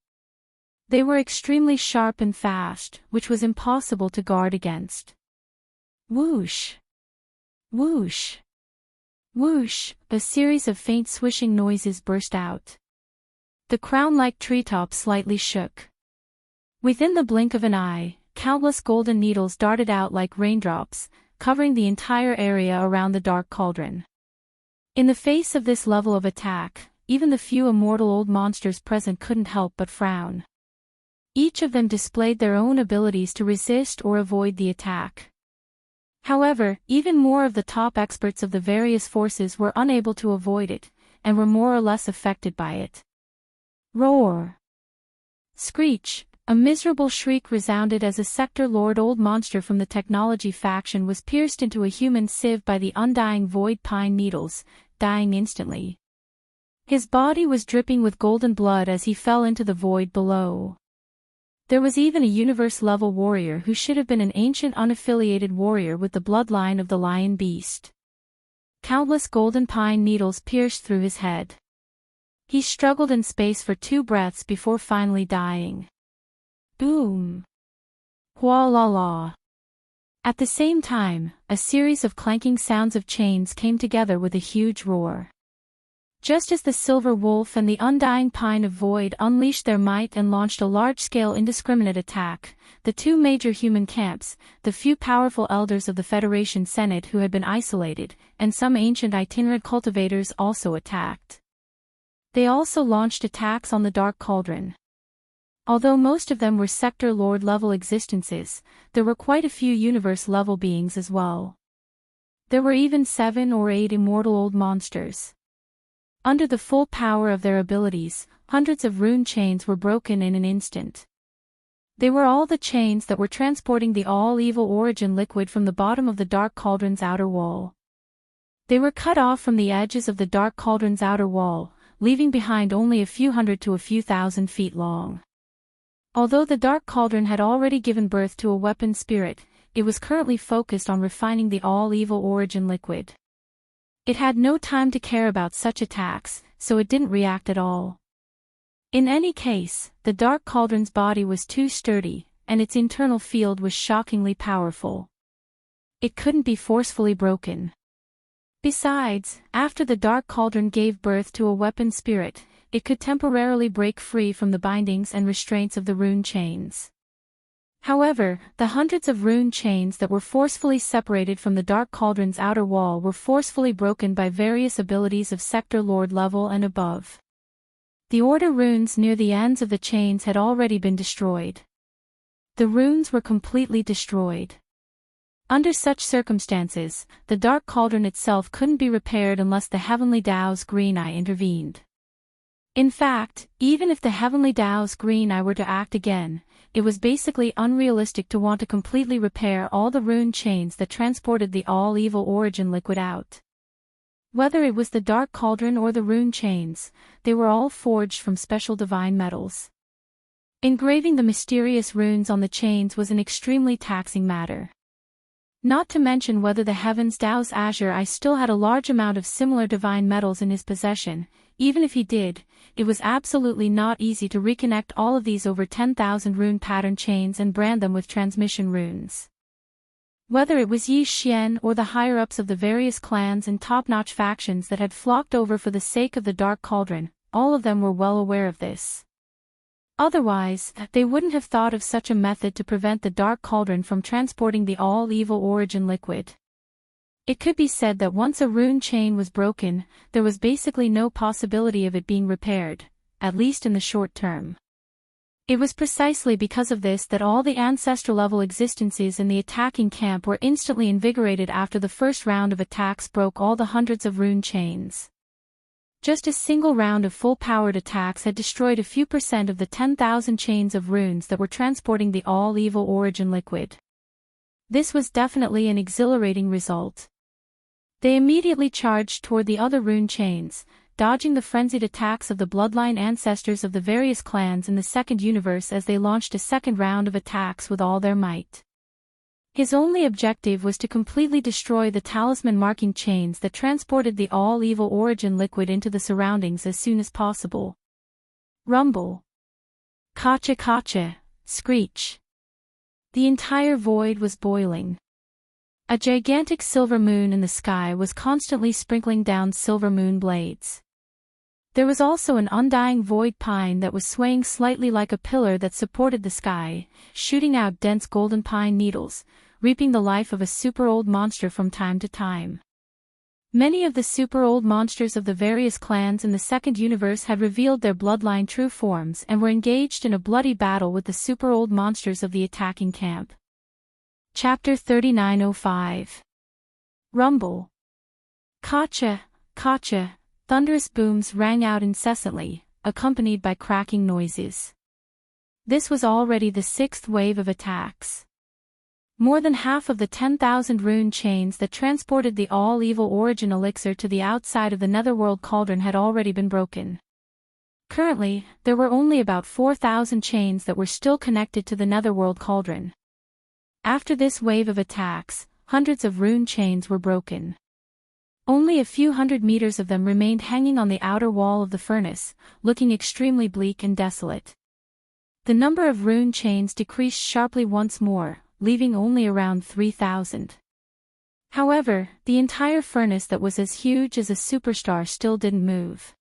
They were extremely sharp and fast, which was impossible to guard against. Whoosh! Whoosh! Whoosh! A series of faint swishing noises burst out. The crown-like treetop slightly shook. Within the blink of an eye, countless golden needles darted out like raindrops, covering the entire area around the dark cauldron. In the face of this level of attack, even the few immortal old monsters present couldn't help but frown. Each of them displayed their own abilities to resist or avoid the attack. However, even more of the top experts of the various forces were unable to avoid it, and were more or less affected by it. Roar! Screech! A miserable shriek resounded as a Sector Lord old monster from the technology faction was pierced into a human sieve by the undying void pine needles, dying instantly. His body was dripping with golden blood as he fell into the void below. There was even a universe-level warrior who should have been an ancient unaffiliated warrior with the bloodline of the lion beast. Countless golden pine needles pierced through his head. He struggled in space for 2 breaths before finally dying. Boom! Hua la la! At the same time, a series of clanking sounds of chains came together with a huge roar. Just as the Silver Wolf and the Undying Pine of Void unleashed their might and launched a large-scale indiscriminate attack, the two major human camps, the few powerful elders of the Federation Senate who had been isolated, and some ancient itinerant cultivators also attacked. They also launched attacks on the Dark Cauldron. Although most of them were Sector Lord-level existences, there were quite a few universe-level beings as well. There were even 7 or 8 immortal old monsters. Under the full power of their abilities, hundreds of rune chains were broken in an instant. They were all the chains that were transporting the all-evil origin liquid from the bottom of the Dark Cauldron's outer wall. They were cut off from the edges of the Dark Cauldron's outer wall, leaving behind only a few hundred to a few thousand feet long. Although the Dark Cauldron had already given birth to a weapon spirit, it was currently focused on refining the all-evil origin liquid. It had no time to care about such attacks, so it didn't react at all. In any case, the Dark Cauldron's body was too sturdy, and its internal field was shockingly powerful. It couldn't be forcefully broken. Besides, after the Dark Cauldron gave birth to a weapon spirit, it could temporarily break free from the bindings and restraints of the rune chains. However, the hundreds of rune chains that were forcefully separated from the Dark Cauldron's outer wall were forcefully broken by various abilities of Sector Lord level and above. The order runes near the ends of the chains had already been destroyed. The runes were completely destroyed. Under such circumstances, the Dark Cauldron itself couldn't be repaired unless the Heavenly Tao's Green Eye intervened. In fact, even if the Heavenly Tao's Green Eye were to act again, it was basically unrealistic to want to completely repair all the rune chains that transported the all-evil origin liquid out. Whether it was the Dark Cauldron or the rune chains, they were all forged from special divine metals. Engraving the mysterious runes on the chains was an extremely taxing matter. Not to mention whether the Heaven's Tao's Azure Eye still had a large amount of similar divine metals in his possession. Even if he did, it was absolutely not easy to reconnect all of these over 10,000 rune pattern chains and brand them with transmission runes. Whether it was Yi Xian or the higher-ups of the various clans and top-notch factions that had flocked over for the sake of the Dark Cauldron, all of them were well aware of this. Otherwise, they wouldn't have thought of such a method to prevent the Dark Cauldron from transporting the all-evil origin liquid. It could be said that once a rune chain was broken, there was basically no possibility of it being repaired, at least in the short term. It was precisely because of this that all the ancestor-level existences in the attacking camp were instantly invigorated after the first round of attacks broke all the hundreds of rune chains. Just a single round of full-powered attacks had destroyed a few % of the 10,000 chains of runes that were transporting the all-evil origin liquid. This was definitely an exhilarating result. They immediately charged toward the other rune chains, dodging the frenzied attacks of the bloodline ancestors of the various clans in the second universe as they launched a second round of attacks with all their might. His only objective was to completely destroy the talisman marking chains that transported the all-evil origin liquid into the surroundings as soon as possible. Rumble. Kacha kacha, screech. The entire void was boiling. A gigantic silver moon in the sky was constantly sprinkling down silver moon blades. There was also an undying void pine that was swaying slightly like a pillar that supported the sky, shooting out dense golden pine needles, reaping the life of a super-old monster from time to time. Many of the super-old monsters of the various clans in the second universe had revealed their bloodline true forms and were engaged in a bloody battle with the super-old monsters of the attacking camp. Chapter 3905. Rumble. Kacha, kacha, thunderous booms rang out incessantly, accompanied by cracking noises. This was already the sixth wave of attacks. More than half of the 10,000 rune chains that transported the all-evil origin elixir to the outside of the Netherworld Cauldron had already been broken. Currently, there were only about 4,000 chains that were still connected to the Netherworld Cauldron. After this wave of attacks, hundreds of rune chains were broken. Only a few hundred meters of them remained hanging on the outer wall of the furnace, looking extremely bleak and desolate. The number of rune chains decreased sharply once more, leaving only around 3,000. However, the entire furnace that was as huge as a superstar still didn't move.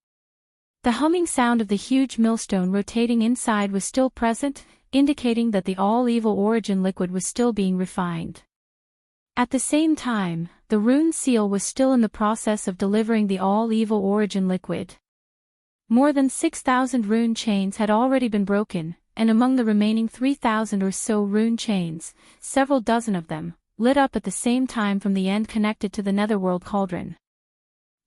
The humming sound of the huge millstone rotating inside was still present, indicating that the all-evil origin liquid was still being refined. At the same time, the rune seal was still in the process of delivering the all-evil origin liquid. More than 6,000 rune chains had already been broken, and among the remaining 3,000 or so rune chains, several dozen of them, lit up at the same time from the end connected to the netherworld cauldron.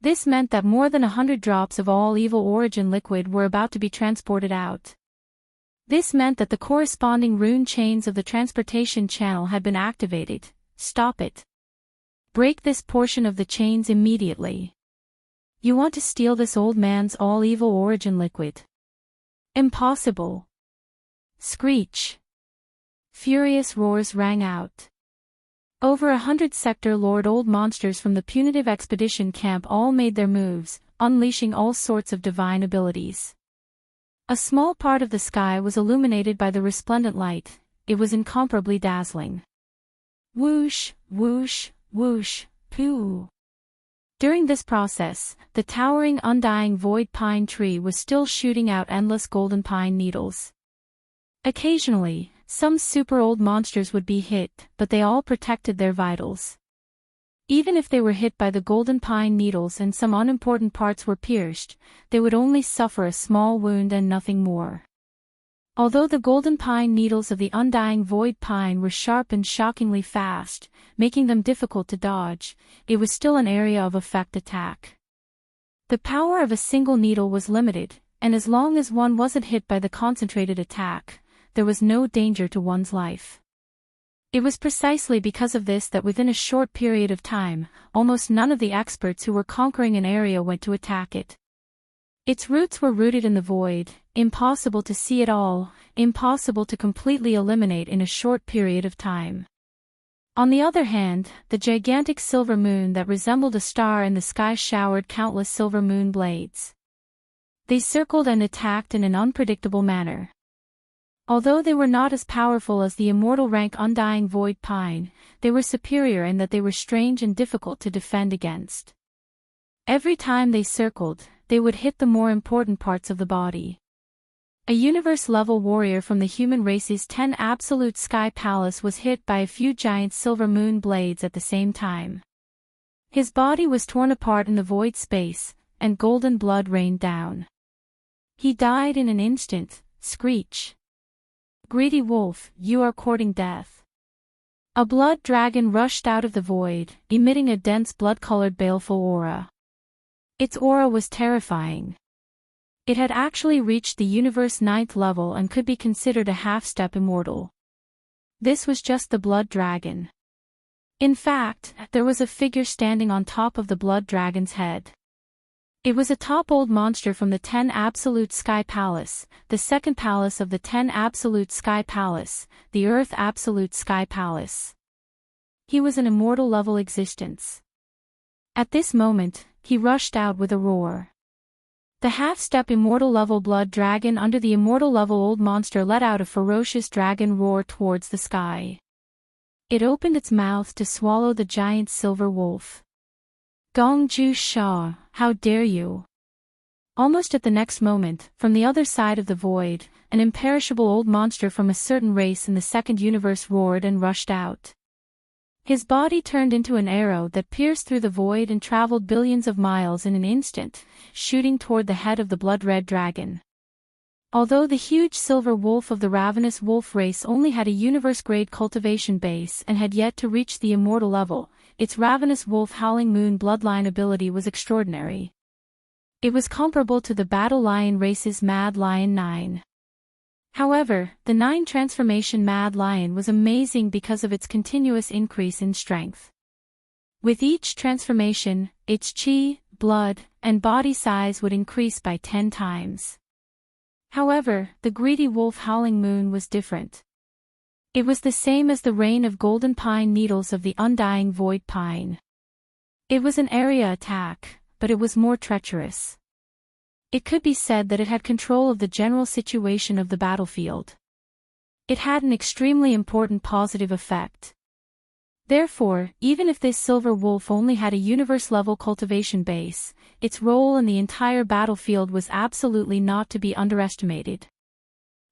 This meant that more than 100 drops of all-evil origin liquid were about to be transported out. This meant that the corresponding rune chains of the transportation channel had been activated. Stop it. Break this portion of the chains immediately. You want to steal this old man's all-evil origin liquid. Impossible. Screech. Furious roars rang out. Over 100 Sector Lord old monsters from the punitive expedition camp all made their moves, unleashing all sorts of divine abilities. A small part of the sky was illuminated by the resplendent light. It was incomparably dazzling. Whoosh, whoosh, whoosh, poo. During this process, the towering undying void pine tree was still shooting out endless golden pine needles. Occasionally, some super old monsters would be hit, but they all protected their vitals. Even if they were hit by the golden pine needles and some unimportant parts were pierced, they would only suffer a small wound and nothing more. Although the golden pine needles of the undying void pine were sharp and shockingly fast, making them difficult to dodge, it was still an area of effect attack. The power of a single needle was limited, and as long as one wasn't hit by the concentrated attack, there was no danger to one's life. It was precisely because of this that within a short period of time, almost none of the experts who were conquering an area went to attack it. Its roots were rooted in the void, impossible to see at all, impossible to completely eliminate in a short period of time. On the other hand, the gigantic silver moon that resembled a star in the sky showered countless silver moon blades. They circled and attacked in an unpredictable manner. Although they were not as powerful as the immortal rank undying void pine, they were superior in that they were strange and difficult to defend against. Every time they circled, they would hit the more important parts of the body. A universe-level warrior from the human race's 10 absolute sky palace was hit by a few giant silver moon blades at the same time. His body was torn apart in the void space, and golden blood rained down. He died in an instant. Screech. Greedy wolf, you are courting death. A blood dragon rushed out of the void, emitting a dense blood-colored baleful aura. Its aura was terrifying. It had actually reached the universe 9th level and could be considered a half-step immortal. This was just the blood dragon. In fact, there was a figure standing on top of the blood dragon's head. It was a top old monster from the 10 Absolute Sky Palace, the second palace of the 10 Absolute Sky Palace, the Earth Absolute Sky Palace. He was an immortal-level existence. At this moment, he rushed out with a roar. The half-step immortal-level blood dragon under the immortal-level old monster let out a ferocious dragon roar towards the sky. It opened its mouth to swallow the giant silver wolf. Gongju Sha, how dare you! Almost at the next moment, from the other side of the void, an imperishable old monster from a certain race in the second universe roared and rushed out. His body turned into an arrow that pierced through the void and traveled billions of miles in an instant, shooting toward the head of the blood-red dragon. Although the huge silver wolf of the ravenous wolf race only had a universe-grade cultivation base and had yet to reach the immortal level, its ravenous wolf howling moon bloodline ability was extraordinary. It was comparable to the battle lion race's Mad Lion 9. However, the 9 transformation Mad Lion was amazing because of its continuous increase in strength. With each transformation, its chi, blood, and body size would increase by 10 times. However, the greedy wolf howling moon was different. It was the same as the rain of golden pine needles of the undying void pine. It was an area attack, but it was more treacherous. It could be said that it had control of the general situation of the battlefield. It had an extremely important positive effect. Therefore, even if this silver wolf only had a universe-level cultivation base, its role in the entire battlefield was absolutely not to be underestimated.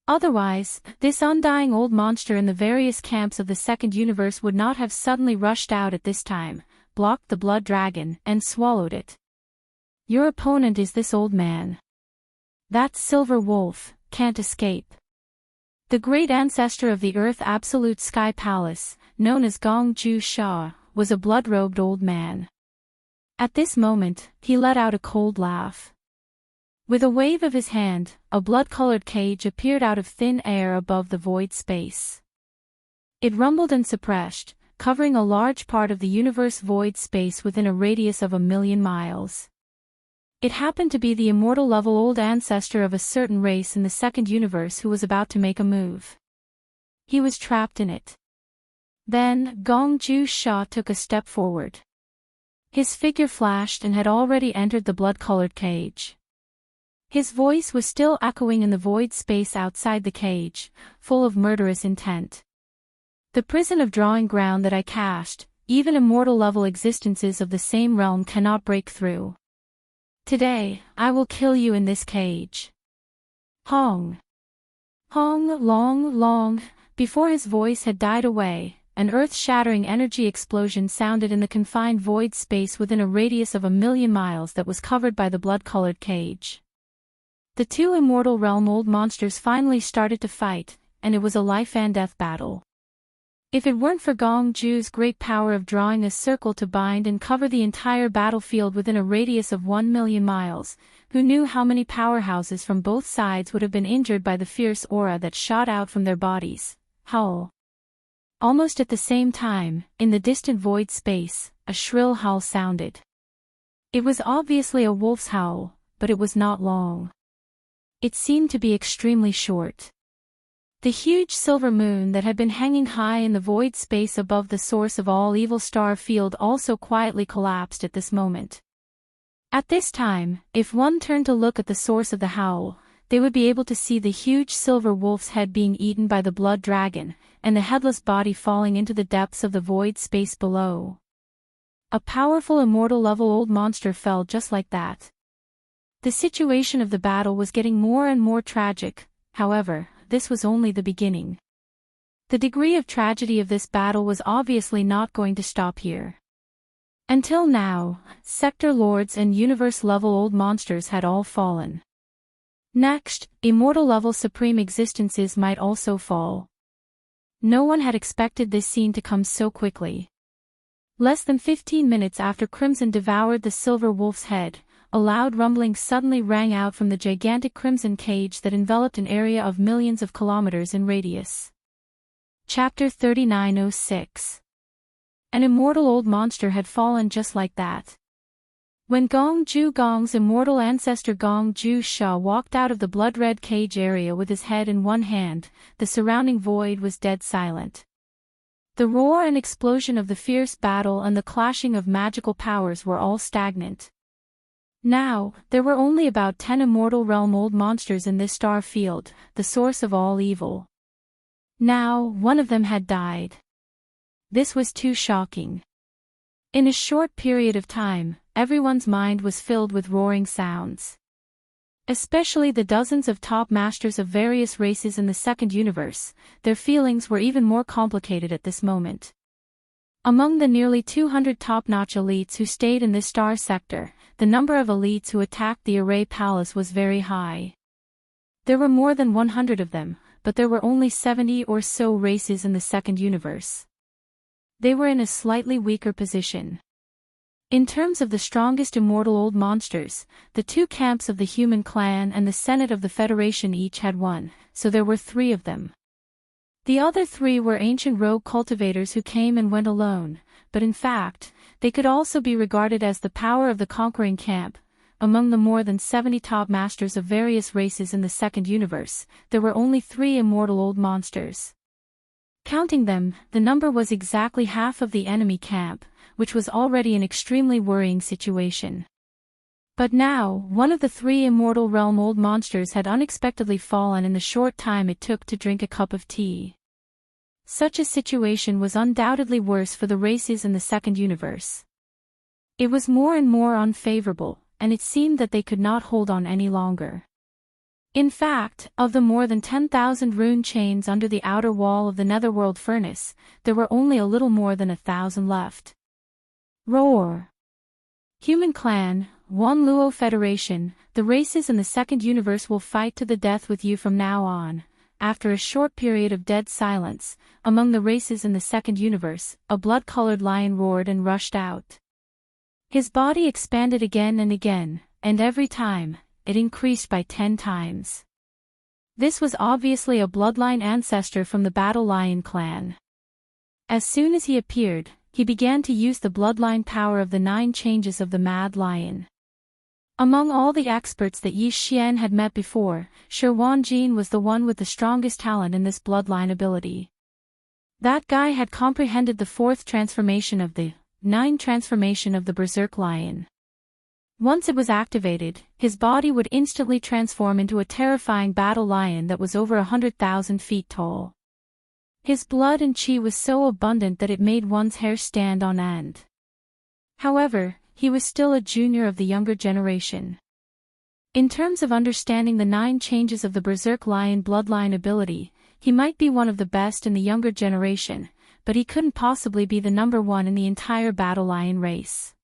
Otherwise, this undying old monster in the various camps of the second universe would not have suddenly rushed out at this time, blocked the blood dragon, and swallowed it. Your opponent is this old man. That silver wolf can't escape. The great ancestor of the Earth Absolute Sky Palace, known as Gong Ju Sha, was a blood-robed old man. At this moment, he let out a cold laugh. With a wave of his hand, a blood-colored cage appeared out of thin air above the void space. It rumbled and suppressed, covering a large part of the universe void space within a radius of 1,000,000 miles. It happened to be the immortal-level old ancestor of a certain race in the second universe who was about to make a move. He was trapped in it. Then, Gong Ju Sha took a step forward. His figure flashed and had already entered the blood-colored cage. His voice was still echoing in the void space outside the cage, full of murderous intent. The prison of drawing ground that I cast, even immortal-level existences of the same realm cannot break through. Today, I will kill you in this cage. Hong. Hong, long, long. Before his voice had died away, an earth-shattering energy explosion sounded in the confined void space within a radius of 1,000,000 miles that was covered by the blood-colored cage. The two immortal realm old monsters finally started to fight, and it was a life-and-death battle. If it weren't for Gong Ju's great power of drawing a circle to bind and cover the entire battlefield within a radius of 1,000,000 miles, who knew how many powerhouses from both sides would have been injured by the fierce aura that shot out from their bodies? Howl. Almost at the same time, in the distant void space, a shrill howl sounded. It was obviously a wolf's howl, but it was not long. It seemed to be extremely short. The huge silver moon that had been hanging high in the void space above the source of all evil star field also quietly collapsed at this moment. At this time, if one turned to look at the source of the howl, they would be able to see the huge silver wolf's head being eaten by the blood dragon, and the headless body falling into the depths of the void space below. A powerful immortal-level old monster fell just like that. The situation of the battle was getting more and more tragic, however. This was only the beginning. The degree of tragedy of this battle was obviously not going to stop here. Until now, sector lords and universe-level old monsters had all fallen. Next, immortal-level supreme existences might also fall. No one had expected this scene to come so quickly. Less than 15 minutes after Crimson devoured the silver wolf's head, a loud rumbling suddenly rang out from the gigantic crimson cage that enveloped an area of millions of kilometers in radius. Chapter 3906. An immortal old monster had fallen just like that. When Gong Ju Gong's immortal ancestor Gong Ju Sha walked out of the blood-red cage area with his head in one hand, the surrounding void was dead silent. The roar and explosion of the fierce battle and the clashing of magical powers were all stagnant. Now, there were only about 10 immortal realm old monsters in this star field, the source of all evil. Now, one of them had died. This was too shocking. In a short period of time, everyone's mind was filled with roaring sounds. Especially the dozens of top masters of various races in the second universe, their feelings were even more complicated at this moment. Among the nearly 200 top-notch elites who stayed in this star sector, the number of elites who attacked the Array Palace was very high. There were more than 100 of them, but there were only 70 or so races in the second universe. They were in a slightly weaker position. In terms of the strongest immortal old monsters, the two camps of the human clan and the Senate of the Federation each had one, so there were 3 of them. The other 3 were ancient rogue cultivators who came and went alone, but in fact, they could also be regarded as the power of the conquering camp. Among the more than 70 top masters of various races in the second universe, there were only 3 immortal old monsters. Counting them, the number was exactly half of the enemy camp, which was already an extremely worrying situation. But now, one of the three Immortal Realm old monsters had unexpectedly fallen in the short time it took to drink a cup of tea. Such a situation was undoubtedly worse for the races in the second universe. It was more and more unfavorable, and it seemed that they could not hold on any longer. In fact, of the more than 10,000 rune chains under the outer wall of the Netherworld furnace, there were only a little more than 1,000 left. Roar! Human Clan, One Luo Federation, the races in the second universe will fight to the death with you from now on. After a short period of dead silence, among the races in the second universe, a blood-colored lion roared and rushed out. His body expanded again, and every time, it increased by 10 times. This was obviously a bloodline ancestor from the Battle Lion clan. As soon as he appeared, he began to use the bloodline power of the 9 changes of the Mad Lion. Among all the experts that Yi Xian had met before, Shi Wanjin was the one with the strongest talent in this bloodline ability. That guy had comprehended the 4th transformation of the 9 transformation of the Berserk Lion. Once it was activated, his body would instantly transform into a terrifying battle lion that was over 100,000 feet tall. His blood and chi was so abundant that it made one's hair stand on end. However, he was still a junior of the younger generation. In terms of understanding the 9 changes of the Berserk Lion bloodline ability, he might be one of the best in the younger generation, but he couldn't possibly be the number 1 in the entire Battle Lion race.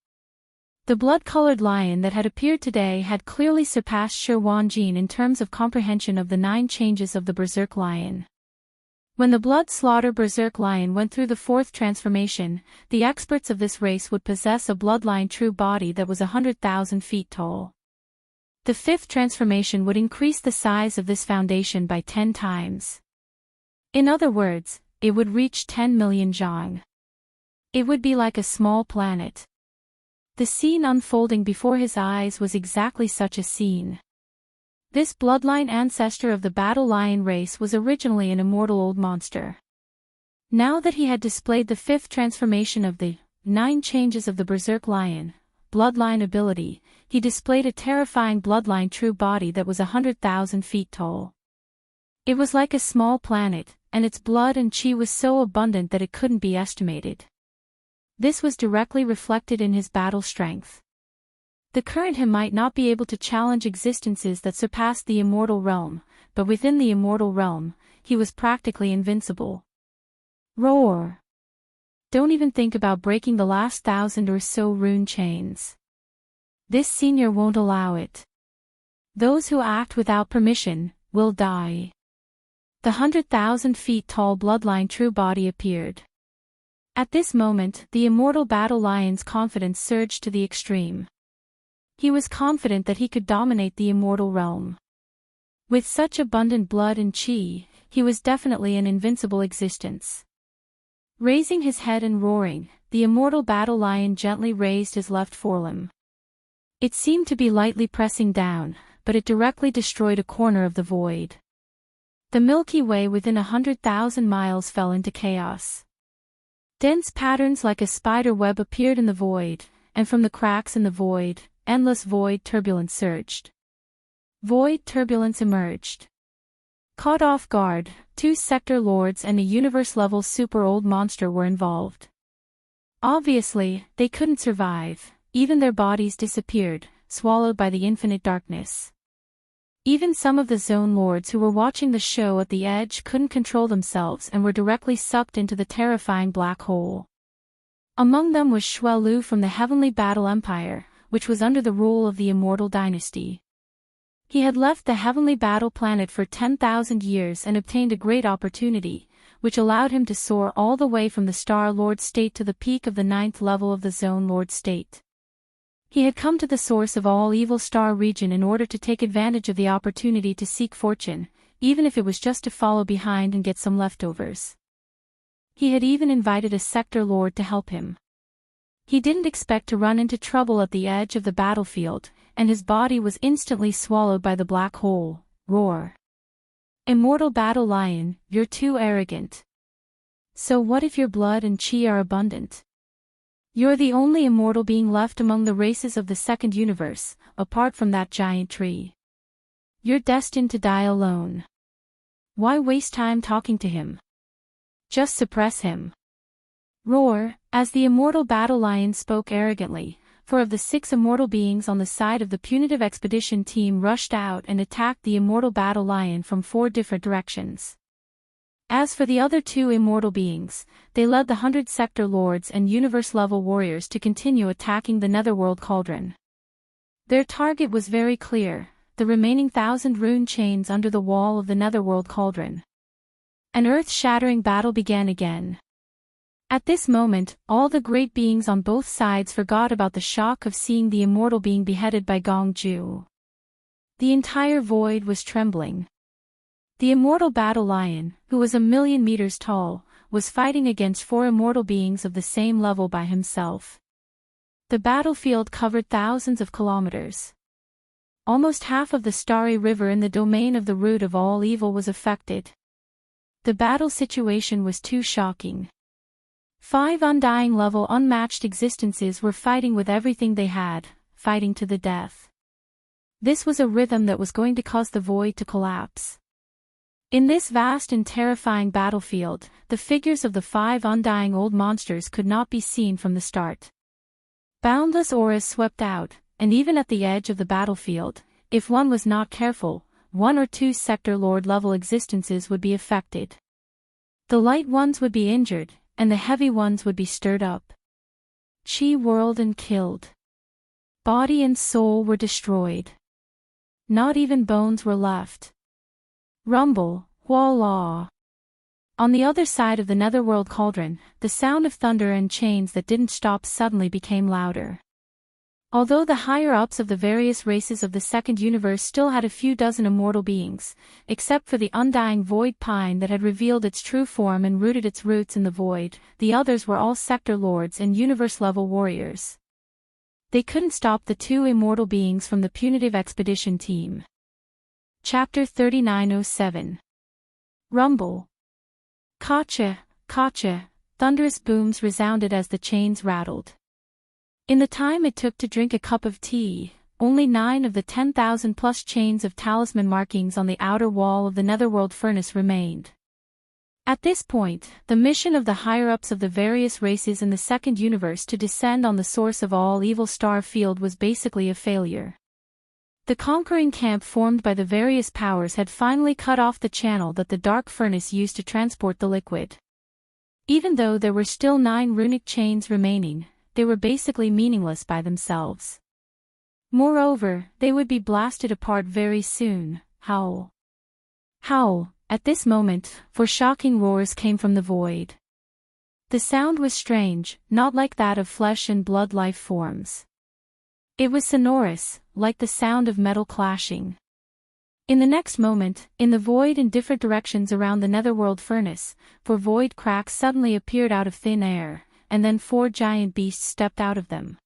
The blood-colored lion that had appeared today had clearly surpassed Shi Wanjin in terms of comprehension of the 9 changes of the Berserk Lion. When the blood-slaughter Berserk Lion went through the 4th transformation, the experts of this race would possess a bloodline true body that was 100,000 feet tall. The 5th transformation would increase the size of this foundation by 10 times. In other words, it would reach 10 million zhang. It would be like a small planet. The scene unfolding before his eyes was exactly such a scene. This bloodline ancestor of the Battle Lion race was originally an immortal old monster. Now that he had displayed the 5th transformation of the 9 changes of the Berserk Lion bloodline ability, he displayed a terrifying bloodline true body that was 100,000 feet tall. It was like a small planet, and its blood and chi was so abundant that it couldn't be estimated. This was directly reflected in his battle strength. The current him might not be able to challenge existences that surpassed the immortal realm, but within the immortal realm, he was practically invincible. Roar! Don't even think about breaking the last 1,000 or so rune chains. This senior won't allow it. Those who act without permission will die. The 100,000 feet tall bloodline true body appeared. At this moment, the immortal Battle Lion's confidence surged to the extreme. He was confident that he could dominate the immortal realm. With such abundant blood and chi, he was definitely an invincible existence. Raising his head and roaring, the immortal Battle Lion gently raised his left forelimb. It seemed to be lightly pressing down, but it directly destroyed a corner of the void. The Milky Way within 100,000 miles fell into chaos. Dense patterns like a spider web appeared in the void, and from the cracks in the void, endless void turbulence surged. Void turbulence emerged. Caught off guard, 2 sector lords and a universe-level super-old monster were involved. Obviously, they couldn't survive, even their bodies disappeared, swallowed by the infinite darkness. Even some of the zone lords who were watching the show at the edge couldn't control themselves and were directly sucked into the terrifying black hole. Among them was Xuelu from the Heavenly Battle Empire, which was under the rule of the Immortal Dynasty. He had left the Heavenly Battle planet for 10,000 years and obtained a great opportunity, which allowed him to soar all the way from the Star Lord state to the peak of the 9th level of the Zone Lord state. He had come to the source of all evil star region in order to take advantage of the opportunity to seek fortune, even if it was just to follow behind and get some leftovers. He had even invited a sector lord to help him. He didn't expect to run into trouble at the edge of the battlefield, and his body was instantly swallowed by the black hole. Roar! Immortal Battle Lion, you're too arrogant. So what if your blood and chi are abundant? You're the only immortal being left among the races of the second universe, apart from that giant tree. You're destined to die alone. Why waste time talking to him? Just suppress him. Roar, as the immortal battle lion spoke arrogantly, 4 of the 6 immortal beings on the side of the punitive expedition team rushed out and attacked the immortal battle lion from 4 different directions. As for the other 2 immortal beings, they led the 100 sector lords and universe-level warriors to continue attacking the netherworld cauldron. Their target was very clear, the remaining 1,000 rune chains under the wall of the netherworld cauldron. An earth-shattering battle began again. At this moment, all the great beings on both sides forgot about the shock of seeing the immortal being beheaded by Gongju. The entire void was trembling. The immortal battle lion, who was 1,000,000 meters tall, was fighting against 4 immortal beings of the same level by himself. The battlefield covered thousands of kilometers. Almost half of the starry river in the domain of the root of all evil was affected. The battle situation was too shocking. 5 undying level unmatched existences were fighting with everything they had, fighting to the death. This was a rhythm that was going to cause the void to collapse. In this vast and terrifying battlefield, the figures of the 5 undying old monsters could not be seen from the start. Boundless auras swept out, and even at the edge of the battlefield, if one was not careful, 1 or 2 sector lord level existences would be affected. The light ones would be injured, and the heavy ones would be stirred up. Chi whirled and killed. Body and soul were destroyed. Not even bones were left. Rumble, wah-law. On the other side of the netherworld cauldron, the sound of thunder and chains that didn't stop suddenly became louder. Although the higher-ups of the various races of the second universe still had a few dozen immortal beings, except for the undying void pine that had revealed its true form and rooted its roots in the void, the others were all sector lords and universe-level warriors. They couldn't stop the 2 immortal beings from the punitive expedition team. Chapter 3907. Rumble. Kacha, kacha, thunderous booms resounded as the chains rattled. In the time it took to drink a cup of tea, only 9 of the 10,000+ chains of talisman markings on the outer wall of the netherworld furnace remained. At this point, the mission of the higher-ups of the various races in the second universe to descend on the source of all evil star field was basically a failure. The conquering camp formed by the various powers had finally cut off the channel that the dark furnace used to transport the liquid. Even though there were still 9 runic chains remaining, they were basically meaningless by themselves. Moreover, they would be blasted apart very soon. Howl. Howl, at this moment, for shocking roars came from the void. The sound was strange, not like that of flesh and blood life forms. It was sonorous, like the sound of metal clashing. In the next moment, in the void in different directions around the netherworld furnace, 4 void cracks suddenly appeared out of thin air, and then 4 giant beasts stepped out of them.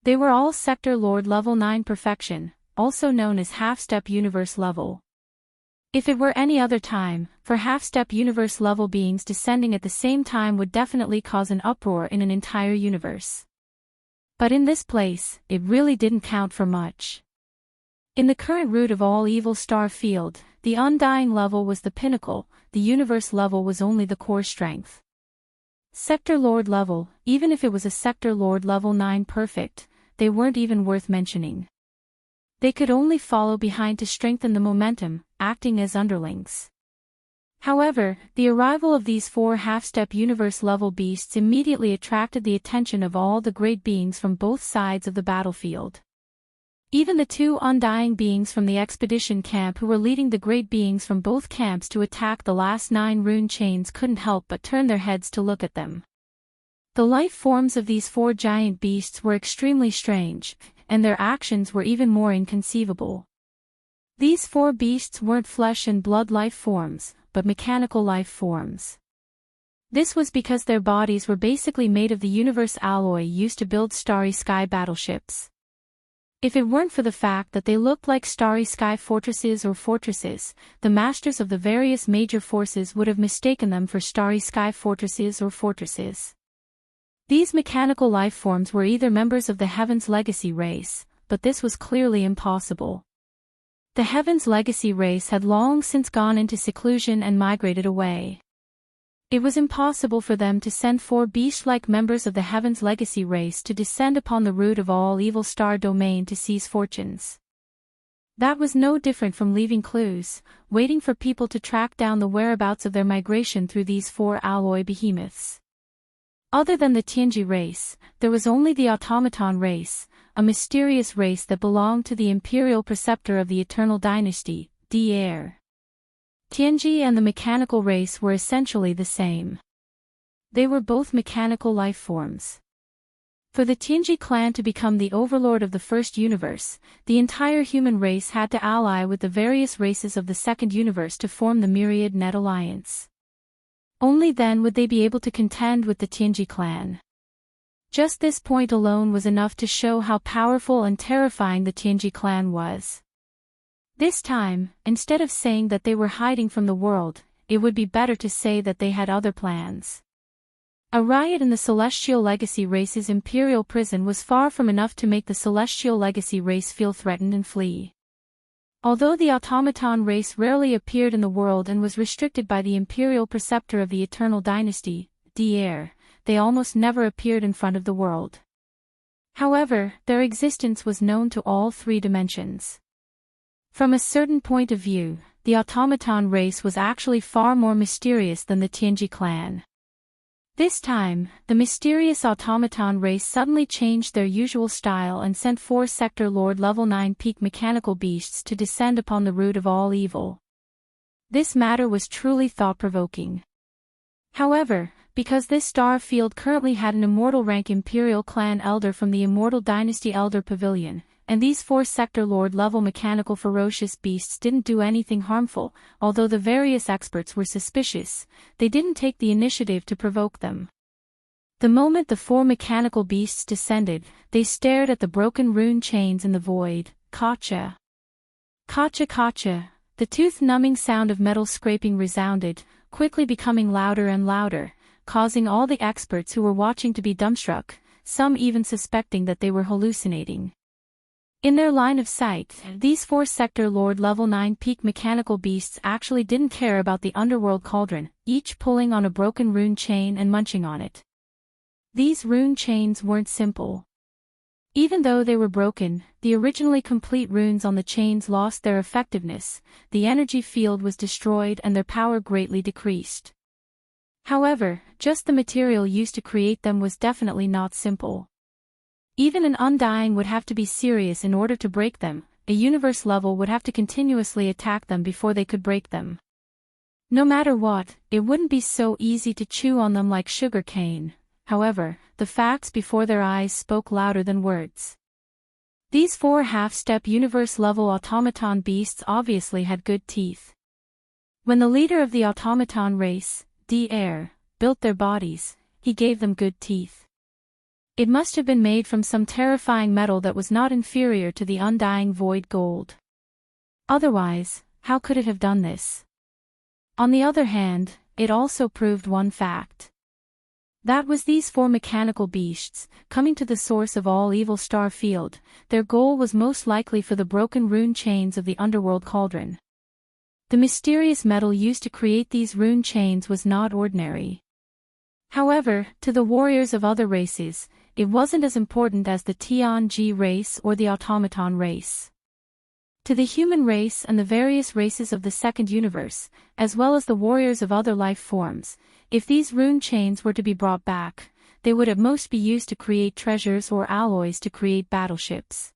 They were all sector lord level 9 perfection, also known as half-step universe level. If it were any other time, for half-step universe level beings descending at the same time would definitely cause an uproar in an entire universe. But in this place, it really didn't count for much. In the current root of all evil star field, the undying level was the pinnacle, the universe level was only the core strength. Sector lord level, even if it was a sector lord level 9 perfect, they weren't even worth mentioning. They could only follow behind to strengthen the momentum, acting as underlings. However, the arrival of these 4 half-step universe-level beasts immediately attracted the attention of all the great beings from both sides of the battlefield. Even the 2 undying beings from the expedition camp who were leading the great beings from both camps to attack the last 9 rune chains couldn't help but turn their heads to look at them. The life forms of these 4 giant beasts were extremely strange, and their actions were even more inconceivable. These 4 beasts weren't flesh and blood life forms, but mechanical life forms. This was because their bodies were basically made of the universe alloy used to build Starry Sky battleships. If it weren't for the fact that they looked like Starry Sky fortresses, the masters of the various major forces would have mistaken them for Starry Sky fortresses. These mechanical life forms were either members of the Heaven's Legacy race, but this was clearly impossible. The Heaven's Legacy race had long since gone into seclusion and migrated away. It was impossible for them to send 4 beast-like members of the Heaven's Legacy race to descend upon the root of all evil star domain to seize fortunes. That was no different from leaving clues, waiting for people to track down the whereabouts of their migration through these 4 alloy behemoths. Other than the Tianji race, there was only the Automaton race, a mysterious race that belonged to the Imperial Preceptor of the Eternal Dynasty, Devourer. Tianji and the mechanical race were essentially the same. They were both mechanical life forms. For the Tianji clan to become the overlord of the first universe, the entire human race had to ally with the various races of the second universe to form the Myriad Net Alliance. Only then would they be able to contend with the Tianji clan. Just this point alone was enough to show how powerful and terrifying the Tianji clan was. This time, instead of saying that they were hiding from the world, it would be better to say that they had other plans. A riot in the Celestial Legacy race's imperial prison was far from enough to make the Celestial Legacy race feel threatened and flee. Although the Automaton race rarely appeared in the world and was restricted by the Imperial Preceptor of the Eternal Dynasty, Devourer, they almost never appeared in front of the world. However, their existence was known to all 3 dimensions. From a certain point of view, the Automaton race was actually far more mysterious than the Tianji clan. This time, the mysterious Automaton race suddenly changed their usual style and sent 4 Sector Lord Level 9 peak mechanical beasts to descend upon the root of all evil. This matter was truly thought-provoking. However, because this star field currently had an immortal rank Imperial Clan Elder from the Immortal Dynasty Elder Pavilion, and these 4 Sector Lord level mechanical ferocious beasts didn't do anything harmful, although the various experts were suspicious, they didn't take the initiative to provoke them. The moment the 4 mechanical beasts descended, they stared at the broken rune chains in the void. Kacha. Kacha kacha. The tooth-numbing sound of metal scraping resounded, quickly becoming louder and louder, causing all the experts who were watching to be dumbstruck, some even suspecting that they were hallucinating. In their line of sight, these 4 Sector Lord Level 9 peak mechanical beasts actually didn't care about the underworld cauldron, each pulling on a broken rune chain and munching on it. These rune chains weren't simple. Even though they were broken, the originally complete runes on the chains lost their effectiveness, the energy field was destroyed and their power greatly decreased. However, just the material used to create them was definitely not simple. Even an Undying would have to be serious in order to break them, a universe level would have to continuously attack them before they could break them. No matter what, it wouldn't be so easy to chew on them like sugar cane. However, the facts before their eyes spoke louder than words. These 4 half-step universe-level automaton beasts obviously had good teeth. When the leader of the automaton race, Devourer, built their bodies, he gave them good teeth. It must have been made from some terrifying metal that was not inferior to the undying void gold. Otherwise, how could it have done this? On the other hand, it also proved one fact. That was these 4 mechanical beasts, coming to the source of all evil star field, their goal was most likely for the broken rune chains of the underworld cauldron. The mysterious metal used to create these rune chains was not ordinary. However, to the warriors of other races, it wasn't as important as the Tianji race or the automaton race. To the human race and the various races of the second universe, as well as the warriors of other life forms, if these rune chains were to be brought back, they would at most be used to create treasures or alloys to create battleships.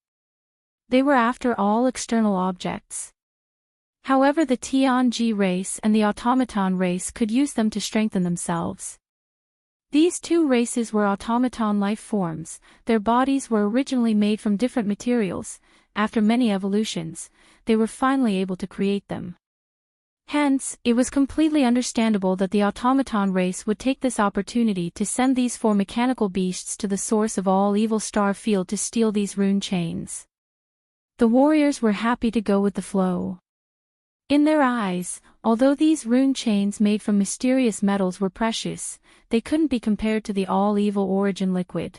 They were after all external objects. However, the Tianji race and the automaton race could use them to strengthen themselves. These 2 races were automaton life forms, their bodies were originally made from different materials. After many evolutions, they were finally able to create them. Hence, it was completely understandable that the automaton race would take this opportunity to send these 4 mechanical beasts to the source of all evil star field to steal these rune chains. The warriors were happy to go with the flow. In their eyes, although these rune chains made from mysterious metals were precious, they couldn't be compared to the all-evil origin liquid.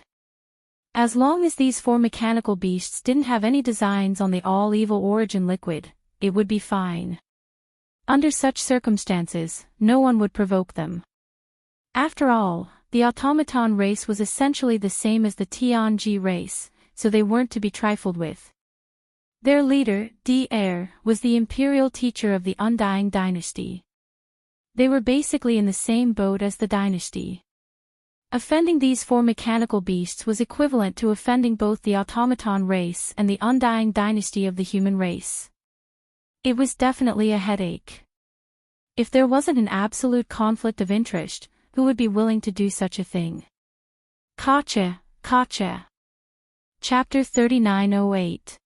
As long as these four mechanical beasts didn't have any designs on the all-evil origin liquid, it would be fine. Under such circumstances, no one would provoke them. After all, the automaton race was essentially the same as the Tianji race, so they weren't to be trifled with. Their leader, Devourer, was the imperial teacher of the Undying Dynasty. They were basically in the same boat as the dynasty. Offending these four mechanical beasts was equivalent to offending both the automaton race and the Undying Dynasty of the human race. It was definitely a headache. If there wasn't an absolute conflict of interest, who would be willing to do such a thing? Gotcha, gotcha. Chapter 3908.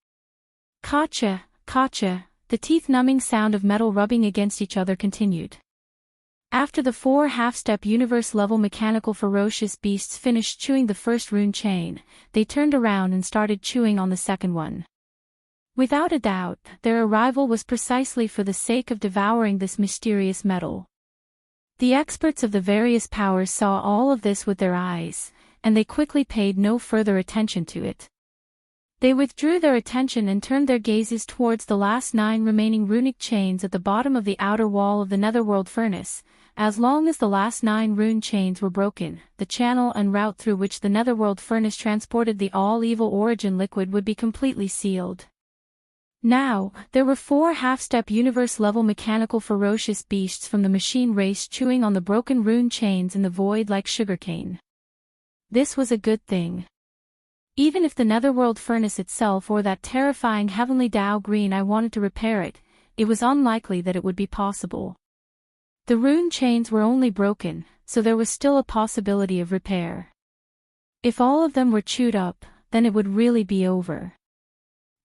Gotcha, gotcha. The teeth-numbing sound of metal rubbing against each other continued. After the four half-step universe-level mechanical ferocious beasts finished chewing the first rune chain, they turned around and started chewing on the second one. Without a doubt, their arrival was precisely for the sake of devouring this mysterious metal. The experts of the various powers saw all of this with their eyes, and they quickly paid no further attention to it. They withdrew their attention and turned their gazes towards the last 9 remaining runic chains at the bottom of the outer wall of the netherworld furnace. As long as the last 9 rune chains were broken, the channel and route through which the netherworld furnace transported the all-evil origin liquid would be completely sealed. Now, there were 4 half-step universe-level mechanical ferocious beasts from the machine race chewing on the broken rune chains in the void like sugarcane. This was a good thing. Even if the netherworld furnace itself or that terrifying heavenly Tao green I wanted to repair it, it was unlikely that it would be possible. The rune chains were only broken, so there was still a possibility of repair. If all of them were chewed up, then it would really be over.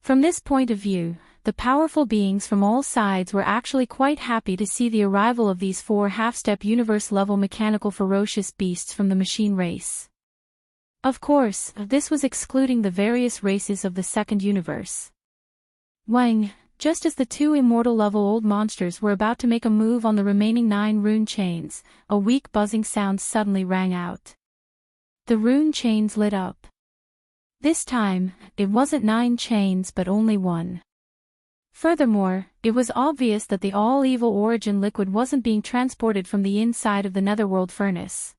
From this point of view, the powerful beings from all sides were actually quite happy to see the arrival of these 4 half-step universe-level mechanical ferocious beasts from the machine race. Of course, this was excluding the various races of the second universe. Wang, just as the 2 immortal-level old monsters were about to make a move on the remaining 9 rune chains, a weak buzzing sound suddenly rang out. The rune chains lit up. This time, it wasn't 9 chains but only 1. Furthermore, it was obvious that the all-evil origin liquid wasn't being transported from the inside of the netherworld furnace.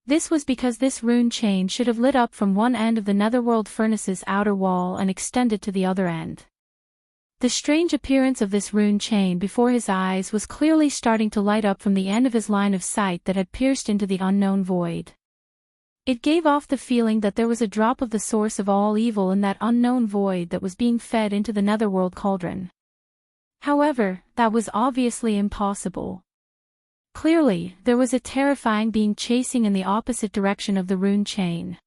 This was because this rune chain should have lit up from one end of the netherworld furnace's outer wall and extended to the other end. The strange appearance of this rune chain before his eyes was clearly starting to light up from the end of his line of sight that had pierced into the unknown void. It gave off the feeling that there was a drop of the source of all evil in that unknown void that was being fed into the netherworld cauldron. However, that was obviously impossible. Clearly, there was a terrifying being chasing in the opposite direction of the rune chain.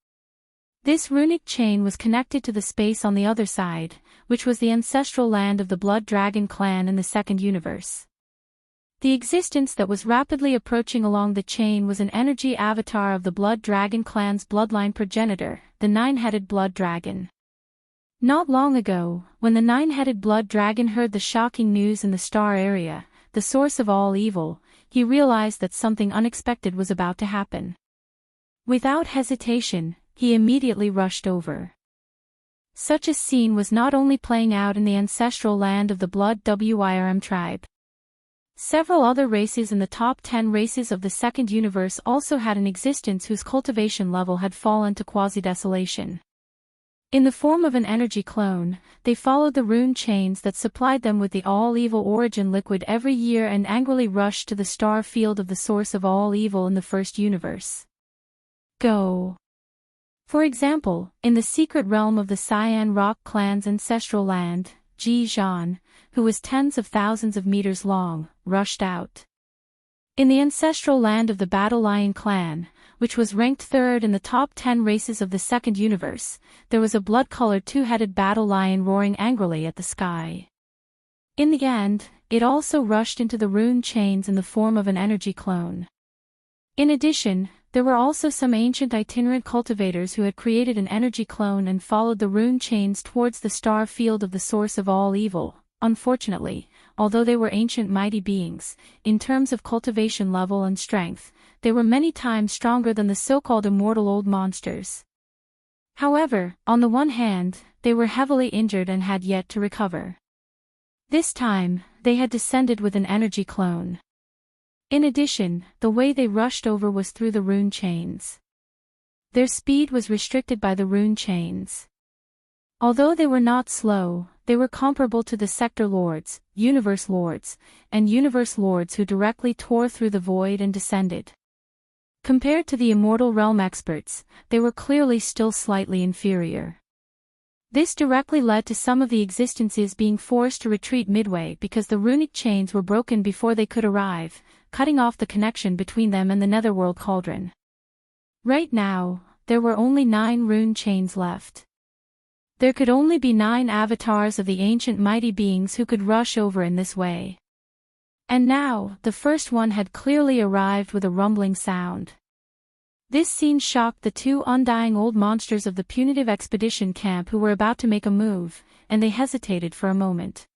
This runic chain was connected to the space on the other side, which was the ancestral land of the Blood Dragon clan in the second universe. The existence that was rapidly approaching along the chain was an energy avatar of the Blood Dragon clan's bloodline progenitor, the 9-headed Blood Dragon. Not long ago, when the 9-headed Blood Dragon heard the shocking news in the star area, the source of all evil, he realized that something unexpected was about to happen. Without hesitation, he immediately rushed over. Such a scene was not only playing out in the ancestral land of the Blood Wyrm tribe. Several other races in the top 10 races of the second universe also had an existence whose cultivation level had fallen to quasi-desolation. In the form of an energy clone, they followed the rune chains that supplied them with the all-evil origin liquid every year and angrily rushed to the star field of the source of all evil in the first universe. Go. For example, in the secret realm of the Cyan Rock clan's ancestral land, Ji Zhan, who was tens of thousands of meters long, rushed out. In the ancestral land of the Battle Lion clan, which was ranked 3rd in the top 10 races of the second universe, there was a blood-colored 2-headed battle lion roaring angrily at the sky. In the end, it also rushed into the rune chains in the form of an energy clone. In addition, there were also some ancient itinerant cultivators who had created an energy clone and followed the rune chains towards the star field of the source of all evil. Unfortunately, although they were ancient mighty beings, in terms of cultivation level and strength, they were many times stronger than the so-called immortal old monsters. However, on the one hand, they were heavily injured and had yet to recover. This time, they had descended with an energy clone. In addition, the way they rushed over was through the rune chains. Their speed was restricted by the rune chains. Although they were not slow, they were comparable to the Sector Lords, Universe Lords, and Universe Lords who directly tore through the void and descended. Compared to the Immortal Realm experts, they were clearly still slightly inferior. This directly led to some of the existences being forced to retreat midway because the runic chains were broken before they could arrive, cutting off the connection between them and the Netherworld Cauldron. Right now, there were only 9 rune chains left. There could only be 9 avatars of the ancient mighty beings who could rush over in this way. And now, the first one had clearly arrived with a rumbling sound. This scene shocked the 2 undying old monsters of the punitive expedition camp who were about to make a move, and they hesitated for a moment.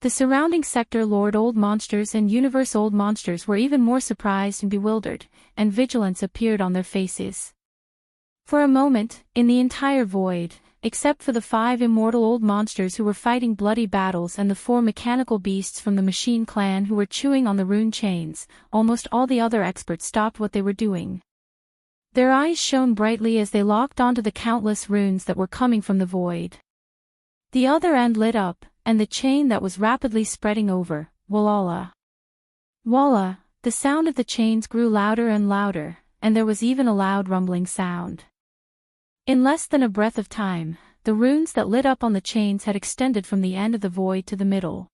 The surrounding Sector Lord old monsters and Universe old monsters were even more surprised and bewildered, and vigilance appeared on their faces. For a moment, in the entire void, except for the 5 immortal old monsters who were fighting bloody battles and the 4 mechanical beasts from the Machine Clan who were chewing on the rune chains, almost all the other experts stopped what they were doing. Their eyes shone brightly as they locked onto the countless runes that were coming from the void. The other end lit up, and the chain that was rapidly spreading over, Walla. Walla, the sound of the chains grew louder and louder, and there was even a loud rumbling sound. In less than a breath of time, the runes that lit up on the chains had extended from the end of the void to the middle.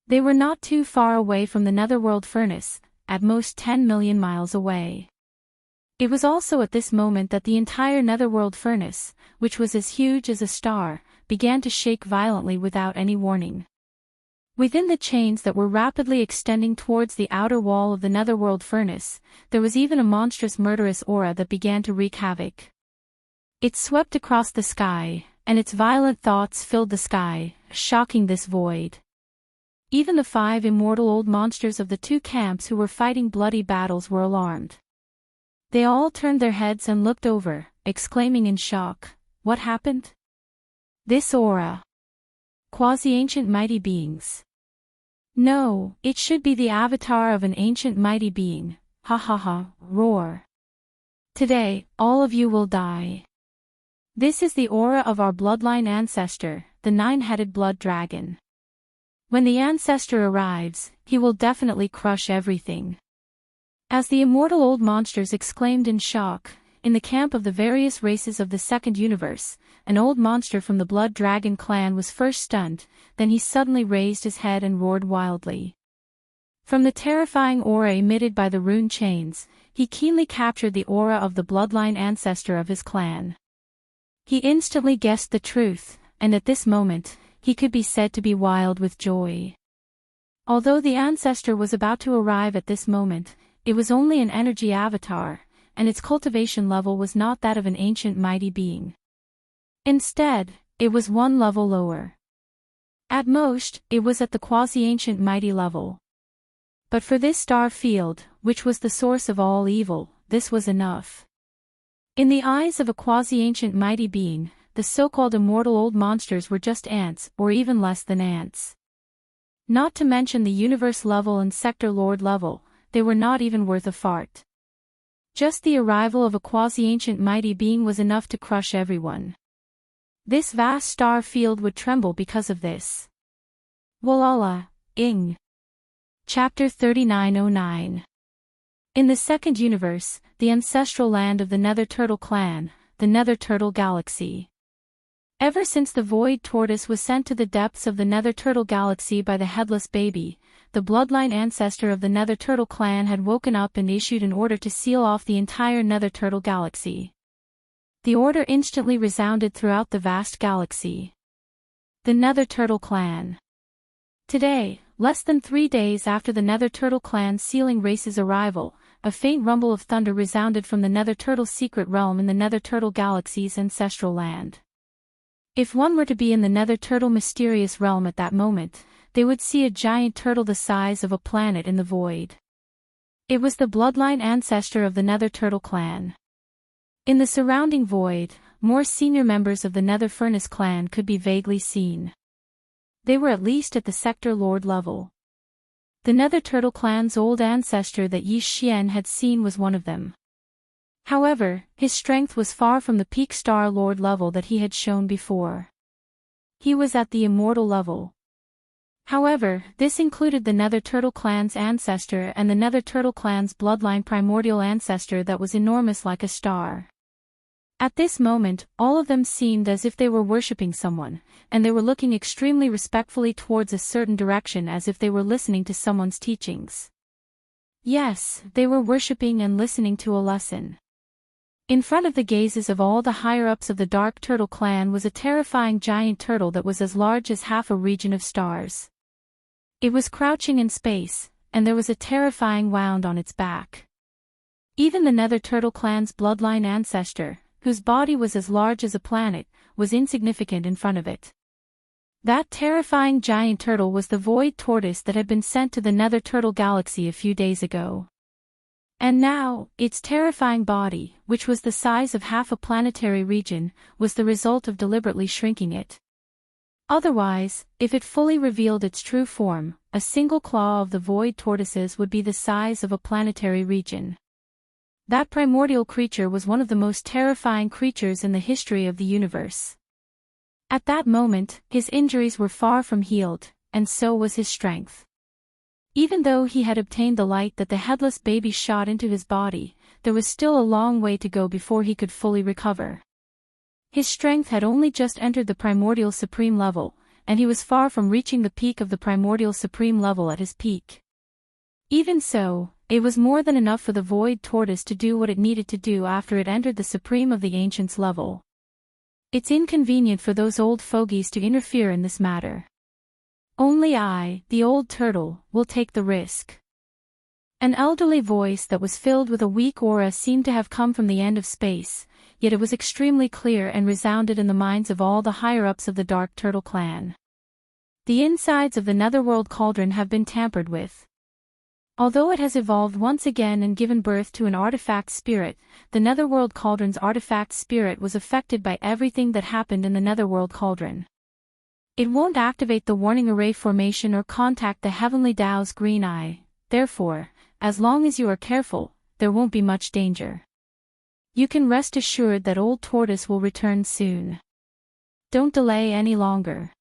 They were not too far away from the Netherworld furnace, at most 10 million miles away. It was also at this moment that the entire Netherworld furnace, which was as huge as a star, began to shake violently without any warning. Within the chains that were rapidly extending towards the outer wall of the Netherworld furnace, there was even a monstrous murderous aura that began to wreak havoc. It swept across the sky, and its violent thoughts filled the sky, shocking this void. Even the 5 immortal old monsters of the 2 camps who were fighting bloody battles were alarmed. They all turned their heads and looked over, exclaiming in shock, "What happened? This aura. Quasi-ancient mighty beings. No, it should be the avatar of an ancient mighty being, ha ha ha, roar. Today, all of you will die. This is the aura of our bloodline ancestor, the 9-headed blood dragon. When the ancestor arrives, he will definitely crush everything." As the immortal old monsters exclaimed in shock, in the camp of the various races of the second universe, an old monster from the blood dragon clan was first stunned, then he suddenly raised his head and roared wildly. From the terrifying aura emitted by the rune chains, he keenly captured the aura of the bloodline ancestor of his clan. He instantly guessed the truth, and at this moment, he could be said to be wild with joy. Although the ancestor was about to arrive at this moment, it was only an energy avatar, and its cultivation level was not that of an ancient mighty being. Instead, it was 1 level lower. At most, it was at the quasi-ancient mighty level. But for this star field, which was the source of all evil, this was enough. In the eyes of a quasi-ancient mighty being, the so-called immortal old monsters were just ants, or even less than ants. Not to mention the universe level and sector lord level, they were not even worth a fart. Just the arrival of a quasi-ancient mighty being was enough to crush everyone. This vast star field would tremble because of this. Walala, Ing. Chapter 3909. In the second universe, the ancestral land of the Nether Turtle clan, the Nether Turtle Galaxy. Ever since the Void Tortoise was sent to the depths of the Nether Turtle Galaxy by the Headless Baby, the bloodline ancestor of the Nether Turtle clan had woken up and issued an order to seal off the entire Nether Turtle Galaxy. The order instantly resounded throughout the vast galaxy. The Nether Turtle clan. Today, less than 3 days after the Nether Turtle clan's sealing race's arrival, a faint rumble of thunder resounded from the Nether Turtle's secret realm in the Nether Turtle Galaxy's ancestral land. If one were to be in the Nether Turtle mysterious realm at that moment, they would see a giant turtle the size of a planet in the void. It was the bloodline ancestor of the Nether Turtle clan. In the surrounding void, more senior members of the Nether Furnace clan could be vaguely seen. They were at least at the Sector Lord level. The Nether Turtle clan's old ancestor that Yi Xian had seen was one of them. However, his strength was far from the peak Star Lord level that he had shown before. He was at the immortal level. However, this included the Nether Turtle clan's ancestor and the Nether Turtle clan's bloodline primordial ancestor that was enormous like a star. At this moment, all of them seemed as if they were worshipping someone, and they were looking extremely respectfully towards a certain direction as if they were listening to someone's teachings. Yes, they were worshipping and listening to a lesson. In front of the gazes of all the higher-ups of the Dark Turtle clan was a terrifying giant turtle that was as large as half a region of stars. It was crouching in space, and there was a terrifying wound on its back. Even the Nether Turtle clan's bloodline ancestor, whose body was as large as a planet, was insignificant in front of it. That terrifying giant turtle was the Void Tortoise that had been sent to the Nether Turtle Galaxy a few days ago. And now, its terrifying body, which was the size of half a planetary region, was the result of deliberately shrinking it. Otherwise, if it fully revealed its true form, a single claw of the Void Tortoises would be the size of a planetary region. That primordial creature was one of the most terrifying creatures in the history of the universe. At that moment, his injuries were far from healed, and so was his strength. Even though he had obtained the light that the headless baby shot into his body, there was still a long way to go before he could fully recover. His strength had only just entered the primordial supreme level, and he was far from reaching the peak of the primordial supreme level at his peak. Even so, it was more than enough for the Void Tortoise to do what it needed to do after it entered the supreme of the ancients level. It's inconvenient for those old fogies to interfere in this matter. Only I, the old turtle, will take the risk. An elderly voice that was filled with a weak aura seemed to have come from the end of space, yet it was extremely clear and resounded in the minds of all the higher-ups of the Dark Turtle clan. The insides of the Netherworld Cauldron have been tampered with. Although it has evolved once again and given birth to an artifact spirit, the Netherworld Cauldron's artifact spirit was affected by everything that happened in the Netherworld Cauldron. It won't activate the warning array formation or contact the Heavenly Tao's green eye, therefore, as long as you are careful, there won't be much danger. You can rest assured that Old Tortoise will return soon. Don't delay any longer.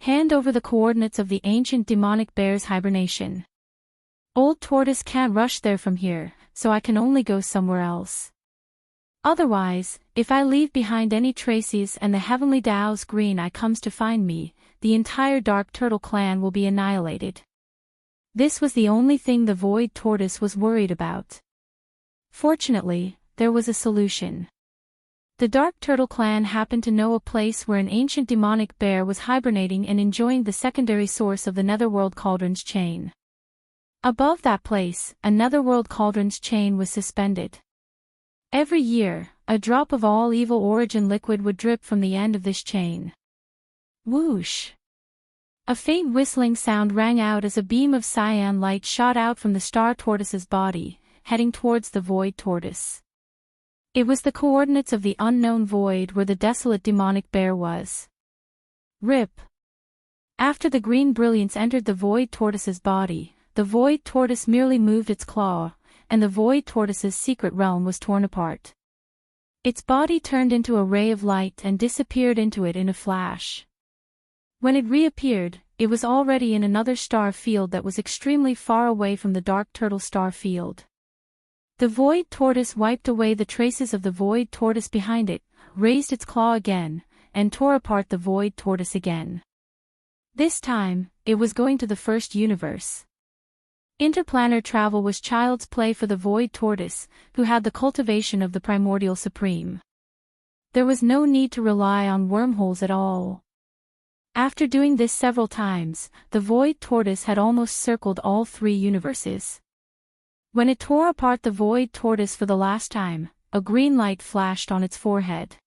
Hand over the coordinates of the ancient demonic bear's hibernation. Old Tortoise can't rush there from here, so I can only go somewhere else. Otherwise, if I leave behind any traces and the Heavenly Tao's green eye comes to find me, the entire Dark Turtle clan will be annihilated. This was the only thing the Void Tortoise was worried about. Fortunately, there was a solution. The Dark Turtle clan happened to know a place where an ancient demonic bear was hibernating and enjoying the secondary source of the Netherworld Cauldron's chain. Above that place, a Netherworld Cauldron's chain was suspended. Every year, a drop of all evil origin liquid would drip from the end of this chain. Whoosh! A faint whistling sound rang out as a beam of cyan light shot out from the Star Tortoise's body, heading towards the Void Tortoise. It was the coordinates of the unknown void where the desolate demonic bear was. Rip! After the green brilliance entered the Void Tortoise's body, the Void Tortoise merely moved its claw, and the Void Tortoise's secret realm was torn apart. Its body turned into a ray of light and disappeared into it in a flash. When it reappeared, it was already in another star field that was extremely far away from the Dark Turtle star field. The Void Tortoise wiped away the traces of the Void Tortoise behind it, raised its claw again, and tore apart the Void Tortoise again. This time, it was going to the first universe. Interplanar travel was child's play for the Void Tortoise, who had the cultivation of the Primordial Supreme. There was no need to rely on wormholes at all. After doing this several times, the Void Tortoise had almost circled all 3 universes. When it tore apart the Void Tortoise for the last time, a green light flashed on its forehead.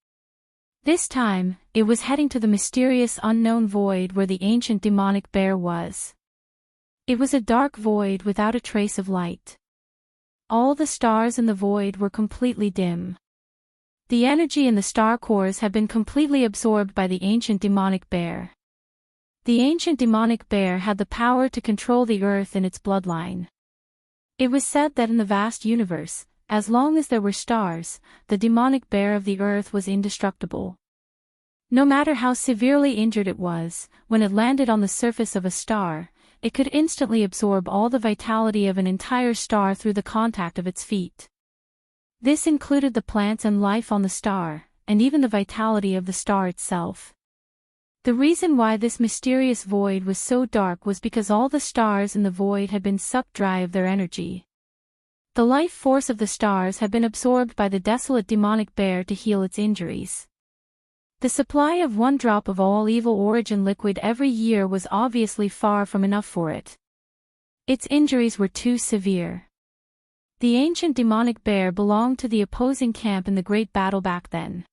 This time, it was heading to the mysterious unknown void where the ancient demonic bear was. It was a dark void without a trace of light. All the stars in the void were completely dim. The energy in the star cores had been completely absorbed by the ancient demonic bear. The ancient demonic bear had the power to control the earth in its bloodline. It was said that in the vast universe, as long as there were stars, the demonic bear of the earth was indestructible. No matter how severely injured it was, when it landed on the surface of a star, it could instantly absorb all the vitality of an entire star through the contact of its feet. This included the plants and life on the star, and even the vitality of the star itself. The reason why this mysterious void was so dark was because all the stars in the void had been sucked dry of their energy. The life force of the stars had been absorbed by the desolate demonic bear to heal its injuries. The supply of 1 drop of all evil origin liquid every year was obviously far from enough for it. Its injuries were too severe. The ancient demonic bear belonged to the opposing camp in the great battle back then.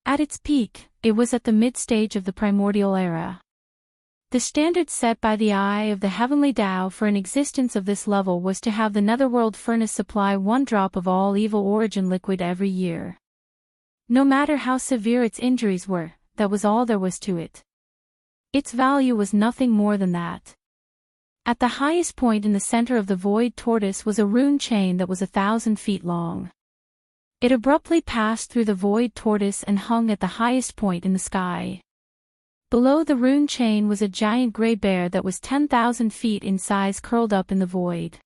At its peak, it was at the mid-stage of the primordial era. The standard set by the Eye of the Heavenly Tao for an existence of this level was to have the netherworld furnace supply 1 drop of all evil origin liquid every year. No matter how severe its injuries were, that was all there was to it. Its value was nothing more than that. At the highest point in the center of the void tortoise was a rune chain that was 1,000 feet long. It abruptly passed through the void tortoise and hung at the highest point in the sky. Below the rune chain was a giant gray bear that was 10,000 feet in size curled up in the void.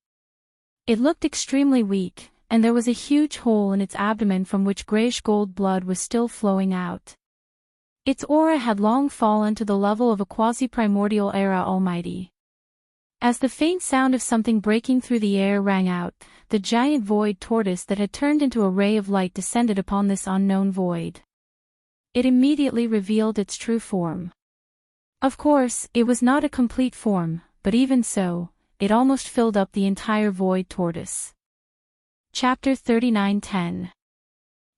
It looked extremely weak, and there was a huge hole in its abdomen from which grayish-gold blood was still flowing out. Its aura had long fallen to the level of a quasi-primordial era almighty. As the faint sound of something breaking through the air rang out, the giant void tortoise that had turned into a ray of light descended upon this unknown void. It immediately revealed its true form. Of course, it was not a complete form, but even so, it almost filled up the entire void tortoise. Chapter 39:10.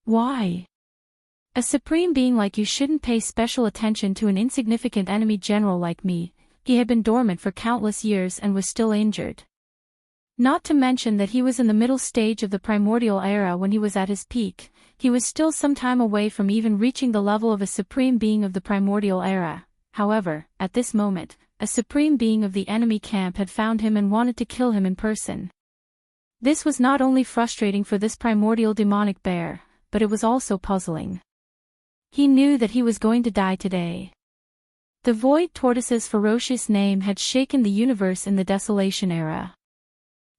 Why? A supreme being like you shouldn't pay special attention to an insignificant enemy general like me. He had been dormant for countless years and was still injured. Not to mention that he was in the middle stage of the primordial era when he was at his peak, he was still some time away from even reaching the level of a supreme being of the primordial era. However, at this moment, a supreme being of the enemy camp had found him and wanted to kill him in person. This was not only frustrating for this primordial demonic bear, but it was also puzzling. He knew that he was going to die today. The void tortoise's ferocious name had shaken the universe in the desolation era.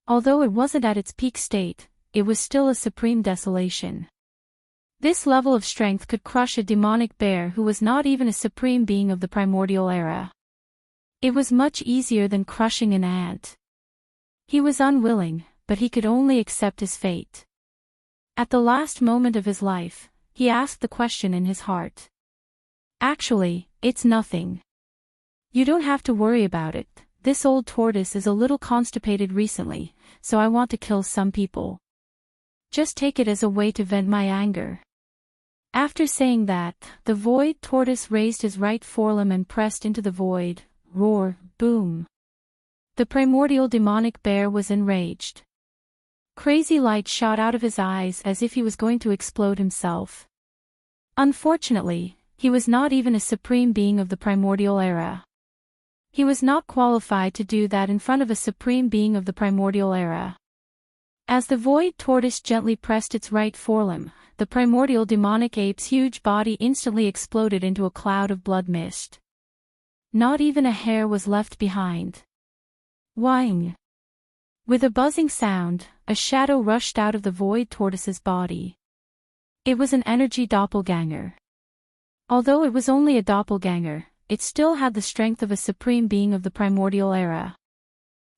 Although it wasn't at its peak state, it was still a supreme desolation. This level of strength could crush a demonic bear who was not even a supreme being of the primordial era. It was much easier than crushing an ant. He was unwilling, but he could only accept his fate. At the last moment of his life, he asked the question in his heart. Actually, it's nothing. You don't have to worry about it. This old tortoise is a little constipated recently, so I want to kill some people. Just take it as a way to vent my anger. After saying that, the void tortoise raised his right forelimb and pressed into the void. Roar, boom. The primordial demonic bear was enraged. Crazy light shot out of his eyes as if he was going to explode himself. Unfortunately, he was not even a supreme being of the primordial era. He was not qualified to do that in front of a supreme being of the primordial era. As the void tortoise gently pressed its right forelimb, the primordial demonic ape's huge body instantly exploded into a cloud of blood mist. Not even a hair was left behind. Whing! With a buzzing sound, a shadow rushed out of the void tortoise's body. It was an energy doppelganger. Although it was only a doppelganger, it still had the strength of a supreme being of the primordial era.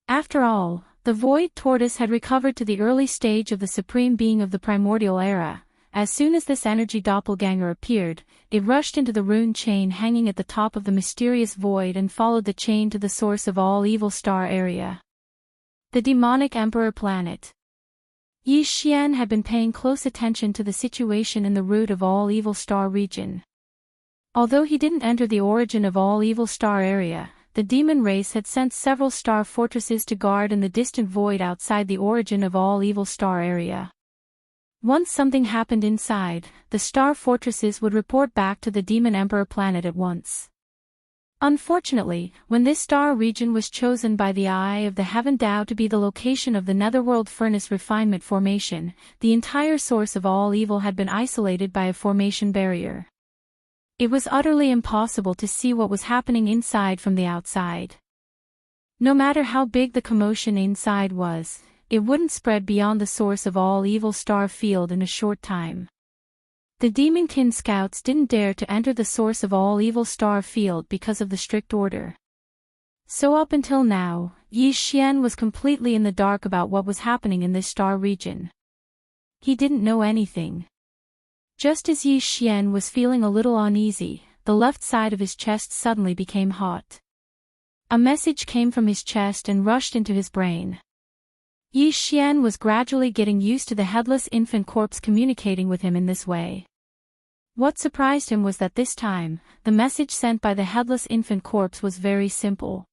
After all, the void tortoise had recovered to the early stage of the supreme being of the primordial era. As soon as this energy doppelganger appeared, it rushed into the rune chain hanging at the top of the mysterious void and followed the chain to the source of all evil star area. The demonic emperor planet. Yi Xian had been paying close attention to the situation in the root of all evil star region. Although he didn't enter the origin of all evil star area, the demon race had sent several star fortresses to guard in the distant void outside the origin of all evil star area. Once something happened inside, the star fortresses would report back to the Demon Emperor planet at once. Unfortunately, when this star region was chosen by the Eye of the Heaven Tao to be the location of the Netherworld Furnace Refinement Formation, the entire source of all evil had been isolated by a formation barrier. It was utterly impossible to see what was happening inside from the outside. No matter how big the commotion inside was, it wouldn't spread beyond the source of all evil star field in a short time. The Demonkin scouts didn't dare to enter the source of all evil star field because of the strict order. So up until now, Yi Xian was completely in the dark about what was happening in this star region. He didn't know anything. Just as Yi Xian was feeling a little uneasy, the left side of his chest suddenly became hot. A message came from his chest and rushed into his brain. Yi Xian was gradually getting used to the headless infant corpse communicating with him in this way. What surprised him was that this time, the message sent by the headless infant corpse was very simple.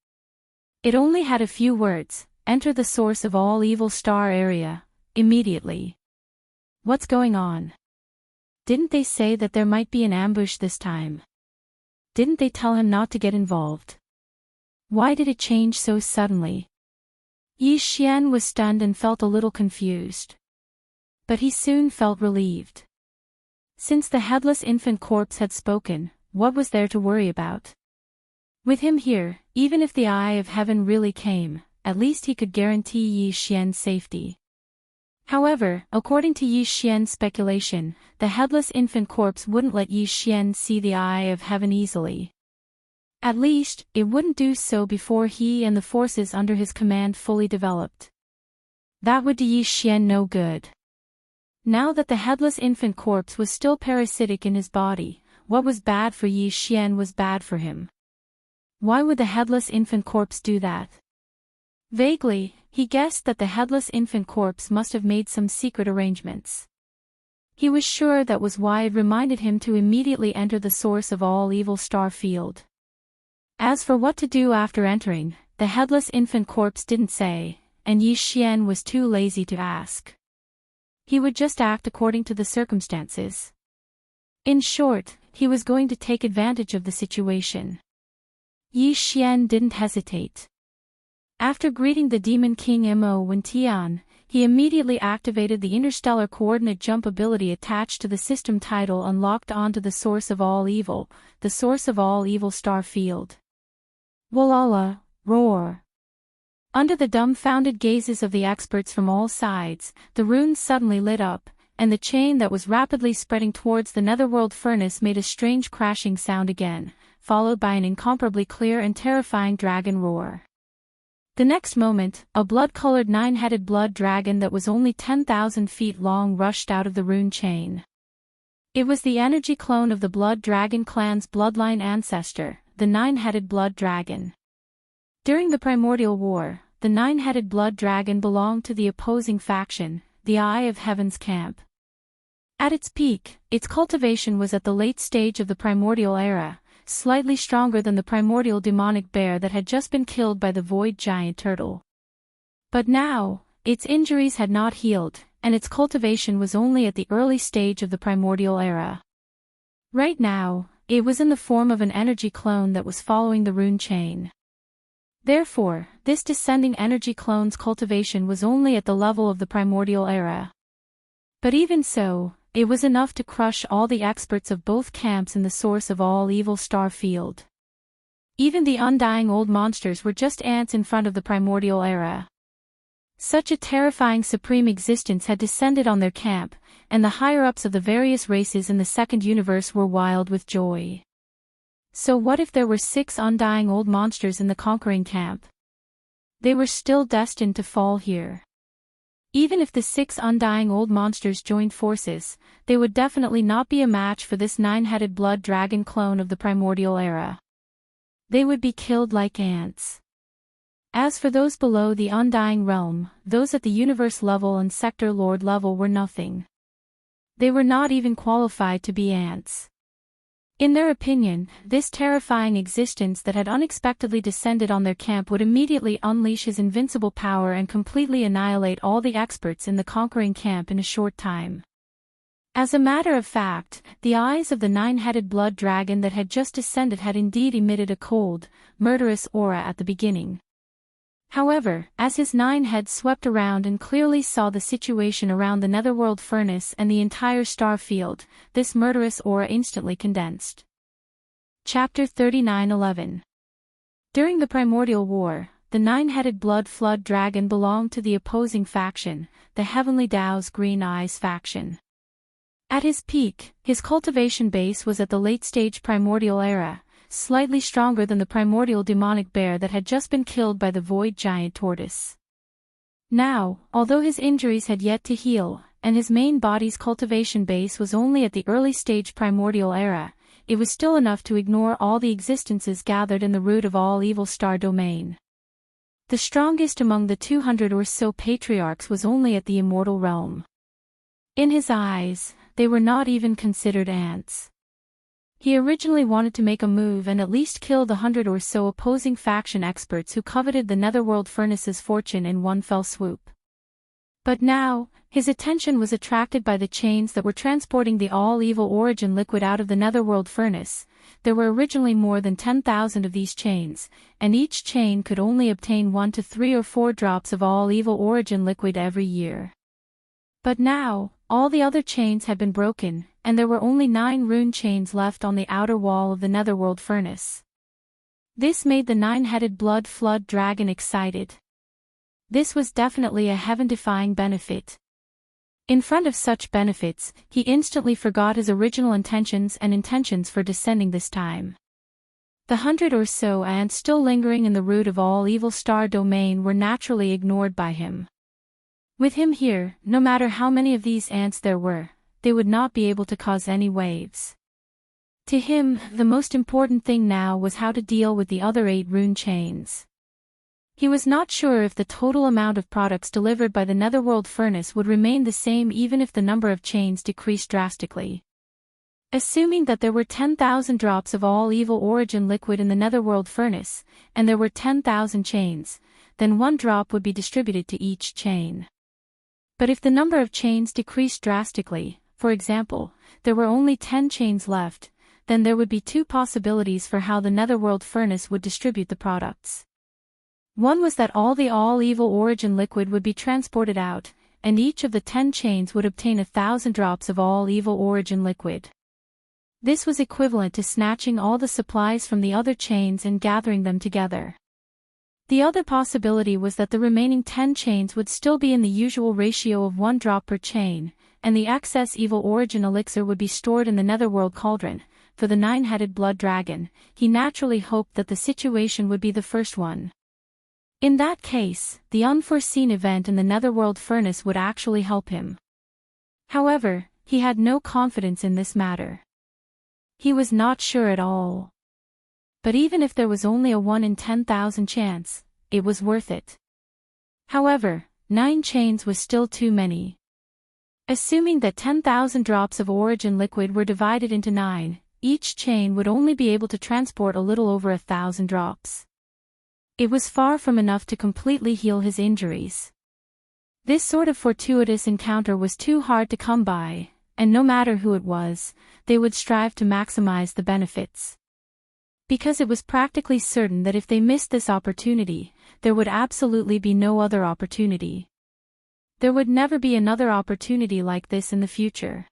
It only had a few words: enter the source of all evil star area, immediately. What's going on? Didn't they say that there might be an ambush this time? Didn't they tell him not to get involved? Why did it change so suddenly? Yi Xian was stunned and felt a little confused. But he soon felt relieved. Since the headless infant corpse had spoken, what was there to worry about? With him here, even if the Eye of Heaven really came, at least he could guarantee Yi Xian's safety. However, according to Yi Xian's speculation, the headless infant corpse wouldn't let Yi Xian see the Eye of Heaven easily. At least, it wouldn't do so before he and the forces under his command fully developed. That would do Yi Xian no good. Now that the headless infant corpse was still parasitic in his body, what was bad for Yi Xian was bad for him. Why would the headless infant corpse do that? Vaguely, he guessed that the headless infant corpse must have made some secret arrangements. He was sure that was why it reminded him to immediately enter the source of all evil star field. As for what to do after entering, the headless infant corpse didn't say, and Yi Xian was too lazy to ask. He would just act according to the circumstances. In short, he was going to take advantage of the situation. Yi Xian didn't hesitate. After greeting the Demon King Mo Wen Tian, he immediately activated the interstellar coordinate jump ability attached to the system title and locked onto the source of all evil, the source of all evil star field. Walala, roar. Under the dumbfounded gazes of the experts from all sides, the runes suddenly lit up, and the chain that was rapidly spreading towards the netherworld furnace made a strange crashing sound again, followed by an incomparably clear and terrifying dragon roar. The next moment, a blood-colored nine-headed blood dragon that was only 10,000 feet long rushed out of the rune chain. It was the energy clone of the Blood Dragon clan's bloodline ancestor, the nine-headed blood dragon. During the Primordial War, the nine-headed blood dragon belonged to the opposing faction, the Eye of Heaven's camp. At its peak, its cultivation was at the late stage of the Primordial era, slightly stronger than the primordial demonic bear that had just been killed by the void giant turtle. But now, its injuries had not healed, and its cultivation was only at the early stage of the Primordial era. Right now, it was in the form of an energy clone that was following the rune chain. Therefore, this descending energy clone's cultivation was only at the level of the Primordial era. But even so, it was enough to crush all the experts of both camps in the source of all evil star field. Even the undying old monsters were just ants in front of the Primordial era. Such a terrifying supreme existence had descended on their camp, and the higher-ups of the various races in the second universe were wild with joy. So what if there were 6 undying old monsters in the conquering camp? They were still destined to fall here. Even if the 6 undying old monsters joined forces, they would definitely not be a match for this 9-headed blood dragon clone of the Primordial era. They would be killed like ants. As for those below the Undying Realm, those at the Universe level and Sector Lord level were nothing. They were not even qualified to be ants. In their opinion, this terrifying existence that had unexpectedly descended on their camp would immediately unleash his invincible power and completely annihilate all the experts in the conquering camp in a short time. As a matter of fact, the eyes of the nine-headed blood dragon that had just descended had indeed emitted a cold, murderous aura at the beginning. However, as his 9 heads swept around and clearly saw the situation around the netherworld furnace and the entire star field, this murderous aura instantly condensed. Chapter 39:11. During the Primordial War, the 9-headed blood flood dragon belonged to the opposing faction, the Heavenly Dao's Green Eyes faction. At his peak, his cultivation base was at the late-stage Primordial era, slightly stronger than the primordial demonic bear that had just been killed by the void giant tortoise. Now, although his injuries had yet to heal, and his main body's cultivation base was only at the early stage primordial era, it was still enough to ignore all the existences gathered in the root of all evil star domain. The strongest among the 200 or so patriarchs was only at the immortal realm. In his eyes, they were not even considered ants. He originally wanted to make a move and at least kill the 100 or so opposing faction experts who coveted the Netherworld Furnace's fortune in one fell swoop. But now, his attention was attracted by the chains that were transporting the all-evil origin liquid out of the Netherworld Furnace. There were originally more than 10,000 of these chains, and each chain could only obtain 1 to 3 or 4 drops of all-evil origin liquid every year. But now, all the other chains had been broken, and there were only 9 rune chains left on the outer wall of the Netherworld Furnace. This made the 9-headed blood flood dragon excited. This was definitely a heaven-defying benefit. In front of such benefits, he instantly forgot his original intentions for descending this time. The 100 or so ants still lingering in the root of all evil star domain were naturally ignored by him. With him here, no matter how many of these ants there were, they would not be able to cause any waves. To him, the most important thing now was how to deal with the other 8 rune chains. He was not sure if the total amount of products delivered by the Netherworld Furnace would remain the same even if the number of chains decreased drastically. Assuming that there were 10,000 drops of all evil origin liquid in the Netherworld Furnace, and there were 10,000 chains, then 1 drop would be distributed to each chain. But if the number of chains decreased drastically, for example, there were only 10 chains left, then there would be 2 possibilities for how the Netherworld Furnace would distribute the products. One was that all the all-evil origin liquid would be transported out, and each of the 10 chains would obtain 1,000 drops of all-evil origin liquid. This was equivalent to snatching all the supplies from the other chains and gathering them together. The other possibility was that the remaining 10 chains would still be in the usual ratio of 1 drop per chain, and the excess evil origin elixir would be stored in the Netherworld Cauldron. For the 9-headed blood dragon, he naturally hoped that the situation would be the first one. In that case, the unforeseen event in the Netherworld Furnace would actually help him. However, he had no confidence in this matter. He was not sure at all. But even if there was only a 1 in 10,000 chance, it was worth it. However, 9 chains was still too many. Assuming that 10,000 drops of origin liquid were divided into 9, each chain would only be able to transport a little over 1,000 drops. It was far from enough to completely heal his injuries. This sort of fortuitous encounter was too hard to come by, and no matter who it was, they would strive to maximize the benefits. Because it was practically certain that if they missed this opportunity, there would absolutely be no other opportunity. There would never be another opportunity like this in the future.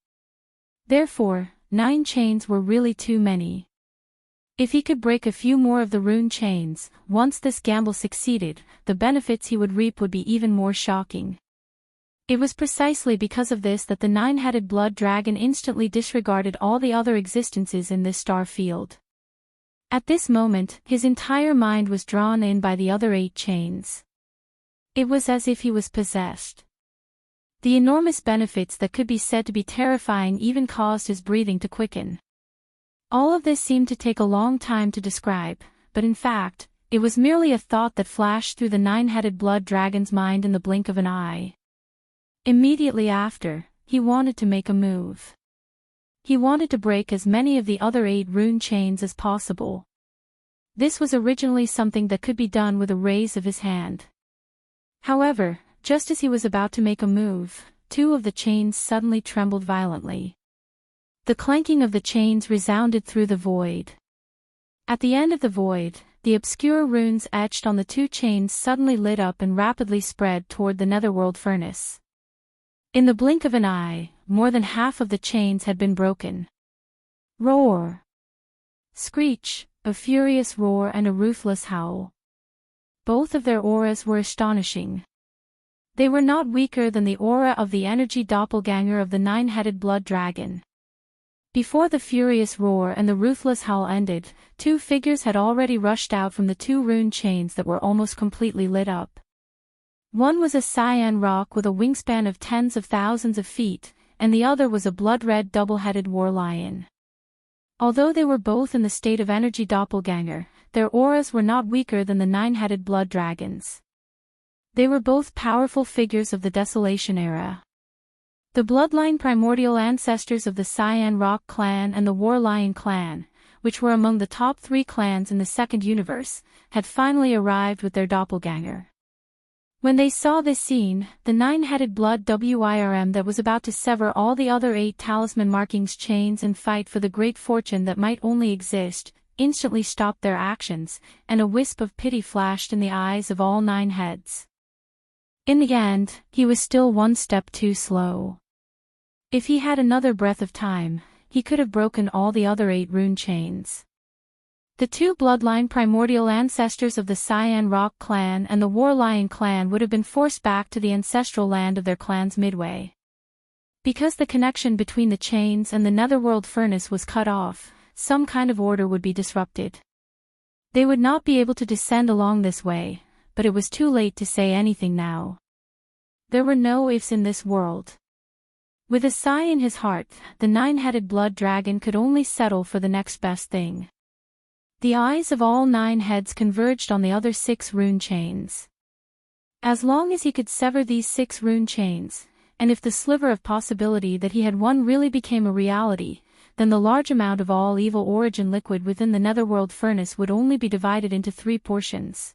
Therefore, 9 chains were really too many. If he could break a few more of the rune chains, once this gamble succeeded, the benefits he would reap would be even more shocking. It was precisely because of this that the 9-headed blood dragon instantly disregarded all the other existences in this star field. At this moment, his entire mind was drawn in by the other 8 chains. It was as if he was possessed. The enormous benefits that could be said to be terrifying even caused his breathing to quicken. All of this seemed to take a long time to describe, but in fact, It was merely a thought that flashed through the nine-headed blood dragon's mind in the blink of an eye. Immediately after, he wanted to make a move. He wanted to break as many of the other 8 rune chains as possible. This was originally something that could be done with a raise of his hand. However, just as he was about to make a move, 2 of the chains suddenly trembled violently. The clanking of the chains resounded through the void. At the end of the void, the obscure runes etched on the 2 chains suddenly lit up and rapidly spread toward the netherworld furnace. In the blink of an eye, more than half of the chains had been broken. Roar! Screech, a furious roar and a ruthless howl. Both of their auras were astonishing. They were not weaker than the aura of the energy doppelganger of the nine-headed blood dragon. Before the furious roar and the ruthless howl ended, 2 figures had already rushed out from the 2 rune chains that were almost completely lit up. One was a cyan rock with a wingspan of tens of thousands of feet, and the other was a blood-red double-headed war lion. Although they were both in the state of energy doppelganger, their auras were not weaker than the nine-headed blood dragons. They were both powerful figures of the Desolation era. The bloodline primordial ancestors of the Cyan Rock clan and the War Lion clan, which were among the top 3 clans in the second universe, had finally arrived with their doppelganger. When they saw this scene, the nine-headed blood WIRM that was about to sever all the other 8 talisman markings chains and fight for the great fortune that might only exist, instantly stopped their actions, and a wisp of pity flashed in the eyes of all 9 heads. In the end, he was still one step too slow. If he had another breath of time, he could have broken all the other 8 rune chains. The 2 bloodline primordial ancestors of the Cyan Rock clan and the War Lion clan would have been forced back to the ancestral land of their clans midway. Because the connection between the chains and the netherworld furnace was cut off, some kind of order would be disrupted. They would not be able to descend along this way, but it was too late to say anything now. There were no ifs in this world. With a sigh in his heart, the nine-headed blood dragon could only settle for the next best thing. The eyes of all 9 heads converged on the other 6 rune chains. As long as he could sever these 6 rune chains, and if the sliver of possibility that he had won really became a reality, then the large amount of all evil origin liquid within the netherworld furnace would only be divided into 3 portions.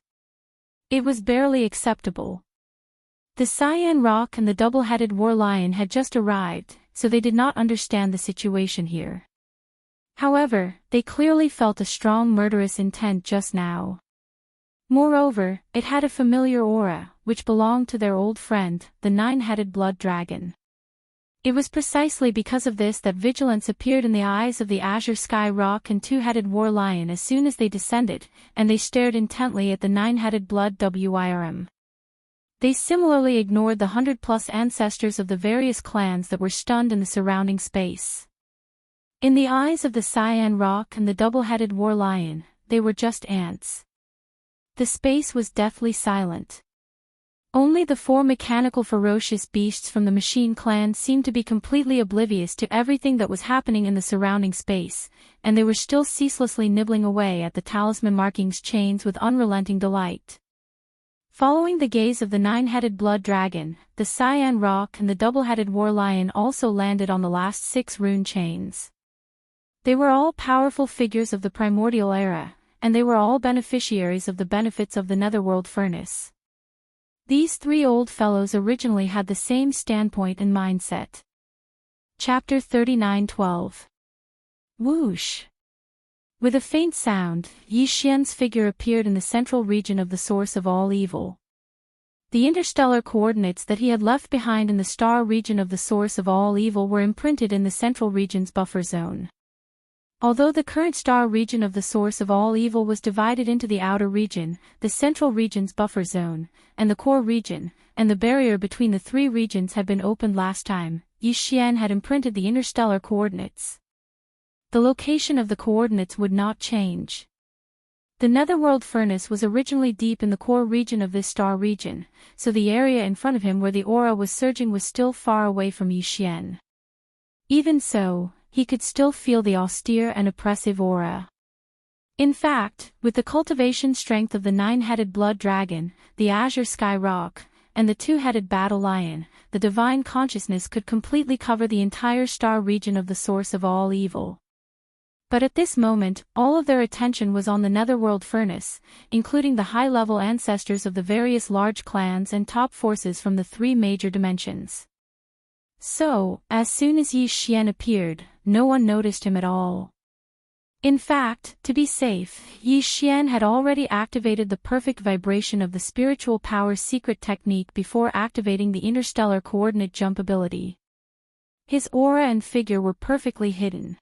It was barely acceptable. The Cyan Rock and the double-headed War Lion had just arrived, so they did not understand the situation here. However, they clearly felt a strong murderous intent just now. Moreover, it had a familiar aura, which belonged to their old friend, the nine-headed blood dragon. It was precisely because of this that vigilance appeared in the eyes of the Azure Sky Rock and 2-headed War Lion as soon as they descended, and they stared intently at the nine-headed blood WIRM. They similarly ignored the 100-plus ancestors of the various clans that were stunned in the surrounding space. In the eyes of the Cyan Rock and the double-headed War Lion, they were just ants. The space was deathly silent. Only the 4 mechanical ferocious beasts from the Machine Clan seemed to be completely oblivious to everything that was happening in the surrounding space, and they were still ceaselessly nibbling away at the talisman markings chains with unrelenting delight. Following the gaze of the nine-headed blood dragon, the Cyan Rock and the double-headed War Lion also landed on the last 6 rune chains. They were all powerful figures of the primordial era, and they were all beneficiaries of the benefits of the netherworld furnace. These 3 old fellows originally had the same standpoint and mindset. Chapter 39:12. Whoosh! With a faint sound, Yi Xian's figure appeared in the central region of the source of all evil. The interstellar coordinates that he had left behind in the star region of the source of all evil were imprinted in the central region's buffer zone. Although the current star region of the source of all evil was divided into the outer region, the central region's buffer zone, and the core region, and the barrier between the 3 regions had been opened last time, Yi Xian had imprinted the interstellar coordinates. The location of the coordinates would not change. The netherworld furnace was originally deep in the core region of this star region, so the area in front of him where the aura was surging was still far away from Yi Xian. Even so, he could still feel the austere and oppressive aura. In fact, with the cultivation strength of the nine-headed blood dragon, the azure sky rock, and the two-headed battle lion, the divine consciousness could completely cover the entire star region of the source of all evil. But at this moment, all of their attention was on the netherworld furnace, including the high-level ancestors of the various large clans and top forces from the three major dimensions. So, as soon as Yi Xian appeared, no one noticed him at all. In fact, to be safe, Yi Xian had already activated the perfect vibration of the spiritual power secret technique before activating the interstellar coordinate jump ability. His aura and figure were perfectly hidden.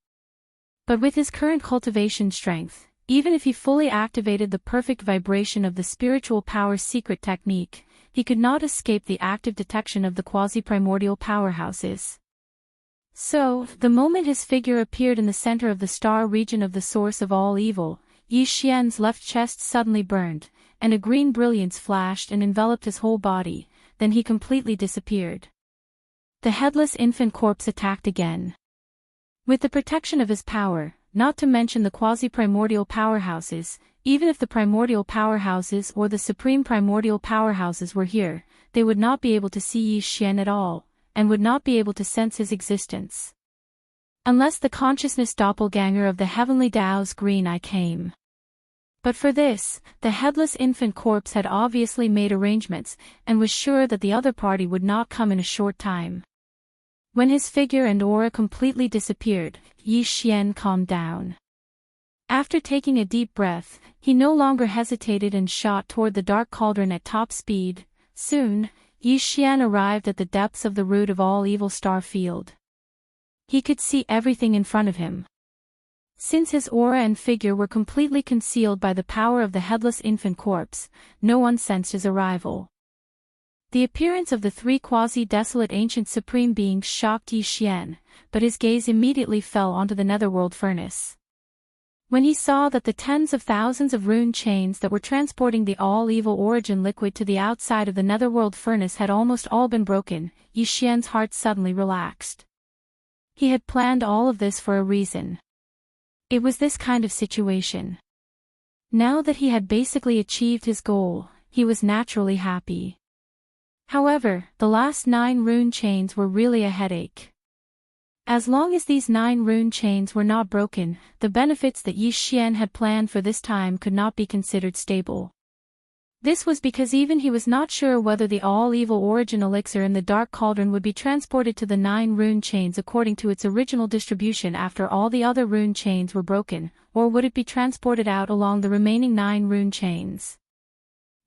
But with his current cultivation strength, even if he fully activated the perfect vibration of the spiritual power secret technique, he could not escape the active detection of the quasi-primordial powerhouses. So, the moment his figure appeared in the center of the star region of the source of all evil, Yi Xian's left chest suddenly burned, and a green brilliance flashed and enveloped his whole body, then he completely disappeared. The headless infant corpse attacked again. With the protection of his power, not to mention the quasi-primordial powerhouses, even if the primordial powerhouses or the supreme primordial powerhouses were here, they would not be able to see Yi Xian at all, and would not be able to sense his existence. Unless the consciousness doppelganger of the heavenly Tao's green eye came. But for this, the headless infant corpse had obviously made arrangements, and was sure that the other party would not come in a short time. When his figure and aura completely disappeared, Yi Xian calmed down. After taking a deep breath, he no longer hesitated and shot toward the dark cauldron at top speed. Soon, Yi Xian arrived at the depths of the root of all evil star field. He could see everything in front of him. Since his aura and figure were completely concealed by the power of the headless infant corpse, no one sensed his arrival. The appearance of the three quasi-desolate ancient supreme beings shocked Yi Xian, but his gaze immediately fell onto the netherworld furnace. When he saw that the tens of thousands of rune chains that were transporting the all-evil origin liquid to the outside of the netherworld furnace had almost all been broken, Yi Xian's heart suddenly relaxed. He had planned all of this for a reason. It was this kind of situation. Now that he had basically achieved his goal, he was naturally happy. However, the last 9 rune chains were really a headache. As long as these 9 rune chains were not broken, the benefits that Yi Xian had planned for this time could not be considered stable. This was because even he was not sure whether the all-evil origin elixir in the dark cauldron would be transported to the 9 rune chains according to its original distribution after all the other rune chains were broken, or would it be transported out along the remaining 9 rune chains.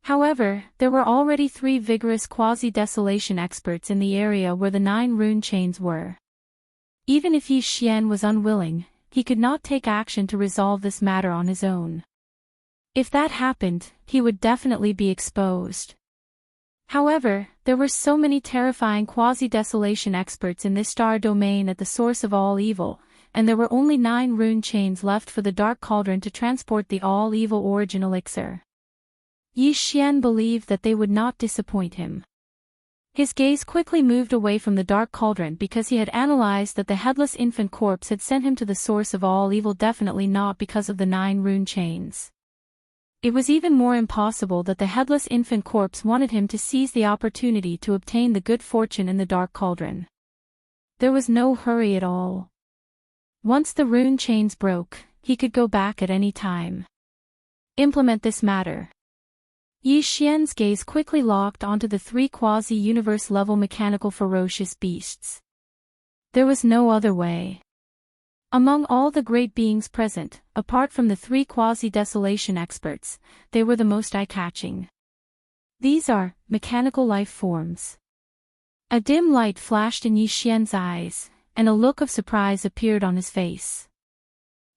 However, there were already 3 vigorous quasi-desolation experts in the area where the 9 rune chains were. Even if Yi Xian was unwilling, he could not take action to resolve this matter on his own. If that happened, he would definitely be exposed. However, there were so many terrifying quasi-desolation experts in this star domain at the source of all evil, and there were only 9 rune chains left for the dark cauldron to transport the all-evil origin elixir. Yi Xian believed that they would not disappoint him. His gaze quickly moved away from the dark cauldron because he had analyzed that the headless infant corpse had sent him to the source of all evil, definitely not because of the 9 rune chains. It was even more impossible that the headless infant corpse wanted him to seize the opportunity to obtain the good fortune in the dark cauldron. There was no hurry at all. Once the rune chains broke, he could go back at any time. Implement this matter. Yi Xian's gaze quickly locked onto the 3 quasi-universe level mechanical ferocious beasts. There was no other way. Among all the great beings present, apart from the 3 quasi-desolation experts, they were the most eye-catching. These are mechanical life forms. A dim light flashed in Yi Xian's eyes, and a look of surprise appeared on his face.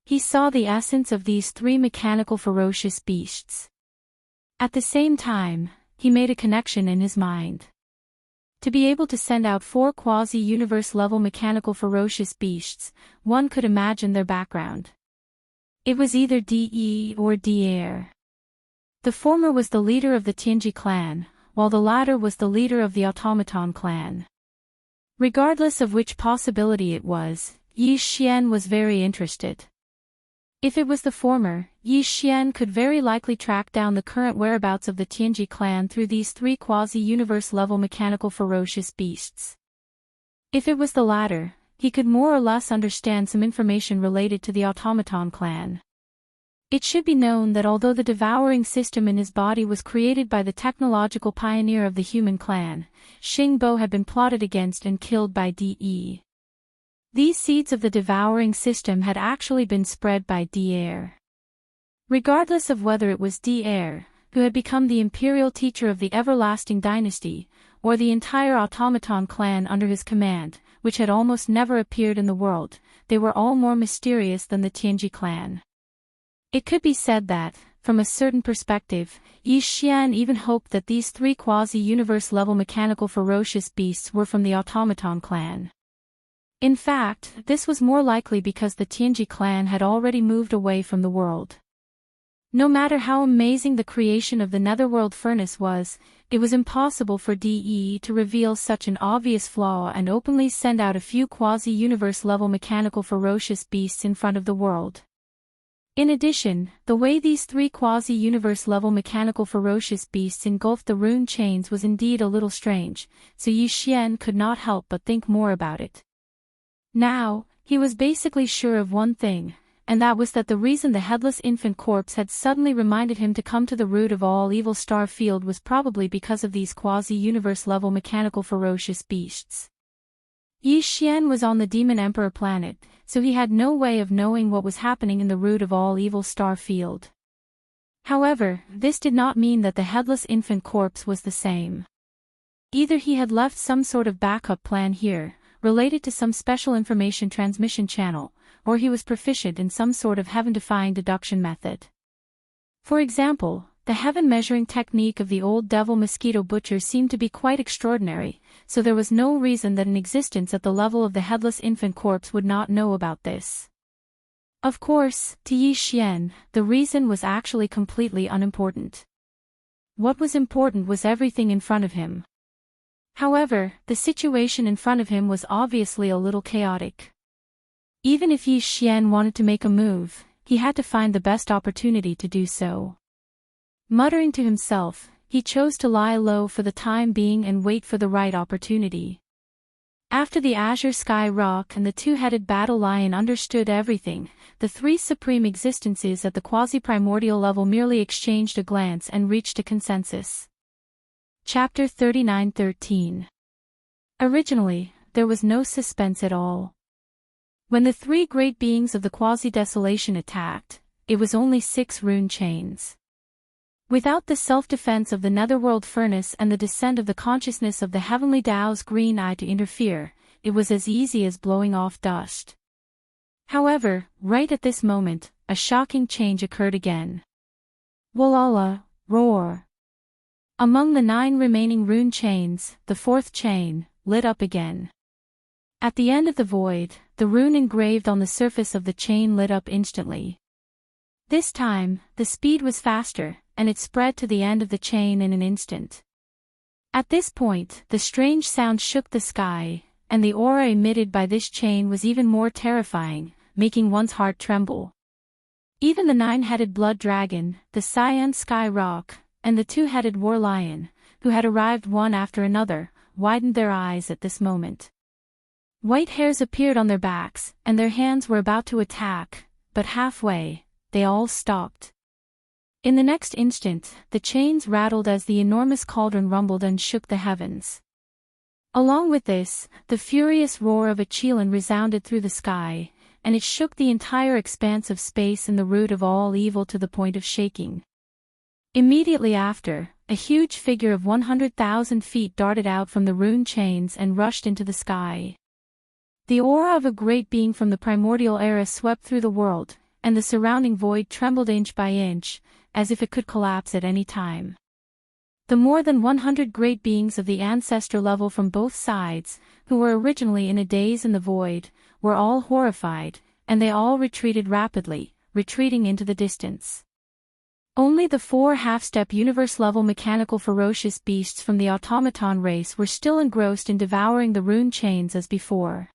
He saw the essence of these 3 mechanical ferocious beasts. At the same time, he made a connection in his mind. To be able to send out 4 quasi-universe level mechanical ferocious beasts, one could imagine their background. It was either De or Dair. The former was the leader of the Tianji clan, while the latter was the leader of the Automaton clan. Regardless of which possibility it was, Yi Xian was very interested. If it was the former, Yi Xian could very likely track down the current whereabouts of the Tianji clan through these three quasi-universe level mechanical ferocious beasts. If it was the latter, he could more or less understand some information related to the automaton clan. It should be known that although the devouring system in his body was created by the technological pioneer of the human clan, Xing Bo had been plotted against and killed by De. These seeds of the devouring system had actually been spread by De. Regardless of whether it was De, who had become the imperial teacher of the everlasting dynasty, or the entire automaton clan under his command, which had almost never appeared in the world, they were all more mysterious than the Tianji clan. It could be said that, from a certain perspective, Yi Xian even hoped that these three quasi-universe level mechanical ferocious beasts were from the automaton clan. In fact, this was more likely because the Tianji clan had already moved away from the world. No matter how amazing the creation of the netherworld furnace was, it was impossible for De to reveal such an obvious flaw and openly send out a few quasi-universe level mechanical ferocious beasts in front of the world. In addition, the way these three quasi-universe level mechanical ferocious beasts engulfed the rune chains was indeed a little strange, so Yi Xian could not help but think more about it. Now, he was basically sure of one thing, and that was that the reason the headless infant corpse had suddenly reminded him to come to the root of all evil star field was probably because of these quasi-universe level mechanical ferocious beasts. Yi Xian was on the Demon Emperor planet, so he had no way of knowing what was happening in the root of all evil star field. However, this did not mean that the headless infant corpse was the same. Either he had left some sort of backup plan here, related to some special information transmission channel, or he was proficient in some sort of heaven-defying deduction method. For example, the heaven measuring technique of the old devil mosquito butcher seemed to be quite extraordinary, so there was no reason that an existence at the level of the headless infant corpse would not know about this. Of course, to Yi Xian, the reason was actually completely unimportant. What was important was everything in front of him. However, the situation in front of him was obviously a little chaotic. Even if Yi Xian wanted to make a move, he had to find the best opportunity to do so. Muttering to himself, he chose to lie low for the time being and wait for the right opportunity. After the Azure Sky Rock and the two-headed battle lion understood everything, the three supreme existences at the quasi-primordial level merely exchanged a glance and reached a consensus. Chapter 39:13. Originally, there was no suspense at all. When the three great beings of the quasi-desolation attacked, it was only 6 rune chains. Without the self-defense of the netherworld furnace and the descent of the consciousness of the heavenly Tao's green eye to interfere, it was as easy as blowing off dust. However, right at this moment, a shocking change occurred again. Walala, roar. Among the 9 remaining rune chains, the 4th chain, lit up again. At the end of the void, the rune engraved on the surface of the chain lit up instantly. This time, the speed was faster, and it spread to the end of the chain in an instant. At this point, the strange sound shook the sky, and the aura emitted by this chain was even more terrifying, making one's heart tremble. Even the 9-headed blood dragon, the cyan sky rock, and the 2-headed war lion, who had arrived one after another, widened their eyes at this moment. White hairs appeared on their backs, and their hands were about to attack, but halfway, they all stopped. In the next instant, the chains rattled as the enormous cauldron rumbled and shook the heavens. Along with this, the furious roar of a Qilin resounded through the sky, and it shook the entire expanse of space and the root of all evil to the point of shaking. Immediately after, a huge figure of 100,000 feet darted out from the rune chains and rushed into the sky. The aura of a great being from the primordial era swept through the world, and the surrounding void trembled inch by inch, as if it could collapse at any time. The more than 100 great beings of the ancestor level from both sides, who were originally in a daze in the void, were all horrified, and they all retreated rapidly, retreating into the distance. Only the 4 half-step universe-level mechanical ferocious beasts from the automaton race were still engrossed in devouring the rune chains as before.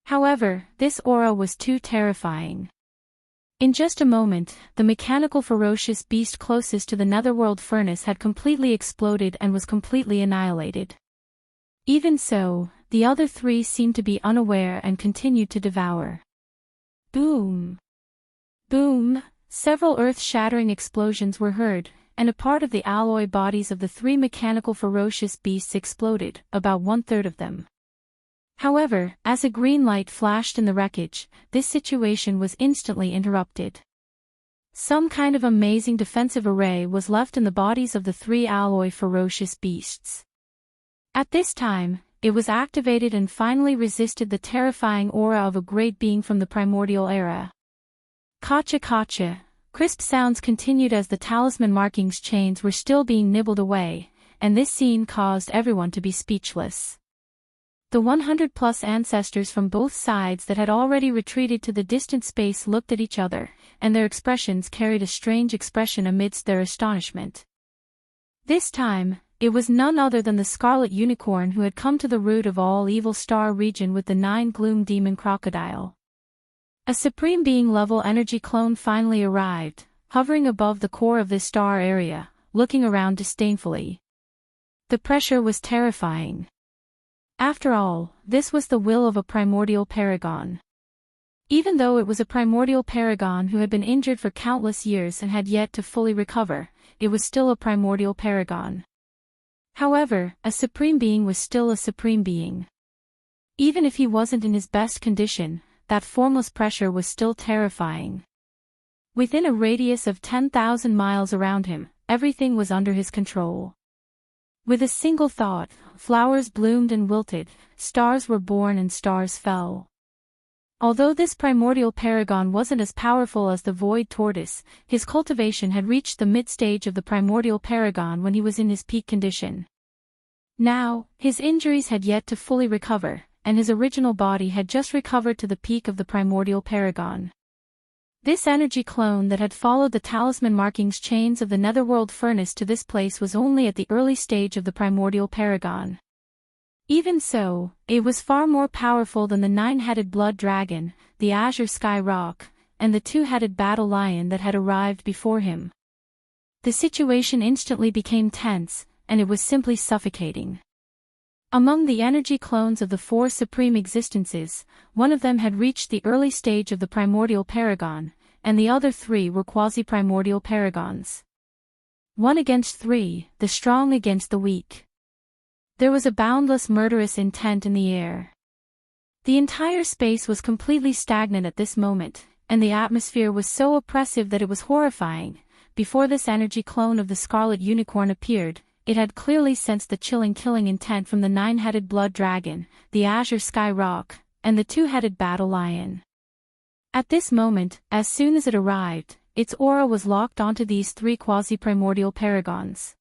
However, this aura was too terrifying. In just a moment, the mechanical ferocious beast closest to the netherworld furnace had completely exploded and was completely annihilated. Even so, the other three seemed to be unaware and continued to devour. Boom! Boom! Several earth-shattering explosions were heard, and a part of the alloy bodies of the three mechanical ferocious beasts exploded, about 1/3 of them. However, as a green light flashed in the wreckage, this situation was instantly interrupted. Some kind of amazing defensive array was left in the bodies of the three alloy ferocious beasts. At this time, it was activated and finally resisted the terrifying aura of a great being from the primordial era. Kacha kacha, crisp sounds continued as the talisman markings chains were still being nibbled away, and this scene caused everyone to be speechless. The 100+ ancestors from both sides that had already retreated to the distant space looked at each other, and their expressions carried a strange expression amidst their astonishment. This time, it was none other than the Scarlet Unicorn who had come to the root of all evil star region with the 9 gloom demon crocodile. A supreme being level energy clone finally arrived, hovering above the core of this star area, looking around disdainfully. The pressure was terrifying. After all, this was the will of a primordial paragon. Even though it was a primordial paragon who had been injured for countless years and had yet to fully recover, it was still a primordial paragon. However, a supreme being was still a supreme being. Even if he wasn't in his best condition, that formless pressure was still terrifying. Within a radius of 10,000 miles around him, everything was under his control. With a single thought, flowers bloomed and wilted, stars were born and stars fell. Although this primordial paragon wasn't as powerful as the void tortoise, his cultivation had reached the mid-stage of the primordial paragon when he was in his peak condition. Now, his injuries had yet to fully recover, and his original body had just recovered to the peak of the primordial paragon. This energy clone that had followed the talisman markings chains of the netherworld furnace to this place was only at the early stage of the primordial paragon. Even so, it was far more powerful than the 9-headed blood dragon, the azure sky rock, and the 2-headed battle lion that had arrived before him. The situation instantly became tense, and it was simply suffocating. Among the energy clones of the 4 supreme existences, one of them had reached the early stage of the primordial paragon, and the other 3 were quasi-primordial paragons. 1 against 3, the strong against the weak. There was a boundless murderous intent in the air. The entire space was completely stagnant at this moment, and the atmosphere was so oppressive that it was horrifying. Before this energy clone of the Scarlet Unicorn appeared, it had clearly sensed the chilling killing intent from the 9-headed blood dragon, the azure sky rock, and the 2-headed battle lion. At this moment, as soon as it arrived, its aura was locked onto these 3 quasi-primordial paragons.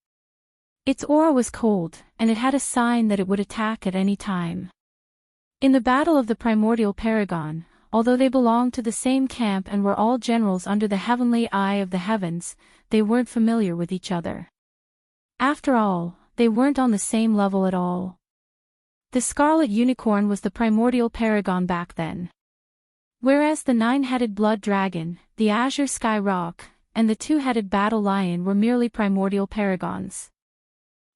Its aura was cold, and it had a sign that it would attack at any time. In the battle of the primordial paragon, although they belonged to the same camp and were all generals under the heavenly eye of the heavens, they weren't familiar with each other. After all, they weren't on the same level at all. The Scarlet Unicorn was the primordial paragon back then. Whereas the 9-headed blood dragon, the azure sky rock, and the 2-headed battle lion were merely primordial paragons.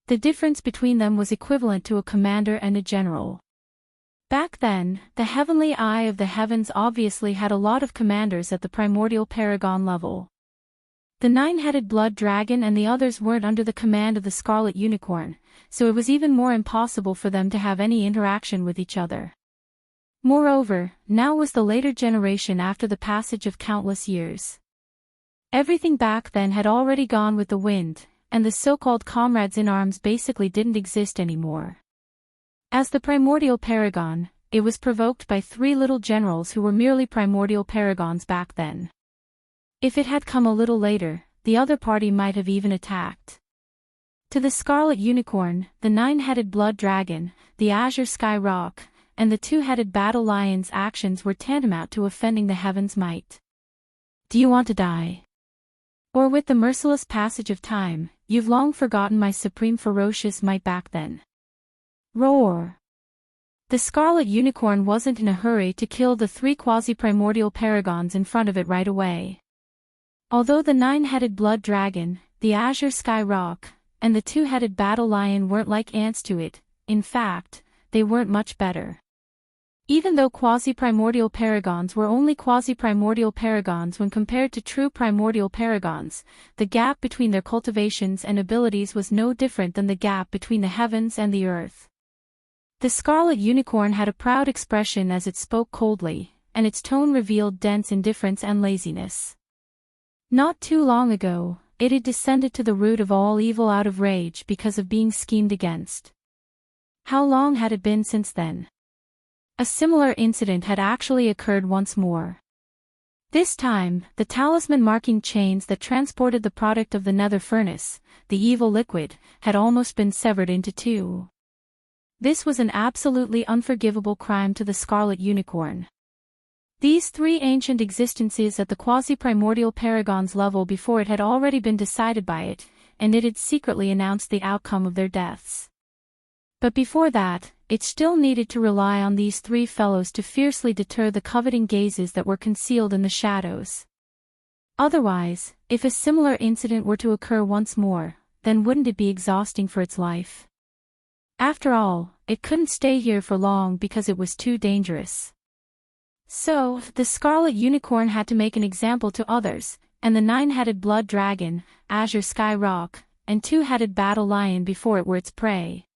The difference between them was equivalent to a commander and a general. Back then, the heavenly eye of the heavens obviously had a lot of commanders at the primordial paragon level. The 9-headed blood dragon and the others weren't under the command of the Scarlet Unicorn, so it was even more impossible for them to have any interaction with each other. Moreover, now was the later generation after the passage of countless years. Everything back then had already gone with the wind, and the so-called comrades in arms basically didn't exist anymore. As the primordial paragon, it was provoked by 3 little generals who were merely primordial paragons back then. If it had come a little later, the other party might have even attacked. To the Scarlet Unicorn, the 9-headed blood dragon, the azure sky rock, and the 2-headed battle lion's actions were tantamount to offending the heavens' might. Do you want to die? Or with the merciless passage of time, you've long forgotten my supreme ferocious might back then? Roar! The Scarlet Unicorn wasn't in a hurry to kill the 3 quasi-primordial paragons in front of it right away. Although the 9-headed blood dragon, the azure sky rock, and the 2-headed battle lion weren't like ants to it, in fact, they weren't much better. Even though quasi-primordial paragons were only quasi-primordial paragons when compared to true primordial paragons, the gap between their cultivations and abilities was no different than the gap between the heavens and the earth. The Scarlet Unicorn had a proud expression as it spoke coldly, and its tone revealed dense indifference and laziness. Not too long ago, it had descended to the root of all evil out of rage because of being schemed against. How long had it been since then? A similar incident had actually occurred once more. This time, the talisman-marking chains that transported the product of the nether furnace, the evil liquid, had almost been severed into 2. This was an absolutely unforgivable crime to the Scarlet Unicorn. These 3 ancient existences at the quasi-primordial paragon's level before it had already been decided by it, and it had secretly announced the outcome of their deaths. But before that, it still needed to rely on these 3 fellows to fiercely deter the coveting gazes that were concealed in the shadows. Otherwise, if a similar incident were to occur once more, then wouldn't it be exhausting for its life? After all, it couldn't stay here for long because it was too dangerous. So, the Scarlet Unicorn had to make an example to others, and the 9-headed blood dragon, azure sky rock, and 2-headed battle lion before it were its prey.